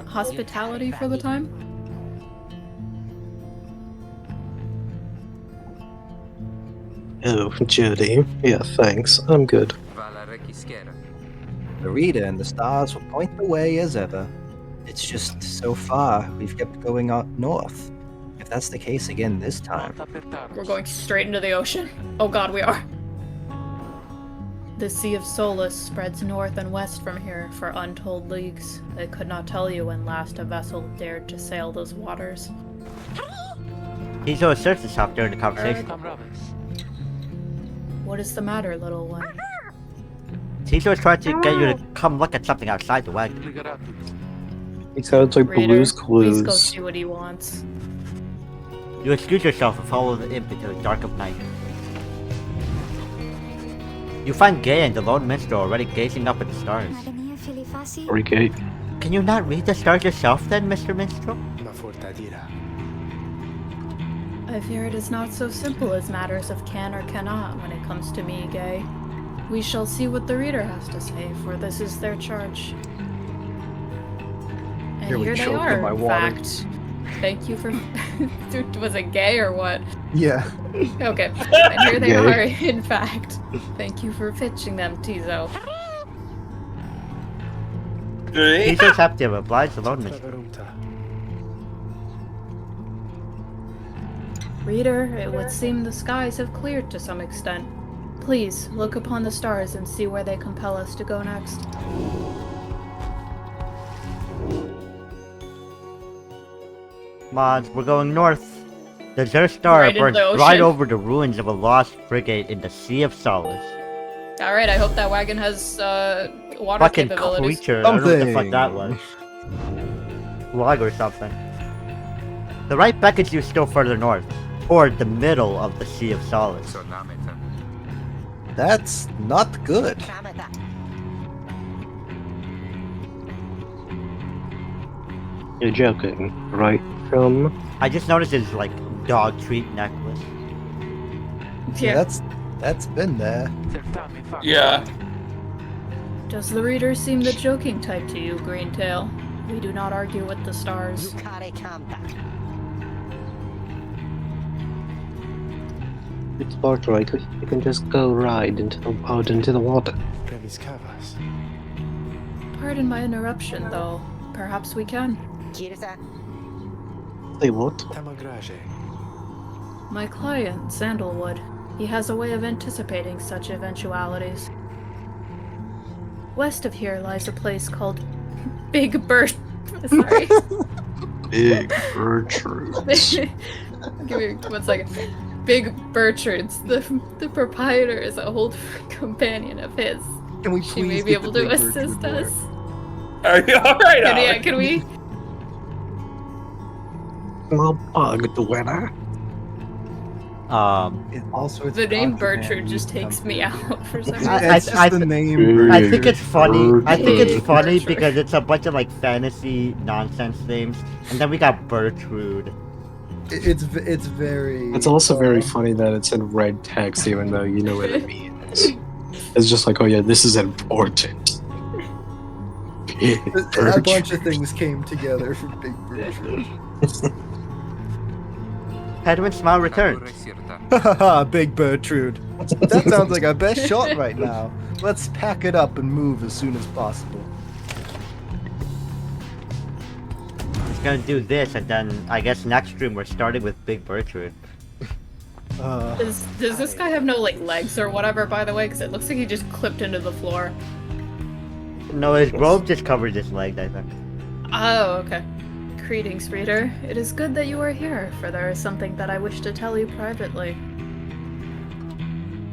Speaker 4: hospitality for the time?
Speaker 7: Oh, Judy. Yeah, thanks. I'm good.
Speaker 6: Valareki Skera.
Speaker 2: The reader and the stars will point the way as ever. It's just so far we've kept going up north. If that's the case again this time.
Speaker 4: We're going straight into the ocean. Oh god, we are. The Sea of Solus spreads north and west from here for untold leagues. I could not tell you when last a vessel dared to sail those waters.
Speaker 1: Tizo asserts himself during the conversation.
Speaker 4: What is the matter, little one?
Speaker 1: Tizo is trying to get you to come look at something outside the wagon.
Speaker 7: He sounds like
Speaker 4: Reader,
Speaker 7: Blue's
Speaker 4: please go
Speaker 7: Clues.
Speaker 4: see what he wants.
Speaker 1: You excuse yourself and follow the imp into the dark of night. You find Gay and the lone minstrel already gazing up at the stars.
Speaker 7: Okay.
Speaker 1: Can you not read the stars yourself then, Mr. Minstrel?
Speaker 4: I fear it is not so simple as matters of can or cannot when it comes to me, Gay. We shall see what the reader has to say, for this is their charge. And
Speaker 2: Here we
Speaker 4: here they
Speaker 2: choke
Speaker 4: are,
Speaker 2: on my
Speaker 4: in
Speaker 2: water.
Speaker 4: fact. Thank you for... Was it gay or what?
Speaker 2: Yeah.
Speaker 4: Okay. And here they
Speaker 7: Gay.
Speaker 4: are, in fact. Thank you for pitching them, Tizo.
Speaker 1: Tizo's happy to oblige the lone minstrel.
Speaker 4: Reader, it would seem the skies have cleared to some extent. Please, look upon the stars and see where they compel us to go next.
Speaker 1: Mods, we're going north. The Zer Star
Speaker 4: Right into
Speaker 1: burns
Speaker 4: the
Speaker 1: right
Speaker 4: ocean.
Speaker 1: over the ruins of a lost frigate in the Sea of Solace.
Speaker 4: Alright, I hope that wagon has, water
Speaker 1: Fucking
Speaker 4: capabilities.
Speaker 1: creature. I don't know what the fuck
Speaker 2: Something.
Speaker 1: that was. Log or something. The right beckons you still further north, toward the middle of the Sea of Solace.
Speaker 6: Sonamita.
Speaker 2: That's not good.
Speaker 7: You're joking, right? From
Speaker 1: I just noticed his like dog treat necklace.
Speaker 4: Yeah.
Speaker 2: That's been there.
Speaker 5: Yeah.
Speaker 4: Does the reader seem the joking type to you, Greentail? We do not argue with the stars.
Speaker 7: it's part right. You can just go ride out into the water.
Speaker 4: Pardon my interruption, though. Perhaps we can.
Speaker 7: Say what?
Speaker 4: My client, Sandalwood, he has a way of anticipating such eventualities. West of here lies a place called Big Bird. Sorry.
Speaker 7: Big Bertrude.
Speaker 4: Give me 1 second. Big Bertrude's. The proprietor is an old companion of his.
Speaker 2: Can we
Speaker 4: She
Speaker 2: please
Speaker 4: may be
Speaker 2: get
Speaker 4: able
Speaker 2: the
Speaker 4: to
Speaker 2: Big
Speaker 4: assist
Speaker 2: Bertrude
Speaker 4: us.
Speaker 5: Are you alright?
Speaker 4: Can we?
Speaker 7: Small bug, Dweller.
Speaker 2: It also
Speaker 4: The name Bertrude just takes me out for some reason.
Speaker 2: It's just the name.
Speaker 1: I think it's funny. I think it's
Speaker 4: Big
Speaker 1: funny
Speaker 4: Bertrude.
Speaker 1: because it's a bunch of like fantasy nonsense names, and then we got Bertrude.
Speaker 2: It's very.
Speaker 7: It's also very funny that it's in red text, even though you know what it means. It's just like, oh yeah, this is important. Big
Speaker 2: A bunch
Speaker 7: Bertrude.
Speaker 2: of things came together for Big Bertrude.
Speaker 1: Hedwin Smile returns.
Speaker 6: Resirta.
Speaker 2: Haha, Big Bertrude. That sounds like our best shot right now. Let's pack it up and move as soon as possible.
Speaker 1: He's gonna do this, and then I guess next stream we're starting with Big Bertrude.
Speaker 4: Does this guy have no like legs or whatever, by the way? Because it looks like he just clipped into the floor.
Speaker 1: No, his robe just covered his leg, I think.
Speaker 4: Oh, okay. Greetings, reader. It is good that you are here, for there is something that I wish to tell you privately.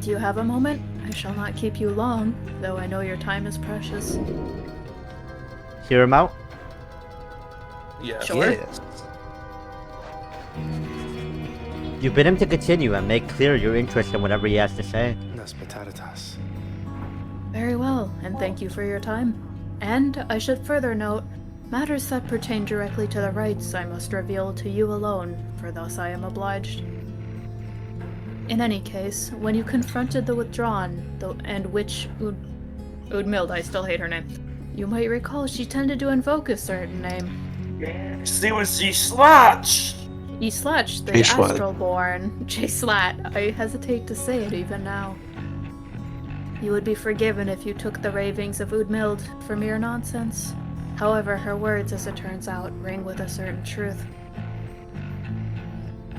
Speaker 4: Do you have a moment? I shall not keep you long, though I know your time is precious.
Speaker 1: Hear him out?
Speaker 5: Yeah.
Speaker 4: Sure.
Speaker 2: Yes.
Speaker 1: You bid him to continue and make clear your interest in whatever he has to say.
Speaker 4: Very well, and thank you for your time. And I should further note, matters that pertain directly to the rites I must reveal to you alone, for thus I am obliged. In any case, when you confronted the Withdrawn, and which Udmild, I still hate her name, you might recall she tended to invoke a certain name.
Speaker 5: See what she slotch.
Speaker 4: Yslach, the
Speaker 7: Jay Slat.
Speaker 4: Astralborn, Jay Slat, I hesitate to say it even now. You would be forgiven if you took the ravings of Udmild for mere nonsense. However, her words, as it turns out, ring with a certain truth.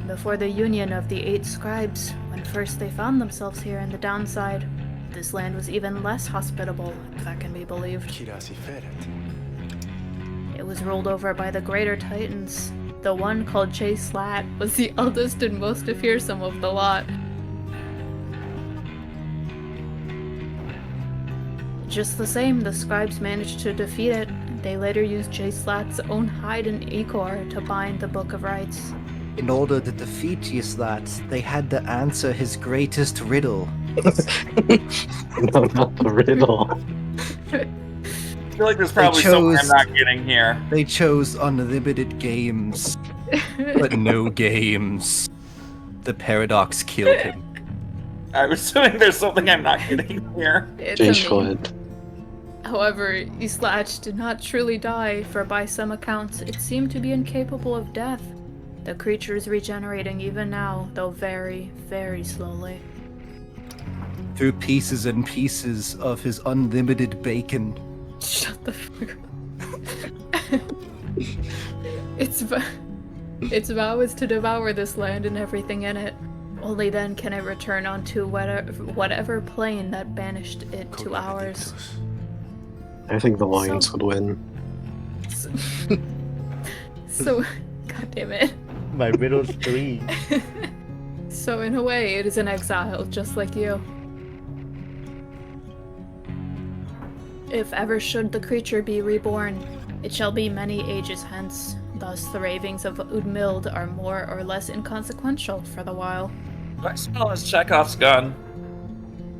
Speaker 4: Before the union of the 8 scribes, when first they found themselves here in the downside, this land was even less hospitable, if that can be believed. It was ruled over by the greater titans. The one called Jay Slat was the eldest and most fearsome of the lot. Just the same, the scribes managed to defeat it. They later used Jay Slat's own hide and ichor to bind the Book of Rites.
Speaker 2: In order to defeat Yslat, they had to answer his greatest riddle.
Speaker 7: No, not the riddle.
Speaker 5: I feel like there's probably something I'm not getting here.
Speaker 2: They chose unlimited games, but no games. The paradox killed him.
Speaker 5: I'm assuming there's something I'm not getting here.
Speaker 4: It's
Speaker 7: Jay
Speaker 4: a meme.
Speaker 7: Slat.
Speaker 4: However, Yslach did not truly die, for by some accounts, it seemed to be incapable of death. The creature is regenerating even now, though very, very slowly.
Speaker 2: Through pieces and pieces of his unlimited bacon.
Speaker 4: Shut the fuck up. Its vow is to devour this land and everything in it. Only then can it return onto whatever plane that banished it to ours.
Speaker 7: I think the Lions would win.
Speaker 4: So, god damn it.
Speaker 1: My riddle's 3.
Speaker 4: So in a way, it is an exile, just like you. If ever should the creature be reborn, it shall be many ages hence. Thus the ravings of Udmild are more or less inconsequential for the while.
Speaker 5: I smell as Chekhov's gun.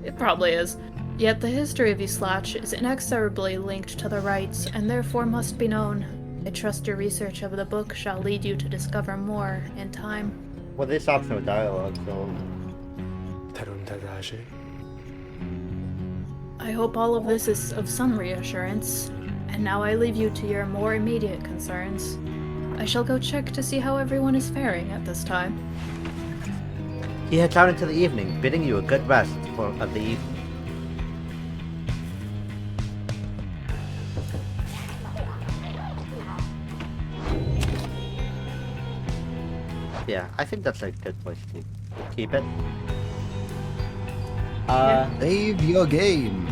Speaker 4: It probably is. Yet the history of Yslach is inexorably linked to the rites, and therefore must be known. I trust your research of the book shall lead you to discover more in time.
Speaker 1: Well, this optional dialogue, so...
Speaker 4: I hope all of this is of some reassurance, and now I leave you to your more immediate concerns. I shall go check to see how everyone is faring at this time.
Speaker 1: He heads out into the evening, bidding you a good rest of the evening. Yeah, I think that's a good place to keep it.
Speaker 2: Save your game.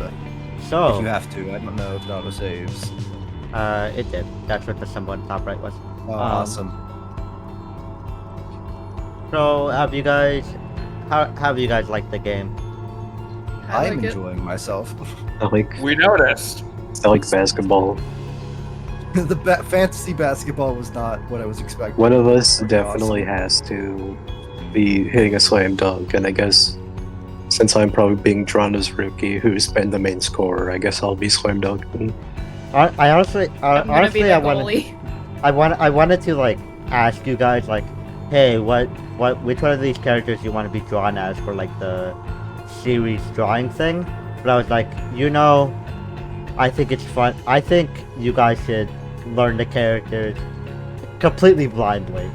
Speaker 1: So...
Speaker 2: If you have to, I don't know if it auto saves.
Speaker 1: It did. That's what the symbol on top right was.
Speaker 2: Oh, awesome.
Speaker 1: So, have you guys... How have you guys liked the game?
Speaker 2: I'm
Speaker 4: like it.
Speaker 2: enjoying myself.
Speaker 5: We noticed.
Speaker 7: I like basketball.
Speaker 2: The fantasy basketball was not what I was expecting.
Speaker 7: One of us
Speaker 2: Pretty
Speaker 7: definitely has to be hitting a slam dunk, and I guess since I'm probably being drawn as rookie who's been the main scorer, I guess I'll be slam dunking.
Speaker 1: I honestly,
Speaker 4: I'm gonna be the
Speaker 1: I wanted to like ask you guys like, hey, which one of these characters you want to be drawn as for like the series drawing thing? But I was like, I think it's fun. I think you guys should learn the characters completely blindly,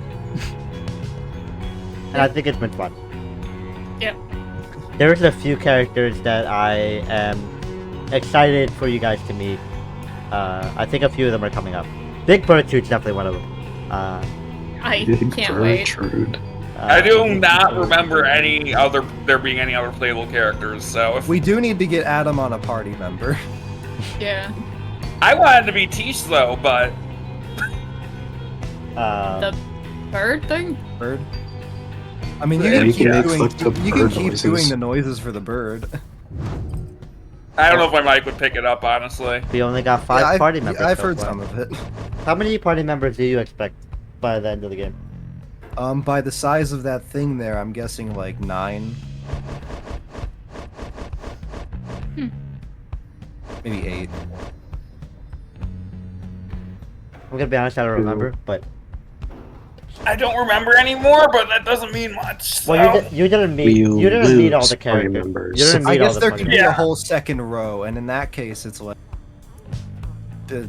Speaker 1: and I think it's been fun.
Speaker 4: Yep.
Speaker 1: There's a few characters that I am excited for you guys to meet. I think a few of them are coming up. Big Birchude's definitely one of them.
Speaker 4: I can't wait.
Speaker 7: Gertrude.
Speaker 5: I do not remember there being any other playable characters, so if
Speaker 2: We do need to get Adam on a party member.
Speaker 4: Yeah.
Speaker 5: I wanted to be Tish though, but
Speaker 4: The bird thing?
Speaker 2: Bird. I mean, you
Speaker 7: Yeah,
Speaker 2: can
Speaker 7: you
Speaker 2: keep
Speaker 7: can
Speaker 2: doing
Speaker 7: make the
Speaker 2: you can
Speaker 7: bird
Speaker 2: keep
Speaker 7: noises.
Speaker 2: doing the noises for the bird.
Speaker 5: I don't know if my mic would pick it up, honestly.
Speaker 1: We only got 5
Speaker 2: Yeah,
Speaker 1: party members.
Speaker 2: I've
Speaker 1: so
Speaker 2: heard
Speaker 1: far.
Speaker 2: some of it.
Speaker 1: How many party members do you expect by the end of the game?
Speaker 2: By the size of that thing there, I'm guessing like 9. Maybe 8.
Speaker 1: I'm gonna be honest, I don't remember, but
Speaker 5: I don't remember anymore, but that doesn't mean much. So.
Speaker 1: well, you didn't meet
Speaker 7: You
Speaker 1: you didn't meet all
Speaker 7: lose
Speaker 1: the
Speaker 7: party
Speaker 1: characters.
Speaker 7: members.
Speaker 1: You didn't
Speaker 2: I
Speaker 1: meet all
Speaker 2: guess
Speaker 1: the
Speaker 2: there
Speaker 1: party
Speaker 2: could be
Speaker 1: members.
Speaker 2: a whole second row, and in that case, it's like the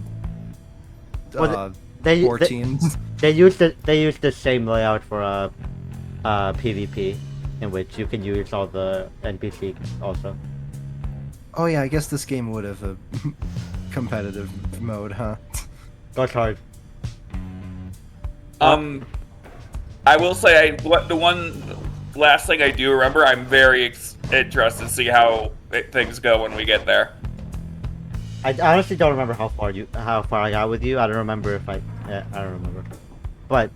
Speaker 1: Well,
Speaker 2: 14.
Speaker 1: They use the same layout for PvP, in which you can use all the NPCs also.
Speaker 2: Oh yeah, I guess this game would have a competitive mode, huh?
Speaker 1: Goes hard.
Speaker 5: I will say, the one last thing I do remember, I'm very interested to see how things go when we get there.
Speaker 1: I honestly don't remember how far I got with you. I don't remember if I don't remember. But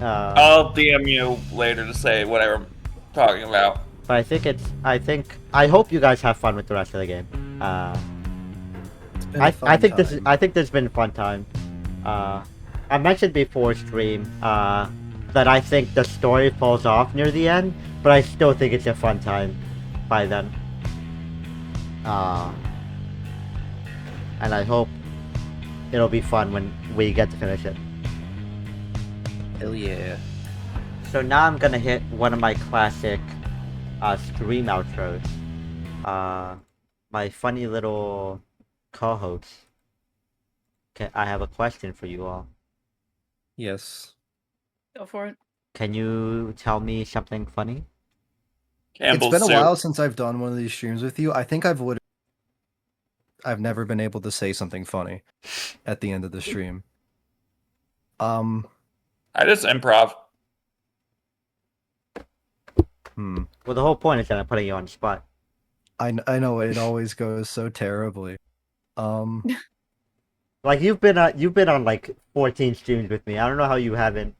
Speaker 5: I'll DM you later to say what I'm talking about.
Speaker 1: But I hope you guys have fun with the rest of the game.
Speaker 2: It's been a fun
Speaker 1: I think
Speaker 2: time.
Speaker 1: I think this has been a fun time. I mentioned before stream that I think the story falls off near the end, but I still think it's a fun time by then. And I hope it'll be fun when we get to finish it.
Speaker 7: Hell yeah.
Speaker 1: So now I'm gonna hit one of my classic stream outros. My funny little co-host. Okay, I have a question for you all.
Speaker 7: Yes.
Speaker 4: Go for it.
Speaker 1: Can you tell me something funny?
Speaker 5: Campbell's
Speaker 2: It's been a
Speaker 5: soup.
Speaker 2: while since I've done one of these streams with you. I think I've never been able to say something funny at the end of the stream.
Speaker 5: I just improv.
Speaker 1: Well, the whole point is that I'm putting you on the spot.
Speaker 2: I know it always goes so terribly.
Speaker 1: Like you've been on like 14 streams with me. I don't know how you haven't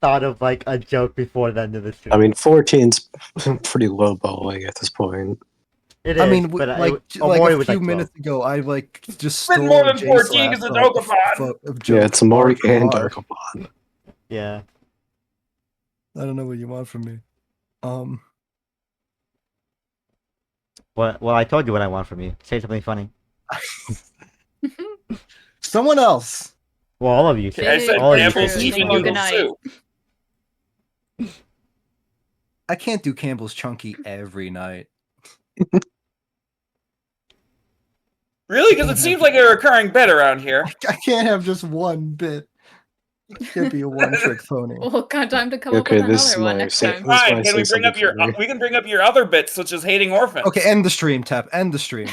Speaker 1: thought of like a joke before the end of the stream.
Speaker 7: I mean, 14's pretty low bowling at this point.
Speaker 1: It is,
Speaker 2: I mean,
Speaker 1: but
Speaker 2: like
Speaker 1: Omori
Speaker 2: a
Speaker 1: was
Speaker 2: few
Speaker 1: like 12.
Speaker 2: minutes ago, I like just
Speaker 5: Been
Speaker 2: stole
Speaker 5: more than
Speaker 2: Jay's
Speaker 5: 14
Speaker 2: laugh
Speaker 5: because of
Speaker 2: of-
Speaker 5: Dokapon.
Speaker 2: of
Speaker 7: Yeah,
Speaker 2: jokes
Speaker 7: it's Mori
Speaker 2: bar for
Speaker 7: and
Speaker 2: bar.
Speaker 7: Darkopon.
Speaker 1: Yeah.
Speaker 2: I don't know what you want from me.
Speaker 1: Well, I told you what I want from you. Say something funny.
Speaker 2: Someone else.
Speaker 1: Well, all of you.
Speaker 5: I said
Speaker 1: all of you
Speaker 5: Campbell's
Speaker 1: say
Speaker 4: Say
Speaker 5: chicken
Speaker 1: something
Speaker 4: good
Speaker 5: noodle
Speaker 4: night.
Speaker 5: soup.
Speaker 2: I can't do Campbell's Chunky every night.
Speaker 5: Really? Because it seems like a recurring bit around here.
Speaker 2: I can't have just one bit. It can't be a one-trick pony.
Speaker 4: Well, got time to come
Speaker 7: Okay,
Speaker 4: up with
Speaker 7: this is
Speaker 4: another one
Speaker 7: my
Speaker 4: next
Speaker 7: sa-
Speaker 4: time.
Speaker 7: That's why I
Speaker 5: Fine. Can we
Speaker 7: say
Speaker 5: bring up
Speaker 7: something
Speaker 5: your?
Speaker 7: funny.
Speaker 5: We can bring up your other bits, such as hating orphans.
Speaker 2: Okay, end the stream, Tap. End the stream.